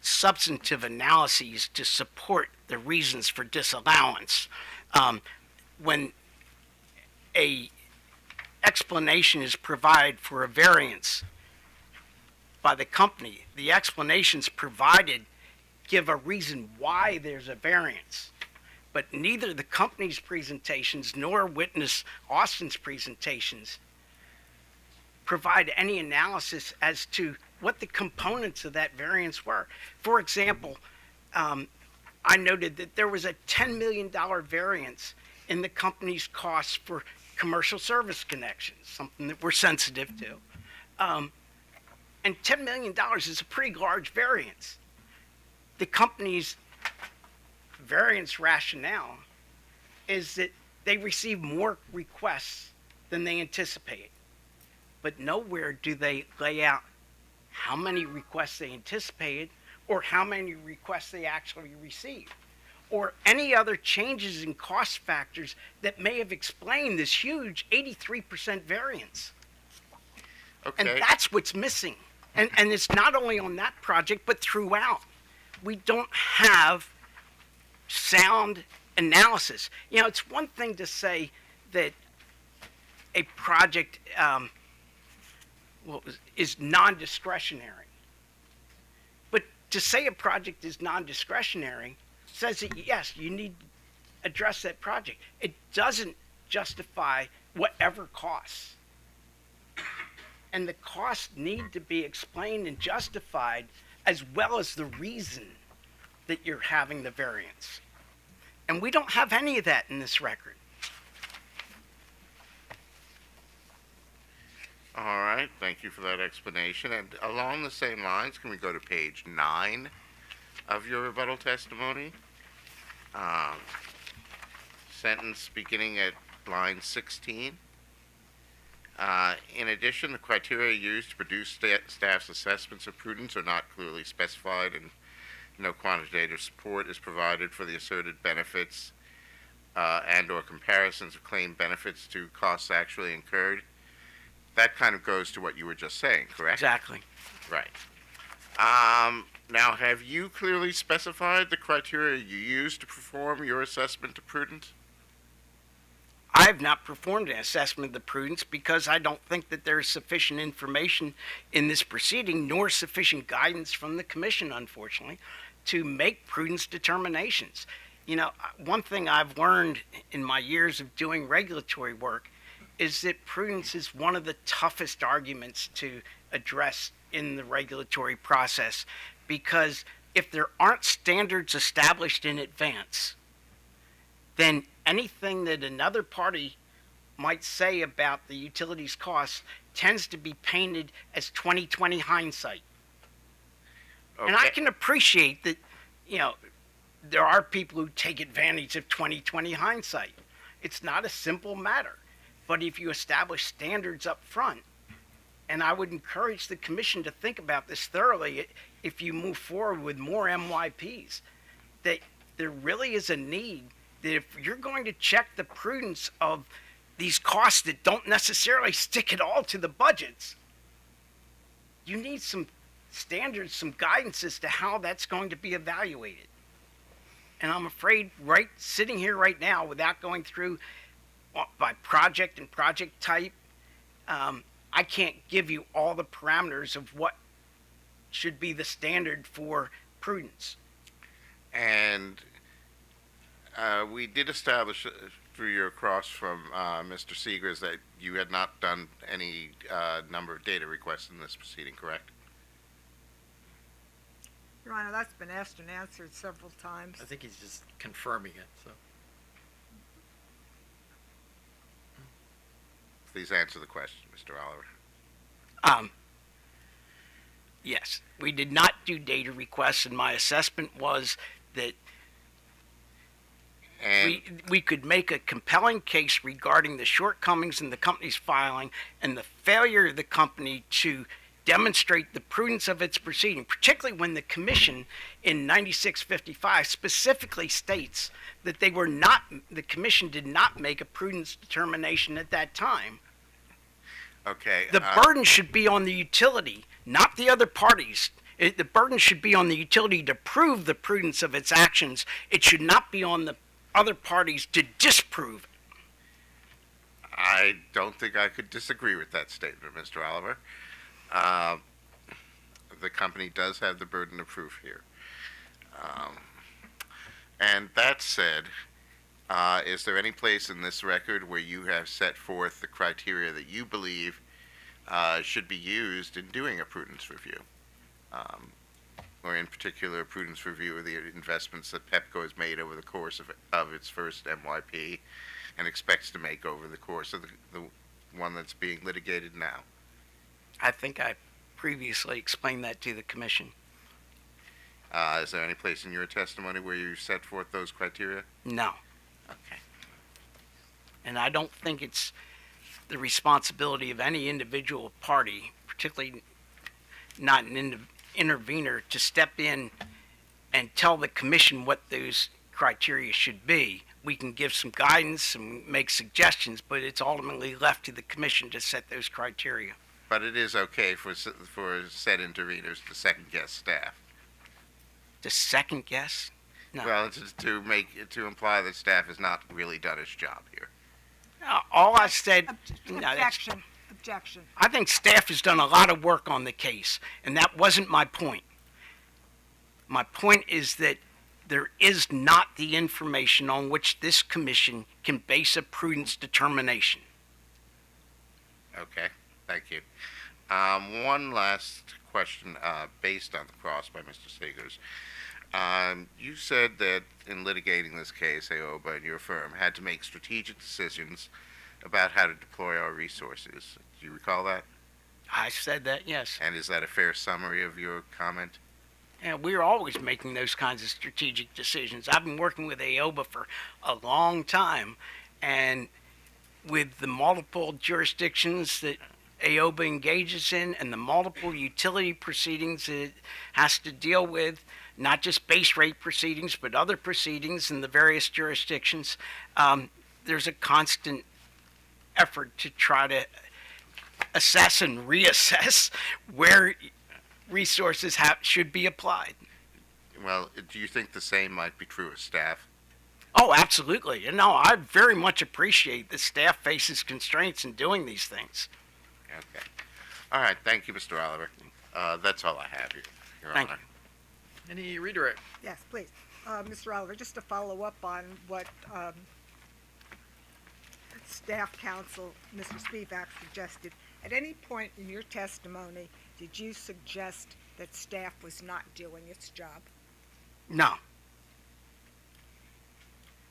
substantive analyses to support the reasons for disallowance. When a explanation is provided for a variance by the company, the explanations provided give a reason why there's a variance. But neither the company's presentations nor witness Austin's presentations provide any analysis as to what the components of that variance were. For example, I noted that there was a $10 million variance in the company's costs for commercial service connections, something that we're sensitive to. And $10 million is a pretty large variance. The company's variance rationale is that they receive more requests than they anticipate. But nowhere do they lay out how many requests they anticipated or how many requests they actually received, or any other changes in cost factors that may have explained this huge 83% variance. Okay. And that's what's missing. And it's not only on that project, but throughout. We don't have sound analysis. You know, it's one thing to say that a project is non-discretionary. But to say a project is non-discretionary says that, yes, you need to address that project. It doesn't justify whatever costs. And the costs need to be explained and justified, as well as the reason that you're having the variance. And we don't have any of that in this record. All right, thank you for that explanation. And along the same lines, can we go to page 9 of your rebuttal testimony? Sentence beginning at line 16. In addition, the criteria used to produce staff's assessments of prudence are not clearly specified, and no quantitative support is provided for the asserted benefits and/or comparisons of claimed benefits to costs actually incurred. That kind of goes to what you were just saying, correct? Exactly. Right. Now, have you clearly specified the criteria you used to perform your assessment of prudence? I have not performed an assessment of the prudence because I don't think that there is sufficient information in this proceeding, nor sufficient guidance from the commission, unfortunately, to make prudence determinations. You know, one thing I've learned in my years of doing regulatory work is that prudence is one of the toughest arguments to address in the regulatory process, because if there aren't standards established in advance, then anything that another party might say about the utilities costs tends to be painted as 20/20 hindsight. Okay. And I can appreciate that, you know, there are people who take advantage of 20/20 hindsight. It's not a simple matter. But if you establish standards up front, and I would encourage the commission to think about this thoroughly if you move forward with more MYPs, that there really is a need that if you're going to check the prudence of these costs that don't necessarily stick at all to the budgets, you need some standards, some guidance as to how that's going to be evaluated. And I'm afraid sitting here right now without going through by project and project type, I can't give you all the parameters of what should be the standard for prudence. And we did establish through your cross from Mr. Seegers that you had not done any number of data requests in this proceeding, correct? Your Honor, that's been asked and answered several times. I think he's just confirming it, so. Please answer the question, Mr. Oliver. Yes, we did not do data requests, and my assessment was that we could make a compelling case regarding the shortcomings in the company's filing and the failure of the company to demonstrate the prudence of its proceeding, particularly when the commission in 9655 specifically states that the commission did not make a prudence determination at that time. Okay. The burden should be on the utility, not the other parties. The burden should be on the utility to prove the prudence of its actions. It should not be on the other parties to disprove it. I don't think I could disagree with that statement, Mr. Oliver. The company does have the burden of proof here. And that said, Is there any place in this record where you have set forth the criteria that you believe should be used in doing a prudence review? Or in particular, a prudence review of the investments that Pepco has made over the course of its first MYP and expects to make over the course of the one that's being litigated now? I think I previously explained that to the commission. Is there any place in your testimony where you set forth those criteria? No. Okay. And I don't think it's the responsibility of any individual party, particularly not an intervener, to step in and tell the commission what those criteria should be. We can give some guidance and make suggestions, but it's ultimately left to the commission to set those criteria. But it is okay for said interveners to second guess staff. To second guess? No. Well, it's to imply that staff has not really done its job here. All I said. No, Objection. Objection. I think staff has done a lot of work on the case, and that wasn't my point. My point is that there is not the information on which this commission can base a prudence determination. Okay, thank you. One last question based on the cross by Mr. Segers. You said that in litigating this case, AOBA and your firm had to make strategic decisions about how to deploy our resources. Do you recall that? I said that, yes. And is that a fair summary of your comment? And we're always making those kinds of strategic decisions. I've been working with AOBA for a long time, and with the multiple jurisdictions that AOBA engages in and the multiple utility proceedings it has to deal with, not just base rate proceedings, but other proceedings in the various jurisdictions, there's a constant effort to try to assess and reassess where resources should be applied. Well, do you think the same might be true of staff? Oh, absolutely. And no, I very much appreciate that staff faces constraints in doing these things. Okay. All right. Thank you, Mr. Oliver. That's all I have, Your Thank Honor. Any redirect? Yes, please. Mr. Oliver, just to follow up on what staff counsel, Mr. Spivak, suggested, at any point in your testimony, did you suggest that staff was not doing its job? No.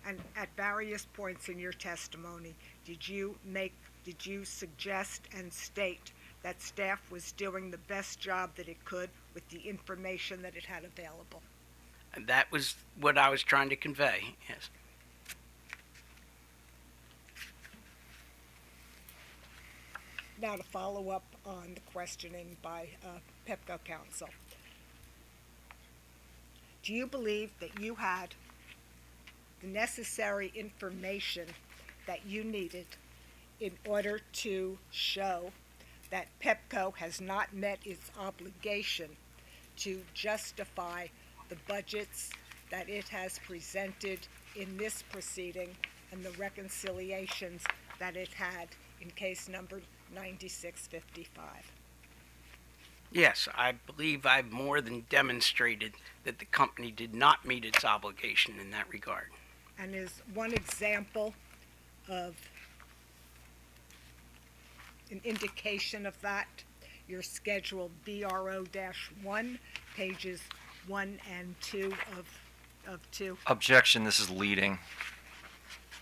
And at various points in your testimony, did you suggest and state that staff was doing the best job that it could with the information that it had available? And that was what I was trying to convey, yes. Now to follow up on the questioning by Pepco counsel. Do you believe that you had the necessary information that you needed in order to show that Pepco has not met its obligation to justify the budgets that it has presented in this proceeding and the reconciliations that it had in case number 9655? Yes, I believe I've more than demonstrated that the company did not meet its obligation in that regard. And is one example of an indication of that your schedule BRO-1, pages 1 and 2 of 2? Objection, this is leading.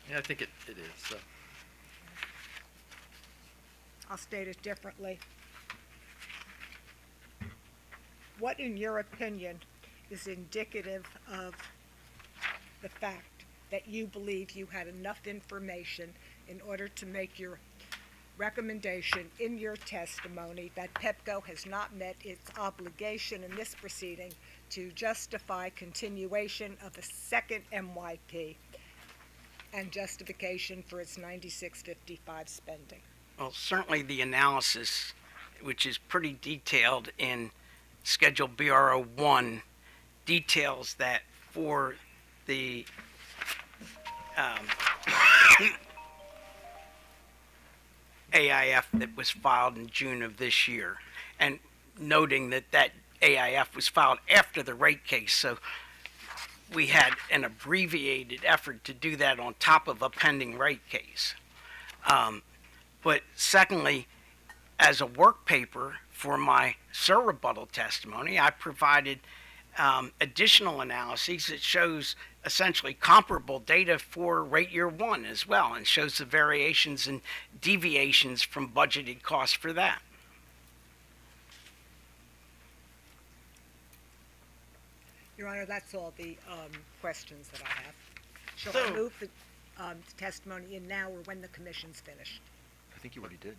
Yeah, I think it is. So. I'll state it differently. What, in your opinion, is indicative of the fact that you believe you had enough information in order to make your recommendation in your testimony that Pepco has not met its obligation in this proceeding to justify continuation of a second MYP and justification for its 9655 spending? Well, certainly the analysis, which is pretty detailed in Schedule BRO-1, details that for the AIF that was filed in June of this year, and noting that that AIF was filed after the rate case. So we had an abbreviated effort to do that on top of a pending rate case. But secondly, as a work paper for my rebuttal testimony, I provided additional analyses that shows essentially comparable data for rate year 1 as well, and shows the variations and deviations from budgeted costs for that. Your Honor, that's all the questions that I have. Shall So- I move the testimony in now or when the commission's finished? I think you already did.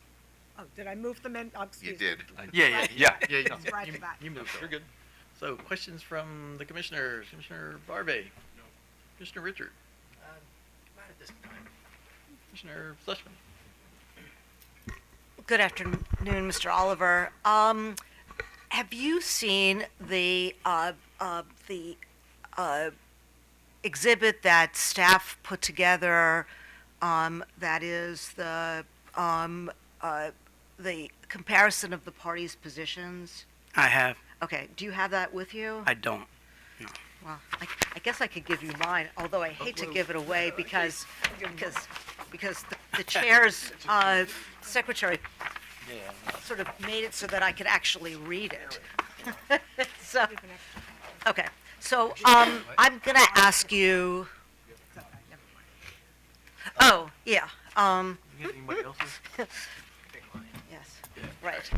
Oh, did I move them in? Oh, excuse did. me. Yeah. Right to back. You moved. You're good. So questions from the commissioners? Commissioner Barbe? No. Commissioner Richard? Not at this time. Commissioner Fleshman? Good afternoon, Mr. Oliver. Have you seen the exhibit that staff put together? That is the comparison of the parties' positions. I have. Okay. Do you have that with you? I don't. Well, I guess I could give you mine, although I hate to give it away because the chair's secretary sort of made it so that I could actually read it. So, okay. So I'm gonna ask you. Oh yeah. Anybody else's? Yes. Right.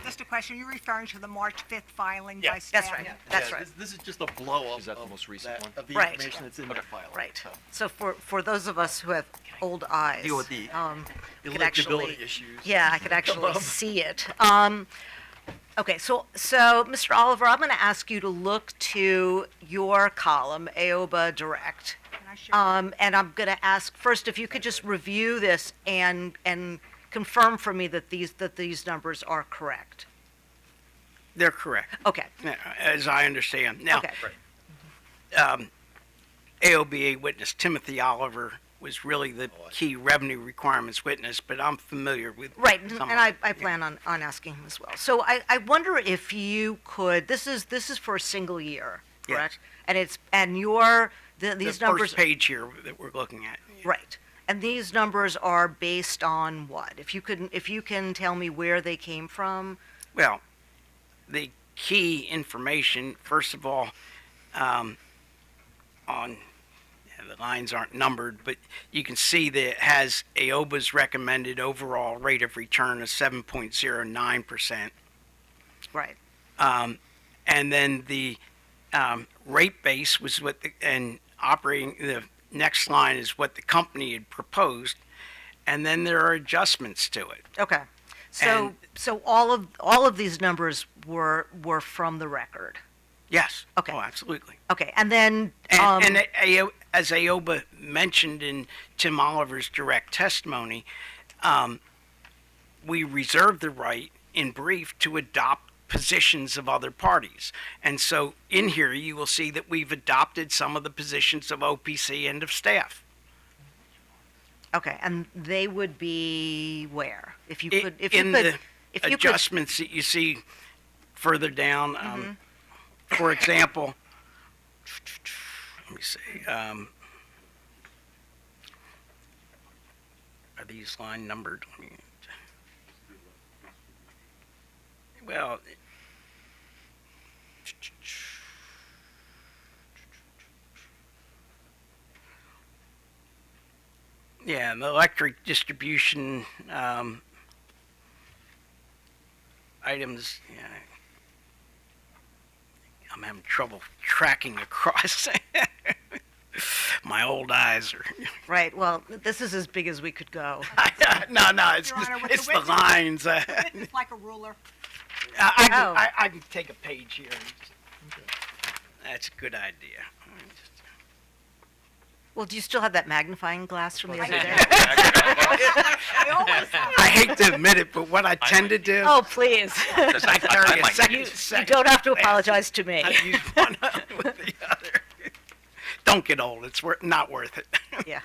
Just a question, you're referring to the March 5th filing Yeah, by staff? That's right. That's right. This is just a blow up. Is that the most recent one? Of the Right. information that's in that file. Right. So, So for those of us who have old eyes, Deal with the could actually, eligibility issues. yeah, I could actually see it. Okay, so Mr. Oliver, I'm going to ask you to look to your column, AOBA Direct, Can I share? and I'm going to ask first if you could just review this and confirm for me that these numbers are correct. They're correct, Okay. as I understand. Now, Okay. AOBA witness Timothy Oliver was really the key revenue requirements witness, but I'm familiar with Right, and some and of I plan on asking him as well. So I wonder if you could, this is for a single year, Yes. correct? And these the numbers, first page here that we're looking at. right, and these numbers are based on what? If you can tell me where they came from? Well, the key information, first of all, the lines aren't numbered, but you can see that it has AOBA's recommended overall rate of return of 7.09%. Right, And then the rate base was and the next line is what the company had proposed, and then there are adjustments to it. okay. So all of these numbers were from the record? Yes. Okay. Oh, absolutely. Okay, and then, As AOBA mentioned in Tim Oliver's direct testimony, we reserve the right in brief to adopt positions of other parties. And so in here, you will see that we've adopted some of the positions of OPC and of staff. okay, and they would be where? If you I- could, in the if you could, adjustments that you see further down, for example, let me see, are these line numbered? Well, yeah, the electric distribution items, yeah, I'm having trouble tracking across. My old eyes are. right, well, this is as big as we could go. No, it's Your Honor, with it's the the width- lines. It's like a ruler. Oh. I can take a page here. That's a good idea. Well, do you still have that magnifying glass from the other day? I always have. I hate to admit it, but what I tend to do Oh, please. is I carry a You second don't have to glass. apologize to me. I use one with the other. Don't get old. It's not worth it. Yeah.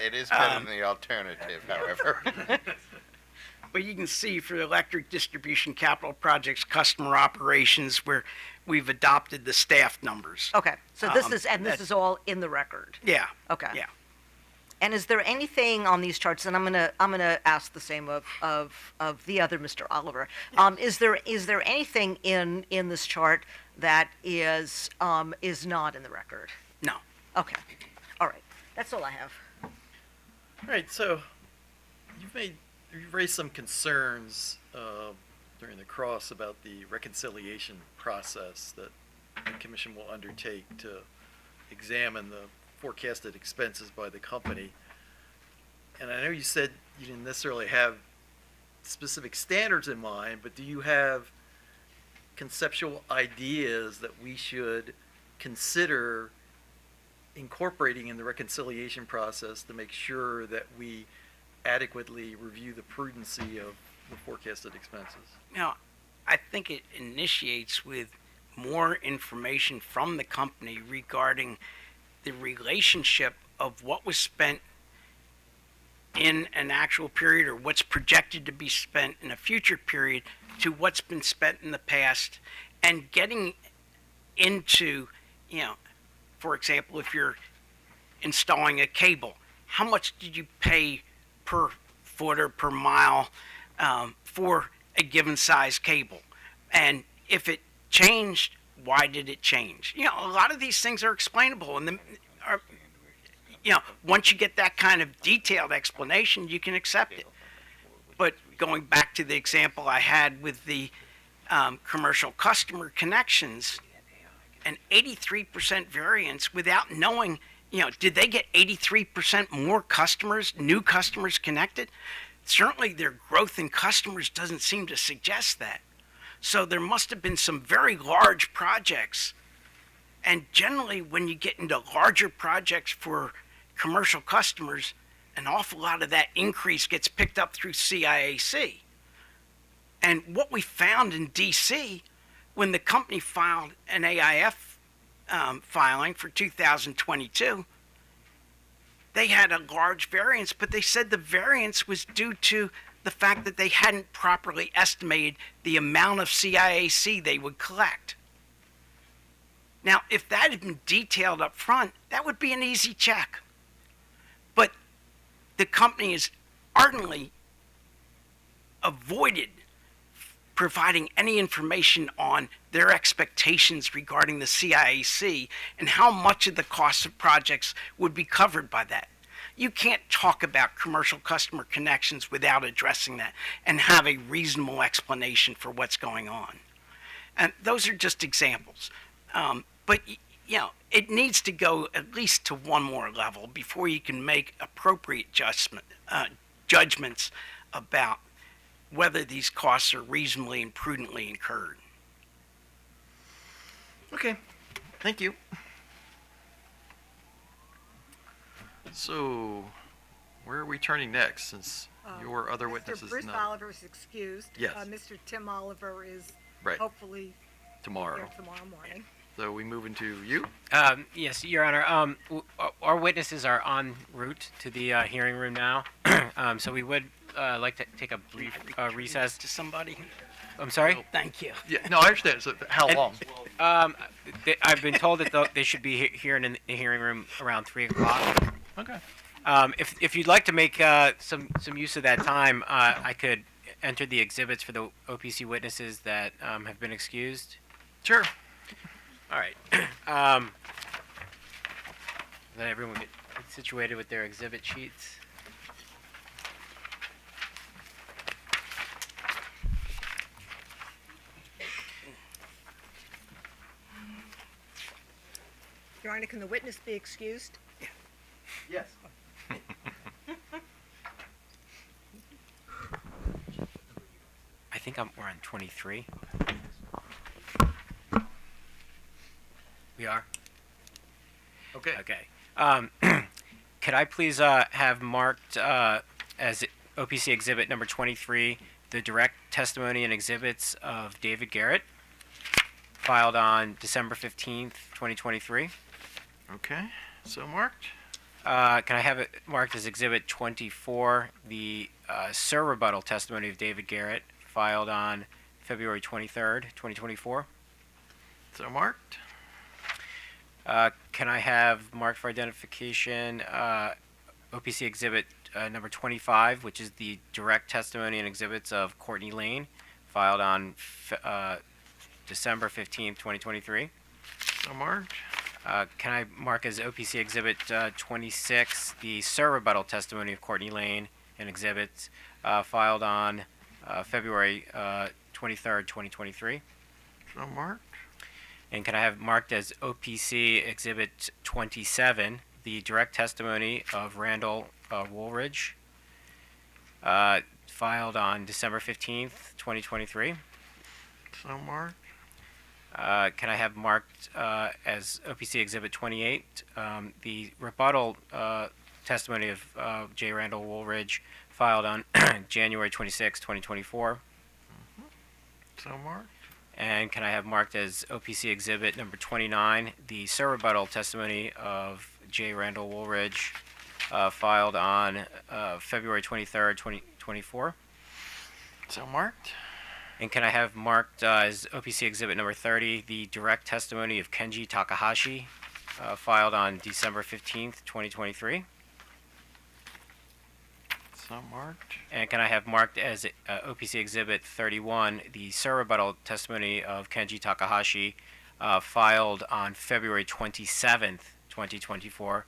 It is better than the alternative, however. But you can see for the electric distribution capital projects, customer operations, where we've adopted the staff numbers. Okay, so this is that's- all in the record. Yeah. Okay. Yeah. And is there anything on these charts, and I'm gonna ask the same of the other Mr. Oliver. Is there anything in this chart that is not in the record? No. Okay. All right. That's all I have. All right, so you've raised some concerns during the cross about the reconciliation process that the commission will undertake to examine the forecasted expenses by the company. And I know you said you didn't necessarily have specific standards in mind, but do you have conceptual ideas that we should consider incorporating in the reconciliation process to make sure that we adequately review the prudency of the forecasted expenses? Now, I think it initiates with more information from the company regarding the relationship of what was spent in an actual period or what's projected to be spent in a future period to what's been spent in the past, and getting into, for example, if you're installing a cable, how much did you pay per foot or per mile for a given size cable? And if it changed, why did it change? A lot of these things are explainable, and once you get that kind of detailed explanation, you can accept it. But going back to the example I had with the commercial customer connections, an 83% variance without knowing, did they get 83% more customers, new customers connected? Certainly their growth in customers doesn't seem to suggest that. So there must have been some very large projects. And generally, when you get into larger projects for commercial customers, an awful lot of that increase gets picked up through CIAC. And what we found in DC, when the company filed an AIF filing for 2022, they had a large variance, but they said the variance was due to the fact that they hadn't properly estimated the amount of CIAC they would collect. Now, if that had been detailed up front, that would be an easy check. But the company has ardently avoided providing any information on their expectations regarding the CIAC and how much of the cost of projects would be covered by that. You can't talk about commercial customer connections without addressing that and have a reasonable explanation for what's going on. And those are just examples. But it needs to go at least to one more level before you can make appropriate judgments about whether these costs are reasonably and prudently incurred. Okay, thank you. So, where are we turning next, since your other witness is Bruce not Oliver is excused. Yes. Mr. Tim Oliver is Right. hopefully tomorrow? here tomorrow morning. So we move into you? Yes, Your Honor. Our witnesses are en route to the hearing room now. So we would like to take a brief recess. To somebody. I'm sorry? Thank you. Yeah, no, I understand. So how long? I've been told that they should be here in the hearing room around 3 o'clock. Okay. If you'd like to make some use of that time, I could enter the exhibits for the OPC witnesses that have been excused. Sure. All right. Let everyone get situated with their exhibit sheets. Your Honor, can the witness be excused? Yes. I think we're on 23. We are? Okay. Okay. Could I please have marked as OPC exhibit number 23 the direct testimony and exhibits of David Garrett, filed on December 15th, 2023. Okay, so marked. Can I have it marked as Exhibit 24, the surrebuttal testimony of David Garrett, filed on February 23rd, 2024? So marked. Can I have marked for identification OPC Exhibit number 25, which is the direct testimony and exhibits of Courtney Lane, filed on December 15th, 2023? So marked. Can I mark as OPC Exhibit 26 the surrebuttal testimony of Courtney Lane and exhibits filed on February 23rd, 2023? So marked. And can I have marked as OPC Exhibit 27 the direct testimony of Randall Woolridge, filed on December 15th, 2023? So marked. Can I have marked as OPC Exhibit 28 the rebuttal testimony of J. Randall Woolridge, filed on January 26, 2024? So marked. And can I have marked as OPC Exhibit number 29 the surrebuttal testimony of J. Randall Woolridge, filed on February 23rd, 2024? So marked. And can I have marked as OPC Exhibit number 30 the direct testimony of Kenji Takahashi, filed on December 15th, 2023? So marked. And can I have marked as OPC Exhibit 31 the surrebuttal testimony of Kenji Takahashi, filed on February 27th, 2024?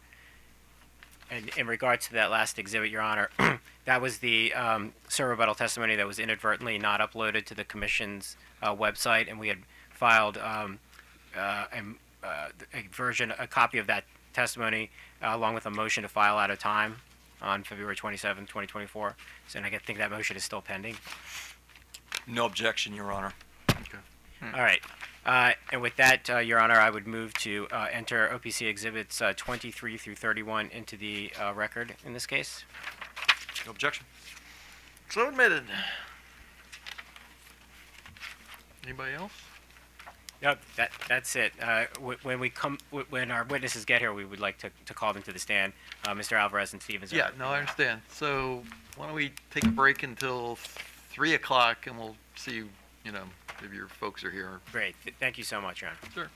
And in regards to that last exhibit, Your Honor, that was the surrebuttal testimony that was inadvertently not uploaded to the Commission's website, and we had filed a copy of that testimony along with a motion to file out of time on February 27th, 2024. So, and I think that motion is still pending. No objection, Your Honor. All right. And with that, Your Honor, I would move to enter OPC Exhibits 23 through 31 into the record in this case. No objection. So admitted. Anybody else? No, that's it. When our witnesses get here, we would like to call them to the stand. Mr. Alvarez and Stevens. Yeah, no, I understand. So why don't we take a break until 3 o'clock, and we'll see you, if your folks are here. Great. Thank you so much, Your Honor. Sure.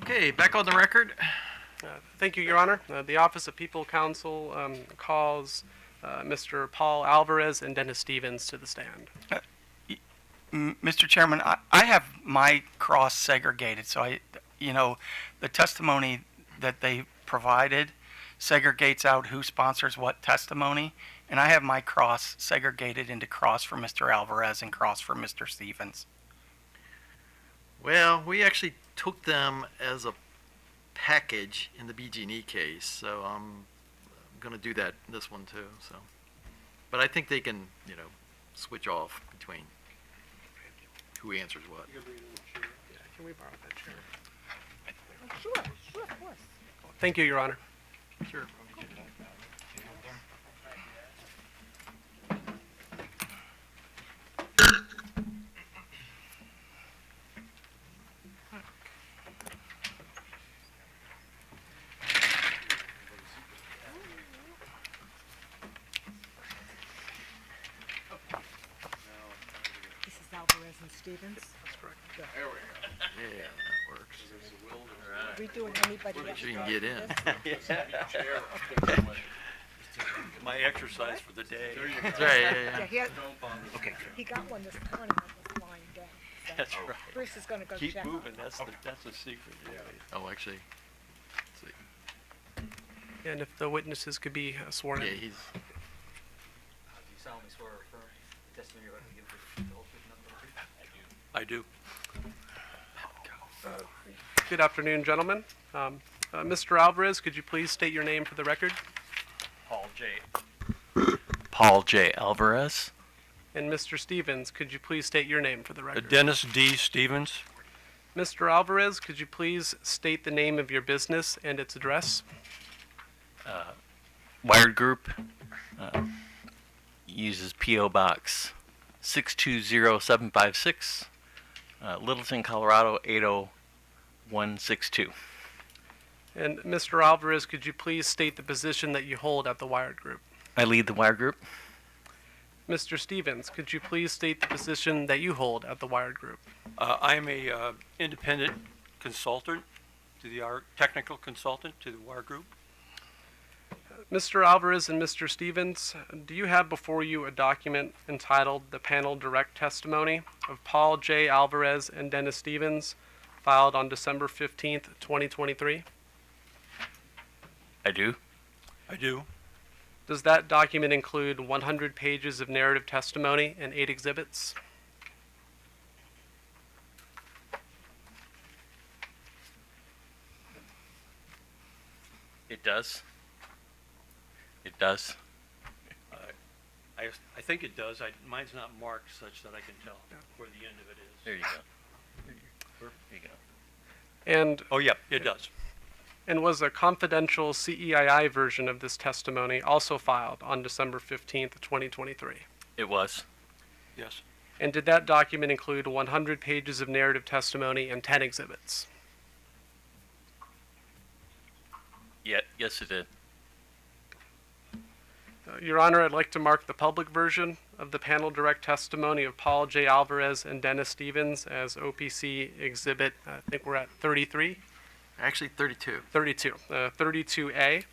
Okay, back on the record. Thank you, Your Honor. The Office of People Counsel calls Mr. Paul Alvarez and Dennis Stevens to the stand. Mr. Chairman, I have my cross segregated, so the testimony that they provided segregates out who sponsors what testimony, and I have my cross segregated into cross for Mr. Alvarez and cross for Mr. Stevens. Well, we actually took them as a package in the BG&E case, so I'm going to do that in this one too. So, but I think they can, switch off between who answers what. Can we borrow that chair? Sure, of course. Thank you, Your Honor. Sure. This is Alvarez and Stevens. That's correct. There we go. Yeah, that works. Are we doing anybody else? Sure you can get in. My exercise for the day. That's right, yeah. He had, Okay. he got one this morning that was lying down. So That's right. Bruce is going to go Keep check. moving. That's the secret. Yeah. Oh, actually, let's see. And if the witnesses could be sworn Yeah, in. he's. Do you solemnly swear or affirm the testimony you're about to give the whole truth and nothing but the truth? I do. Good afternoon, gentlemen. Mr. Alvarez, could you please state your name for the record? Paul J. Alvarez. And Mr. Stevens, could you please state your name for the record? Dennis D. Stevens. Mr. Alvarez, could you please state the name of your business and its address? Wired Group uses P.O. Box 620756, Littleton, Colorado 80162. And Mr. Alvarez, could you please state the position that you hold at the Wired Group? I lead the Wired Group. Mr. Stevens, could you please state the position that you hold at the Wired Group? I am a independent consultant to the technical consultant to the Wire Group. Mr. Alvarez and Mr. Stevens, do you have before you a document entitled The Panel Direct Testimony of Paul J. Alvarez and Dennis Stevens, filed on December 15th, 2023? I do. I do. Does that document include 100 pages of narrative testimony and 8 exhibits? It does. It does. I think it does. Mine's not marked such that I can tell where the end of it is. There you go. There you go. And Oh, yeah, it does. And was a confidential CEII version of this testimony also filed on December 15th, 2023? It was. Yes. And did that document include 100 pages of narrative testimony and 10 exhibits? Yes, it did. Your Honor, I'd like to mark the public version of the panel direct testimony of Paul J. Alvarez and Dennis Stevens as OPC Exhibit, I think we're at 33? Actually, 32. 32. 32A.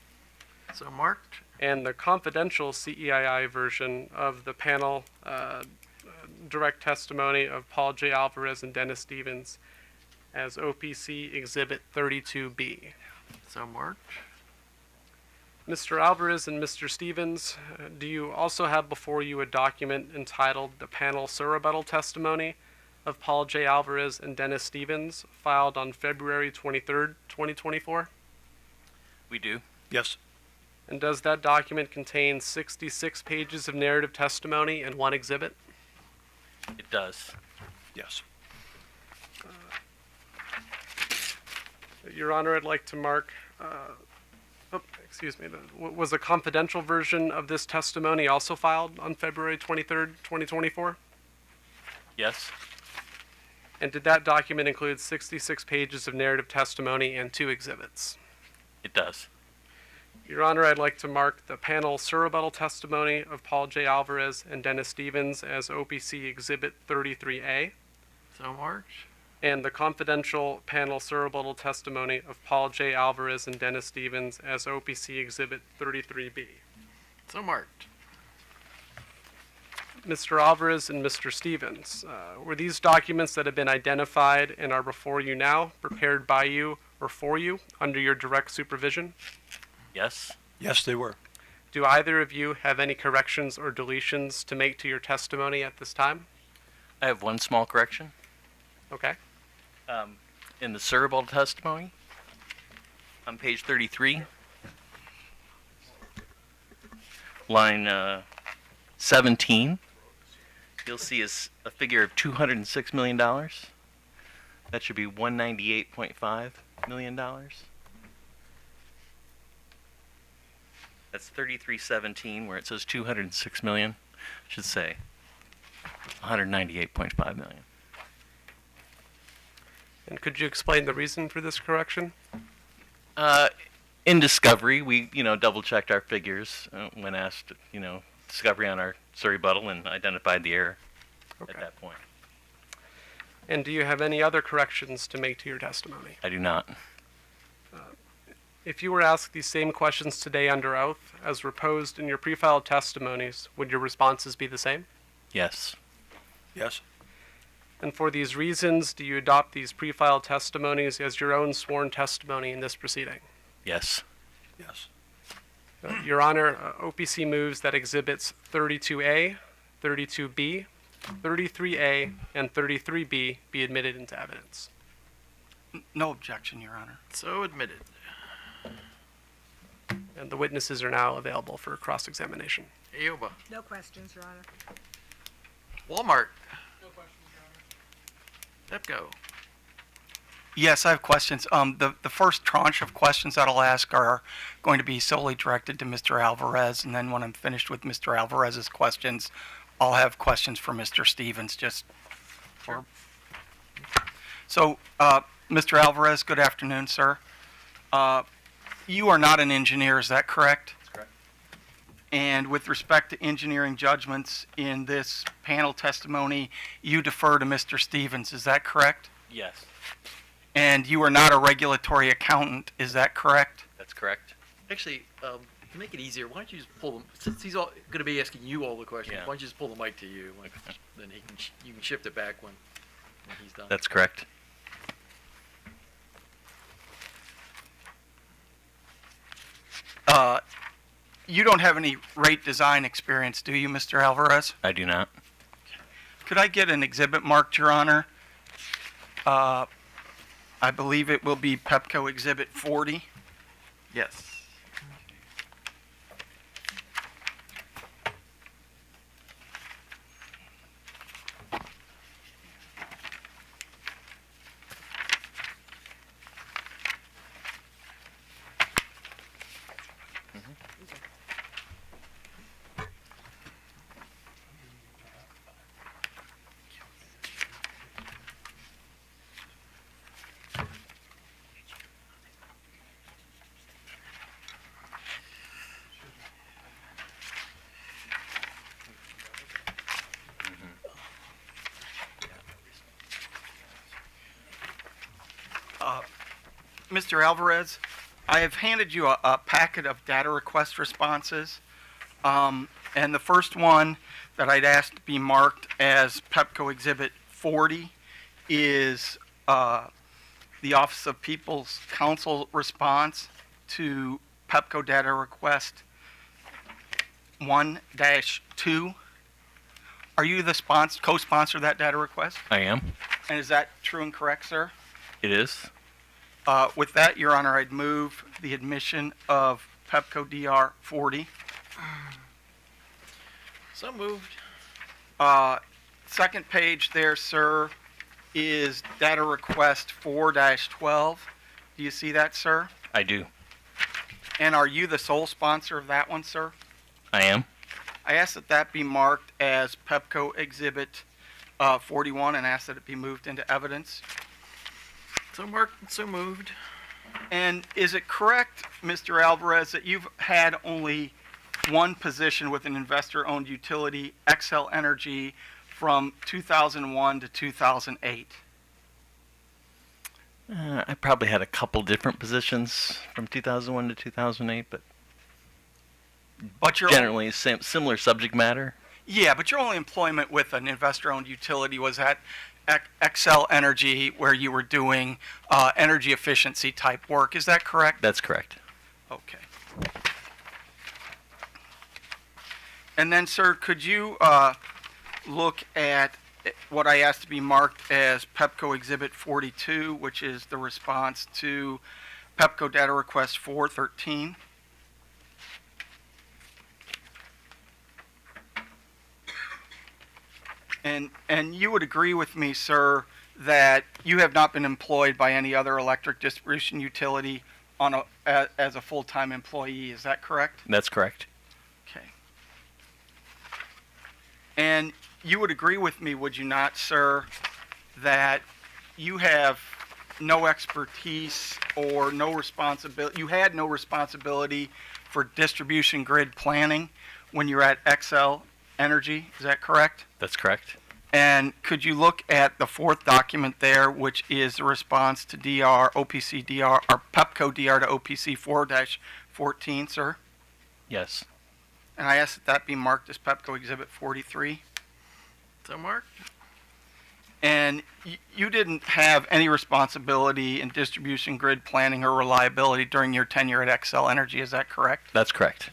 So marked. And the confidential CEII version of the panel direct testimony of Paul J. Alvarez and Dennis Stevens as OPC Exhibit 32B. So marked. Mr. Alvarez and Mr. Stevens, do you also have before you a document entitled The Panel Surrebuttal Testimony of Paul J. Alvarez and Dennis Stevens, filed on February 23rd, 2024? We do. Yes. And does that document contain 66 pages of narrative testimony and 1 exhibit? It does. Yes. Your Honor, I'd like to mark, was a confidential version of this testimony also filed on February 23rd, 2024? Yes. And did that document include 66 pages of narrative testimony and 2 exhibits? It does. Your Honor, I'd like to mark the panel surrebuttal testimony of Paul J. Alvarez and Dennis Stevens as OPC Exhibit 33A. So marked. and the confidential panel surrebuttal testimony of Paul J. Alvarez and Dennis Stevens as OPC Exhibit 33B. So marked. Mr. Alvarez and Mr. Stevens, were these documents that have been identified and are before you now prepared by you or for you under your direct supervision? Yes. Yes, they were. Do either of you have any corrections or deletions to make to your testimony at this time? I have one small correction. Okay. In the surrebuttal testimony, on page 33, line 17, you'll see a figure of $206 million. That should be $198.5 million. That's 3317, where it says 206 million. Should say 198.5 million. And could you explain the reason for this correction? In discovery, we double checked our figures when asked discovery on our surrebuttal and identified the error at that point. And do you have any other corrections to make to your testimony? I do not. If you were asked these same questions today under oath, as reposed in your pre-filed testimonies, would your responses be the same? Yes. Yes. And for these reasons, do you adopt these pre-filed testimonies as your own sworn testimony in this proceeding? Yes. Yes. Your Honor, OPC moves that Exhibits 32A, 32B, 33A, and 33B be admitted into evidence. No objection, Your Honor. So admitted. And the witnesses are now available for cross-examination. Aoba. No questions, Your Honor. Walmart. No questions, Your Honor. Pepco. Yes, I have questions. The first tranche of questions that I'll ask are going to be solely directed to Mr. Alvarez, and then when I'm finished with Mr. Alvarez's questions, I'll have questions for Mr. Stevens. So, Mr. Alvarez, good afternoon, sir. You are not an engineer, is that correct? That's correct. And with respect to engineering judgments in this panel testimony, you defer to Mr. Stevens, is that correct? Yes. And you are not a regulatory accountant, is that correct? That's correct. Actually, to make it easier, why don't you just pull them, since he's going to be asking you all the questions, Yeah. why don't you just pull the mic to you? Then you can shift it back when he's done. That's correct. You don't have any rate design experience, do you, Mr. Alvarez? I do not. Could I get an exhibit marked, Your Honor? I believe it will be Pepco Exhibit 40. Yes. Mr. Alvarez, I have handed you a packet of data request responses. And the first one that I'd ask to be marked as Pepco Exhibit 40 is the Office of People's Counsel response to Pepco Data Request 1-2. Are you the co-sponsor of that data request? I am. And is that true and correct, sir? It is. With that, Your Honor, I'd move the admission of Pepco DR 40. So moved. Second page there, sir, is data request 4-12. Do you see that, sir? I do. And are you the sole sponsor of that one, sir? I am. I ask that that be marked as Pepco Exhibit 41 and ask that it be moved into evidence. So marked and so moved. And is it correct, Mr. Alvarez, that you've had only one position with an investor-owned utility, Xcel Energy, from 2001 to 2008? I probably had a couple different positions from 2001 to 2008, but But generally similar subject matter. Yeah, but your only employment with an investor-owned utility was at Xcel Energy, where you were doing energy efficiency type work. Is that correct? That's correct. Okay. And then, sir, could you look at what I asked to be marked as Pepco Exhibit 42, which is the response to Pepco Data Request 413? And you would agree with me, sir, that you have not been employed by any other electric distribution utility on as a full-time employee. Is that correct? That's correct. Okay. And you would agree with me, would you not, sir, that you have no expertise or no responsibility, you had no responsibility for distribution grid planning when you're at Xcel Energy, is that correct? That's correct. And could you look at the fourth document there, which is the response to OPC DR, or Pepco DR to OPC 4-14, sir? Yes. And I asked that be marked as Pepco Exhibit 43. So marked. And you didn't have any responsibility in distribution grid planning or reliability during your tenure at Xcel Energy, is that correct? That's correct.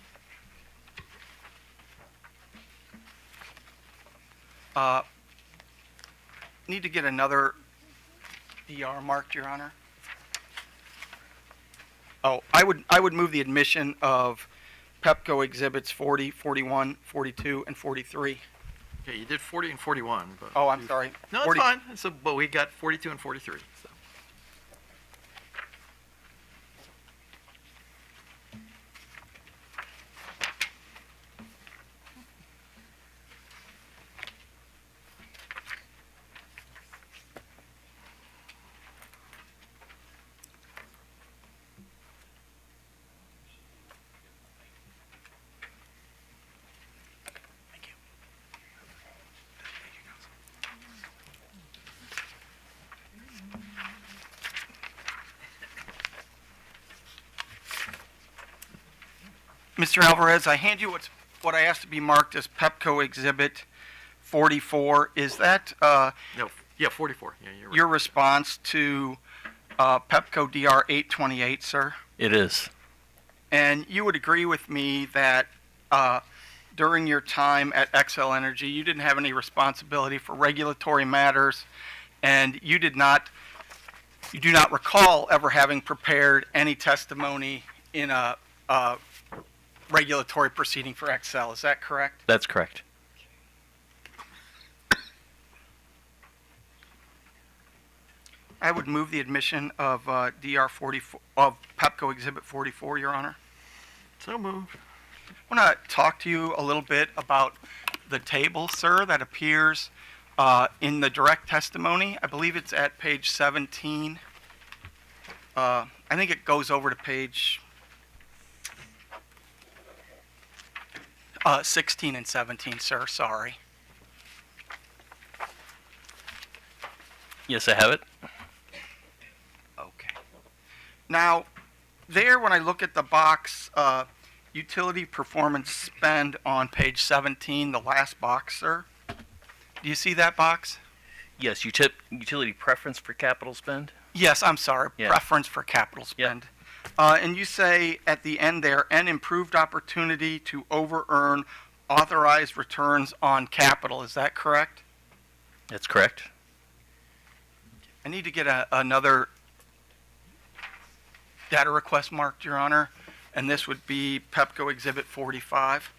Need to get another DR marked, Your Honor. Oh, I would move the admission of Pepco Exhibits 40, 41, 42, and 43. Okay, you did 40 and 41, but. Oh, I'm sorry. No, it's fine. So, but we got 42 and 43. So. Mr. Alvarez, I hand you what I asked to be marked as Pepco Exhibit 44. Is that No, yeah, 44. Yeah, you're right. your response to Pepco DR 828, sir? It is. And you would agree with me that during your time at Xcel Energy, you didn't have any responsibility for regulatory matters, and you do not recall ever having prepared any testimony in a regulatory proceeding for Xcel. Is that correct? That's correct. I would move the admission of DR 44 of Pepco Exhibit 44, Your Honor. So moved. I want to talk to you a little bit about the table, sir, that appears in the direct testimony. I believe it's at page 17. I think it goes over to page 16 and 17, sir. Sorry. Yes, I have it. Okay. Now, there, when I look at the box, utility performance spend on page 17, the last box, sir. Do you see that box? Yes, utility preference for capital spend. Yes, I'm sorry. Yeah. Preference for capital spend. And you say at the end there, an improved opportunity to over-earn authorized returns on capital. Is that correct? That's correct. I need to get another data request marked, Your Honor, and this would be Pepco Exhibit 45.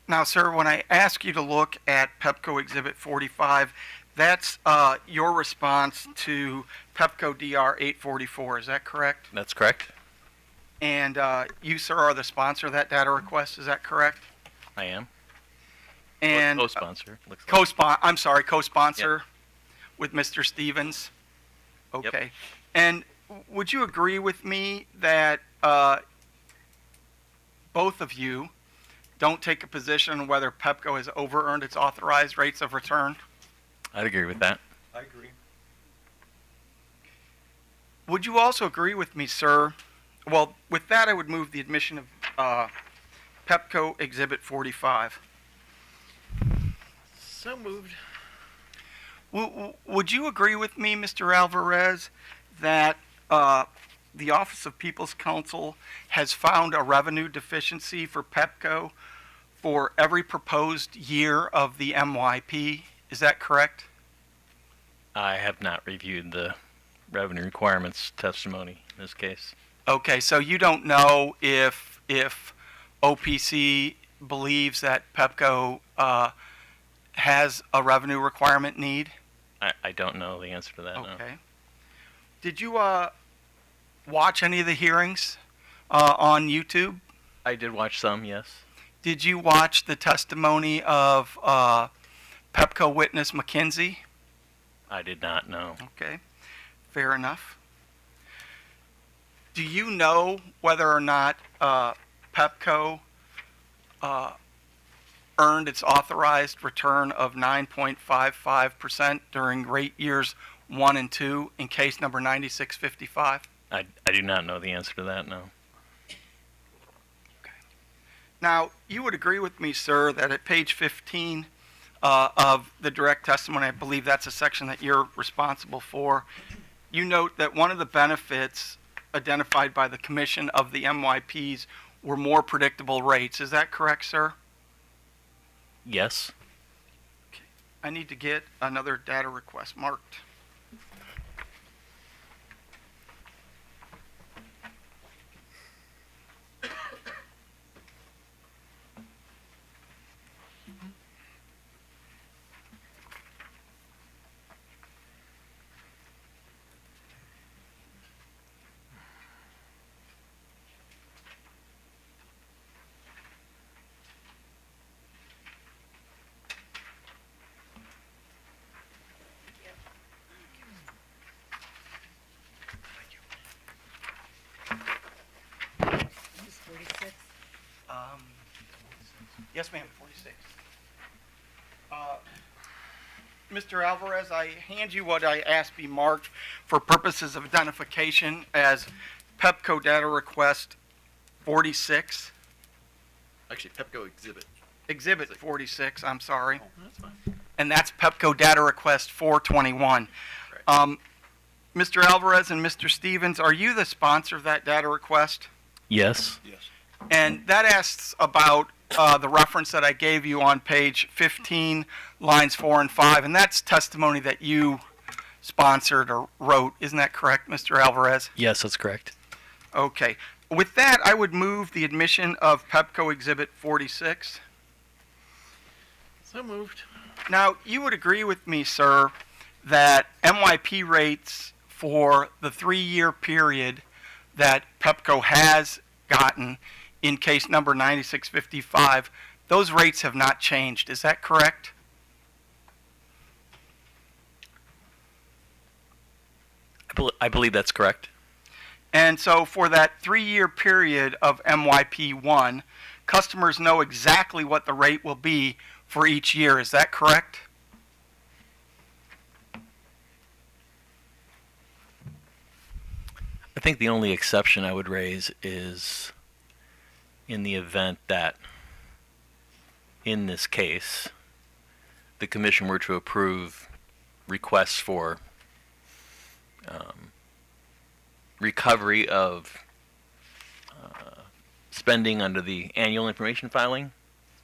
Now, sir, when I ask you to look at Pepco Exhibit 45, that's your response to Pepco DR 844, is that correct? That's correct. And you, sir, are the sponsor of that data request, is that correct? I am. And Co-sponsor. Looks like. Co-sponsor with Mr. Stevens. Okay. And would you agree with me that both of you don't take a position on whether Pepco has over-earned its authorized rates of return? I'd agree with that. I agree. Would you also agree with me, sir? Well, with that, I would move the admission of Pepco Exhibit 45. So moved. Would you agree with me, Mr. Alvarez, that the Office of People's Counsel has found a revenue deficiency for Pepco for every proposed year of the MYP? Is that correct? I have not reviewed the revenue requirements testimony in this case. Okay, so you don't know if OPC believes that Pepco has a revenue requirement need? I don't know the answer to that. Okay. No. Did you watch any of the hearings on YouTube? I did watch some, yes. Did you watch the testimony of Pepco witness McKinsey? I did not know. Okay, fair enough. Do you know whether or not Pepco earned its authorized return of 9.55% during rate years 1 and 2 in case number 9655? I do not know the answer to that, no. Now, you would agree with me, sir, that at page 15 of the direct testimony, I believe that's a section that you're responsible for, you note that one of the benefits identified by the Commission of the MYPs were more predictable rates. Is that correct, sir? Yes. I need to get another data request marked. Yes, ma'am, 46. Mr. Alvarez, I hand you what I asked be marked for purposes of identification as Pepco data request 46. Actually, Pepco exhibit. Exhibit 46, I'm sorry. Oh, that's fine. And that's Pepco data request 421. Mr. Alvarez and Mr. Stevens, are you the sponsor of that data request? Yes. Yes. And that asks about the reference that I gave you on page 15, lines 4 and 5, and that's testimony that you sponsored or wrote. Isn't that correct, Mr. Alvarez? Yes, that's correct. Okay. With that, I would move the admission of Pepco Exhibit 46. So moved. Now, you would agree with me, sir, that MYP rates for the 3-year period that Pepco has gotten in case number 9655, those rates have not changed. Is that correct? I believe that's correct. And so for that 3-year period of MYP1, customers know exactly what the rate will be for each year. Is that correct? I think the only exception I would raise is in the event that, in this case, the commission were to approve requests for recovery of spending under the annual information filing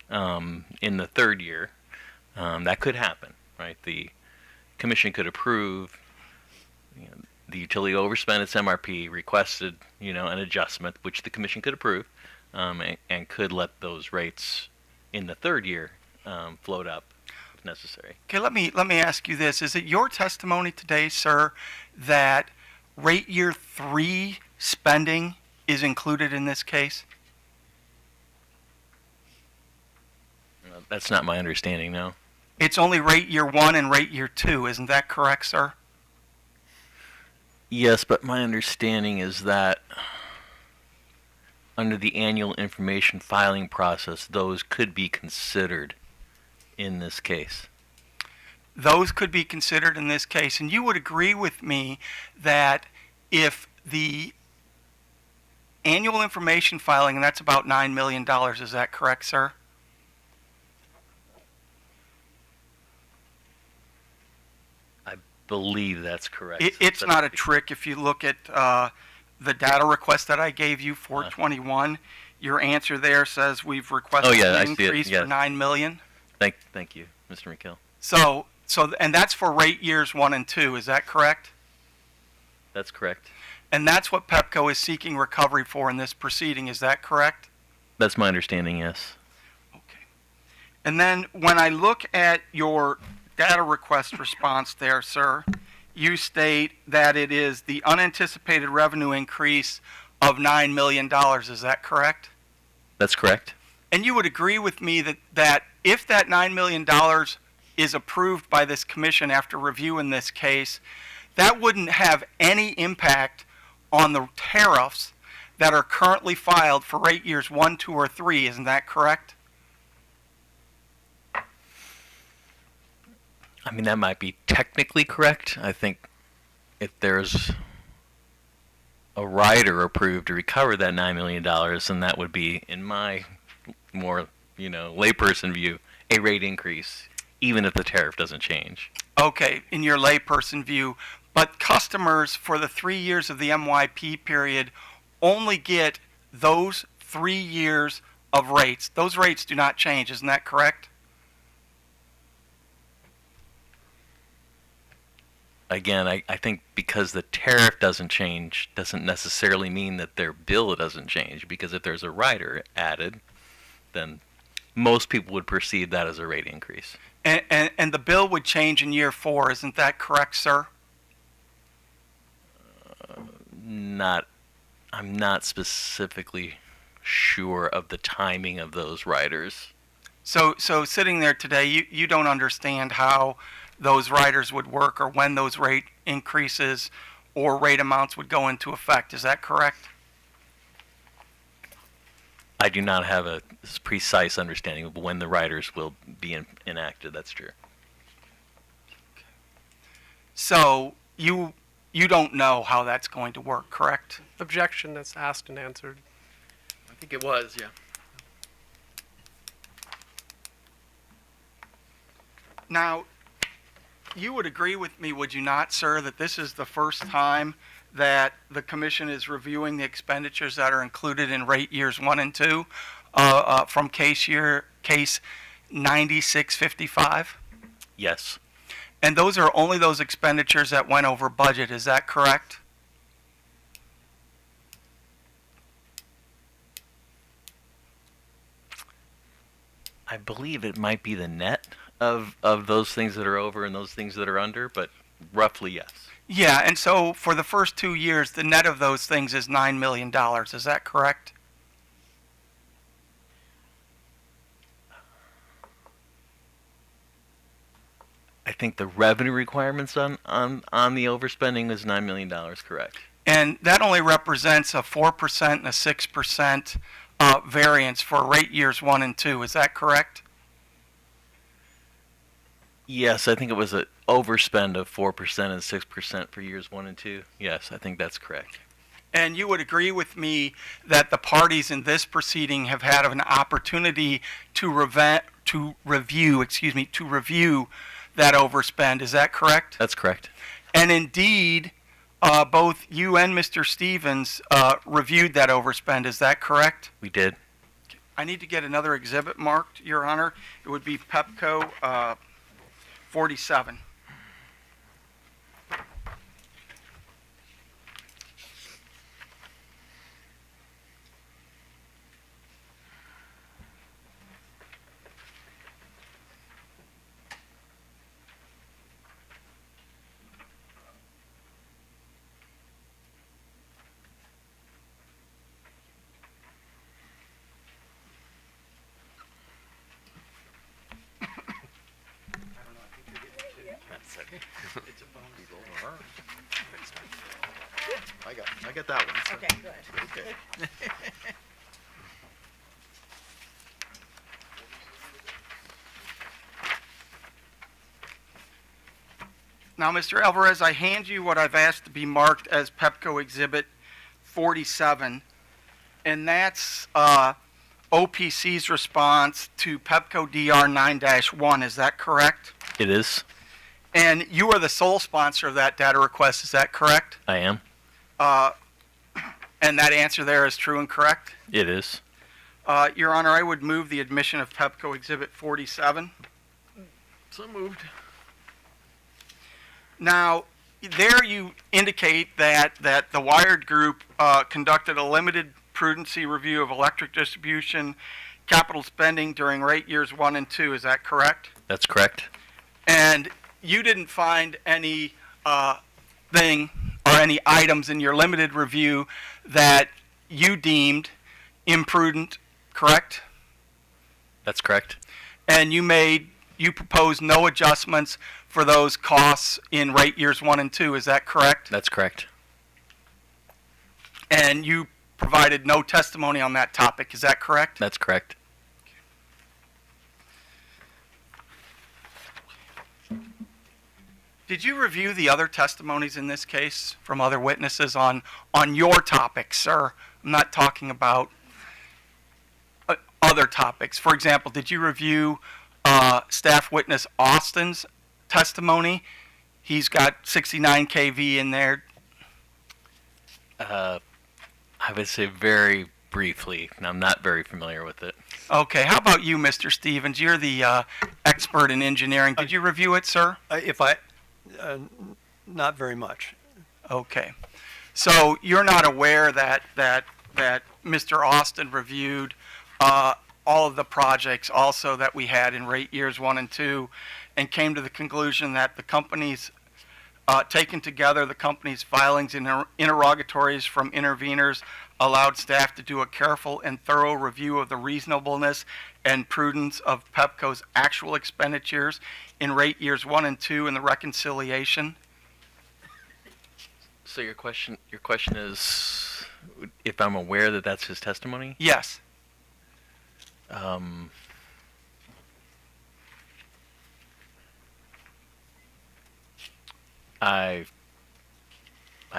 in the 3rd year. That could happen, right? The commission could approve the utility overspent its MRP, requested an adjustment, which the commission could approve, and could let those rates in the third year float up if necessary. Okay, let me ask you this. Is it your testimony today, sir, that rate year 3 spending is included in this case? That's not my understanding, no. It's only rate year 1 and rate year 2, isn't that correct, sir? Yes, but my understanding is that under the annual information filing process, those could be considered in this case. Those could be considered in this case, and you would agree with me that if the annual information filing, and that's about $9 million, is that correct, sir? I believe that's correct. It's not a trick. If you look at the data request that I gave you, 421, your answer there says we've requested an increase for $9 million. Thank you, Mr. McKill. And that's for rate years 1 and 2, is that correct? That's correct. And that's what Pepco is seeking recovery for in this proceeding, is that correct? That's my understanding, yes. And then when I look at your data request response there, sir, you state that it is the unanticipated revenue increase of $9 million, is that correct? That's correct. And you would agree with me that if that $9 million is approved by this commission after reviewing this case, that wouldn't have any impact on the tariffs that are currently filed for rate years 1, 2, or 3, isn't that correct? I mean, that might be technically correct. I think if there's a rider approved to recover that $9 million, then that would be, in my more, layperson view, a rate increase, even if the tariff doesn't change. Okay, in your layperson view, but customers for the 3 years of the MYP period only get those 3 years of rates. Those rates do not change, isn't that correct? Again, I think because the tariff doesn't change doesn't necessarily mean that their bill doesn't change, because if there's a rider added, then most people would perceive that as a rate increase. And the bill would change in year 4, isn't that correct, sir? I'm not specifically sure of the timing of those riders. So sitting there today, you don't understand how those riders would work or when those rate increases or rate amounts would go into effect. Is that correct? I do not have a precise understanding of when the riders will be enacted. That's true. So you don't know how that's going to work, correct? Objection, that's asked and answered. I think it was, yeah. Now, you would agree with me, would you not, sir, that this is the first time that the commission is reviewing the expenditures that are included in rate years 1 and 2 from case 9655? Yes. And those are only those expenditures that went over budget, is that correct? I believe it might be the net of those things that are over and those things that are under, but roughly yes. Yeah, and so for the first 2 years, the net of those things is $9 million. Is that correct? I think the revenue requirements on the overspending is $9 million, correct? And that only represents a 4% and a 6% variance for rate years 1 and 2. Is that correct? Yes, I think it was an overspend of 4% and 6% for years 1 and 2. Yes, I think that's correct. And you would agree with me that the parties in this proceeding have had an opportunity to review that overspend. Is that correct? That's correct. And indeed, both you and Mr. Stevens reviewed that overspend. Is that correct? We did. I need to get another exhibit marked, Your Honor. It would be Pepco 47. It's a bonus. I got that one. so- Okay, good. Okay. Now, Mr. Alvarez, I hand you what I've asked to be marked as Pepco Exhibit 47, and that's OPC's response to Pepco DR 9-1. Is that correct? It is. And you are the sole sponsor of that data request. Is that correct? I am. And that answer there is true and correct? It is. Your Honor, I would move the admission of Pepco Exhibit 47. So moved. Now, there you indicate that the Wired Group conducted a limited prudency review of electric distribution capital spending during rate years 1 and 2. Is that correct? That's correct. And you didn't find any thing or any items in your limited review that you deemed imprudent, correct? That's correct. And you proposed no adjustments for those costs in rate years 1 and 2. Is that correct? That's correct. And you provided no testimony on that topic. Is that correct? That's correct. Did you review the other testimonies in this case from other witnesses on your topic, sir? I'm not talking about other topics. For example, did you review staff witness Austin's testimony? He's got 69 kV in there. I would say very briefly. I'm not very familiar with it. Okay, how about you, Mr. Stevens? You're the expert in engineering. Did you review it, sir? Not very much. Okay. So you're not aware that Mr. Austin reviewed all of the projects also that we had in rate years 1 and 2 and came to the conclusion that the companies, taken together, the company's filings and interrogatories from interveners allowed staff to do a careful and thorough review of the reasonableness and prudence of Pepco's actual expenditures in rate years 1 and 2 in the reconciliation? So your question is if I'm aware that that's his testimony? Yes. I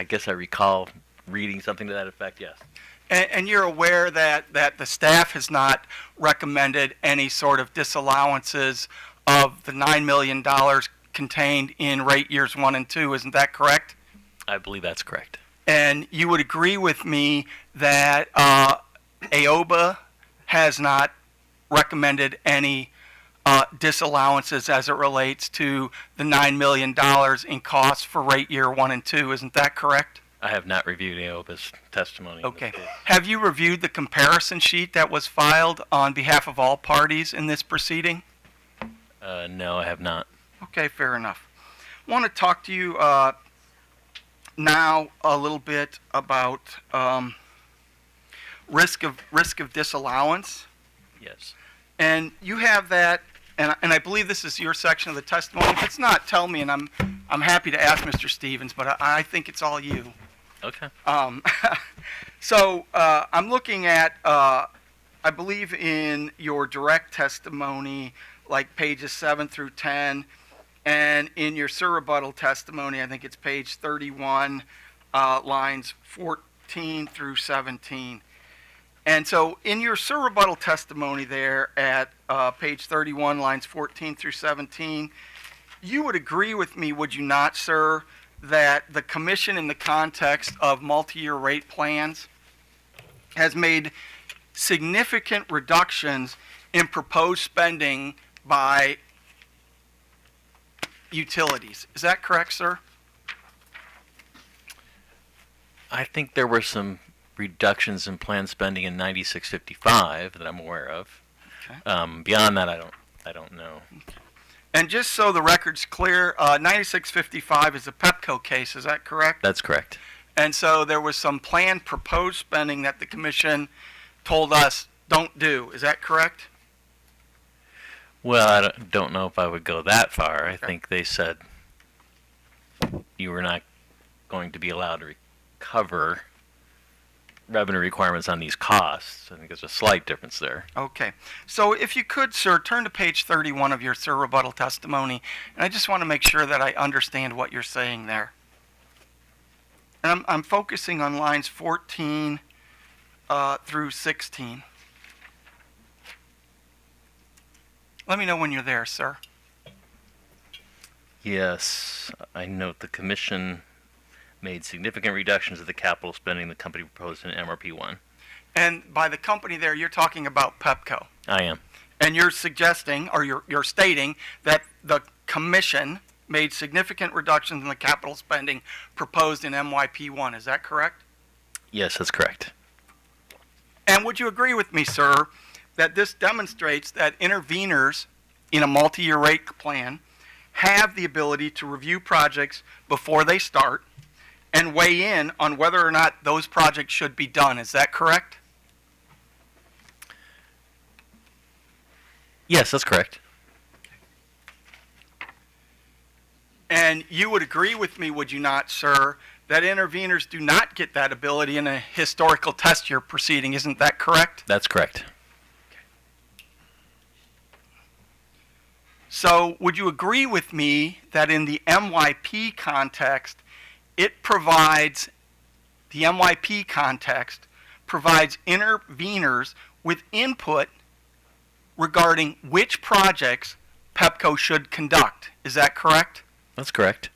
guess I recall reading something to that effect, yes. And you're aware that the staff has not recommended any sort of disallowances of the $9 million contained in rate years 1 and 2, isn't that correct? I believe that's correct. And you would agree with me that AOBA has not recommended any disallowances as it relates to the $9 million in costs for rate year 1 and 2, isn't that correct? I have not reviewed AOBA's testimony. in Okay. this case. Have you reviewed the comparison sheet that was filed on behalf of all parties in this proceeding? No, I have not. Okay, fair enough. I want to talk to you now a little bit about risk of disallowance. Yes. And you have that, and I believe this is your section of the testimony. If it's not, tell me, and I'm happy to ask Mr. Stevens, but I think it's all you. Okay. So I'm looking at, I believe in your direct testimony, like pages 7 through 10, and in your surrebuttal testimony, I think it's page 31, lines 14 through 17. And so in your surrebuttal testimony there at page 31, lines 14 through 17, you would agree with me, would you not, sir, that the commission in the context of multi-year rate plans has made significant reductions in proposed spending by utilities. Is that correct, sir? I think there were some reductions in planned spending in 9655 that I'm aware of. Okay. Beyond that, I don't know. And just so the record's clear, 9655 is a Pepco case, is that correct? That's correct. And so there was some planned proposed spending that the commission told us don't do. Is that correct? Well, I don't know if I would go that far. I think they said you were not going to be allowed to recover revenue requirements on these costs. I think there's a slight difference there. Okay. So if you could, sir, turn to page 31 of your sir rebuttal testimony, and I just want to make sure that I understand what you're saying there. And I'm focusing on lines 14 through 16. Let me know when you're there, sir. Yes, I note the commission made significant reductions of the capital spending the company proposed in MRP1. And by the company there, you're talking about Pepco. I am. And you're suggesting, or you're stating, that the commission made significant reductions in the capital spending proposed in MYP1. Is that correct? Yes, that's correct. And would you agree with me, sir, that this demonstrates that interveners in a multi-year rate plan have the ability to review projects before they start and weigh in on whether or not those projects should be done? Is that correct? Yes, that's correct. And you would agree with me, would you not, sir, that interveners do not get that ability in a historical test year proceeding? Isn't that correct? That's correct. So would you agree with me that in the MYP context, the MYP context provides interveners with input regarding which projects Pepco should conduct? Is that correct? That's correct.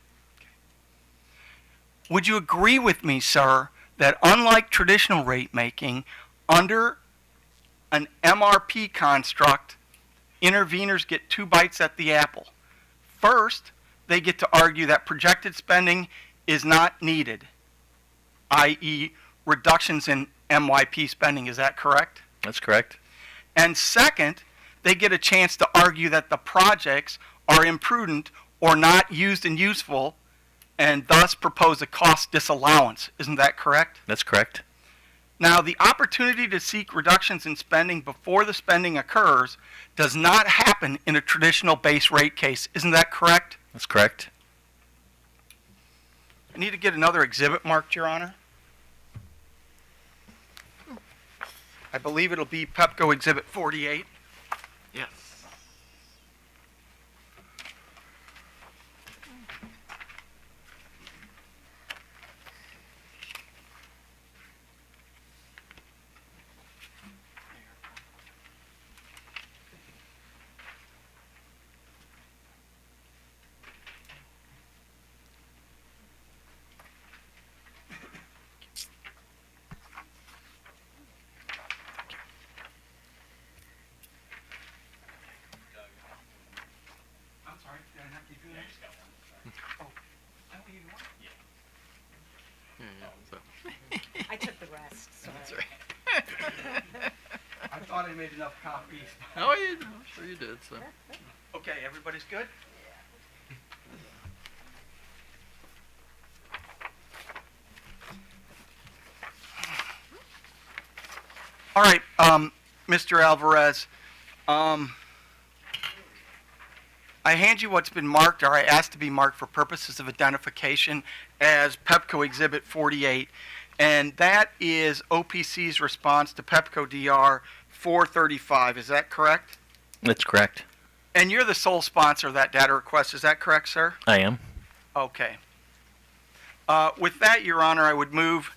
Would you agree with me, sir, that unlike traditional rate making, under an MRP construct, interveners get two bites at the apple? First, they get to argue that projected spending is not needed, i.e. reductions in MYP spending. Is that correct? That's correct. And second, they get a chance to argue that the projects are imprudent or not used and useful, and thus propose a cost disallowance. Isn't that correct? That's correct. Now, the opportunity to seek reductions in spending before the spending occurs does not happen in a traditional base rate case. Isn't that correct? That's correct. I need to get another exhibit marked, Your Honor. I believe it'll be Pepco Exhibit 48. Yes. I'm sorry, did I not give you next? Oh, I don't need one? I took the rest, sorry. That's right. I thought I made enough copies. Oh, yeah, I'm sure you did. So. Okay, everybody's good? All right, Mr. Alvarez, I hand you what's been marked, or I asked to be marked for purposes of identification as Pepco Exhibit 48, and that is OPC's response to Pepco DR 435. Is that correct? That's correct. And you're the sole sponsor of that data request. Is that correct, sir? I am. Okay. With that, Your Honor, I would move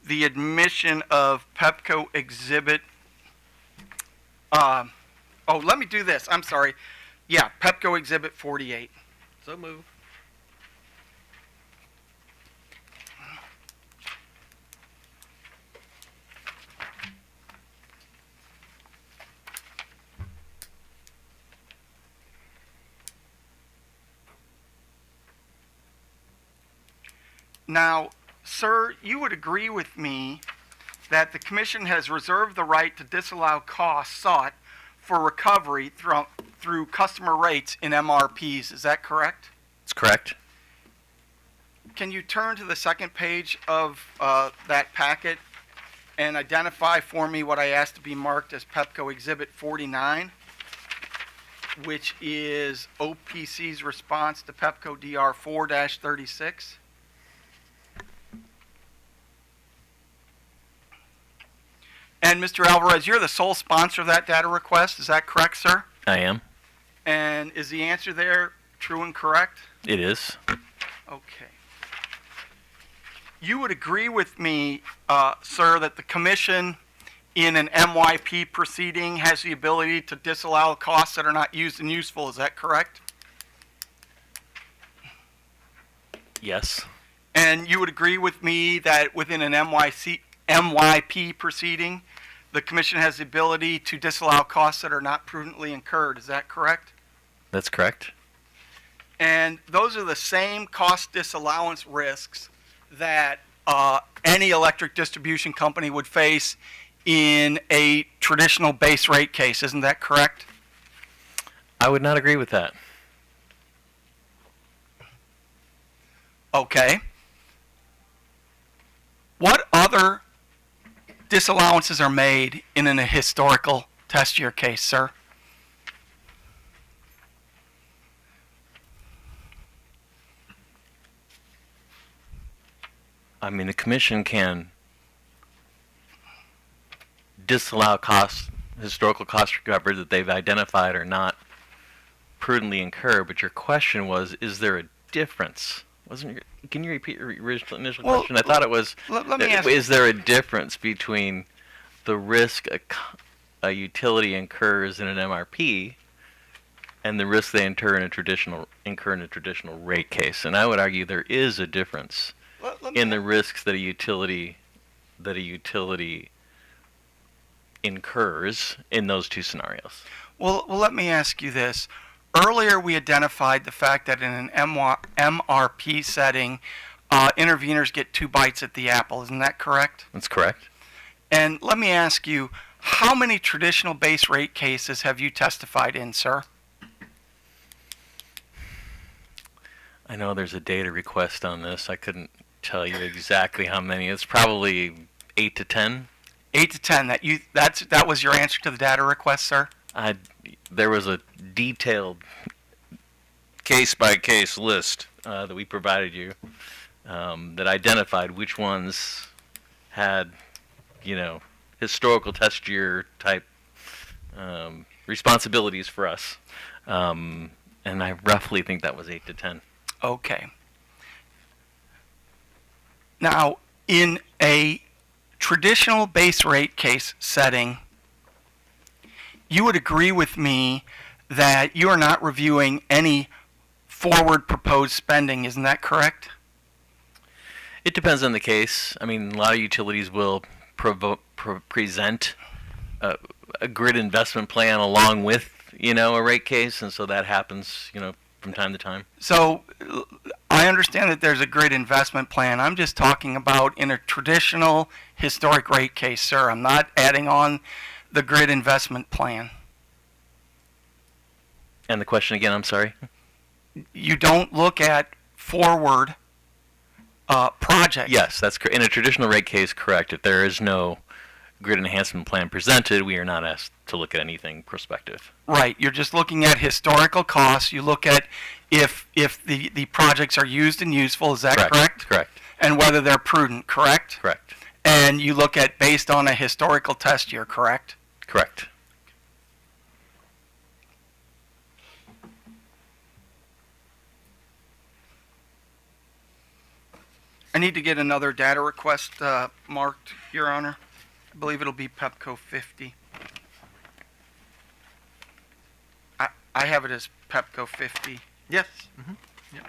the admission of Pepco Exhibit. Let me do this. I'm sorry. Yeah, Pepco Exhibit 48. So move. Now, sir, you would agree with me that the Commission has reserved the right to disallow costs sought for recovery through customer rates in MRPs. Is that correct? That's correct. Can you turn to the second page of that packet and identify for me what I asked to be marked as Pepco Exhibit 49? which is OPC's response to Pepco DR 4-36. And Mr. Alvarez, you're the sole sponsor of that data request. Is that correct, sir? I am. And is the answer there true and correct? It is. Okay. You would agree with me, sir, that the commission in an MYP proceeding has the ability to disallow costs that are not used and useful. Is that correct? Yes. And you would agree with me that within an MYP proceeding, the commission has the ability to disallow costs that are not prudently incurred. Is that correct? That's correct. And those are the same cost disallowance risks that any electric distribution company would face in a traditional base rate case. Isn't that correct? I would not agree with that. Okay. What other disallowances are made in a historical test year case, sir? I mean, the commission can disallow costs, historical costs recovered that they've identified are not prudently incurred. But your question was, is there a difference? Can you repeat your original initial question? I thought it was, let me ask is there a difference between the risk a utility incurs in an MRP and the risk they incur in a traditional rate case? And I would argue there is a difference in the risks that a utility incurs in those two scenarios. Well, let me ask you this. Earlier, we identified the fact that in an MRP setting, interveners get 2 bites at the apple. Isn't that correct? That's correct. And let me ask you, how many traditional base rate cases have you testified in, sir? I know there's a data request on this. I couldn't tell you exactly how many. It's probably 8 to 10. 8 to 10. That was your answer to the data request, sir? There was a detailed case-by-case list that we provided you that identified which ones had, historical test year type responsibilities for us. And I roughly think that was 8 to 10. Okay. Now, in a traditional base rate case setting, you would agree with me that you are not reviewing any forward proposed spending. Isn't that correct? It depends on the case. I mean, a lot of utilities will present a grid investment plan along with, a rate case, and so that happens, from time to time. So I understand that there's a grid investment plan. I'm just talking about in a traditional historic rate case, sir. I'm not adding on the grid investment plan. And the question again, I'm sorry? You don't look at forward projects. Yes, that's correct. In a traditional rate case, correct. If there is no grid enhancement plan presented, we are not asked to look at anything prospective. Right. You're just looking at historical costs. You look at if the projects are used and useful. Is that correct? Correct. And whether they're prudent, correct? Correct. And you look at based on a historical test year, correct? Correct. I need to get another data request marked, Your Honor. I believe it'll be Pepco 50. I have it as Pepco 50. Yes. Mm-hmm. Yeah.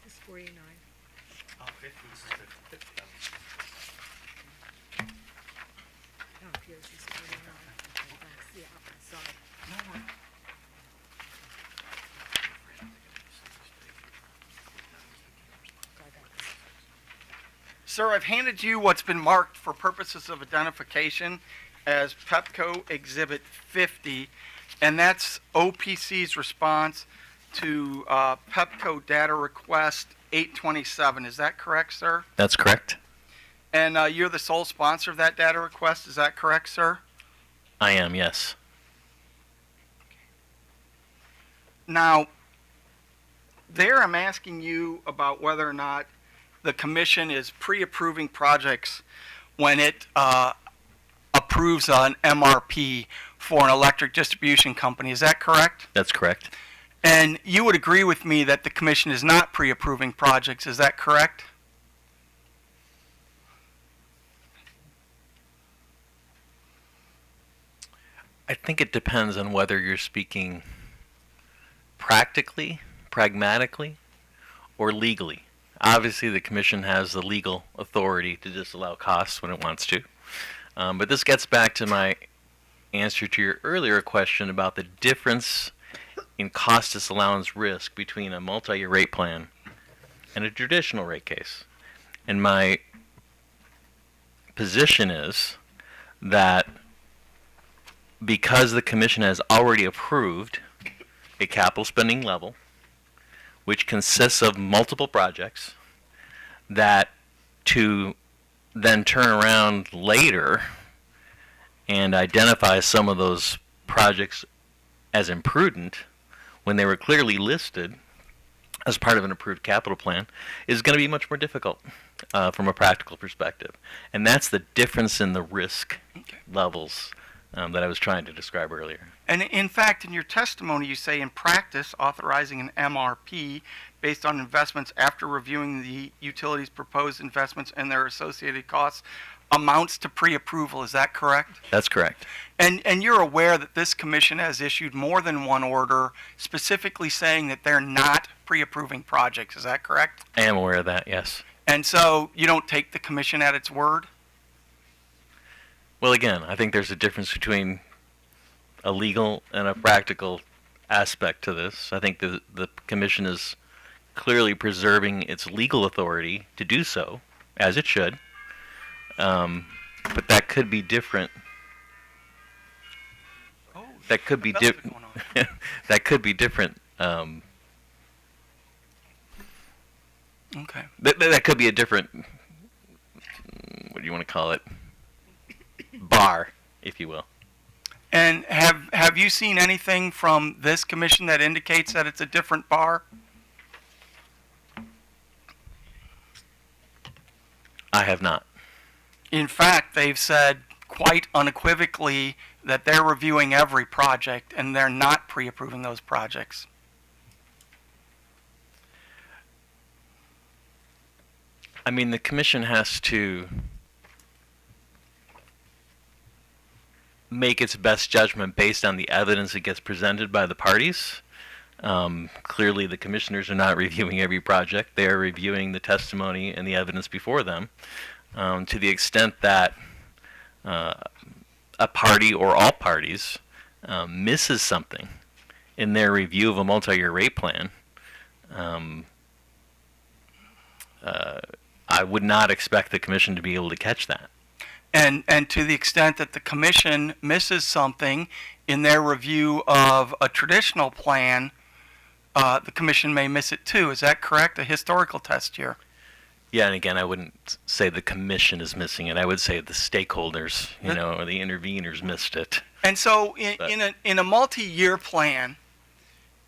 It's 49. Oh, 50. This is 50. Oh, yours is 49. Sir, I've handed you what's been marked for purposes of identification as Pepco Exhibit 50, and that's OPC's response to Pepco Data Request 827. Is that correct, sir? That's correct. And you're the sole sponsor of that data request. Is that correct, sir? I am, yes. Now, there I'm asking you about whether or not the commission is pre-approving projects when it approves an MRP for an electric distribution company. Is that correct? That's correct. And you would agree with me that the commission is not pre-approving projects. Is that correct? I think it depends on whether you're speaking practically, pragmatically, or legally. Obviously, the commission has the legal authority to disallow costs when it wants to. But this gets back to my answer to your earlier question about the difference in cost disallowance risk between a multi-year rate plan and a traditional rate case. And my position is that because the commission has already approved a capital spending level, which consists of multiple projects, that to then turn around later and identify some of those projects as imprudent when they were clearly listed as part of an approved capital plan is going to be much more difficult from a practical perspective. And that's the difference in the risk levels that I was trying to describe earlier. And in fact, in your testimony, you say in practice, authorizing an MRP based on investments after reviewing the utilities' proposed investments and their associated costs amounts to pre-approval. Is that correct? That's correct. And you're aware that this commission has issued more than one order specifically saying that they're not pre-approving projects. Is that correct? I am aware of that, yes. And so you don't take the commission at its word? Well, again, I think there's a difference between a legal and a practical aspect to this. I think the commission is clearly preserving its legal authority to do so, as it should. But that could be different. That could be different. That could be different. Okay. That could be a different. What do you want to call it? Bar, if you will. And have you seen anything from this commission that indicates that it's a different bar? I have not. In fact, they've said quite unequivocally that they're reviewing every project and they're not pre-approving those projects. I mean, the commission has to make its best judgment based on the evidence that gets presented by the parties. Clearly, the commissioners are not reviewing every project. They are reviewing the testimony and the evidence before them. To the extent that a party or all parties misses something in their review of a multi-year rate plan, I would not expect the commission to be able to catch that. And to the extent that the commission misses something in their review of a traditional plan, the commission may miss it too. Is that correct? A historical test here. Yeah, and again, I wouldn't say the commission is missing it. I would say the stakeholders, or the interveners missed it. And so in a multi-year plan,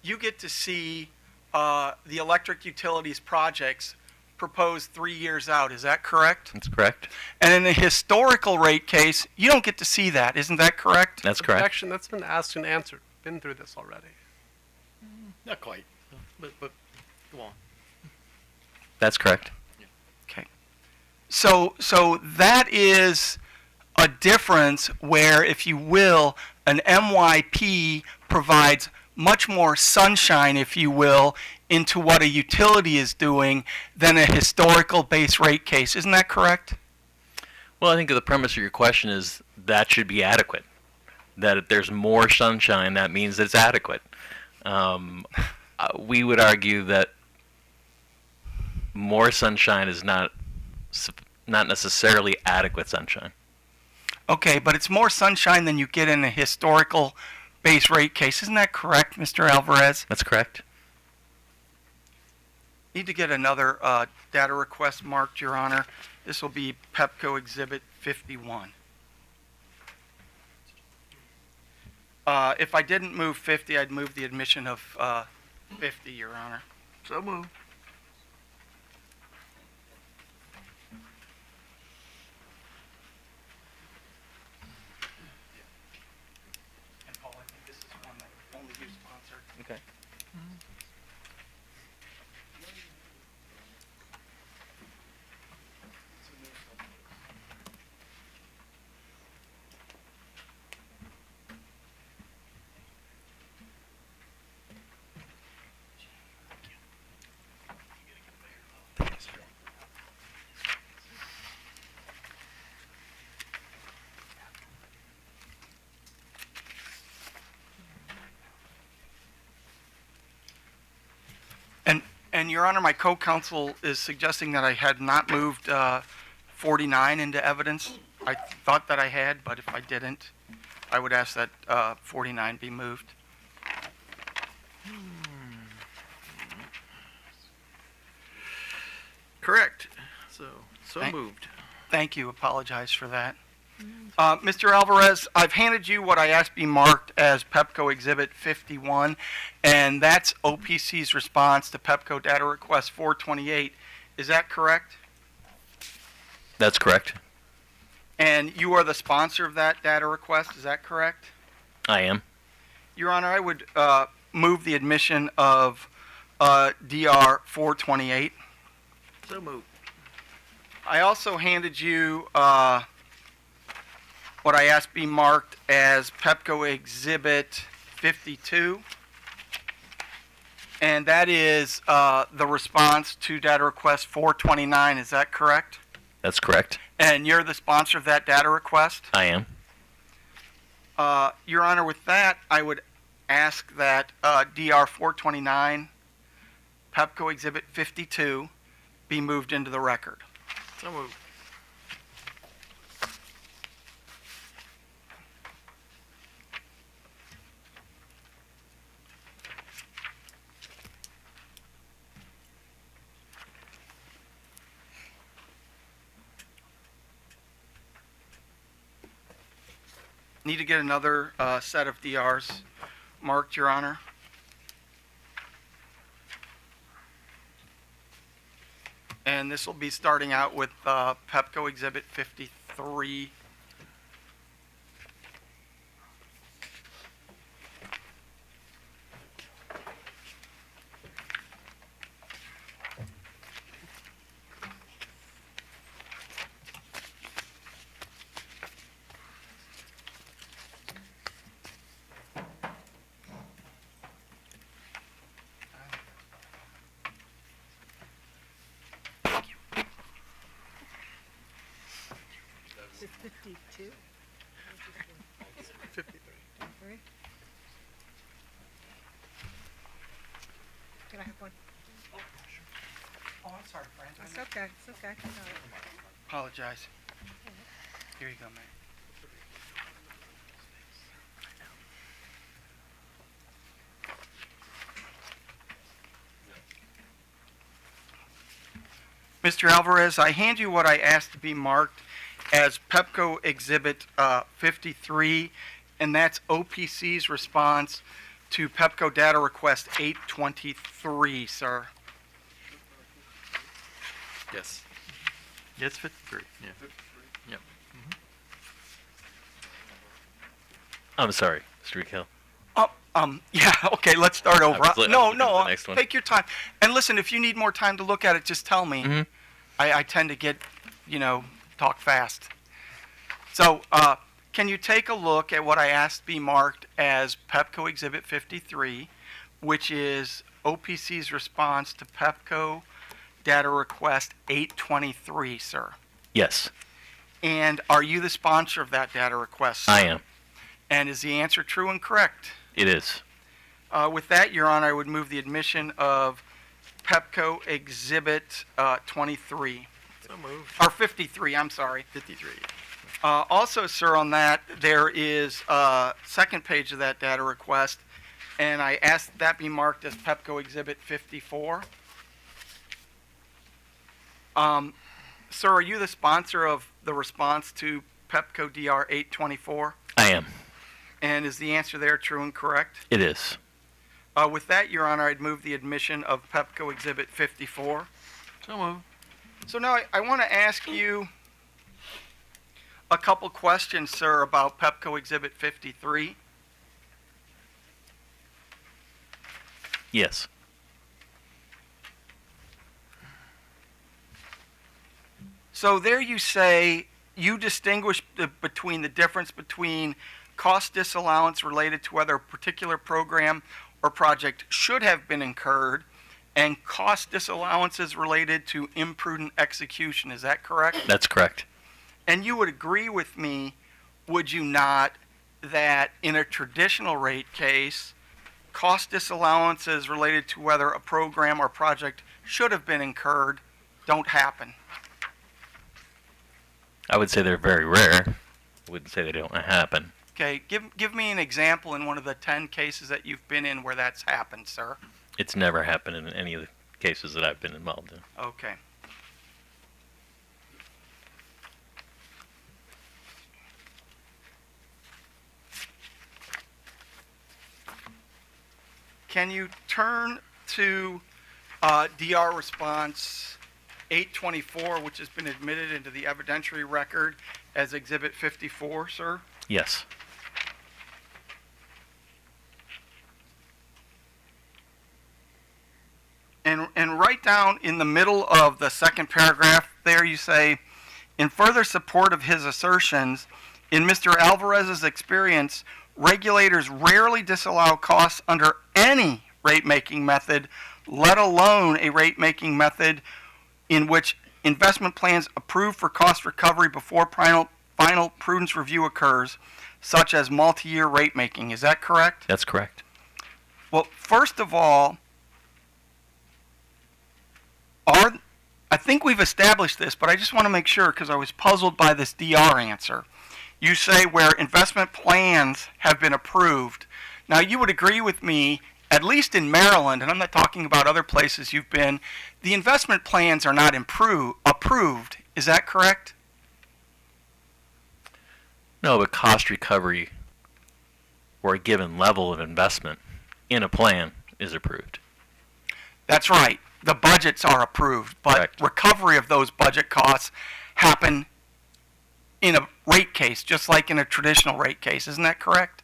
you get to see the electric utilities projects proposed 3 years out. Is that correct? That's correct. And in a historical rate case, you don't get to see that. Isn't that correct? That's correct. Objection, that's been asked and answered. Been through this already. Not quite, but go on. That's correct. Okay. So that is a difference where, if you will, an MYP provides much more sunshine, if you will, into what a utility is doing than a historical base rate case. Isn't that correct? Well, I think the premise of your question is that should be adequate. that if there's more sunshine, that means it's adequate. We would argue that more sunshine is not necessarily adequate sunshine. Okay, but it's more sunshine than you get in a historical base rate case. Isn't that correct, Mr. Alvarez? That's correct. Need to get another data request marked, Your Honor. This will be Pepco Exhibit 51. If I didn't move 50, I'd move the admission of 50, Your Honor. So moved. And Paul, I think this is one that only you sponsored. Okay. And Your Honor, my co-counsel is suggesting that I had not moved 49 into evidence. I thought that I had, but if I didn't, I would ask that 49 be moved. Correct. So Thank- moved. Thank you. Apologize for that. Mr. Alvarez, I've handed you what I asked be marked as Pepco Exhibit 51, and that's OPC's response to Pepco Data Request 428. Is that correct? That's correct. And you are the sponsor of that data request, is that correct? I am. Your Honor, I would move the admission of DR 428. So moved. I also handed you what I asked be marked as Pepco Exhibit 52. And that is the response to data request 429. Is that correct? That's correct. And you're the sponsor of that data request? I am. Your Honor, with that, I would ask that DR 429, Pepco Exhibit 52, be moved into the record. So moved. Need to get another set of DRs marked, Your Honor. And this will be starting out with Pepco Exhibit 53. Is it 52? 53. Can I have one? Oh, I'm sorry, Fran. It's okay, it's okay. Apologize. Here you go, man. Mr. Alvarez, I hand you what I asked to be marked as Pepco Exhibit 53, and that's OPC's response to Pepco Data Request 823, sir. Yes. Yes, 53. Yeah. Yep. I'm sorry, Mr. Hill. Yeah, okay, let's start over. I was No, looking at no, the next one. take your time. And listen, if you need more time to look at it, just tell me. Mhm. I tend to get, talk fast. So, can you take a look at what I asked be marked as Pepco Exhibit 53, which is OPC's response to Pepco Data Request 823, sir? Yes, And are you the sponsor of that data request, sir? I am. And is the answer true and correct? It is. With that, Your Honor, I would move the admission of Pepco Exhibit 23. So moved. Or 53, I'm sorry. 53. Also, sir, on that, there is a second page of that data request, and I asked that be marked as Pepco Exhibit 54. Sir, are you the sponsor of the response to Pepco DR 824? I am. And is the answer there true and correct? It is. With that, Your Honor, I'd move the admission of Pepco Exhibit 54. So moved. So now I want to ask you a couple questions, sir, about Pepco Exhibit 53. Yes. So there you say you distinguish between the difference between cost disallowance related to whether a particular program or project should have been incurred and cost disallowances related to imprudent execution. Is that correct? That's correct. And you would agree with me, would you not, that in a traditional rate case, cost disallowances related to whether a program or project should have been incurred don't happen? I would say they're very rare. I wouldn't say they don't happen. Okay, give me an example in one of the 10 cases that you've been in where that's happened, sir. It's never happened in any of the cases that I've been involved in. Okay. Can you turn to DR response 824, which has been admitted into the evidentiary record as Exhibit 54, sir? Yes. And right down in the middle of the second paragraph there you say, in further support of his assertions, in Mr. Alvarez's experience, regulators rarely disallow costs under any rate-making method, let alone a rate-making method in which investment plans approved for cost recovery before final prudence review occurs, such as multi-year rate-making. Is that correct? That's correct. Well, first of all, I think we've established this, but I just want to make sure because I was puzzled by this DR answer. You say where investment plans have been approved. Now, you would agree with me, at least in Maryland, and I'm not talking about other places you've been, the investment plans are not approved. Is that correct? No, but cost recovery for a given level of investment in a plan is approved. That's right. The budgets are approved, but Correct. Recovery of those budget costs happen in a rate case, just like in a traditional rate case. Isn't that correct?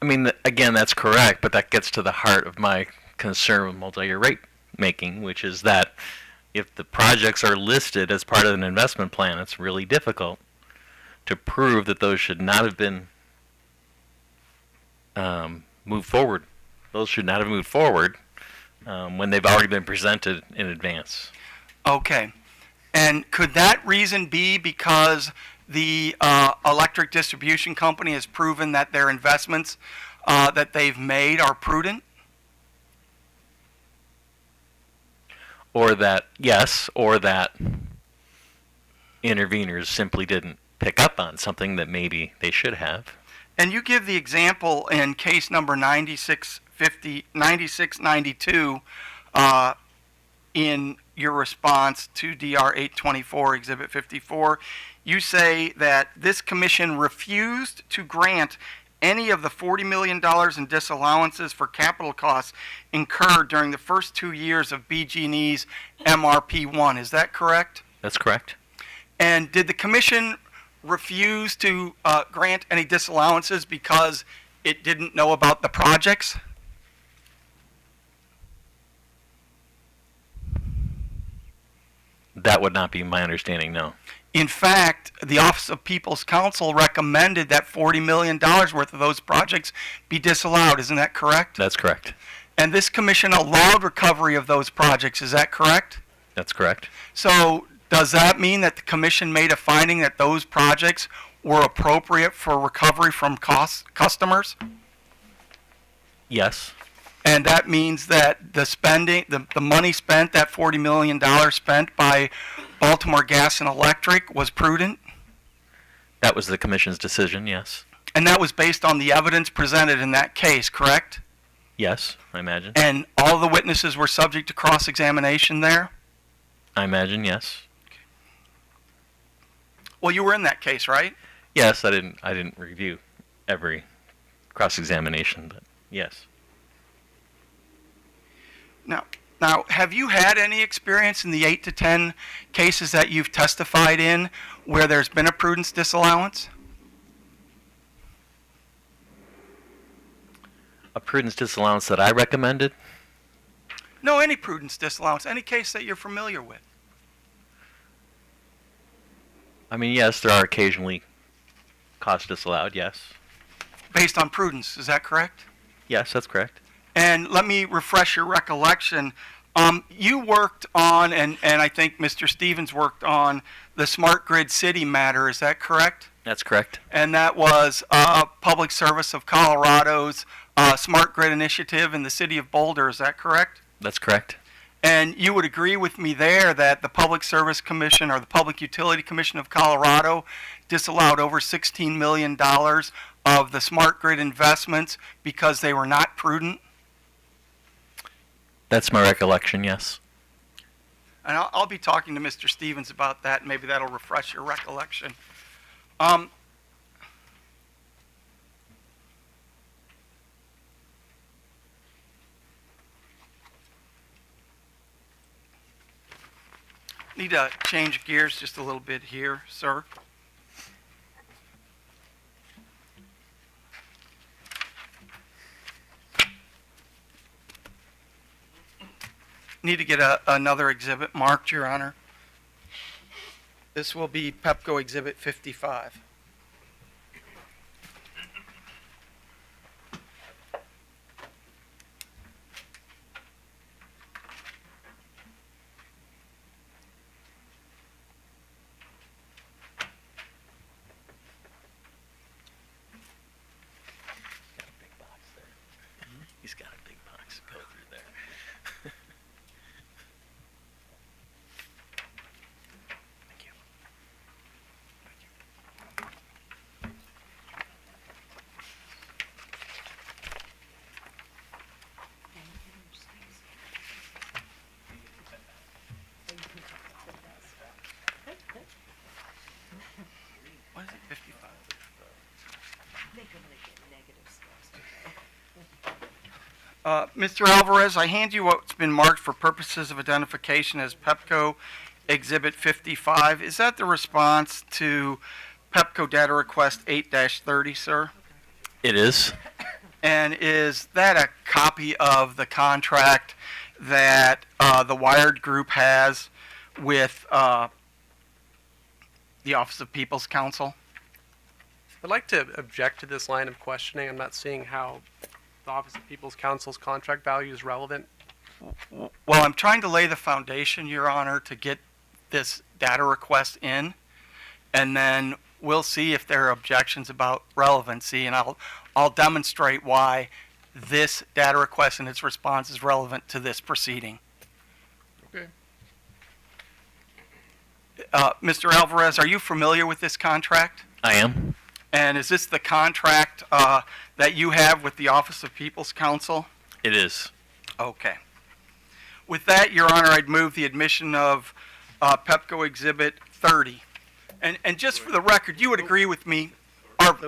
I mean, again, that's correct, but that gets to the heart of my concern with multi-year rate making, which is that if the projects are listed as part of an investment plan, it's really difficult to prove that those should not have been moved forward. Those should not have moved forward when they've already been presented in advance. Okay. And could that reason be because the electric distribution company has proven that their investments that they've made are prudent? Or that, yes, or that interveners simply didn't pick up on something that maybe they should have. And you give the example in case number 9692 in your response to DR 824, Exhibit 54. You say that this commission refused to grant any of the $40 million in disallowances for capital costs incurred during the first 2 years of BG&E's MRP1. Is that correct? That's correct. And did the commission refuse to grant any disallowances because it didn't know about the projects? That would not be my understanding, no. In fact, the Office of People's Counsel recommended that $40 million worth of those projects be disallowed. Isn't that correct? That's correct. And this commission allowed recovery of those projects. Is that correct? That's correct. So Does that mean that the commission made a finding that those projects were appropriate for recovery from customers? Yes. And that means that the spending, the money spent, that $40 million spent by Baltimore Gas and Electric was prudent? That was the commission's decision, yes. And that was based on the evidence presented in that case, correct? Yes, I imagine. And all the witnesses were subject to cross-examination there? I imagine, yes. Well, you were in that case, right? Yes, I didn't review every cross-examination, but yes. Now, have you had any experience in the 8 to 10 cases that you've testified in where there's been a prudence disallowance? A prudence disallowance that I recommended? No, any prudence disallowance, any case that you're familiar with. I mean, yes, there are occasionally costs disallowed, yes. Based on prudence, is that correct? Yes, that's correct. And let me refresh your recollection. You worked on, and I think Mr. Stevens worked on, the Smart Grid City matter, is that correct? That's correct. And that was Public Service of Colorado's Smart Grid Initiative in the city of Boulder, is that correct? That's correct. And you would agree with me there that the Public Service Commission or the Public Utility Commission of Colorado disallowed over $16 million of the smart grid investments because they were not prudent? That's my recollection, yes. And I'll be talking to Mr. Stevens about that. Maybe that'll refresh your recollection. Need to change gears just a little bit here, sir. Need to get another exhibit marked, Your Honor. This will be Pepco Exhibit 55. He's got a big box to go through there. Thank you. What is it, 55? Mr. Alvarez, I hand you what's been marked for purposes of identification as Pepco Exhibit 55. Is that the response to Pepco Data Request 8-30, sir? It is. And is that a copy of the contract that the Wired Group has with the Office of People's Counsel? I'd like to object to this line of questioning. I'm not seeing how the Office of People's Counsel's contract value is relevant. Well, I'm trying to lay the foundation, Your Honor, to get this data request in, and then we'll see if there are objections about relevancy, and I'll demonstrate why this data request and its response is relevant to this proceeding. Okay. Mr. Alvarez, are you familiar with this contract? I am. And is this the contract that you have with the Office of People's Counsel? It is. Okay. With that, Your Honor, I'd move the admission of Pepco Exhibit 30. And just for the record, you would agree with me, our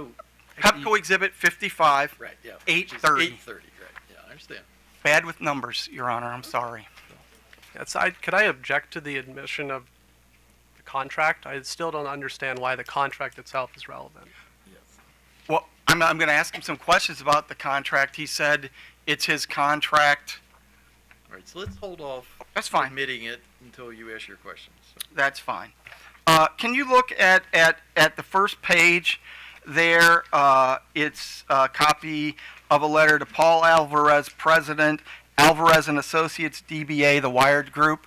Pepco Exhibit 55, Right, yeah. 830. 830, right, yeah, I understand. Bad with numbers, Your Honor, I'm sorry. Could I object to the admission of the contract? I still don't understand why the contract itself is relevant. Well, I'm going to ask him some questions about the contract. He said it's his contract. All right, so let's hold off. That's fine. Admitting it until you ask your questions. So. That's fine. Can you look at the first page there? It's a copy of a letter to Paul Alvarez, President, Alvarez and Associates, DBA, the Wired Group.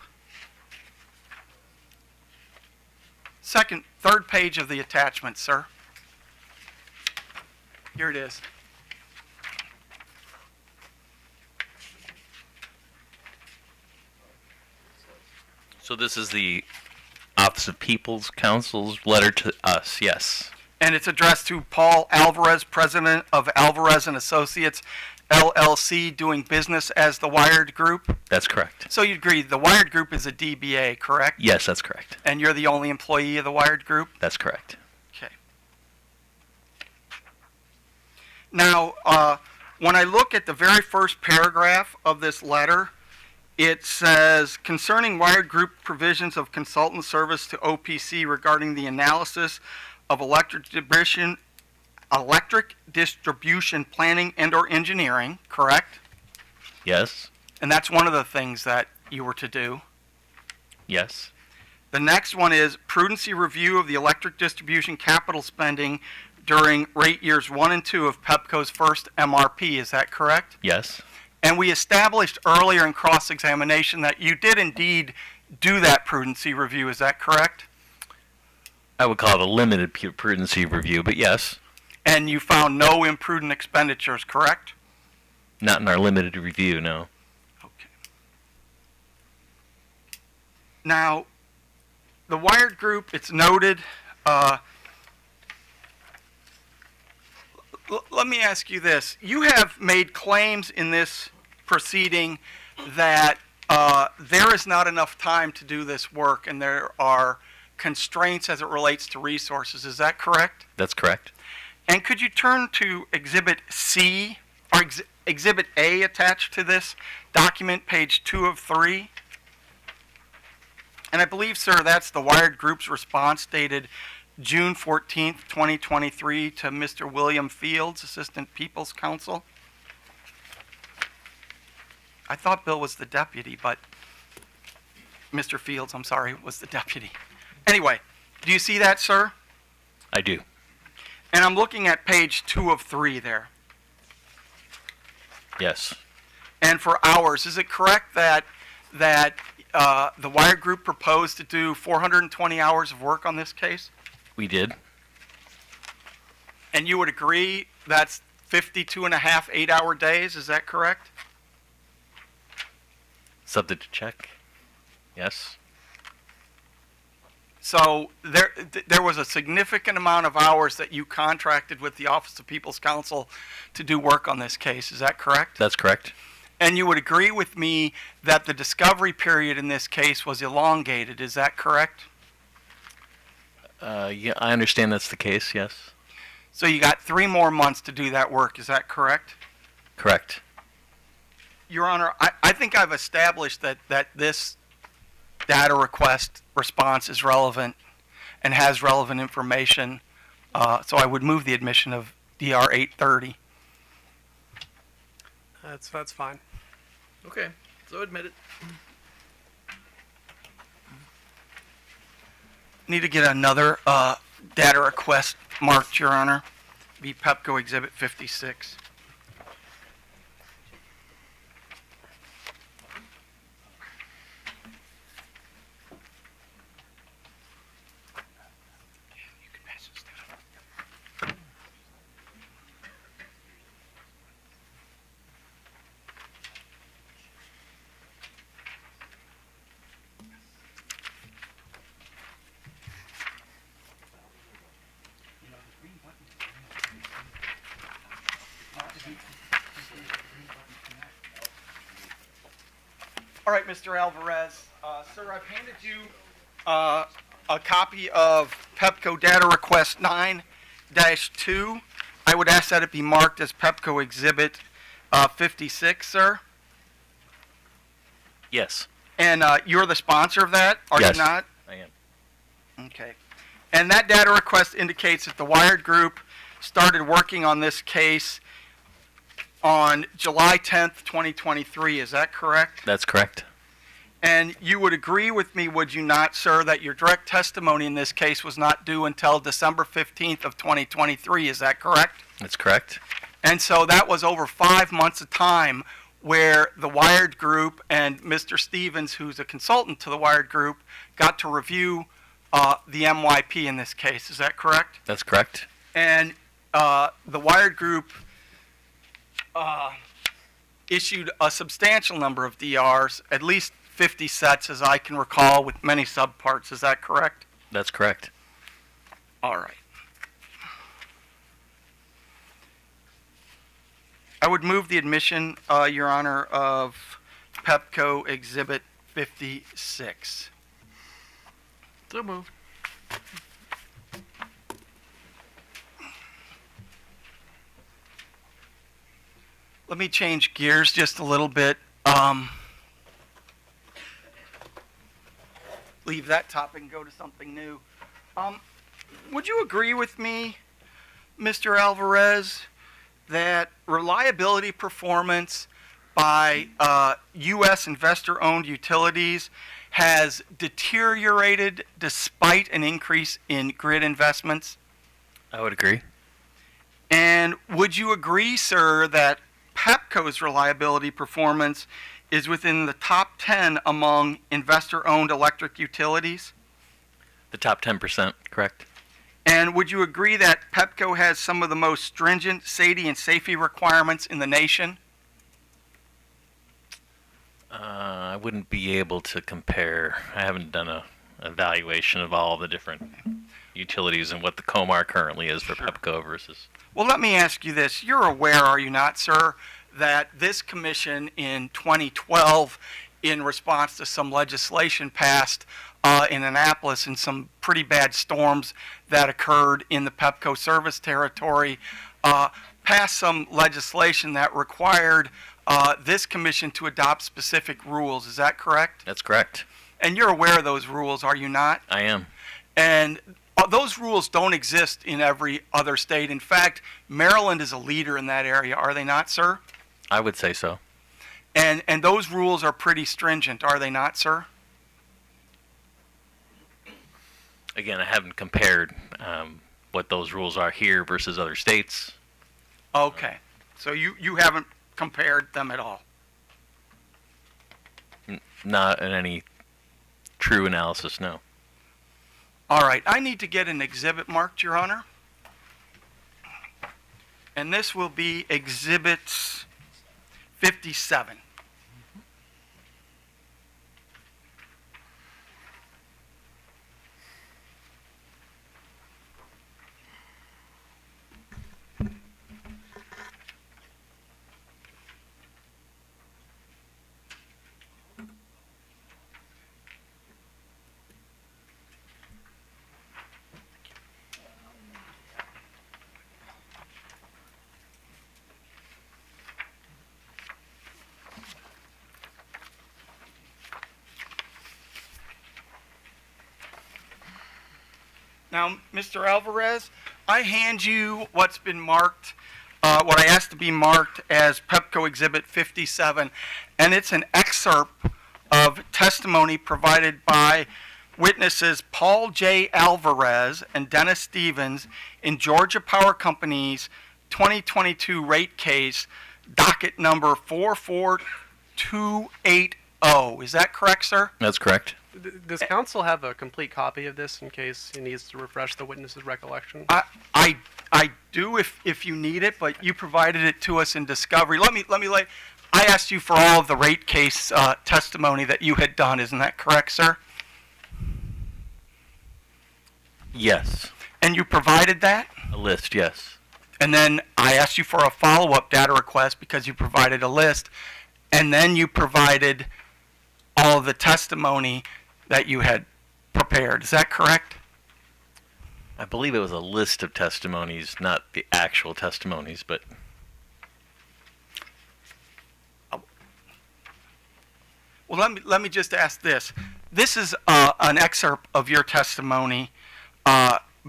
third page of the attachment, sir. Here it is. So this is the Office of People's Counsel's letter to us, yes. And it's addressed to Paul Alvarez, president of Alvarez and Associates, LLC, doing business as the Wired Group. That's correct. So you agree the Wired Group is a DBA, correct? Yes, that's correct. And you're the only employee of the Wired Group? That's correct. Okay. Now, when I look at the very first paragraph of this letter, it says, concerning Wired Group provisions of consultant service to OPC regarding the analysis of electric distribution planning and/or engineering, correct? Yes. And that's one of the things that you were to do. Yes. The next one is prudency review of the electric distribution capital spending during rate years 1 and 2 of Pepco's first MRP. Is that correct? Yes. And we established earlier in cross-examination that you did indeed do that prudency review. Is that correct? I would call it a limited prudency review, but yes. And you found no imprudent expenditures, correct? Not in our limited review, no. Okay. Now, the Wired Group, it's noted. Let me ask you this. You have made claims in this proceeding that there is not enough time to do this work and there are constraints as it relates to resources. Is that correct? That's correct. And could you turn to Exhibit C, or Exhibit A attached to this document, page 2 of 3? And I believe, sir, that's the Wired Group's response dated June 14th, 2023 to Mr. William Fields, Assistant People's Counsel. I thought Bill was the deputy, but Mr. Fields, I'm sorry, was the deputy. Anyway, do you see that, sir? I do. And I'm looking at page 2 of 3 there. Yes. And for hours, is it correct that the Wired Group proposed to do 420 hours of work on this case? We did. And you would agree that's 52 and a half 8-hour days, is that correct? Subject to check. Yes. So there was a significant amount of hours that you contracted with the Office of People's Counsel to do work on this case, is that correct? That's correct. And you would agree with me that the discovery period in this case was elongated, is that correct? Yeah, I understand that's the case, yes. So you got 3 more months to do that work, is that correct? Correct. Your Honor, I think I've established that this data request response is relevant and has relevant information, so I would move the admission of DR 830. That's fine. Okay, so admit it. Need to get another data request marked, Your Honor. Be Pepco Exhibit 56. All right, Mr. Alvarez. Sir, I've handed you a copy of Pepco Data Request 9-2. I would ask that it be marked as Pepco Exhibit 56, sir. Yes. And you're the sponsor of that, are Yes, you not? I am. Okay. And that data request indicates that the Wired Group started working on this case on July 10th, 2023. Is that correct? That's correct. And you would agree with me, would you not, sir, that your direct testimony in this case was not due until December 15th of 2023. Is that correct? That's correct. And so that was over 5 months of time where the Wired Group and Mr. Stevens, who's a consultant to the Wired Group, got to review the MYP in this case. Is that correct? That's correct. And the Wired Group issued a substantial number of DRs, at least 50 sets, as I can recall, with many subparts. Is that correct? That's correct. All right. I would move the admission, Your Honor, of Pepco Exhibit 56. So moved. Let me change gears just a little bit. Leave that topic and go to something new. Would you agree with me, Mr. Alvarez, that reliability performance by U.S. investor-owned utilities has deteriorated despite an increase in grid investments? I would agree. And would you agree, sir, that Pepco's reliability performance is within the top 10 among investor-owned electric utilities? The top 10%, correct? And would you agree that Pepco has some of the most stringent safety and safety requirements in the nation? I wouldn't be able to compare. I haven't done a evaluation of all the different utilities and what the COMAR currently is for Pepco versus. Well, let me ask you this. You're aware, are you not, sir, that this commission in 2012, in response to some legislation passed in Annapolis and some pretty bad storms that occurred in the Pepco service territory, passed some legislation that required this commission to adopt specific rules. Is that correct? That's correct. And you're aware of those rules, are you not? I am. And those rules don't exist in every other state. In fact, Maryland is a leader in that area, are they not, sir? I would say so. And those rules are pretty stringent, are they not, sir? Again, I haven't compared what those rules are here versus other states. Okay. So you haven't compared them at all? Not in any true analysis, no. All right. I need to get an exhibit marked, Your Honor. And this will be Exhibit 57. Now, Mr. Alvarez, I hand you what's been marked, what I asked to be marked as Pepco Exhibit 57, and it's an excerpt of testimony provided by witnesses Paul J. Alvarez and Dennis Stevens in Georgia Power Company's 2022 rate case, docket number 44280. Is that correct, sir? That's correct. Does counsel have a complete copy of this in case he needs to refresh the witness's recollection? I do if you need it, but you provided it to us in discovery. I asked you for all of the rate case testimony that you had done. Isn't that correct, sir? Yes. And you provided that? A list, yes. And then I asked you for a follow-up data request because you provided a list, and then you provided all of the testimony that you had prepared. Is that correct? I believe it was a list of testimonies, not the actual testimonies, but Well, let me just ask this. This is an excerpt of your testimony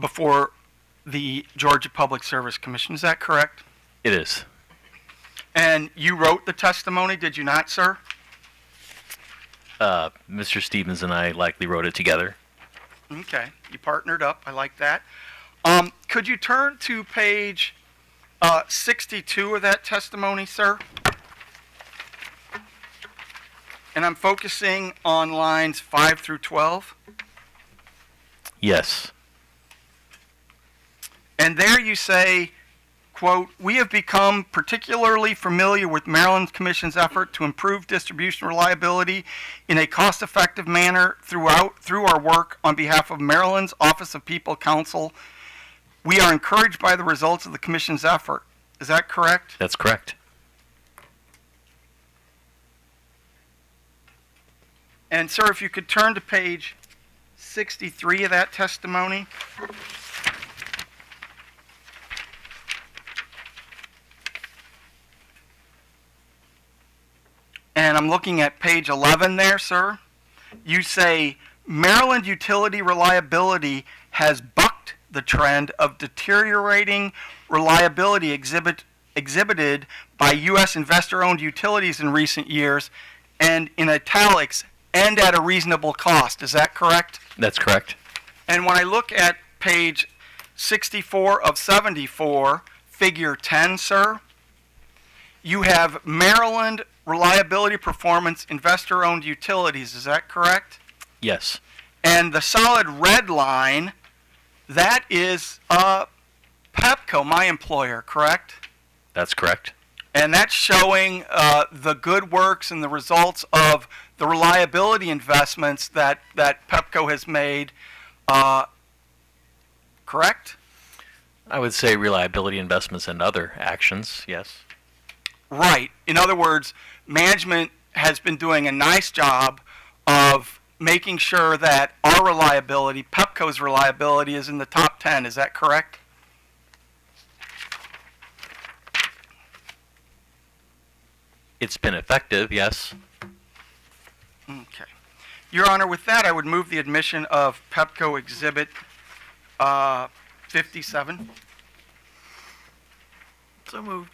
before the Georgia Public Service Commission. Is that correct? it is. And you wrote the testimony, did you not, sir? Mr. Stevens and I likely wrote it together. Okay, you partnered up. I like that. Could you turn to page 62 of that testimony, sir? And I'm focusing on lines 5 through 12. Yes. And there you say, quote, "We have become particularly familiar with Maryland Commission's effort to improve distribution reliability in a cost-effective manner through our work on behalf of Maryland's Office of People Counsel. We are encouraged by the results of the Commission's effort." Is that correct? That's correct. And sir, if you could turn to page 63 of that testimony. And I'm looking at page 11 there, sir. You say, "Maryland utility reliability has bucked the trend of deteriorating reliability exhibited by U.S. investor-owned utilities in recent years," and in italics, "and at a reasonable cost." Is that correct? That's correct. And when I look at page 64 of 74, figure 10, sir, you have Maryland Reliability Performance Investor-Owned Utilities. Is that correct? Yes. And the solid red line, that is Pepco, my employer, correct? That's correct. And that's showing the good works and the results of the reliability investments that Pepco has made, correct? I would say reliability investments and other actions, yes. Right. In other words, management has been doing a nice job of making sure that our reliability, Pepco's reliability, is in the top 10. Is that correct? It's been effective, yes. Okay. Your Honor, with that, I would move the admission of Pepco Exhibit 57. So moved.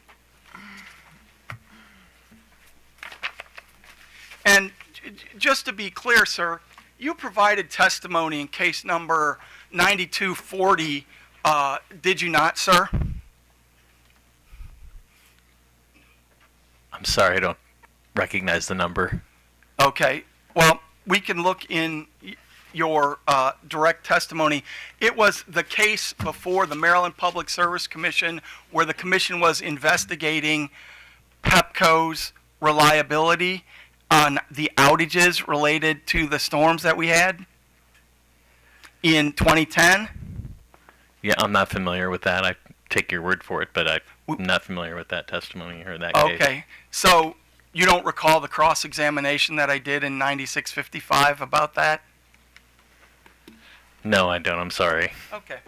And just to be clear, sir, you provided testimony in case number 9240, did you not, sir? I'm sorry, I don't recognize the number. Okay. Well, we can look in your direct testimony. It was the case before the Maryland Public Service Commission where the commission was investigating Pepco's reliability on the outages related to the storms that we had in 2010. Yeah, I'm not familiar with that. I take your word for it, but I'm not familiar with that testimony or that case. Okay. So you don't recall the cross-examination that I did in 9655 about that? No, I don't. I'm sorry. Okay.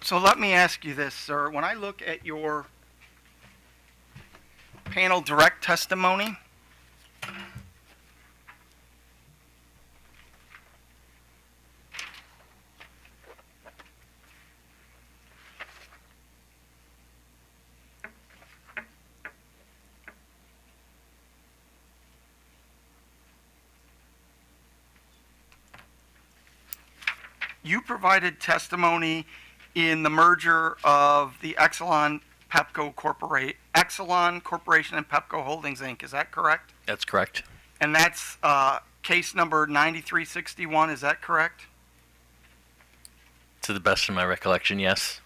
So let me ask you this, sir. When I look at your panel direct testimony, you provided testimony in the merger of the Exelon Corporation and Pepco Holdings Inc. Is that correct? That's correct. And that's case number 9361. Is that correct? To the best of my recollection, yes.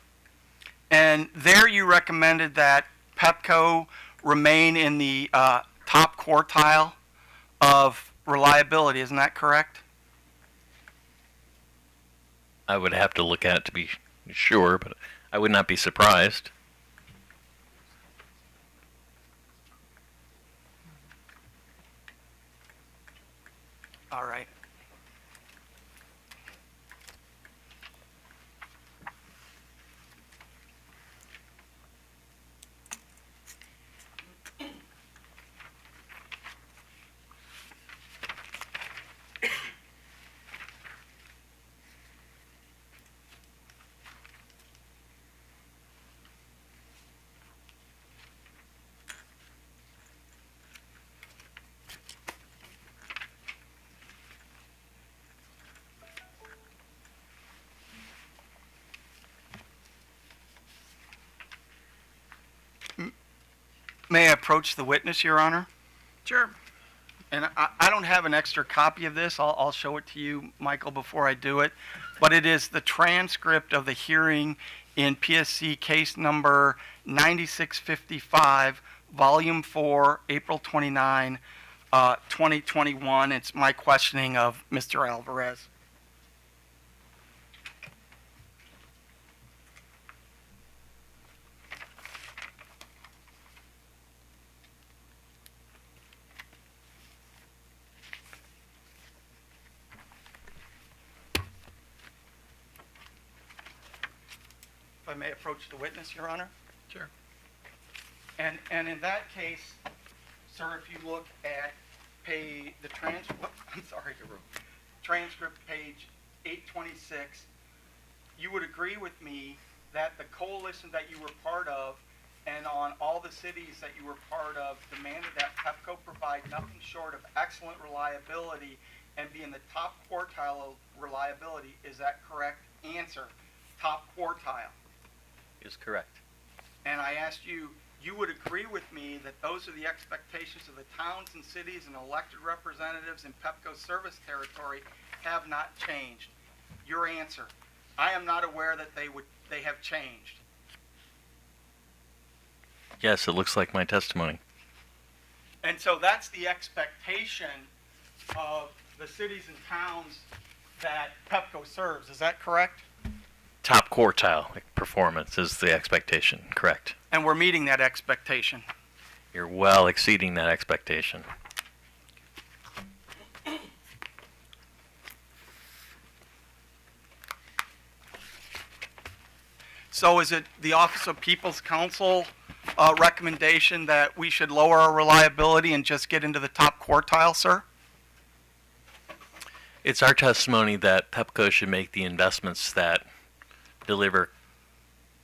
And there you recommended that Pepco remain in the top quartile of reliability. Isn't that correct? I would have to look at it to be sure, but I would not be surprised. All right. May I approach the witness, Your Honor? Sure. And I don't have an extra copy of this. I'll show it to you, Michael, before I do it. But it is the transcript of the hearing in PSC case number 9655, volume 4, April 29, 2021. It's my questioning of Mr. Alvarez. If I may approach the witness, Your Honor? Sure. And in that case, sir, if you look at transcript page 826, you would agree with me that the coalition that you were part of and on all the cities that you were part of demanded that Pepco provide nothing short of excellent reliability and be in the top quartile of reliability. Is that correct? Answer, top quartile. Is correct. And I asked you, you would agree with me that those are the expectations of the towns and cities and elected representatives in Pepco's service territory have not changed. Your answer, I am not aware that they have changed. Yes, it looks like my testimony. And so that's the expectation of the cities and towns that Pepco serves. Is that correct? Top quartile performance is the expectation, correct. And we're meeting that expectation. You're well exceeding that expectation. So is it the Office of People's Counsel recommendation that we should lower our reliability and just get into the top quartile, sir? It's our testimony that Pepco should make the investments that deliver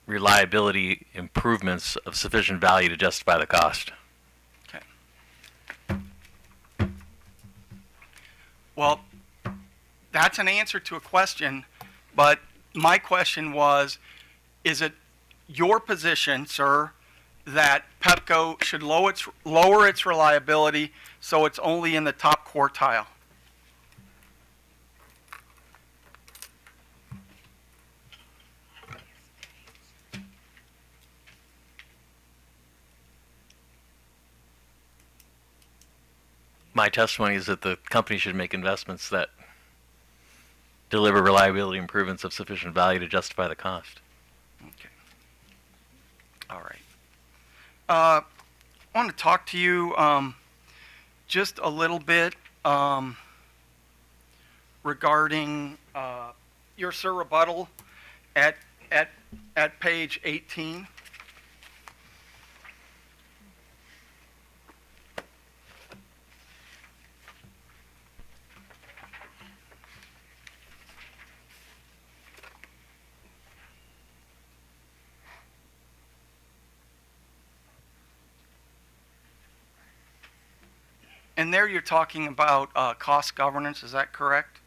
reliability improvements of sufficient value to justify the cost. Okay. Well, that's an answer to a question, but my question was, is it your position, sir, that Pepco should lower its reliability so it's only in the top quartile? My testimony is that the company should make investments that deliver reliability improvements of sufficient value to justify the cost. Okay. All right. I want to talk to you just a little bit regarding your sir rebuttal at page 18. And there you're talking about cost governance, is that correct?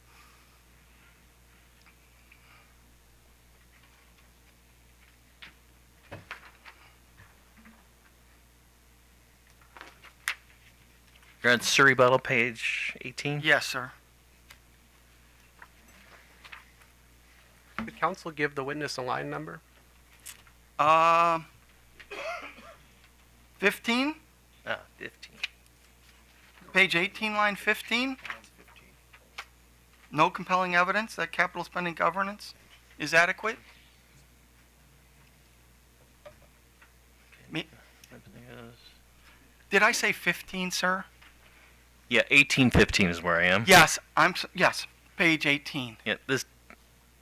You're on Surrey Buttle, page 18? Yes, sir. Did counsel give the witness a line number? 15? 15. Page 18, line 15? No compelling evidence that capital spending governance is adequate? Did I say 15, sir? Yeah, 1815 is where I am. Yes, yes, page 18. Yeah,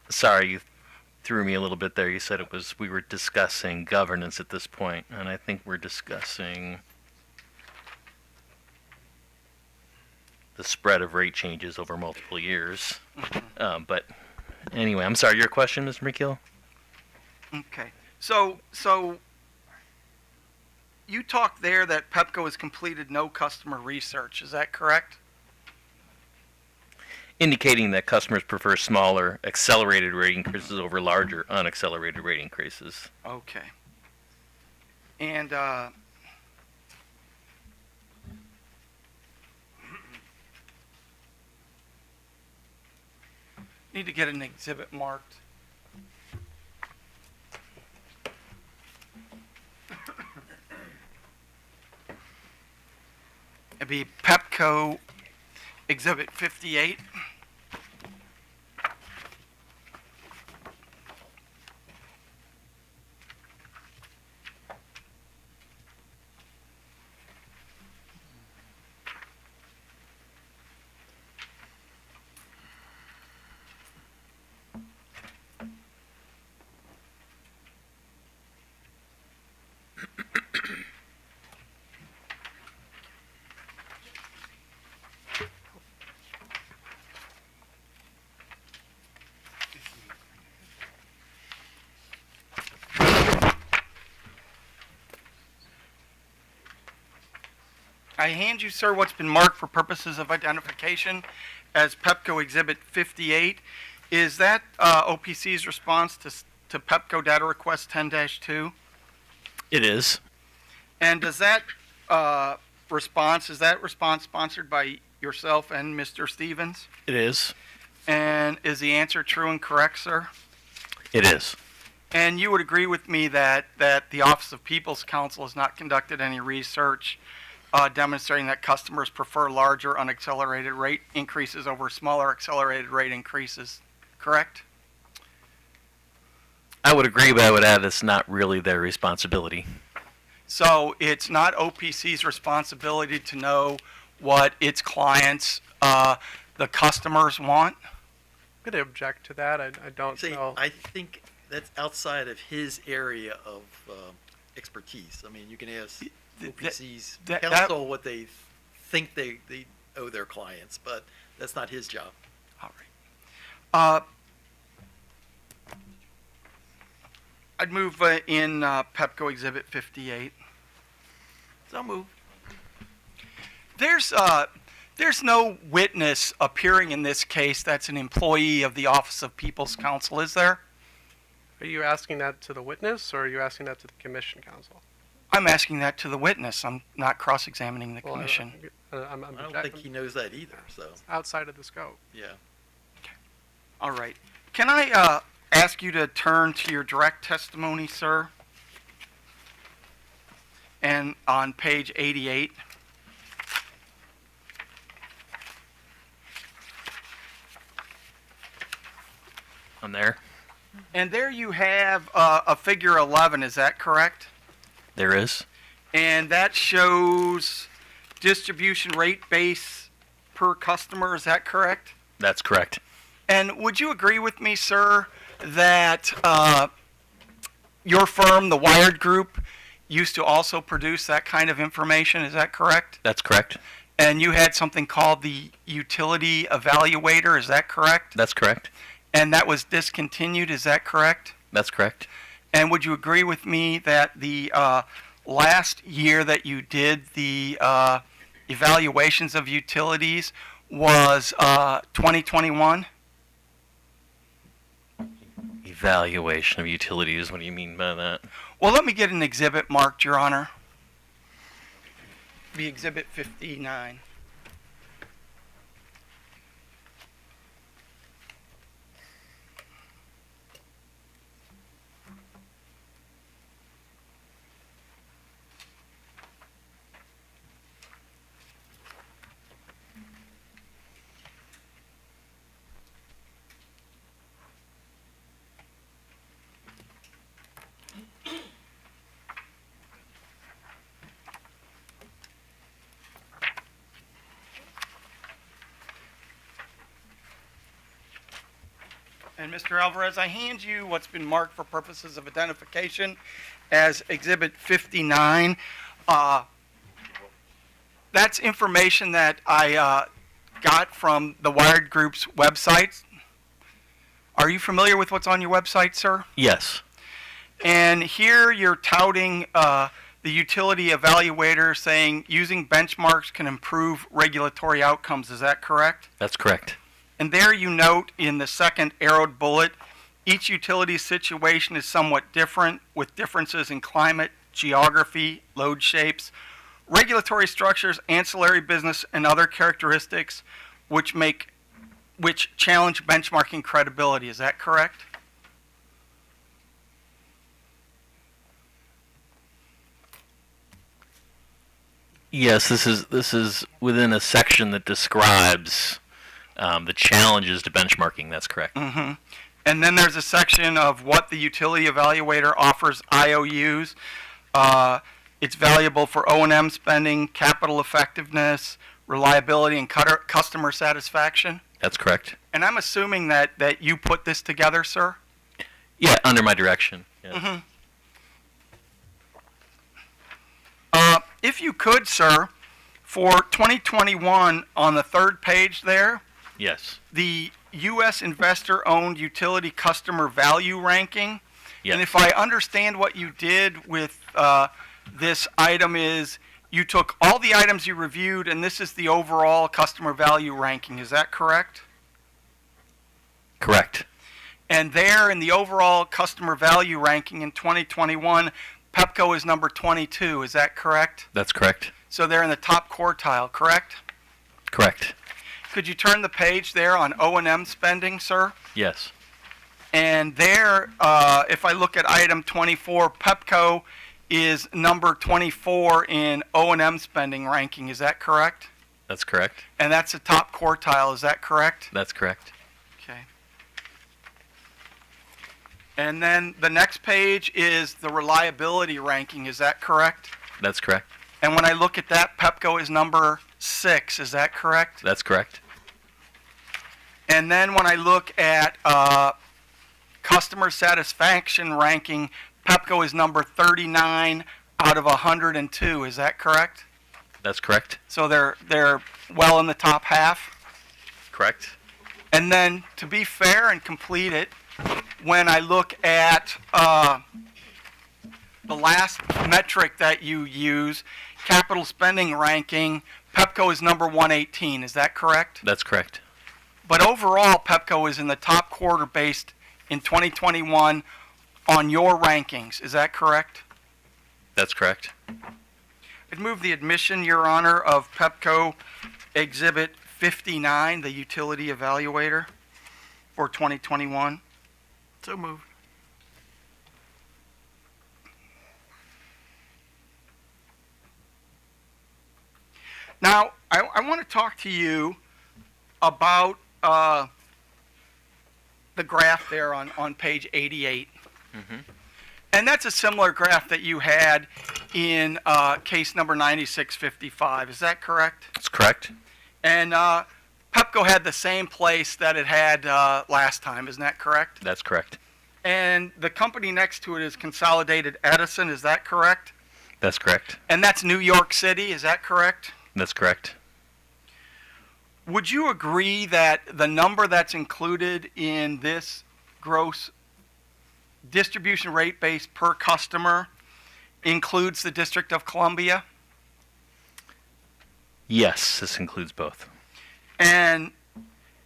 sorry, you threw me a little bit there. You said we were discussing governance at this point, and I think we're discussing the spread of rate changes over multiple years. But anyway, I'm sorry, your question, Mr. McKeel? Okay. So you talked there that Pepco has completed no customer research. Is that correct? Indicating that customers prefer smaller accelerated rate increases over larger unaccelerated rate increases. Okay. And Need to get an exhibit marked. It'd be Pepco Exhibit 58. I hand you, sir, what's been marked for purposes of identification as Pepco Exhibit 58. Is that OPC's response to Pepco Data Request 10-2? It is. And does that response sponsored by yourself and Mr. Stevens? It is. And is the answer true and correct, sir? It is. And you would agree with me that the Office of People's Counsel has not conducted any research demonstrating that customers prefer larger unaccelerated rate increases over smaller accelerated rate increases, correct? I would agree, but I would add it's not really their responsibility. So it's not OPC's responsibility to know what its clients, the customers, want? I'm going to object to that. I don't know. I think that's outside of his area of expertise. I mean, you can ask OPC's counsel what they think they owe their clients, but that's not his job. All right. I'd move in Pepco Exhibit 58. So move. There's no witness appearing in this case that's an employee of the Office of People's Counsel, is there? Are you asking that to the witness, or are you asking that to the commission counsel? I'm asking that to the witness. I'm not cross-examining the commission. I don't think he knows that either. So outside of the scope. Yeah. All right. Can I ask you to turn to your direct testimony, sir? And on page 88. I'm there. And there you have a figure 11, is that correct? There is. And that shows distribution rate base per customer, is that correct? That's correct. And would you agree with me, sir, that your firm, the Wired Group, used to also produce that kind of information, is that correct? That's correct. And you had something called the Utility Evaluator, is that correct? That's correct. And that was discontinued, is that correct? That's correct. And would you agree with me that the last year that you did the evaluations of utilities was 2021? Evaluation of utilities, what do you mean by that? Well, let me get an exhibit marked, Your Honor. Be Exhibit 59. And Mr. Alvarez, I hand you what's been marked for purposes of identification as Exhibit 59. That's information that I got from the Wired Group's website. Are you familiar with what's on your website, sir? Yes. And here you're touting the utility evaluator saying using benchmarks can improve regulatory outcomes. Is that correct? That's correct. And there you note in the second arrowed bullet, each utility situation is somewhat different with differences in climate, geography, load shapes, regulatory structures, ancillary business, and other characteristics which make which challenge benchmarking credibility. Is that correct? Yes, this is within a section that describes the challenges to benchmarking. That's correct. Mm-hmm. And then there's a section of what the utility evaluator offers IOUs. It's valuable for O&M spending, capital effectiveness, reliability, and customer satisfaction. That's correct. And I'm assuming that you put this together, sir? Yeah, under my direction. Yeah. Mm-hmm. If you could, sir, for 2021, on the third page there, Yes. the U.S. investor-owned utility customer value ranking. Yes. And if I understand what you did with this item is you took all the items you reviewed, and this is the overall customer value ranking. Is that correct? Correct. And there in the overall customer value ranking in 2021, Pepco is number 22. Is that correct? That's correct. So they're in the top quartile, correct? Correct. Could you turn the page there on O&M spending, sir? Yes. And there, if I look at item 24, Pepco is number 24 in O&M spending ranking. Is that correct? That's correct. And that's the top quartile. Is that correct? That's correct. Okay. And then the next page is the reliability ranking. Is that correct? That's correct. And when I look at that, Pepco is number 6. Is that correct? That's correct. And then when I look at customer satisfaction ranking, Pepco is number 39 out of 102. Is that correct? That's correct. So they're well in the top half. Correct. And then to be fair and complete it, when I look at the last metric that you use, capital spending ranking, Pepco is number 118. Is that correct? That's correct. But overall, Pepco is in the top quarter based in 2021 on your rankings. Is that correct? That's correct. I'd move the admission, Your Honor, of Pepco Exhibit 59, the utility evaluator for 2021. So moved. Now, I want to talk to you about the graph there on page 88. Mm-hmm. And that's a similar graph that you had in case number 9655. Is that correct? That's correct. And Pepco had the same place that it had last time. Isn't that correct? That's correct. And the company next to it is Consolidated Edison. Is that correct? That's correct. And that's New York City. Is that correct? That's correct. Would you agree that the number that's included in this gross distribution rate base per customer includes the District of Columbia? Yes, this includes both. And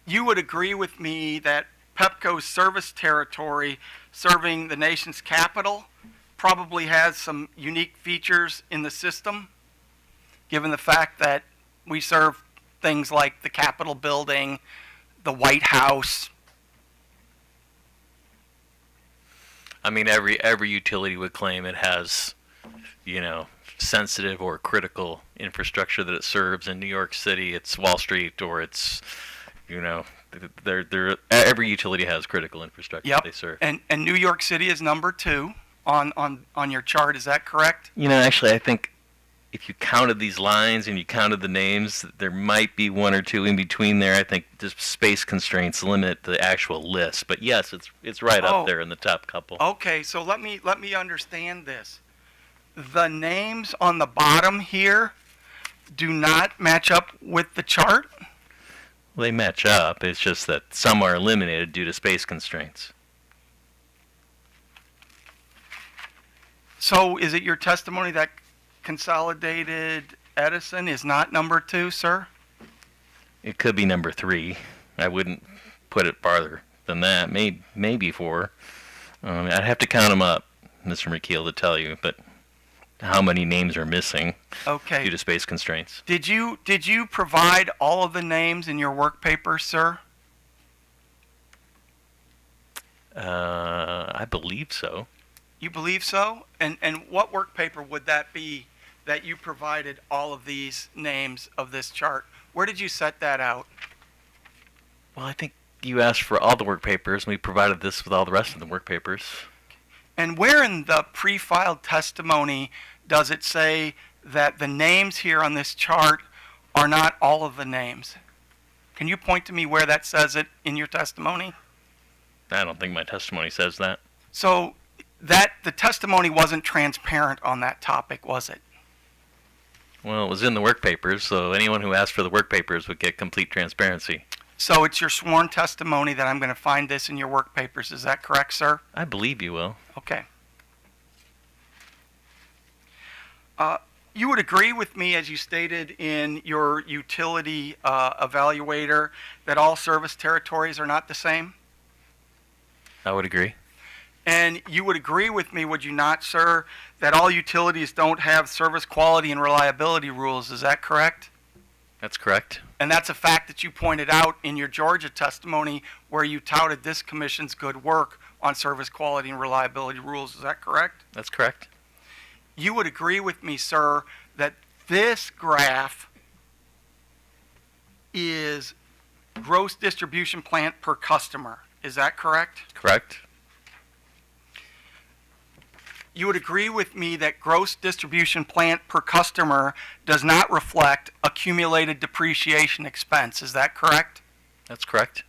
you would agree with me that Pepco's service territory serving the nation's capital probably has some unique features in the system, given the fact that we serve things like the Capitol building, the White House. I mean, every utility would claim it has, sensitive or critical infrastructure that it serves. In New York City, it's Wall Street, or it's, every utility has critical infrastructure Yep. they serve. And New York City is number 2 on your chart. Is that correct? Actually, I think if you counted these lines and you counted the names, there might be one or two in between there. I think just space constraints limit the actual list. But yes, it's right up there in the top couple. Okay, so let me understand this. The names on the bottom here do not match up with the chart? Well, they match up. It's just that some are eliminated due to space constraints. So is it your testimony that Consolidated Edison is not number 2, sir? It could be number 3. I wouldn't put it farther than that. Maybe 4. I'd have to count them up, Mr. McKeel, to tell you, but how many names are missing Okay. due to space constraints. Did you provide all of the names in your work paper, sir? I believe so. You believe so? And what work paper would that be that you provided all of these names of this chart? Where did you set that out? Well, I think you asked for all the work papers, and we provided this with all the rest of the work papers. And where in the pre-filed testimony does it say that the names here on this chart are not all of the names? Can you point to me where that says it in your testimony? I don't think my testimony says that. So that the testimony wasn't transparent on that topic, was it? Well, it was in the work papers, so anyone who asked for the work papers would get complete transparency. So it's your sworn testimony that I'm going to find this in your work papers. Is that correct, sir? I believe you will. Okay. You would agree with me, as you stated in your utility evaluator, that all service territories are not the same? I would agree. And you would agree with me, would you not, sir, that all utilities don't have service quality and reliability rules? Is that correct? That's correct. And that's a fact that you pointed out in your Georgia testimony where you touted this commission's good work on service quality and reliability rules. Is that correct? That's correct. You would agree with me, sir, that this graph is gross distribution plant per customer. Is that correct? Correct. You would agree with me that gross distribution plant per customer does not reflect accumulated depreciation expense. Is that correct? That's correct.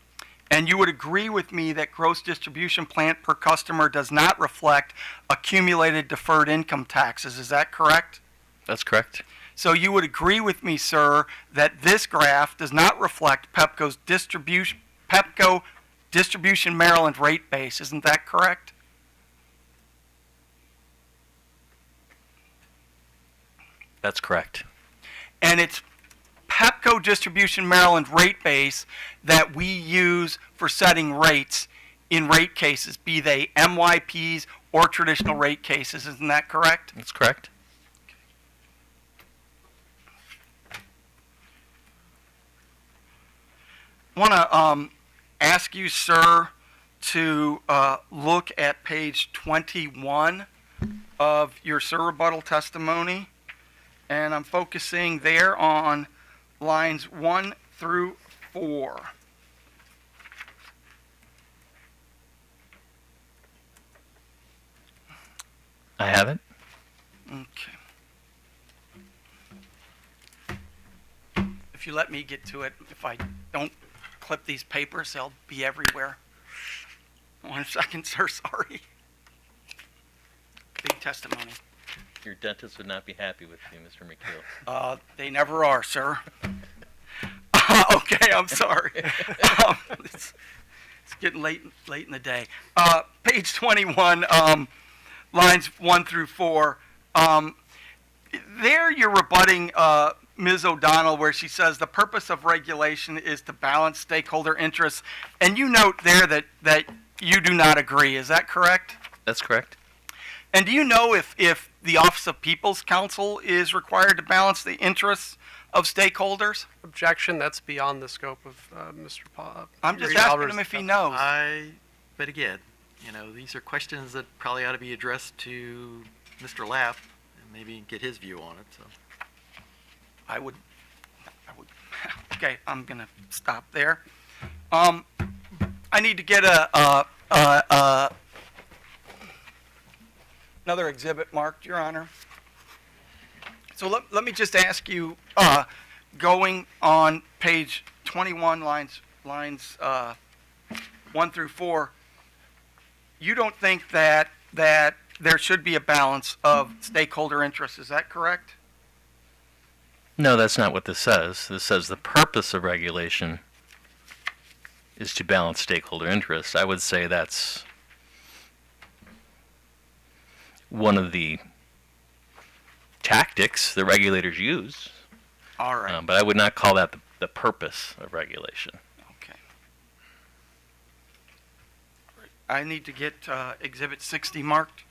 And you would agree with me that gross distribution plant per customer does not reflect accumulated deferred income taxes. Is that correct? That's correct. So you would agree with me, sir, that this graph does not reflect Pepco Distribution Maryland rate base. Isn't that correct? That's correct. And it's Pepco Distribution Maryland rate base that we use for setting rates in rate cases, be they MYPs or traditional rate cases. Isn't that correct? That's correct. I want to ask you, sir, to look at page 21 of your sir rebuttal testimony. And I'm focusing there on lines 1 through 4. I have it. Okay. If you let me get to it, if I don't clip these papers, they'll be everywhere. 1 second, sir, sorry. Big testimony. Your dentist would not be happy with you, Mr. McKeel. They never are, sir. Okay, I'm sorry. It's getting late in the day. Page 21, lines 1 through 4. There you're rebutting Ms. O'Donnell where she says the purpose of regulation is to balance stakeholder interests. And you note there that you do not agree. Is that correct? That's correct. And do you know if the Office of People's Counsel is required to balance the interests of stakeholders? Objection. That's beyond the scope of Mr. I'm just asking him if he knows. But again, these are questions that probably ought to be addressed to Mr. Lapp and maybe get his view on it. So, I would. Okay, I'm gonna stop there. I need to get another exhibit marked, Your Honor. So let me just ask you, going on page 21, lines 1 through 4, you don't think that there should be a balance of stakeholder interests, is that correct? No, that's not what this says. This says the purpose of regulation is to balance stakeholder interests. I would say that's one of the tactics the regulators use. All right. But I would not call that the purpose of regulation. Okay. I need to get Exhibit 60 marked.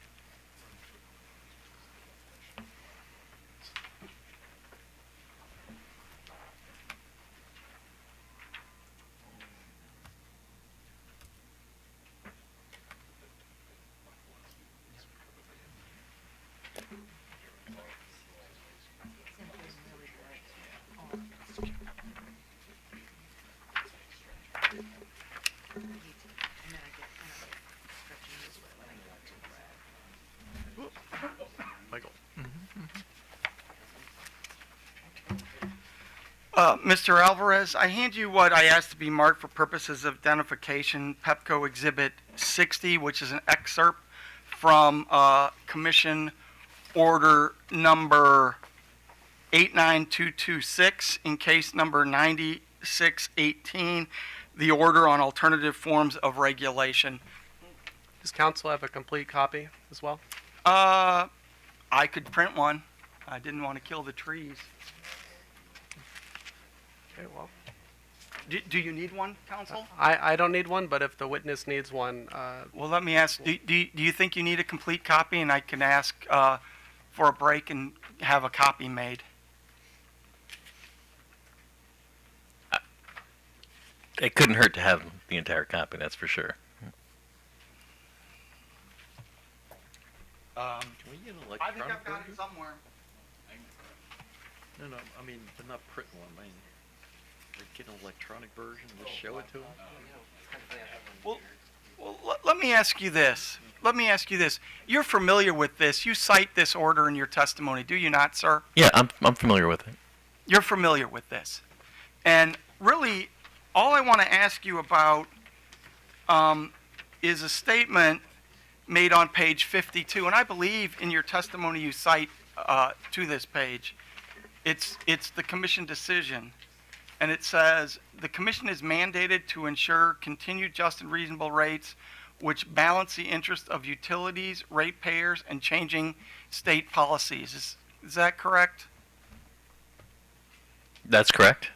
Mr. Alvarez, I hand you what I asked to be marked for purposes of identification, Pepco Exhibit 60, which is an excerpt from Commission Order number 89226 in case number 9618, the order on alternative forms of regulation. Does council have a complete copy as well? I could print one. I didn't want to kill the trees. Okay, well, Do you need one, counsel? I don't need one, but if the witness needs one, Well, let me ask, do you think you need a complete copy, and I can ask for a break and have a copy made? It couldn't hurt to have the entire copy, that's for sure. Can we get an I think electronic I've got version? it somewhere. No, I mean, but not print one. I mean, like, get an electronic version, just show it to them. Well, let me ask you this. You're familiar with this. You cite this order in your testimony, do you not, sir? Yeah, I'm familiar with it. You're familiar with this. And really, all I want to ask you about is a statement made on page 52. And I believe in your testimony you cite to this page. It's the commission decision. And it says, the commission is mandated to ensure continued just and reasonable rates which balance the interest of utilities, ratepayers, and changing state policies. Is that correct? That's correct.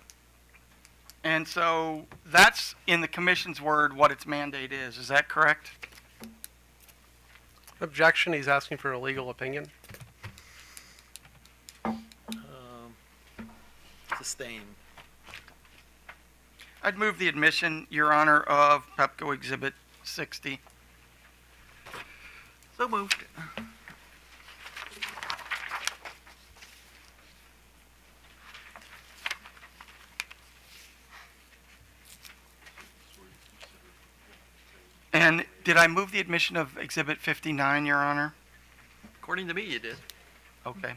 And so that's, in the commission's word, what its mandate is. Is that correct? objection, he's asking for a legal opinion. Sustained. I'd move the admission, Your Honor, of Pepco Exhibit 60. So moved. And did I move the admission of Exhibit 59, Your Honor? According to me, you did. Okay.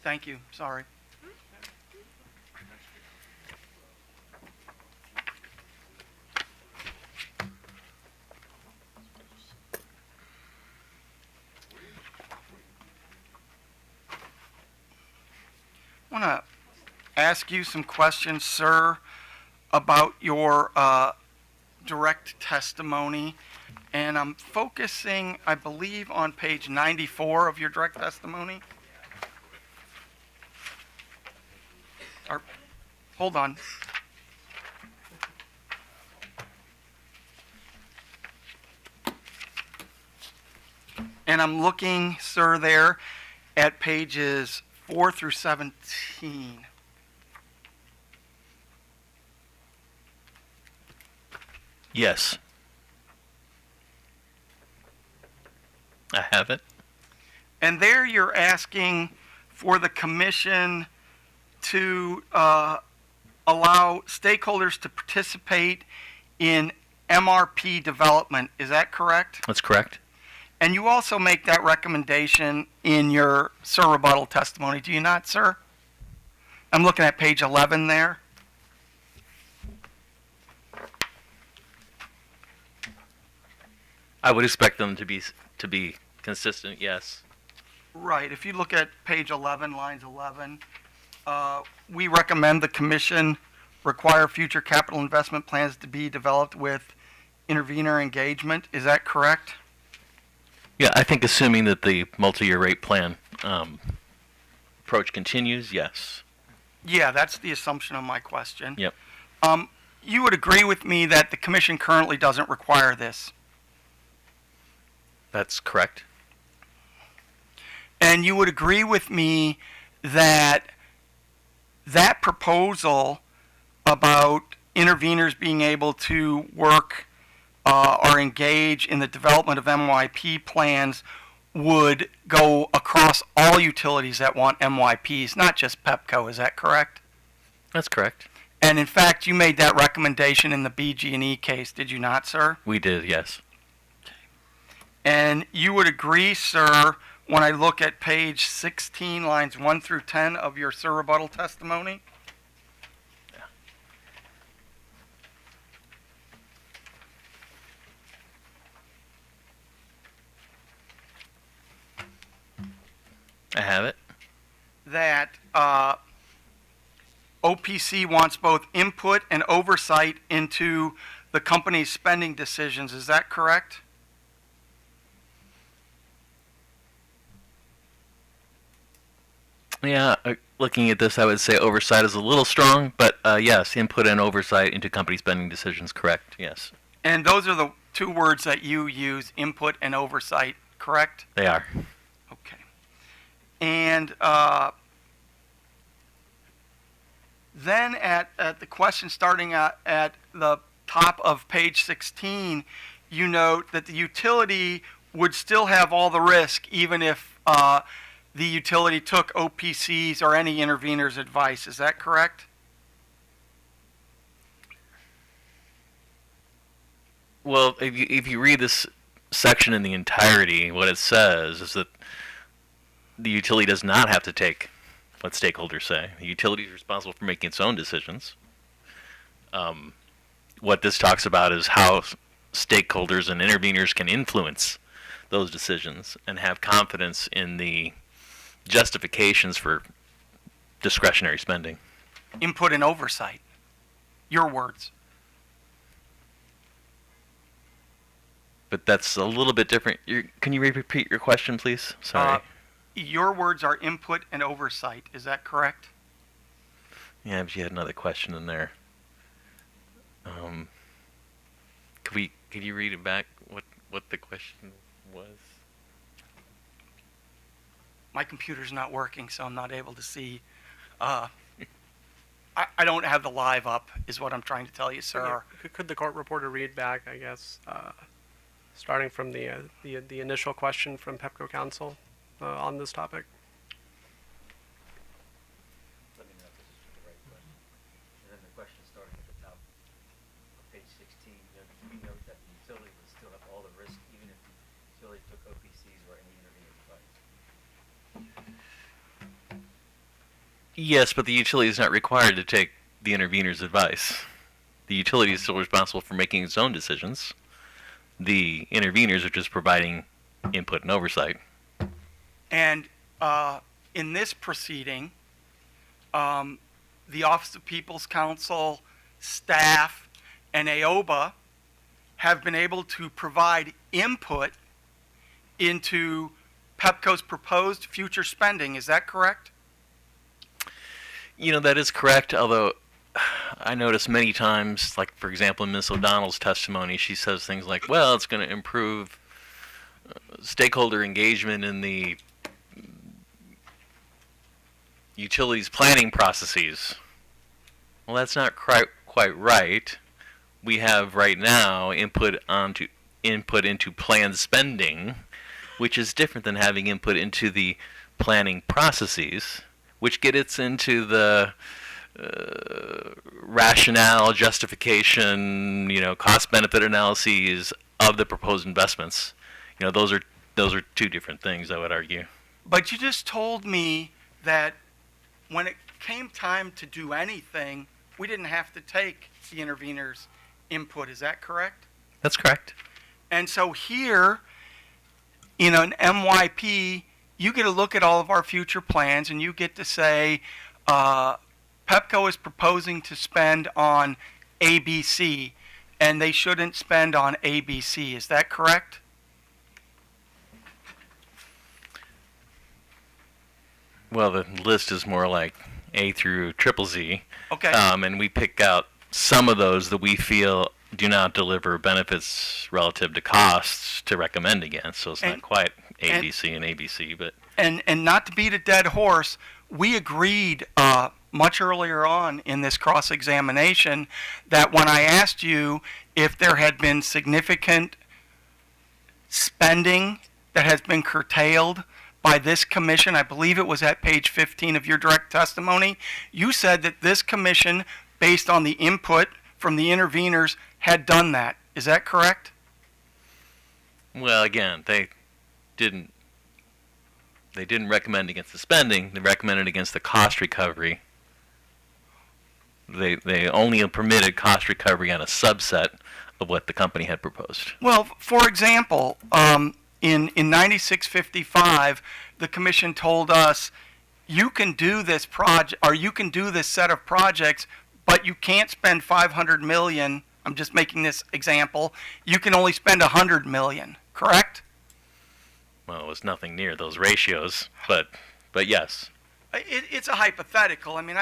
Thank you. Sorry. I want to ask you some questions, sir, about your direct testimony. And I'm focusing, I believe, on page 94 of your direct testimony. Or, hold on. And I'm looking, sir, there at pages 4 through 17. Yes. I have it. And there you're asking for the commission to allow stakeholders to participate in MRP development. Is that correct? That's correct. And you also make that recommendation in your rebuttal testimony, do you not, sir? I'm looking at page 11 there. I would expect them to be consistent. Yes. Right. If you look at page 11, lines 11, we recommend the commission require future capital investment plans to be developed with intervener engagement. Is that correct? Yeah, I think assuming that the multi-year rate plan approach continues, yes. Yeah, that's the assumption of my question. Yep. You would agree with me that the commission currently doesn't require this? That's correct. And you would agree with me that that proposal about interveners being able to work or engage in the development of MYP plans would go across all utilities that want MYPs, not just Pepco. Is that correct? That's correct. And in fact, you made that recommendation in the BG&E case, did you not, sir? We did, yes. And you would agree, sir, when I look at page 16, lines 1 through 10 of your rebuttal testimony? I have it. that OPC wants both input and oversight into the company's spending decisions. Is that correct? Yeah, looking at this, I would say oversight is a little strong, but yes, input and oversight into company spending decisions, correct, yes. And those are the two words that you use, input and oversight, correct? They are. Okay. And then at the question starting at the top of page 16, you note that the utility would still have all the risk even if the utility took OPC's or any intervener's advice. Is that correct? Well, if you read this section in the entirety, what it says is that the utility does not have to take what stakeholders say. The utility is responsible for making its own decisions. What this talks about is how stakeholders and interveners can influence those decisions and have confidence in the justifications for discretionary spending. Input and oversight. Your words. But that's a little bit different. Can you repeat your question, please? Sorry. Your words are input and oversight. Is that correct? Yeah, but you had another question in there. Could you read it back? What the question was? My computer's not working, so I'm not able to see. I don't have the live up, is what I'm trying to tell you, sir. Could the court reporter read back, I guess, starting from the initial question from Pepco counsel on this topic? Let me know if this is the right question. And then the question starting at the top of page 16, we note that the utility would still have all the risk even if the utility took OPC's or any intervening advice. Yes, but the utility is not required to take the intervener's advice. The utility is still responsible for making its own decisions. The interveners are just providing input and oversight. And in this proceeding, the Office of People's Counsel, staff, and AOBA have been able to provide input into Pepco's proposed future spending. Is that correct? You know, that is correct, although I notice many times, like, for example, in Ms. O'Donnell's testimony, she says things like, well, it's going to improve stakeholder engagement in the utilities planning processes. Well, that's not quite right. We have right now input into planned spending, which is different than having input into the planning processes, which gets into the rationale, justification, cost-benefit analyses of the proposed investments. Those are two different things, I would argue. But you just told me that when it came time to do anything, we didn't have to take the intervener's input. Is that correct? That's correct. And so here, in an MYP, you get to look at all of our future plans and you get to say, Pepco is proposing to spend on ABC, and they shouldn't spend on ABC. Is that correct? Well, the list is more like A through triple Z. Okay. And we pick out some of those that we feel do not deliver benefits relative to costs to recommend against. So it's not quite A, B, C, and ABC, but... And not to beat a dead horse, we agreed much earlier on in this cross-examination that when I asked you if there had been significant spending that has been curtailed by this commission, I believe it was at page 15 of your direct testimony, you said that this commission, based on the input from the interveners, had done that. Is that correct? Well, again, they didn't recommend against the spending. They recommended against the cost recovery. They only permitted cost recovery on a subset of what the company had proposed. Well, for example, in 9655, the commission told us, you can do this project, or you can do this set of projects, but you can't spend 500 million. I'm just making this example. You can only spend 100 million, correct? Well, it was nothing near those ratios, but yes. It's a hypothetical. I mean,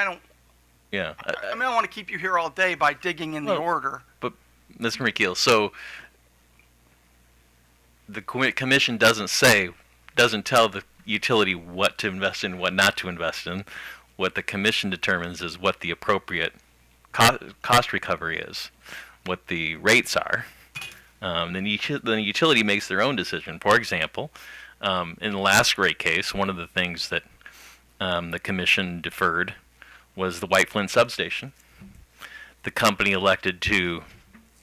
Yeah. I don't want to keep you here all day by digging in the order. But, Mr. McKeel, so the commission doesn't tell the utility what to invest in, what not to invest in. What the commission determines is what the appropriate cost recovery is, what the rates are. Then the utility makes their own decision. For example, in the last rate case, one of the things that the commission deferred was the White Flint substation. The company elected to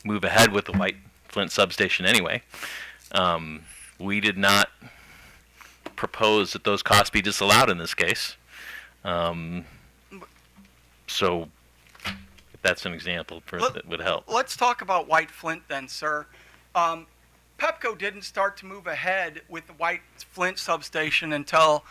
move ahead with the White Flint substation anyway. We did not propose that those costs be disallowed in this case. So if that's an example that would help. Let's talk about White Flint then, sir. Pepco didn't start to move ahead with the White Flint substation until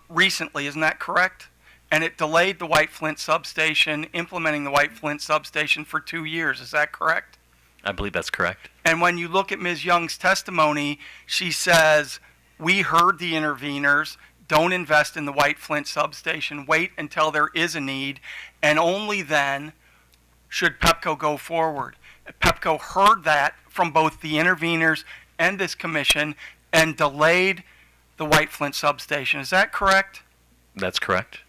recently, isn't that correct? And it delayed the White Flint substation, implementing the White Flint substation for 2 years, is that correct? I believe that's correct. And when you look at Ms. Young's testimony, she says, we heard the interveners, don't invest in the White Flint substation, wait until there is a need, and only then should Pepco go forward. Pepco heard that from both the interveners and this commission and delayed the White Flint substation. Is that correct? That's correct.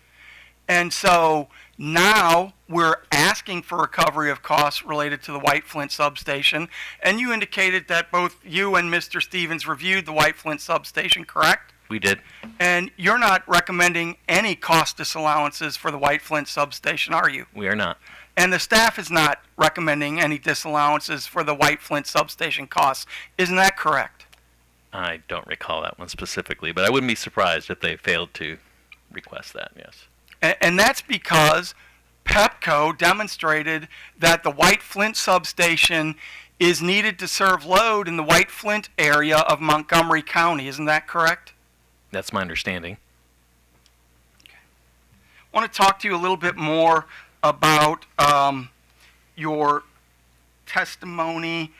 And so now we're asking for recovery of costs related to the White Flint substation. And you indicated that both you and Mr. Stevens reviewed the White Flint substation, correct? We did. And you're not recommending any cost disallowances for the White Flint substation, are you? We are not. And the staff is not recommending any disallowances for the White Flint substation costs. Isn't that correct? I don't recall that one specifically, but I wouldn't be surprised if they failed to request that, yes. And that's because Pepco demonstrated that the White Flint substation is needed to serve load in the White Flint area of Montgomery County. Isn't that correct? That's my understanding. I want to talk to you a little bit more about your testimony,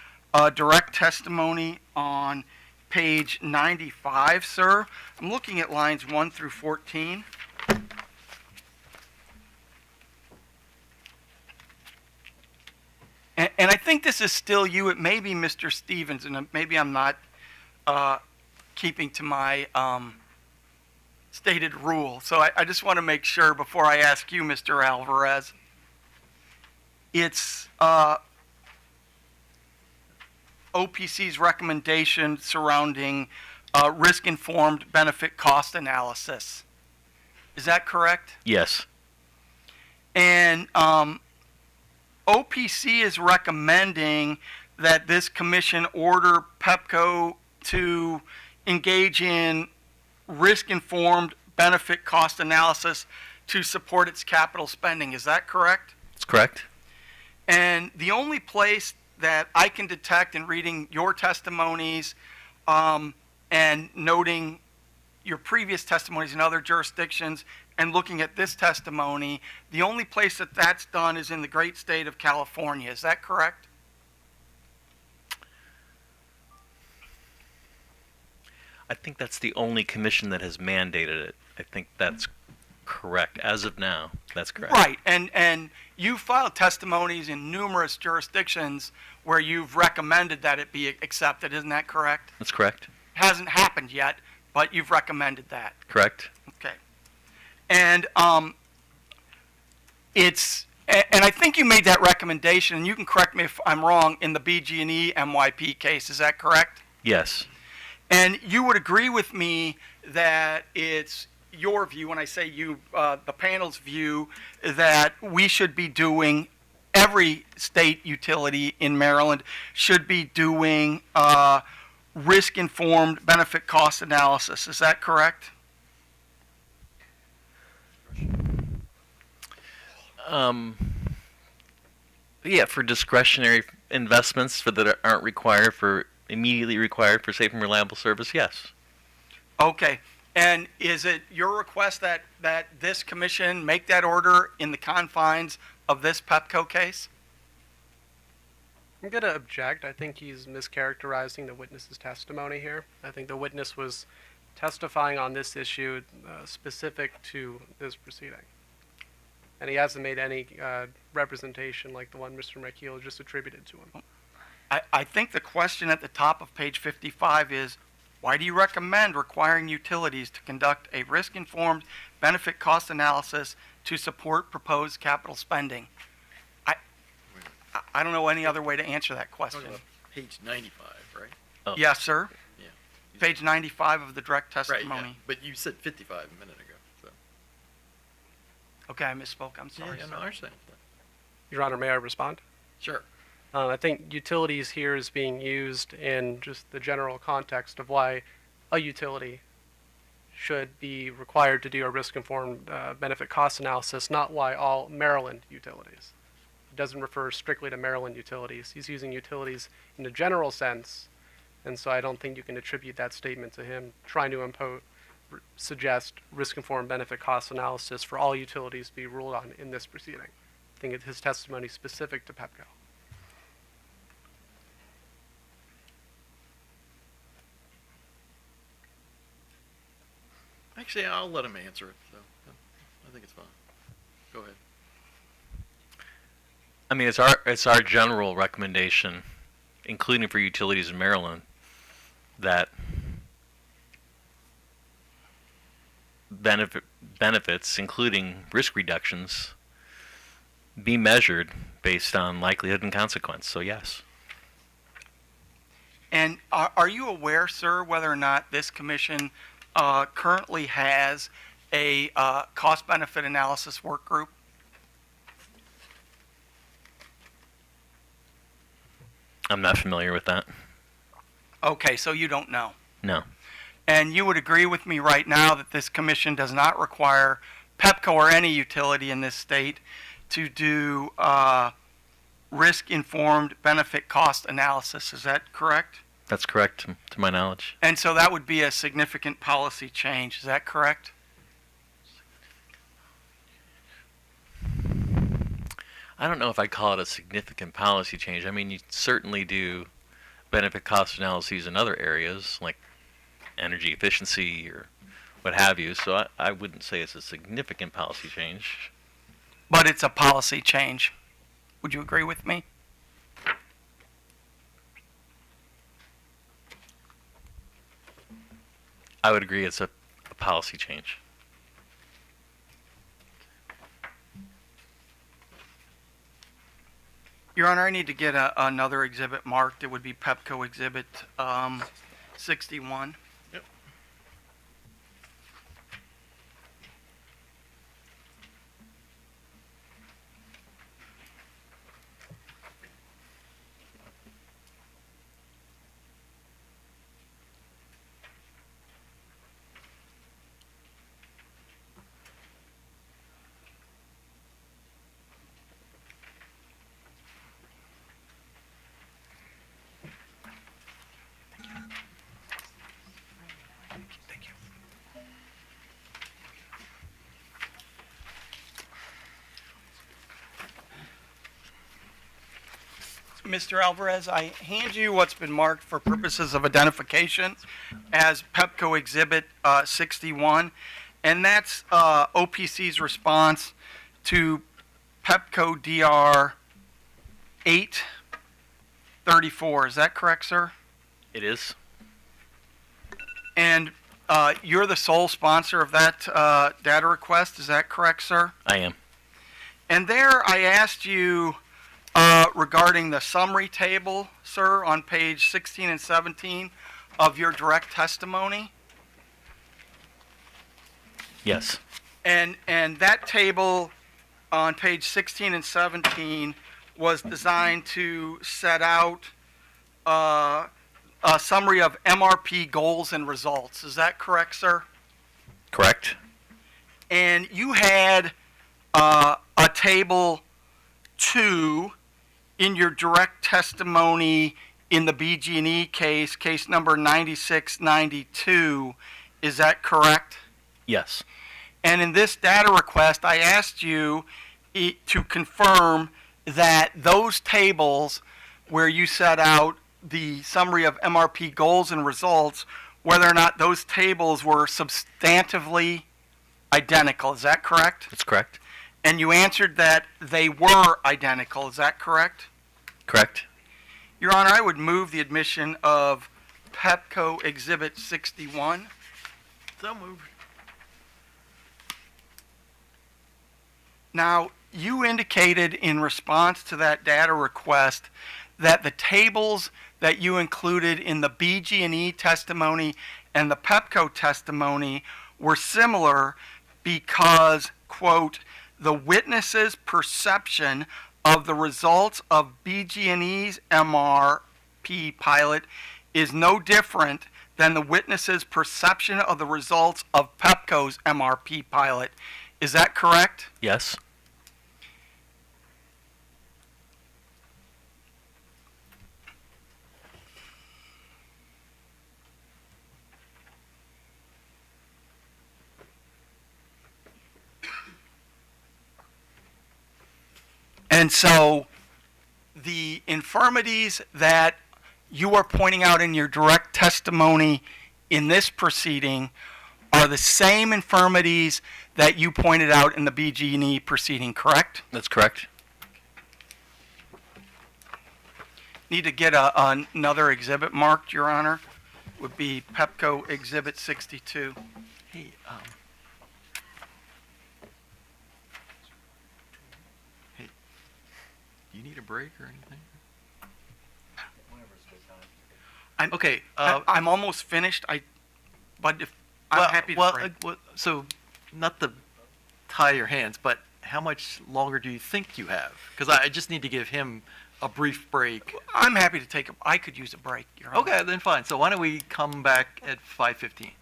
direct testimony on page 95, sir. I'm looking at lines 1 through 14. And I think this is still you. It may be Mr. Stevens, and maybe I'm not keeping to my stated rule. So I just want to make sure before I ask you, Mr. Alvarez. It's OPC's recommendation surrounding risk-informed benefit cost analysis. Is that correct? Yes. And OPC is recommending that this commission order Pepco to engage in risk-informed benefit cost analysis to support its capital spending. Is that correct? That's correct. And the only place that I can detect in reading your testimonies and noting your previous testimonies in other jurisdictions and looking at this testimony, the only place that that's done is in the great state of California. Is that correct? I think that's the only commission that has mandated it. I think that's correct. As of now, that's correct. Right. And you filed testimonies in numerous jurisdictions where you've recommended that it be accepted. Isn't that correct? That's correct. Hasn't happened yet, but you've recommended that. Correct. Okay. And and I think you made that recommendation, and you can correct me if I'm wrong, in the BG&E MYP case. Is that correct? Yes. And you would agree with me that it's your view, when I say you, the panel's view, that we should be doing, every state utility in Maryland should be doing risk-informed benefit cost analysis. Is that correct? Yeah, for discretionary investments that aren't required for immediately required for safe and reliable service, yes. Okay. And is it your request that this commission make that order in the confines of this Pepco case? I'm going to object. I think he's mischaracterizing the witness's testimony here. I think the witness was testifying on this issue specific to this proceeding. And he hasn't made any representation like the one Mr. McKeel just attributed to him. I think the question at the top of page 55 is, why do you recommend requiring utilities to conduct a risk-informed benefit cost analysis to support proposed capital spending? I don't know any other way to answer that question. Page 95, right? Oh. Yes, sir. Yeah. Page 95 of the direct Right, testimony. yeah. But you said 55 a minute ago. So. Okay, I misspoke. I'm sorry. Yeah, sir. no, I understand. Your Honor, may I respond? Sure. I think utilities here is being used in just the general context of why a utility should be required to do a risk-informed benefit cost analysis, not why all Maryland utilities. It doesn't refer strictly to Maryland utilities. He's using utilities in a general sense, and so I don't think you can attribute that statement to him trying to suggest risk-informed benefit cost analysis for all utilities to be ruled on in this proceeding. I think his testimony is specific to Pepco. Actually, I'll let him answer it. So I think it's fine. Go ahead. I mean, it's our general recommendation, including for utilities in Maryland, that benefits, including risk reductions, be measured based on likelihood and consequence. So yes. And are you aware, sir, whether or not this commission currently has a cost-benefit analysis work group? I'm not familiar with that. Okay, so you don't know. No. And you would agree with me right now that this commission does not require Pepco or any utility in this state to do risk-informed benefit cost analysis. Is that correct? That's correct, to my knowledge. And so that would be a significant policy change. Is that correct? I don't know if I'd call it a significant policy change. I mean, you certainly do benefit cost analyses in other areas, like energy efficiency or what have you, so I wouldn't say it's a significant policy change. But it's a policy change. Would you agree with me? I would agree it's a policy change. Your Honor, I need to get another exhibit marked. It would be Pepco Exhibit 61. Yep. Mr. Alvarez, I hand you what's been marked for purposes of identification as Pepco Exhibit 61, and that's OPC's response to Pepco DR 834. Is that correct, sir? It is. And you're the sole sponsor of that data request. Is that correct, sir? I am. And there I asked you regarding the summary table, sir, on page 16 and 17 of your direct testimony. Yes. And that table on page 16 and 17 was designed to set out a summary of MRP goals and results. Is that correct, sir? Correct. And you had a table 2 in your direct testimony in the BG&E case, case number 9692. Is that correct? Yes. And in this data request, I asked you to confirm that those tables where you set out the summary of MRP goals and results, whether or not those tables were substantively identical. Is that correct? That's correct. And you answered that they were identical. Is that correct? Correct. Your Honor, I would move the admission of Pepco Exhibit 61. So moved. Now, you indicated in response to that data request that the tables that you included in the BG&E testimony and the Pepco testimony were similar because, quote, the witness's perception of the results of BG&E's MRP pilot is no different than the witness's perception of the results of Pepco's MRP pilot. Is that correct? Yes. And so the infirmities that you are pointing out in your direct testimony in this proceeding are the same infirmities that you pointed out in the BG&E proceeding, correct? That's correct. Need to get another exhibit marked, Your Honor. Would be Pepco Exhibit 62. Hey, hey, do you need a break or anything? Okay, I'm almost finished. But if I'm happy to break. So, not to tie your hands, but how much longer do you think you have? Because I just need to give him a brief break. I'm happy to take I could use a break, Your Honor. Okay, then fine. So why don't we come back at 5:15?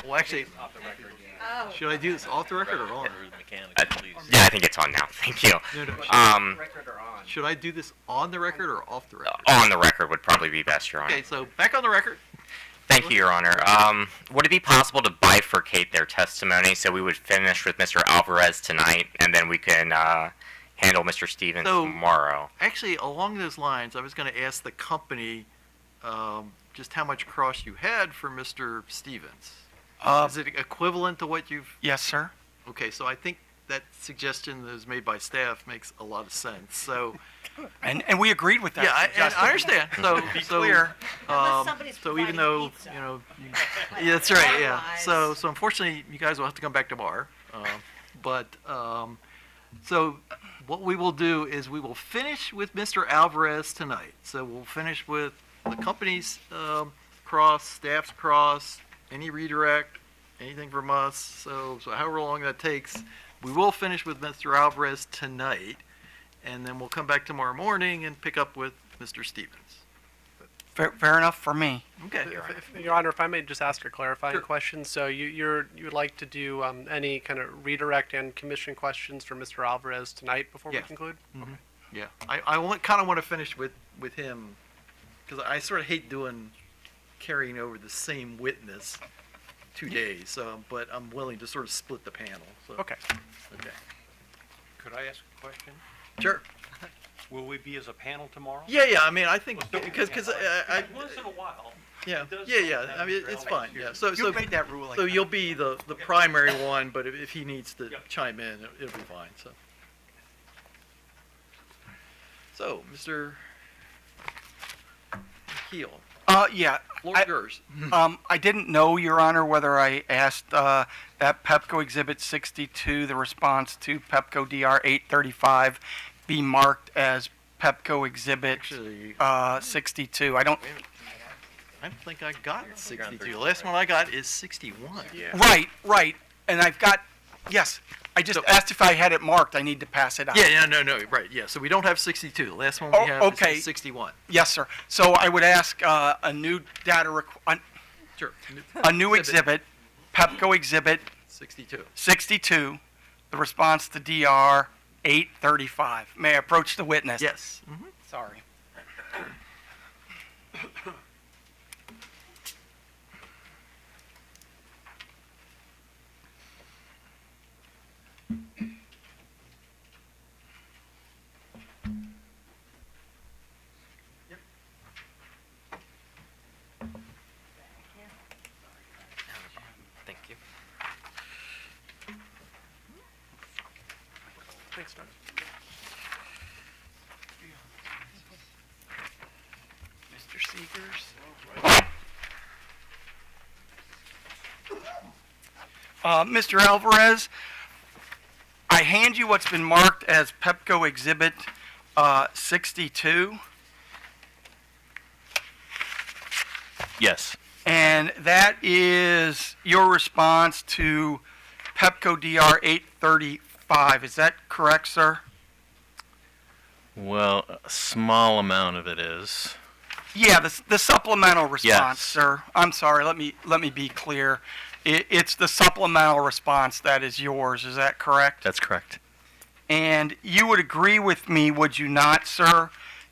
Well, actually, Oh. should I do this off the record or on? Yeah, I think it's on now. Thank you. No, no. Should I do this on the record or off the record? on the record would probably be best, Your Honor. Okay, so back on the record. Thank you, Your Honor. Would it be possible to bifurcate their testimony so we would finish with Mr. Alvarez tonight, and then we can handle Mr. Stevens tomorrow? Actually, along those lines, I was going to ask the company just how much cross you had for Mr. Stevens. Is it equivalent to what you've? Yes, sir. Okay, so I think that suggestion that was made by staff makes a lot of sense. So. And we agreed with that. Yeah, and I understand. So Be clear. So even though yeah, that's right. Yeah. So unfortunately, you guys will have to come back tomorrow. So what we will do is we will finish with Mr. Alvarez tonight. So we'll finish with the company's cross, staff's cross, any redirect, anything from us. So however long that takes, we will finish with Mr. Alvarez tonight. And then we'll come back tomorrow morning and pick up with Mr. Stevens. Fair enough for me. Okay. Your Honor, if I may just ask a clarifying question. So you would like to do any kind of redirect and commission questions for Mr. Alvarez tonight before we conclude? Mm-hmm. Yeah. I kind of want to finish with him because I sort of hate carrying over the same witness 2 days. So, but I'm willing to sort of split the panel. So. Okay. Okay. Could I ask a question? Sure. Will we be as a panel tomorrow? Yeah. I mean, I think because I once in a while. Yeah. it does Yeah. sometimes I mean, it's relate fine. to- Yeah. So You made that ruling. So you'll be the primary one, but if he needs to chime in, it'll be fine. So Mr. Keel. Yeah. Floor yours. I didn't know, Your Honor, whether I asked that Pepco Exhibit 62, the response to Pepco DR 835, be marked as Pepco Exhibit 62. I don't think I got 62. The last one I got is 61. Right. And I've got, yes. I just asked if I had it marked. I need to pass it out. Yeah, no, right. Yeah, so we don't have 62. The last one we have is 61. Yes, sir. So I would ask a new data Sure. a new exhibit, Pepco Exhibit 62, the response to DR 835. May I approach the witness? Yes. Sorry. Thank you. Thanks, Doug. Mr. Seegers. Mr. Alvarez, I hand you what's been marked as Pepco Exhibit 62. Yes. And that is your response to Pepco DR 835. Is that correct, sir? Well, a small amount of it is. Yeah, the supplemental response, Yes. sir. I'm sorry. Let me be clear. It's the supplemental response that is yours. Is that correct? That's correct. And you would agree with me, would you not, sir,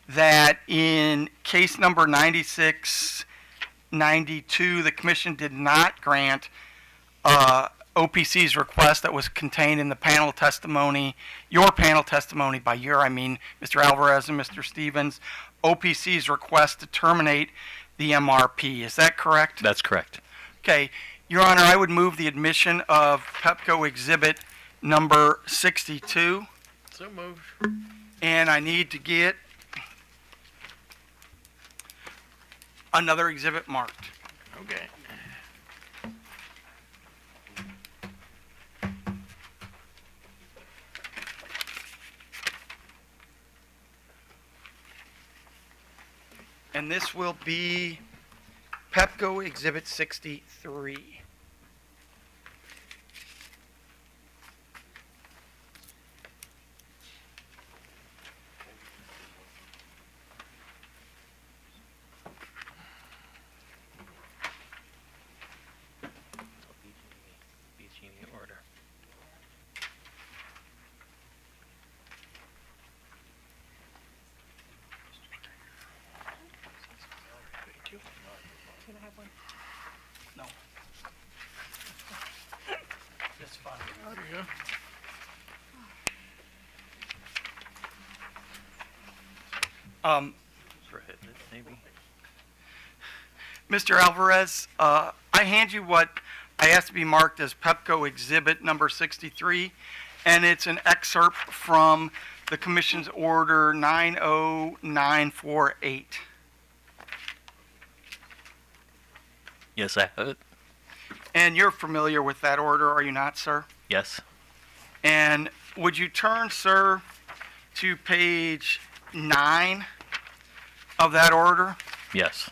that in case number 9692, the commission did not grant OPC's request that was contained in the panel testimony, your panel testimony, by your, I mean Mr. Alvarez and Mr. Stevens, OPC's request to terminate the MRP. Is that correct? That's correct. Okay. Your Honor, I would move the admission of Pepco Exhibit number 62. So moved. And I need to get another exhibit marked. Okay. And this will be Pepco Exhibit 63. There you go. For hitting it, maybe. Mr. Alvarez, I hand you what I asked to be marked as Pepco Exhibit number 63, and it's an excerpt from the Commission's Order 90948. Yes, I have it. And you're familiar with that order, are you not, sir? Yes. And would you turn, sir, to page 9 of that order? Yes.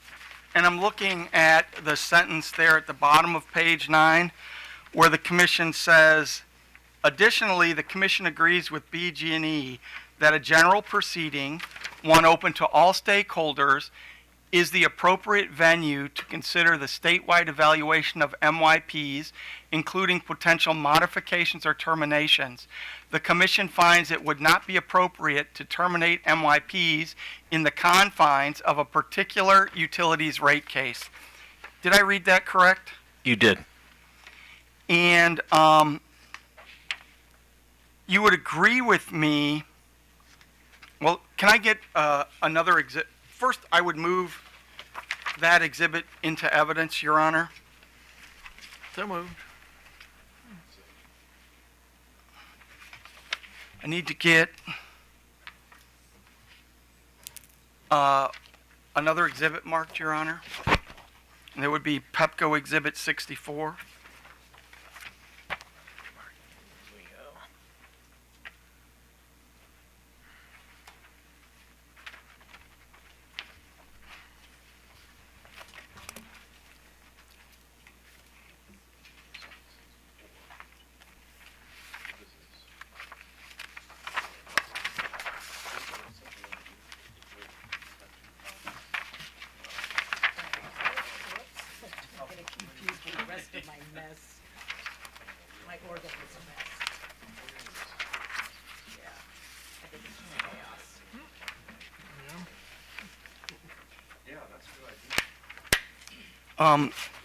And I'm looking at the sentence there at the bottom of page 9 where the commission says, additionally, the commission agrees with BG&E that a general proceeding, one open to all stakeholders, is the appropriate venue to consider the statewide evaluation of MYPs, including potential modifications or terminations. The commission finds it would not be appropriate to terminate MYPs in the confines of a particular utilities rate case. Did I read that correct? You did. And you would agree with me. Well, can I get another exhibit? First, I would move that exhibit into evidence, Your Honor. So moved. I need to get another exhibit marked, Your Honor. And there would be Pepco Exhibit 64.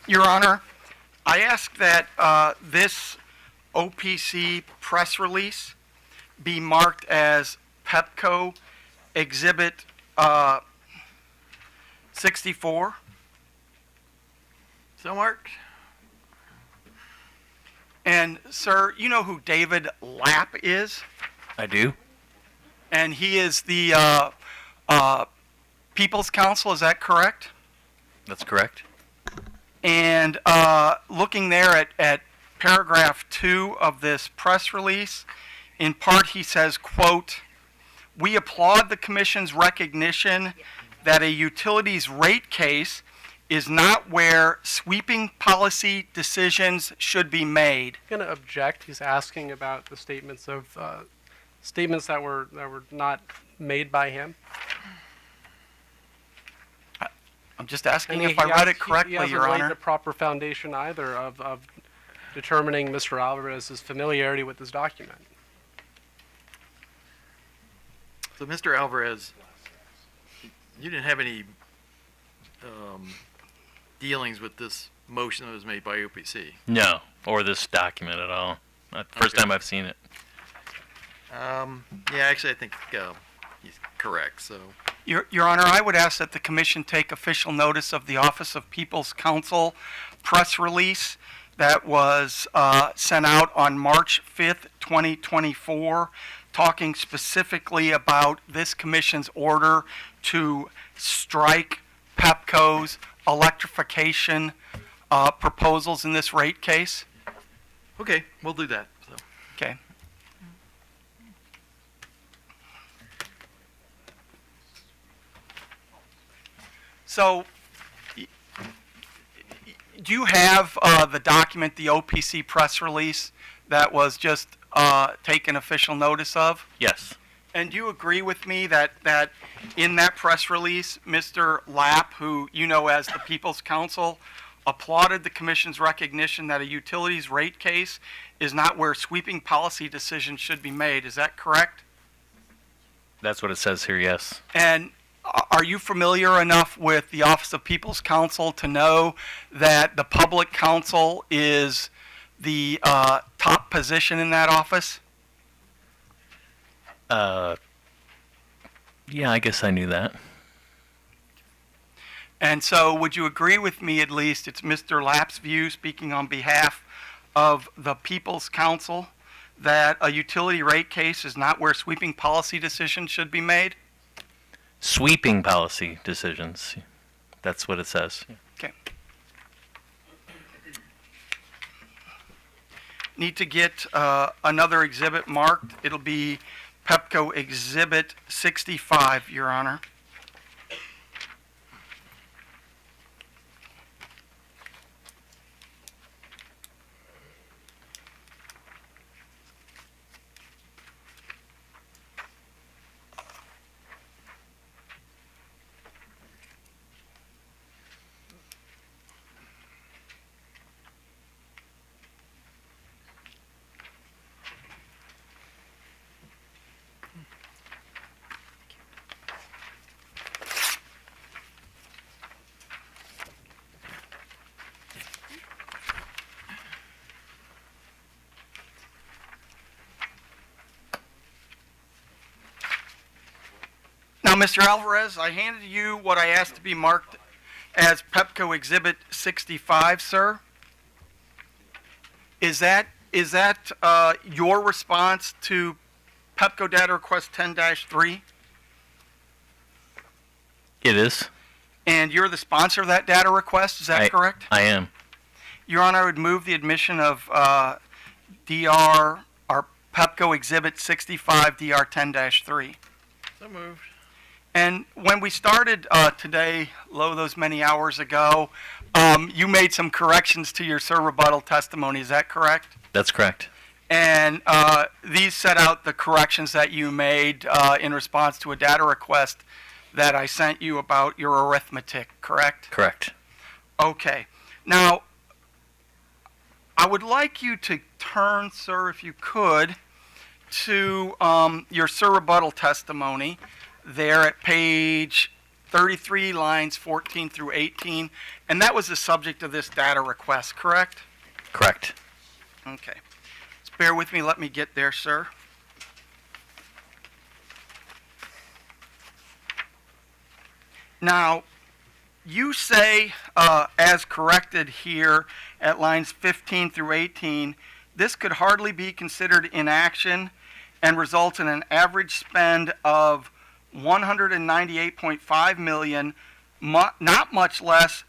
Your Honor, I ask that this OPC press release be marked as Pepco Exhibit 64. So marked. And, sir, you know who David Lapp is? I do. And he is the People's Counsel, is that correct? That's correct. And looking there at paragraph 2 of this press release, in part he says, quote, "We applaud the Commission's recognition that a utilities rate case is not where sweeping policy decisions should be made." Going to object. He's asking about the statements of statements that were not made by him. I'm just asking And if I read it correctly, he hasn't Your laid Honor. the proper foundation either of determining Mr. Alvarez's familiarity with this document. So, Mr. Alvarez, you didn't have any dealings with this motion that was made by OPC? No, or this document at all. First time I've seen it. Yeah, actually, I think he's correct. So, Your Honor, I would ask that the Commission take official notice of the Office of People's Counsel press release that was sent out on March 5th, 2024, talking specifically about this Commission's order to strike Pepco's electrification proposals in this rate case. okay, we'll do that. So. Okay. So, do you have the document, the OPC press release that was just taken official notice of? Yes. And do you agree with me that in that press release, Mr. Lapp, who you know as the People's Counsel, applauded the Commission's recognition that a utilities rate case is not where sweeping policy decisions should be made? Is that correct? That's what it says here, yes. And are you familiar enough with the Office of People's Counsel to know that the Public Counsel is the top position in that office? Yeah, I guess I knew that. And so would you agree with me, at least, it's Mr. Lapp's view, speaking on behalf of the People's Council, that a utility rate case is not where sweeping policy decisions should be made? Sweeping policy decisions. That's what it says. Okay. Need to get another exhibit marked. It'll be Pepco Exhibit 65, Your Honor. Now, Mr. Alvarez, I handed you what I asked to be marked as Pepco Exhibit 65, sir. Is that your response to Pepco Data Request 10-3? It is. And you're the sponsor of that data request, is that correct? I am. Your Honor, I would move the admission of DR, or Pepco Exhibit 65, DR 10-3. So moved. And when we started today, those many hours ago, you made some corrections to your sir rebuttal testimony, is that correct? That's correct. And these set out the corrections that you made in response to a data request that I sent you about your arithmetic, correct? Correct. Okay. Now, I would like you to turn, sir, if you could, to your sir rebuttal testimony there at page 33, lines 14 through 18. And that was the subject of this data request, correct? Correct. Okay. Just bear with me. Let me get there, sir. Now, you say, as corrected here at lines 15 through 18, this could hardly be considered inaction and result in an average spend of $198.5 million, not much less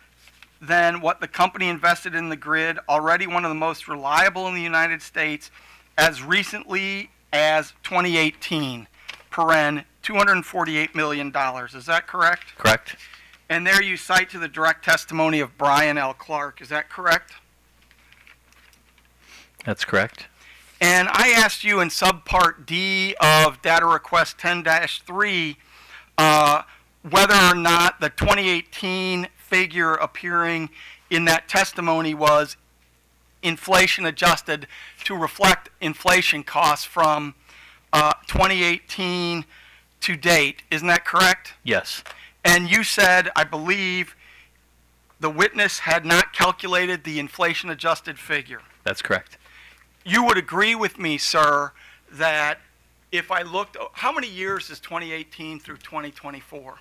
than what the company invested in the grid, already one of the most reliable in the United States, as recently as 2018, paren, $248 million. Is that correct? Correct. And there you cite to the direct testimony of Brian L. Clark. Is that correct? That's correct. And I asked you in subpart D of data request 10-3 whether or not the 2018 figure appearing in that testimony was inflation adjusted to reflect inflation costs from 2018 to date. Isn't that correct? Yes. And you said, I believe, the witness had not calculated the inflation adjusted figure. That's correct. You would agree with me, sir, that if I looked, how many years is 2018 through 2024?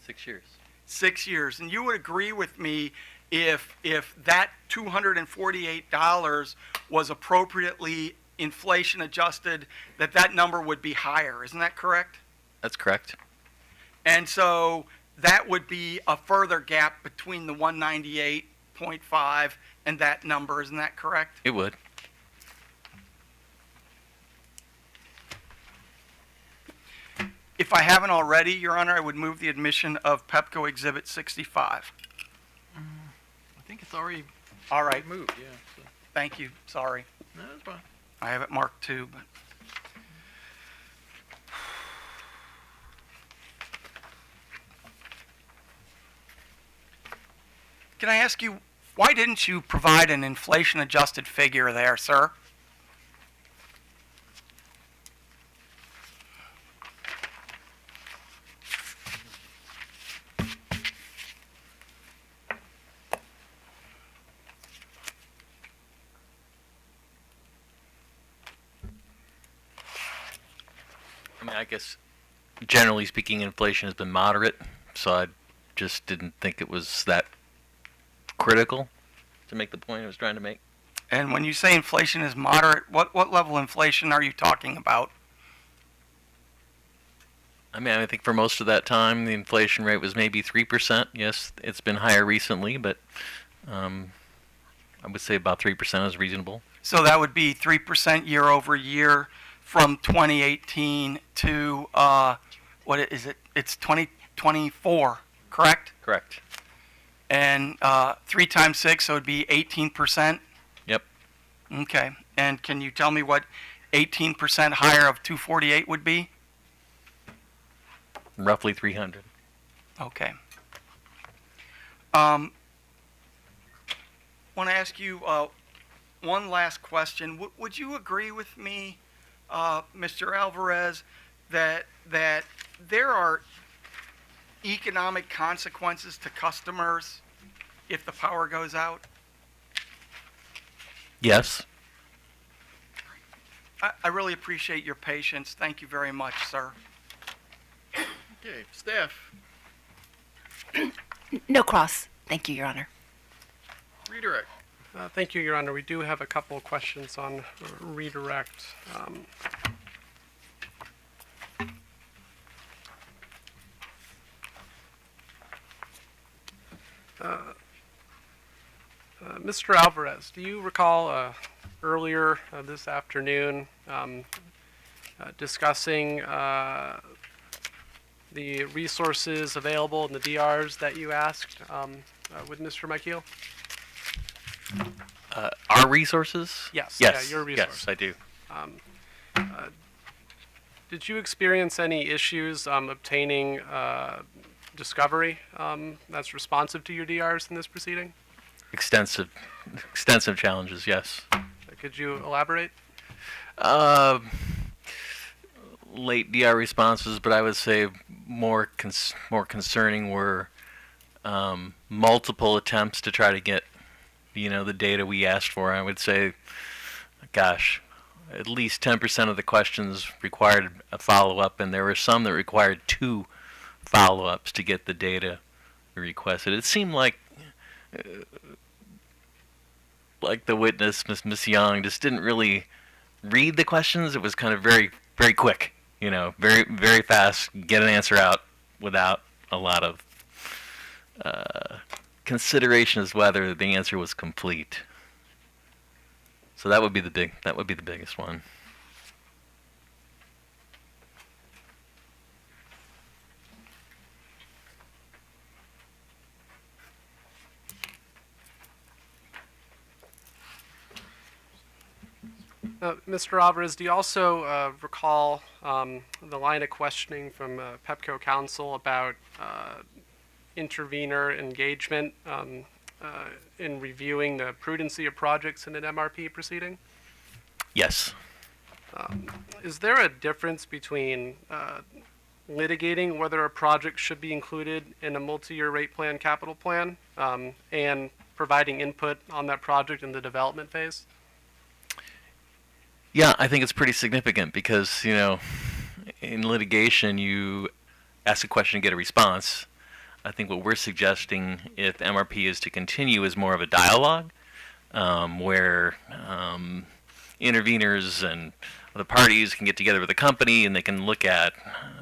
6 years. 6 years. And you would agree with me if that $248 was appropriately inflation adjusted, that number would be higher. Isn't that correct? That's correct. And so that would be a further gap between the 198.5 and that number. Isn't that correct? It would. If I haven't already, Your Honor, I would move the admission of Pepco Exhibit 65. I think it's already All right. moved, yeah. So. Thank you. Sorry. No, that's fine. I have it marked too, but. Can I ask you, why didn't you provide an inflation adjusted figure there, sir? I guess generally speaking, inflation has been moderate, so I just didn't think it was that critical to make the point I was trying to make. And when you say inflation is moderate, what level of inflation are you talking about? I mean, I think for most of that time, the inflation rate was maybe 3%. Yes, it's been higher recently, but I would say about 3% is reasonable. So that would be 3% year over year from 2018 to, what is it? It's 2024, correct? Correct. And 3 times 6, so it would be 18%? Yep. Okay. And can you tell me what 18% higher of 248 would be? Roughly 300. Okay. Want to ask you one last question. Would you agree with me, Mr. Alvarez, that there are economic consequences to customers if the power goes out? Yes. I really appreciate your patience. Thank you very much, sir. Okay, staff, No cross. Thank you, Your Honor. redirect. Thank you, Your Honor. We do have a couple of questions on redirect. Mr. Alvarez, do you recall earlier this afternoon discussing the resources available in the DRs that you asked with Mr. Michael? Our resources? Yes. Yes. Yeah, your resources. Yes, I do. Did you experience any issues obtaining discovery that's responsive to your DRs in this proceeding? Extensive challenges, yes. Could you elaborate? Late DR responses, but I would say more concerning were multiple attempts to try to get, the data we asked for. I would say, gosh, at least 10% of the questions required a follow-up, and there were some that required 2 follow-ups to get the data we requested. It seemed like the witness, Miss Young, just didn't really read the questions. It was kind of very, very quick, very, very fast, get an answer out without a lot of consideration as whether the answer was complete. So that would be the biggest one. Mr. Alvarez, do you also recall the line of questioning from Pepco counsel about intervener engagement in reviewing the prudency of projects in an MRP proceeding? Yes. Is there a difference between litigating whether a project should be included in a multi-year rate plan capital plan and providing input on that project in the development phase? Yeah, I think it's pretty significant because, in litigation, you ask a question and get a response. I think what we're suggesting, if MRP is to continue, is more of a dialogue where interveners and the parties can get together with the company and they can look at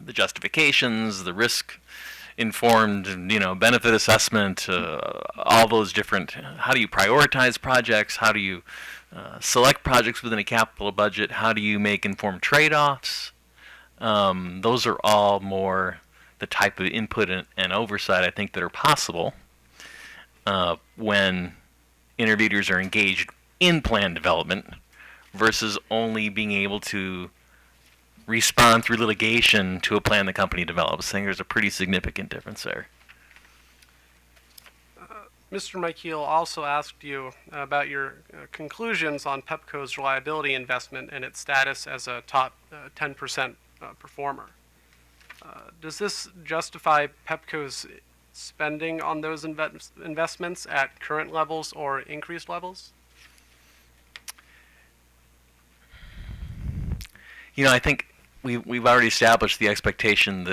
the justifications, the risk-informed, benefit assessment, all those different, how do you prioritize projects, how do you select projects within a capital budget, how do you make informed trade-offs. Those are all more the type of input and oversight I think that are possible when interveners are engaged in plan development versus only being able to respond through litigation to a plan the company develops. I think there's a pretty significant difference there. Mr. Michael also asked you about your conclusions on Pepco's reliability investment and its status as a top 10% performer. Does this justify Pepco's spending on those investments at current levels or increased levels? I think we've already established the expectation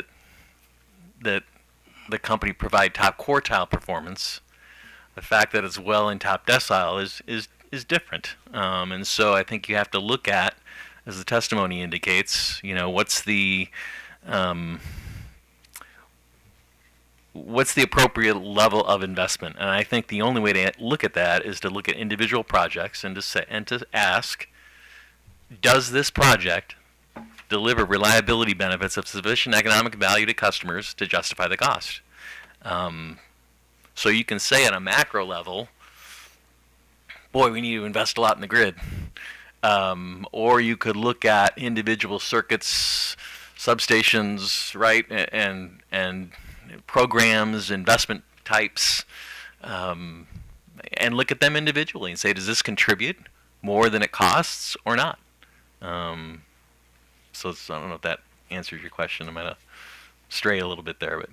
that the company provide top quartile performance. The fact that it's well in top decile is different, and so I think you have to look at, as the testimony indicates, what's the appropriate level of investment. And I think the only way to look at that is to look at individual projects and to ask, does this project deliver reliability benefits of sufficient economic value to customers to justify the cost? So you can say at a macro level, boy, we need to invest a lot in the grid. Or you could look at individual circuits, substations, right, and programs, investment types, and look at them individually and say, does this contribute more than it costs or not? So I don't know if that answers your question. I might have strayed a little bit there, but.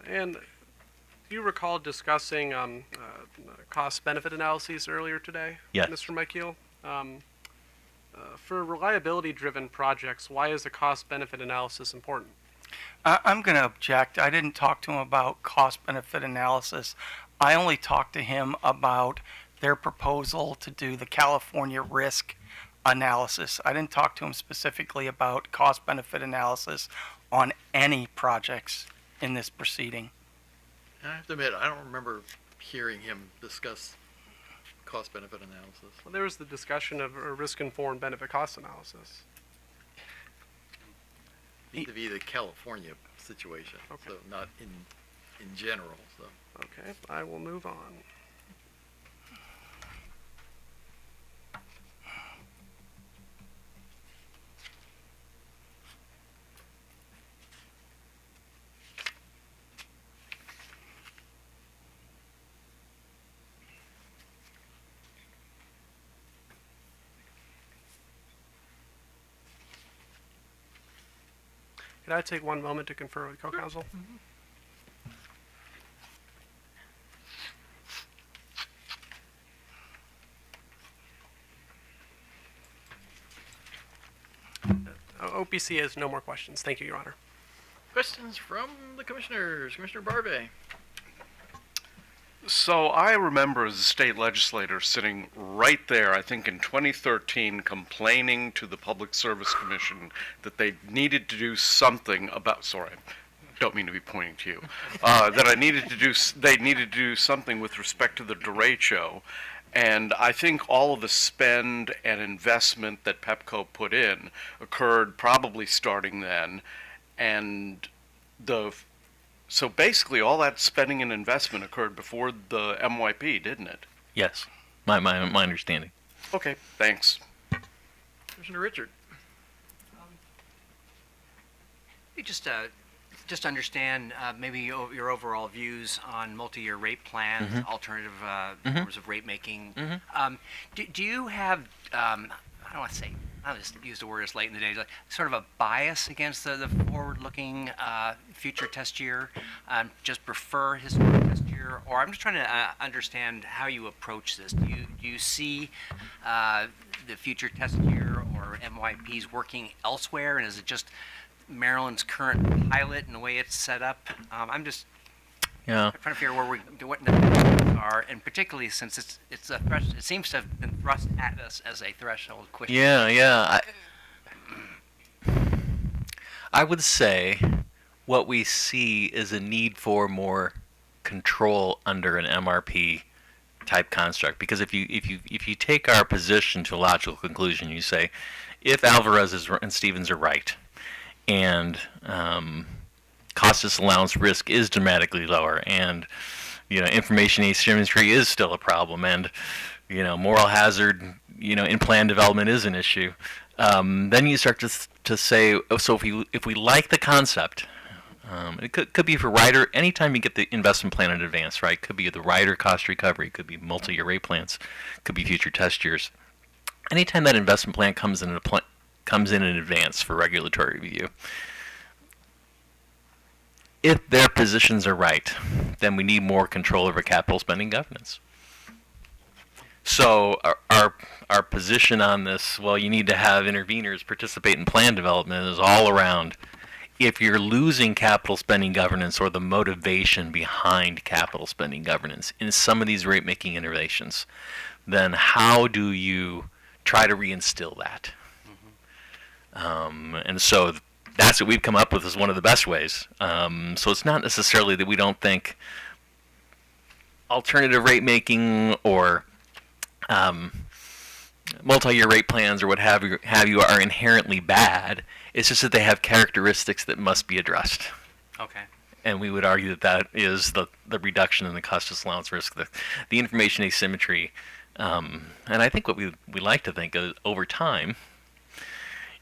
And do you recall discussing cost-benefit analyses earlier today, Yes. Mr. Michael? For reliability-driven projects, why is a cost-benefit analysis important? I'm going to object. I didn't talk to him about cost-benefit analysis. I only talked to him about their proposal to do the California risk analysis. I didn't talk to him specifically about cost-benefit analysis on any projects in this proceeding. I have to admit, I don't remember hearing him discuss cost-benefit analysis. Well, there was the discussion of a risk-informed benefit-cost analysis. Vis-a-vis the California situation, Okay. so not in general. So. Okay, I will move on. Could I take one moment to confer with co-counsel? OPC has no more questions. Thank you, Your Honor. Questions from the commissioners. Commissioner Barbe. So I remember as a state legislator sitting right there, I think in 2013, complaining to the Public Service Commission that they needed to do something about, sorry, I don't mean to be pointing to you, they needed to do something with respect to the derecho. And I think all of the spend and investment that Pepco put in occurred probably starting then. And so basically all that spending and investment occurred before the MYP, didn't it? Yes, my understanding. Okay, thanks. Commissioner Richard. You just understand maybe your overall views on multi-year rate plans, Mhm. alternative Mhm. forms of rate making. Mhm. Do you have, I don't want to say, I'll just use the word as late in the day, like sort of a bias against the forward-looking future test year? Just prefer historic test year? Or I'm just trying to understand how you approach this. Do you see the future test year or MYPs working elsewhere, and is it just Maryland's current pilot and the way it's set up? I'm just trying to figure what the are, and particularly since it's a it seems to have been thrust at us as a threshold question. Yeah. I would say what we see is a need for more control under an MRP type construct. Because if you take our position to a logical conclusion, you say, if Alvarez and Stevens are right, and cost disallowance risk is dramatically lower, and information asymmetry is still a problem, and moral hazard in plan development is an issue, then you start to say, so if we like the concept, it could be for rider, anytime you get the investment plan in advance, right? Could be the rider cost recovery, could be multi-year rate plans, could be future test years. Anytime that investment plan comes in advance for regulatory review, if their positions are right, then we need more control over capital spending governance. So our position on this, well, you need to have interveners participate in plan development, is all around. If you're losing capital spending governance or the motivation behind capital spending governance in some of these rate-making innovations, then how do you try to reinstill that? And so that's what we've come up with as one of the best ways. So it's not necessarily that we don't think alternative rate making or multi-year rate plans or what have you are inherently bad. It's just that they have characteristics that must be addressed. Okay. And we would argue that that is the reduction in the cost disallowance risk, the information asymmetry. And I think what we like to think is over time,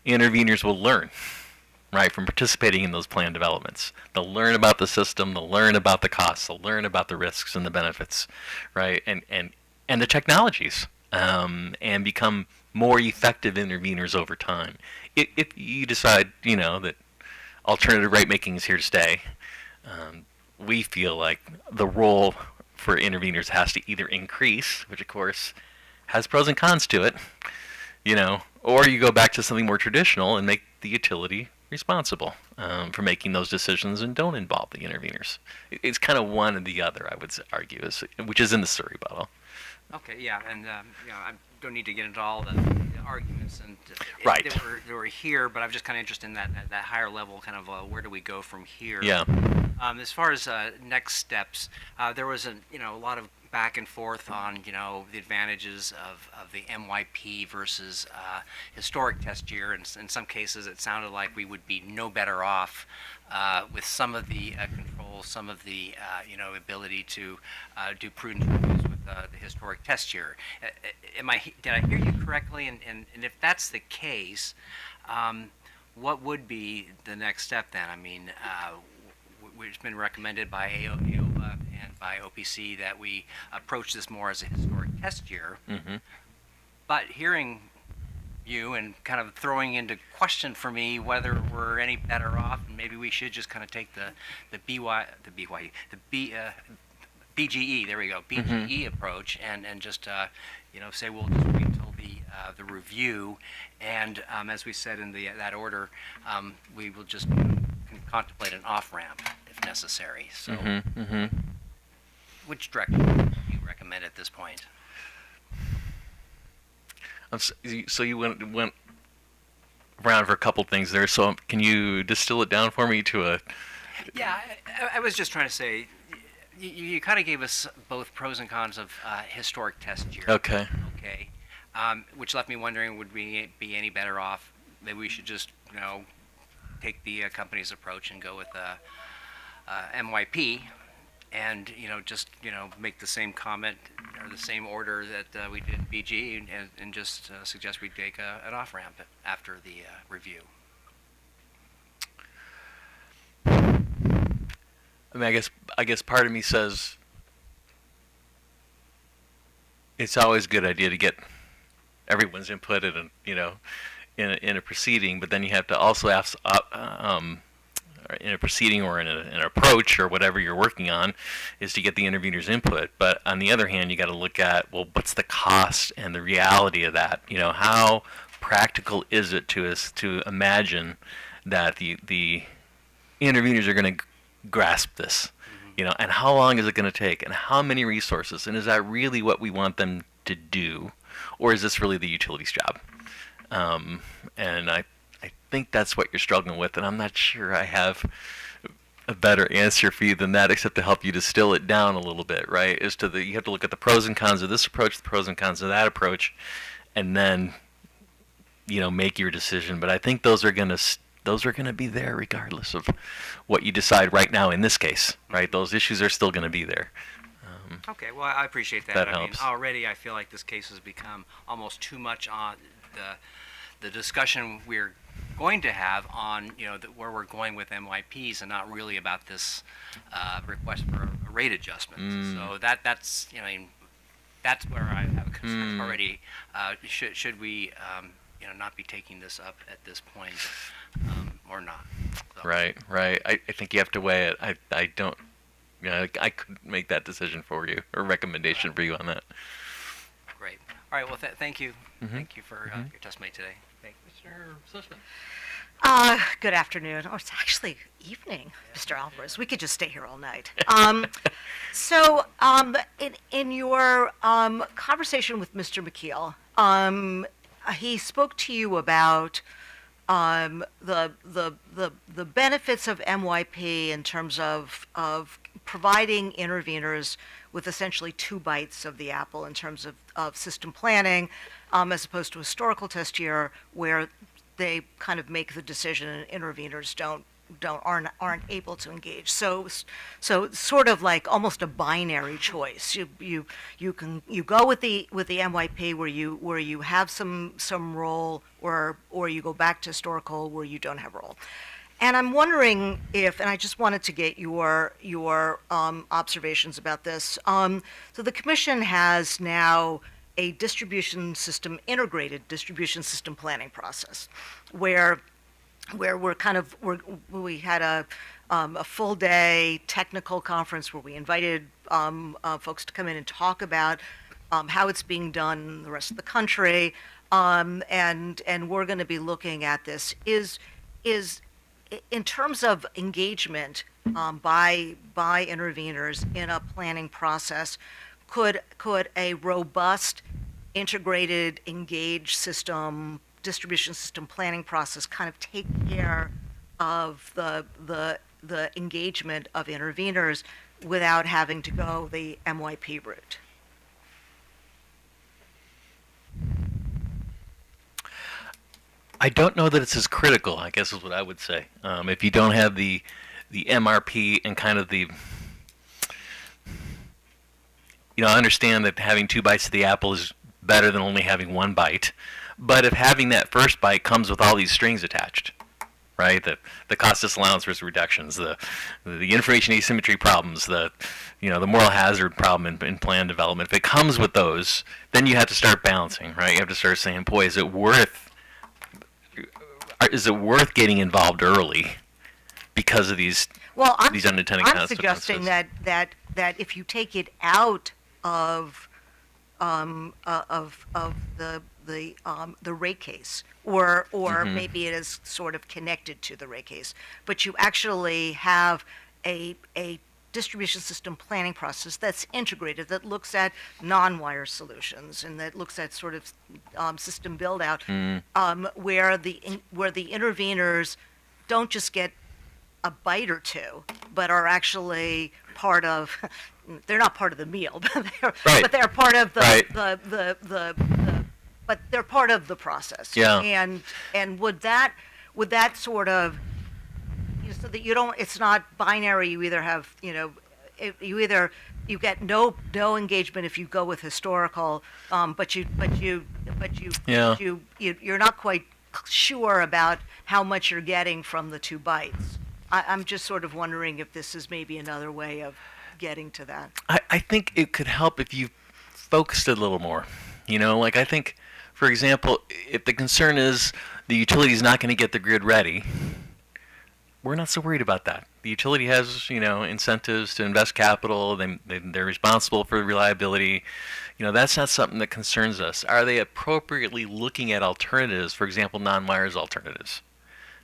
interveners will learn, right, from participating in those plan developments. They'll learn about the system, they'll learn about the costs, they'll learn about the risks and the benefits, right, and the technologies, and become more effective interveners over time. If you decide, that alternative rate making is here to stay, we feel like the role for interveners has to either increase, which of course has pros and cons to it, or you go back to something more traditional and make the utility responsible for making those decisions and don't involve the interveners. It's kind of one or the other, I would argue, which is in the Surrey bottle. Okay, yeah, and I don't need to get into all the arguments and Right. that were here, but I'm just kind of interested in that higher level kind of where do we go from here? Yeah. As far as next steps, there was a lot of back and forth on the advantages of the MYP versus historic test year. And in some cases, it sounded like we would be no better off with some of the controls, some of the ability to do prudent reviews with the historic test year. Did I hear you correctly? And if that's the case, what would be the next step then? I mean, it's been recommended by AOPA and by OPC that we approach this more as a historic test year. Mm-hmm. But hearing you and kind of throwing into question for me whether we're any better off, and maybe we should just kind of take the BGE, there we go, BGE approach, and just say we'll just wait until the review, and as we said in that order, we will just contemplate an off ramp if necessary. So, which direction do you recommend at this point? So you went around for a couple things there. So can you distill it down for me to a? Yeah, I was just trying to say, you kind of gave us both pros and cons of historic test year. Okay. Okay. Which left me wondering, would we be any better off? Maybe we should just, take the company's approach and go with MYP, and just make the same comment or the same order that we did in BG, and just suggest we take an off ramp after the review. I mean, I guess part of me says it's always a good idea to get everyone's input in a proceeding, but then you have to also ask in a proceeding or in an approach or whatever you're working on is to get the intervener's input. But on the other hand, you got to look at, well, what's the cost and the reality of that? How practical is it to us to imagine that the interveners are going to grasp this, and how long is it going to take, and how many resources, and is that really what we want them to do, or is this really the utility's job? And I think that's what you're struggling with, and I'm not sure I have a better answer for you than that, except to help you distill it down a little bit, right? You have to look at the pros and cons of this approach, the pros and cons of that approach, and then make your decision. But I think those are going to be there regardless of what you decide right now in this case, right? Those issues are still going to be there. Okay, well, I appreciate that. That I helps. mean, already I feel like this case has become almost too much on the discussion we're going to have on, where we're going with MYPs, and not really about this request for a rate adjustment. So that's that's where I have a concern already. Should we not be taking this up at this point, or not? So. Right. I think you have to weigh it. I don't. I couldn't make that decision for you or recommendation for you on that. Great. All right, well, thank you. Mhm. Thank you for your testimony today. Thank you. Mr. Sussman. Good afternoon. Oh, it's actually evening, Mr. Alvarez. We could just stay here all night. In your conversation with Mr. McKeel, he spoke to you about the benefits of MYP in terms of providing interveners with essentially 2 bites of the apple in terms of system planning, as opposed to a historical test year where they kind of make the decision and interveners aren't able to engage. So sort of like almost a binary choice. You go with the MYP where you have some role, or you go back to historical where you don't have a role. And I'm wondering if, and I just wanted to get your observations about this. So the commission has now a integrated distribution system planning process, where we had a full day technical conference where we invited folks to come in and talk about how it's being done in the rest of the country, and we're going to be looking at this is in terms of engagement by interveners in a planning process. Could a robust, integrated, engaged distribution system planning process kind of take care of the engagement of interveners without having to go the MYP route? I don't know that it's as critical, I guess is what I would say. If you don't have the MRP and kind of the, I understand that having 2 bites of the apple is better than only having 1 bite, but if having that first bite comes with all these strings attached, right? The cost disallowance risk reductions, the information asymmetry problems, the moral hazard problem in plan development. If it comes with those, then you have to start balancing, right? You have to start saying, boy, is it worth getting involved early because of these unintended consequences? I'm suggesting that if you take it out of the rate case, or maybe it is sort of connected to the rate case, but you actually have a distribution system planning process that's integrated, that looks at non-wire solutions and that looks at sort of system build out, where the interveners don't just get a bite or 2, but are actually part of. They're not part of the meal, but they're part of but they're part of the process. Yeah. And would that sort of, so that you don't, it's not binary. You either have, you get no engagement if you go with historical, but you're not quite sure about how much you're getting from the 2 bites. I'm just sort of wondering if this is maybe another way of getting to that. I think it could help if you focused it a little more. I think, for example, if the concern is the utility is not going to get the grid ready, we're not so worried about that. The utility has, incentives to invest capital. They're responsible for reliability. That's not something that concerns us. Are they appropriately looking at alternatives, for example, non-wires alternatives?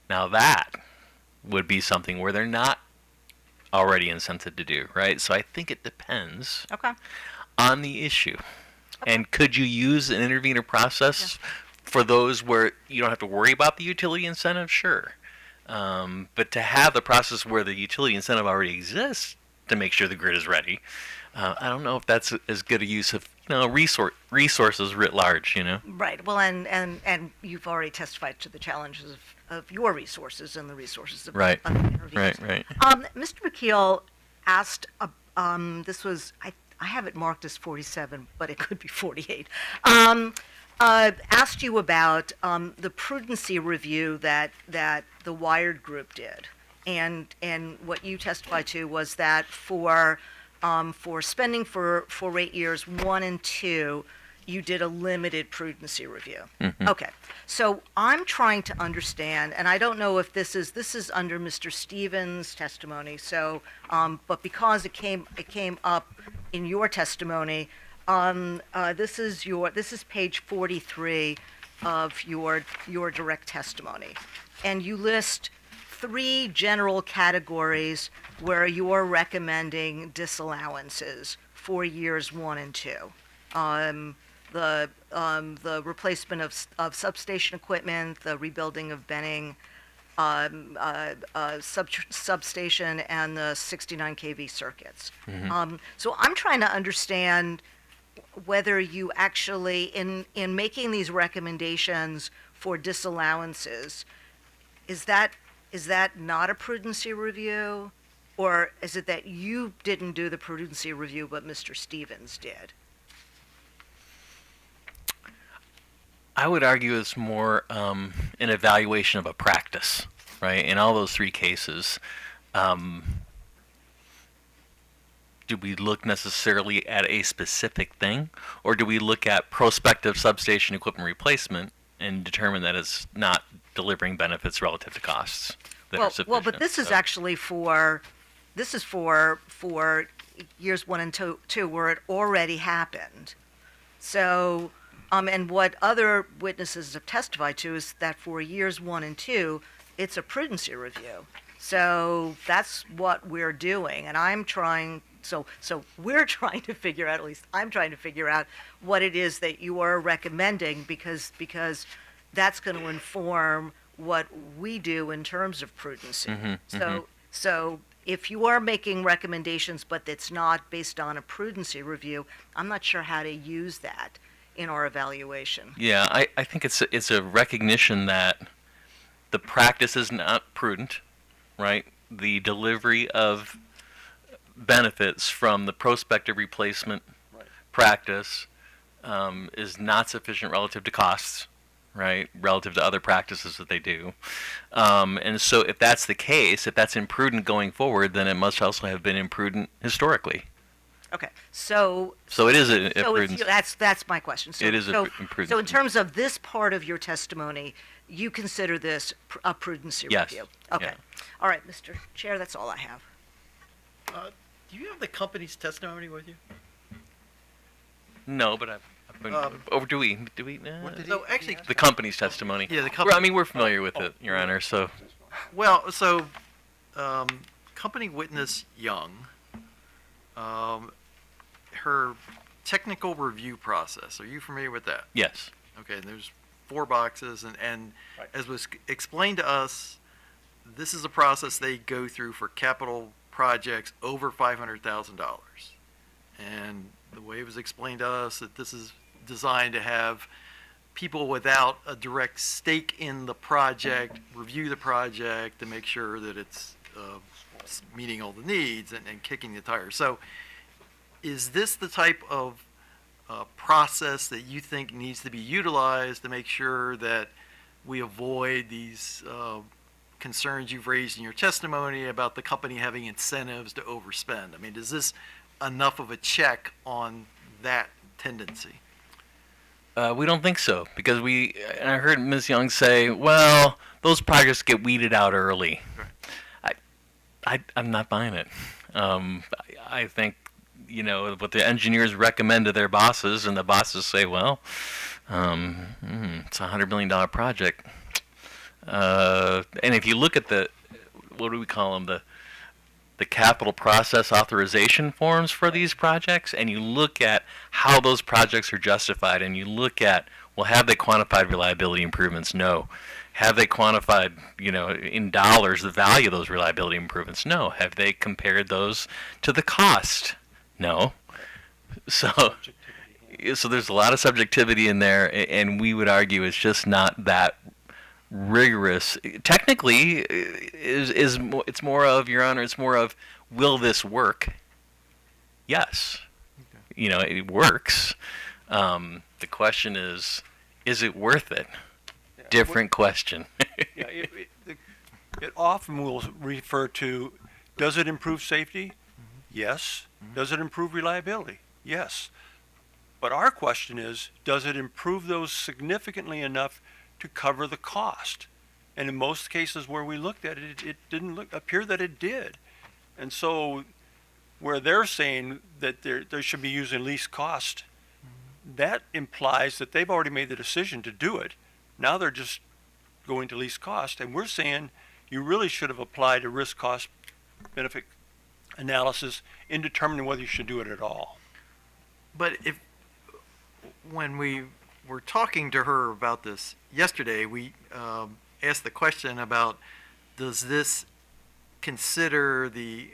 Now that would be something where they're not already incented to do, right? So I think it depends on the issue. And could you use an intervener process for those where you don't have to worry about the utility incentive? Sure. But to have the process where the utility incentive already exists to make sure the grid is ready, I don't know if that's as good a use of resources writ large. Right. Well, and you've already testified to the challenges of your resources and the resources of other interveners. Right. Mr. McKeel asked. This was I have it marked as 47, but it could be 48. Asked you about the prudency review that the Wired Group did, and what you testified to was that for spending for rate years 1 and 2, you did a limited prudency review. Mm-hmm. Okay, so I'm trying to understand, and I don't know if this is under Mr. Stevens' testimony. So, but because it came up in your testimony, this is page 43 of your direct testimony, and you list 3 general categories where you're recommending disallowances for years 1 and 2. The replacement of substation equipment, the rebuilding of Benning substation, and the 69 kV circuits. So I'm trying to understand whether you actually, in making these recommendations for disallowances, is that not a prudency review, or is it that you didn't do the prudency review but Mr. Stevens did? I would argue it's more an evaluation of a practice, right? In all those 3 cases, do we look necessarily at a specific thing, or do we look at prospective substation equipment replacement and determine that it's not delivering benefits relative to costs that are sufficient? Well, but this is actually for years 1 and 2 where it already happened. So, and what other witnesses have testified to is that for years 1 and 2, it's a prudency review. So that's what we're doing, and we're trying to figure out, at least I'm trying to figure out what it is that you are recommending, because that's going to inform what we do in terms of prudency. So if you are making recommendations, but it's not based on a prudency review, I'm not sure how to use that in our evaluation. Yeah, I think it's a recognition that the practice is not prudent, right? The delivery of benefits from the prospective replacement practice is not sufficient relative to costs, right? Relative to other practices that they do. And so if that's the case, if that's imprudent going forward, then it must also have been imprudent historically. Okay, so it is a prudence. That's my question. So, it is a prudence. So in terms of this part of your testimony, you consider this a prudency Yes. review? Okay. Yeah. All right, Mr. Chair, that's all I have. Do you have the company's testimony with you? No, but I've been. Do we? No, actually, The company's testimony. Yeah, the company. I mean, we're familiar with it, Your Honor. So. Well, so company witness Young, her technical review process. Are you familiar with that? Yes. Okay, and there's 4 boxes, and as was explained to us, this is a process they go through for capital projects over $500,000. And the way it was explained to us, that this is designed to have people without a direct stake in the project review the project to make sure that it's meeting all the needs and kicking the tires. So is this the type of process that you think needs to be utilized to make sure that we avoid these concerns you've raised in your testimony about the company having incentives to overspend? I mean, is this enough of a check on that tendency? We don't think so, because and I heard Ms. Young say, well, those projects get weeded out early. I'm not buying it. I think, what the engineers recommend to their bosses, and the bosses say, well, it's a $100 million project. And if you look at what do we call them, the capital process authorization forms for these projects, and you look at how those projects are justified, and you look at, well, have they quantified reliability improvements? No. Have they quantified, in dollars, the value of those reliability improvements? No. Have they compared those to the cost? No. So there's a lot of subjectivity in there, and we would argue it's just not that rigorous. Technically, it's more of, Your Honor, it's more of, will this work? Yes. It works. The question is it worth it? Different question. Yeah, it often will refer to, does it improve safety? Yes. Does it improve reliability? Yes. But our question is, does it improve those significantly enough to cover the cost? And in most cases where we looked at it, it didn't appear that it did. And so where they're saying that they should be using least cost that implies that they've already made the decision to do it. Now they're just going to least cost, and we're saying you really should have applied a risk cost benefit analysis in determining whether you should do it at all. But when we were talking to her about this yesterday, we asked the question about, does this consider the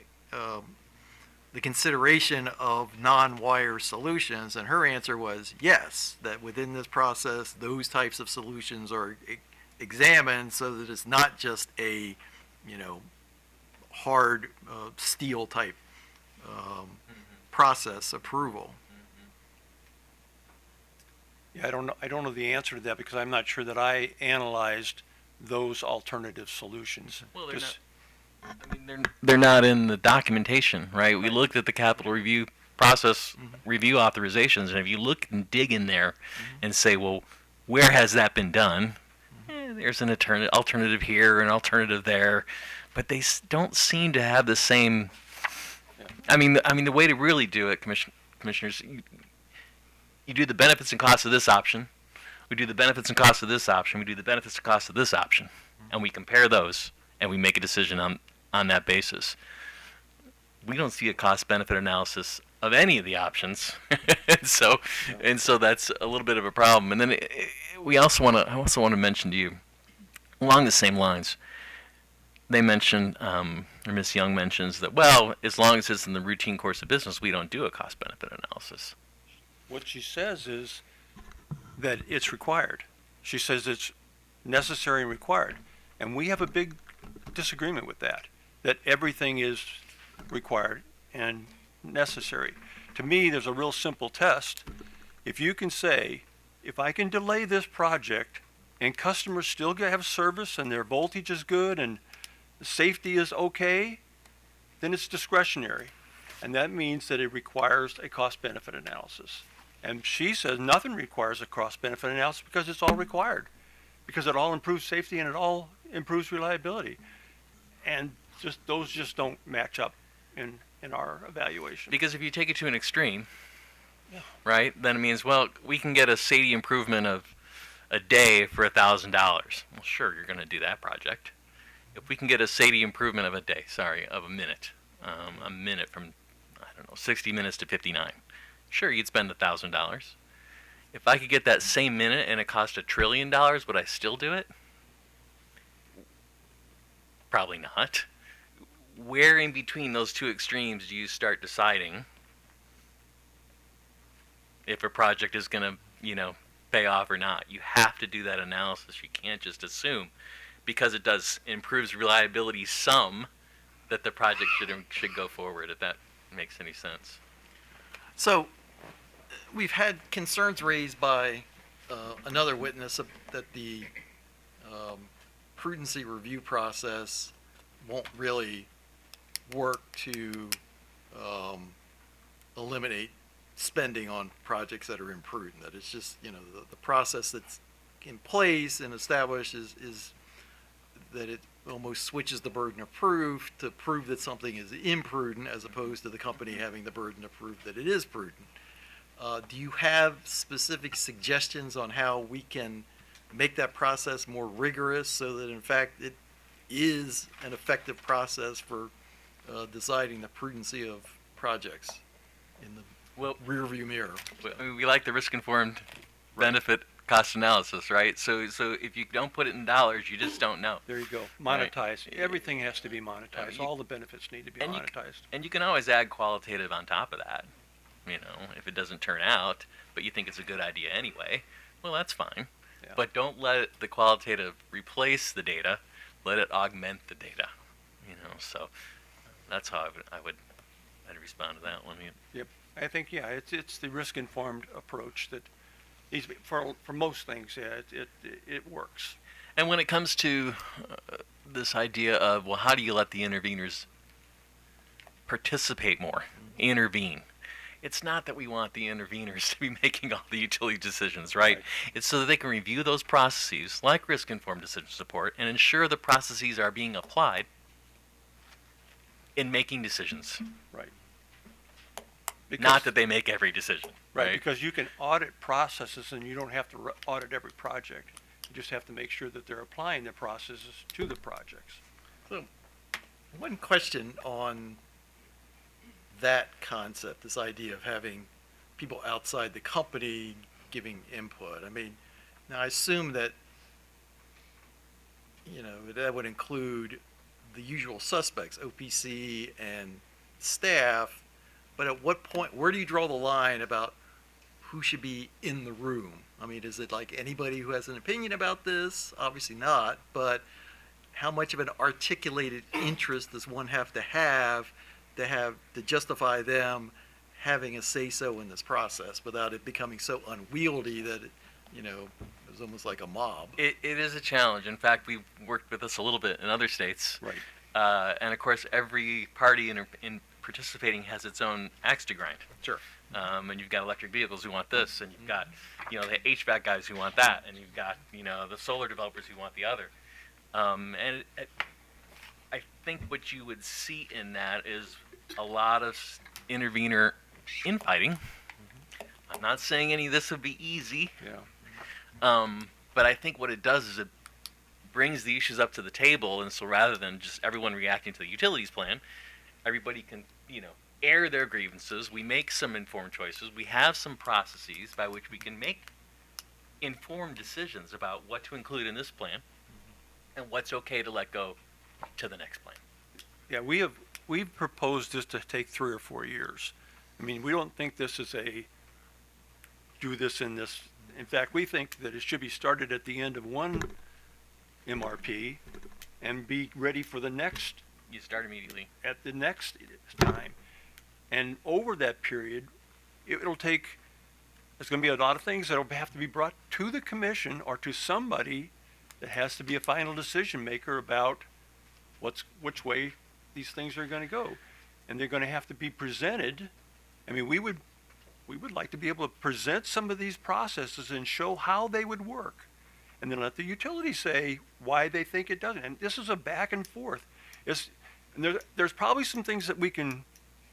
consideration of non-wire solutions? And her answer was yes, that within this process, those types of solutions are examined so that it's not just a, hard steel type process approval. Yeah, I don't know the answer to that because I'm not sure that I analyzed those alternative solutions. Well, they're not in the documentation, right? We looked at the capital review process, review authorizations, and if you look and dig in there and say, well, where has that been done? There's an alternative here, an alternative there, but they don't seem to have the same. I mean, the way to really do it, commissioners, you do the benefits and costs of this option, we do the benefits and costs of this option, we do the benefits and costs of this option, and we compare those, and we make a decision on that basis. We don't see a cost-benefit analysis of any of the options, and so that's a little bit of a problem. And then I also want to mention to you, along the same lines, they mentioned, or Ms. Young mentions that, well, as long as it's in the routine course of business, we don't do a cost-benefit analysis. What she says is that it's required. She says it's necessary and required. And we have a big disagreement with that everything is required and necessary. To me, there's a real simple test. If you can say, if I can delay this project and customers still have service and their voltage is good and the safety is okay, then it's discretionary. And that means that it requires a cost-benefit analysis. And she says nothing requires a cost-benefit analysis because it's all required. Because it all improves safety and it all improves reliability. And those just don't match up in our evaluation. Because if you take it to an extreme, right, then it means, well, we can get a safety improvement of a day for $1,000. Well, sure, you're going to do that project. If we can get a safety improvement of a minute from, 60 minutes to 59, sure, you'd spend $1,000. If I could get that same minute and it cost $1 trillion, would I still do it? Probably not. Where in between those two extremes do you start deciding if a project is going to, pay off or not? You have to do that analysis. You can't just assume because it improves reliability some that the project should go forward, if that makes any sense. So, we've had concerns raised by another witness that the prudency review process won't really work to eliminate spending on projects that are imprudent. That it's just, the process that's in place and established is that it almost switches the burden of proof to prove that something is imprudent as opposed to the company having the burden to prove that it is prudent. Do you have specific suggestions on how we can make that process more rigorous so that in fact it is an effective process for deciding the prudency of projects in the rearview mirror? We like the risk-informed benefit cost analysis, right? So if you don't put it in dollars, you just don't know. There you go. Monetize. Right. Everything has to be monetized. All the benefits need to be monetized. And you can always add qualitative on top of that. If it doesn't turn out, but you think it's a good idea anyway, well, that's fine. Yeah. But don't let the qualitative replace the data. Let it augment the data. So that's how I'd respond to that one. Yep. I think, it's the risk-informed approach that for most things, it works. And when it comes to this idea of, well, how do you let the interveners participate more, intervene? It's not that we want the interveners to be making all the utility decisions, right? It's so that they can review those processes, like risk-informed decision support, and ensure the processes are being applied in making decisions. Right. Not that they make every decision. Right, because you can audit processes and you don't have to audit every project. You just have to make sure that they're applying the processes to the projects. So, one question on that concept, this idea of having people outside the company giving input. I mean, now I assume that, that would include the usual suspects, OPC and staff, but at what point, where do you draw the line about who should be in the room? I mean, is it like anybody who has an opinion about this? Obviously not, but how much of an articulated interest does one have to justify them having a say-so in this process without it becoming so unwieldy that it, is almost like a mob? It is a challenge. In fact, we've worked with this a little bit in other states. Right. And of course, every party in participating has its own axe to grind. Sure. And you've got electric vehicles who want this, and you've got, the HVAC guys who want that, and you've got, the solar developers who want the other. I think what you would see in that is a lot of intervener infighting. I'm not saying any of this would be easy. Yeah. But I think what it does is it brings the issues up to the table, and so rather than just everyone reacting to the utilities plan, everybody can, air their grievances. We make some informed choices. We have some processes by which we can make informed decisions about what to include in this plan and what's okay to let go to the next plan. Yeah, we've proposed this to take 3 or 4 years. I mean, we don't think this is do this in this. In fact, we think that it should be started at the end of one MRP and be ready for the next. You start immediately. At the next time. And over that period, it'll take, there's going to be a lot of things that will have to be brought to the commission or to somebody that has to be a final decision maker about which way these things are going to go. And they're going to have to be presented. I mean, we would like to be able to present some of these processes and show how they would work. And then let the utility say why they think it doesn't. And this is a back and forth. And there's probably some things that we can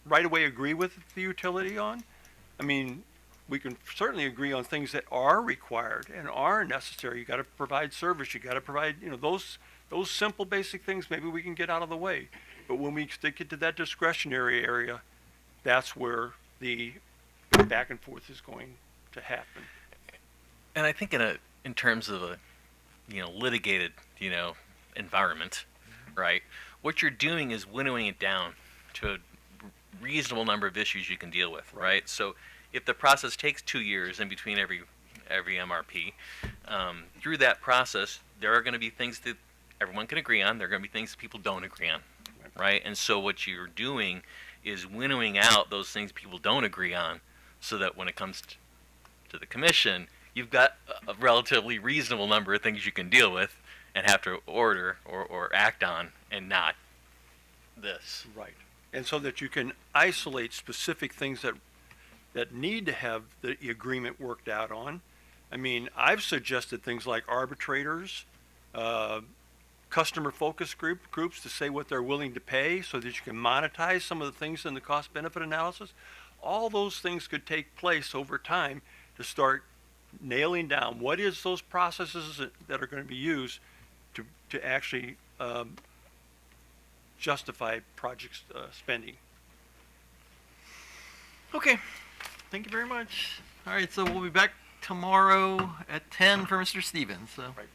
right away agree with the utility on. I mean, we can certainly agree on things that are required and are necessary. You got to provide service. You got to provide, those simple basic things. Maybe we can get out of the way. But when we stick it to that discretionary area, that's where the back and forth is going to happen. And I think in terms of a litigated environment, right? What you're doing is winnowing it down to a reasonable number of issues you can deal with, right? So if the process takes 2 years in between every MRP, through that process, there are going to be things that everyone can agree on. There are going to be things that people don't agree on, right? And so what you're doing is winnowing out those things people don't agree on, so that when it comes to the commission, you've got a relatively reasonable number of things you can deal with and have to order or act on, and not this. Right. And so that you can isolate specific things that need to have the agreement worked out on. I mean, I've suggested things like arbitrators, customer focus groups to say what they're willing to pay so that you can monetize some of the things in the cost-benefit analysis. All those things could take place over time to start nailing down what is those processes that are going to be used to actually justify project spending. Okay, thank you very much. All right, so we'll be back tomorrow at 10 for Mr. Stevens. So. Right.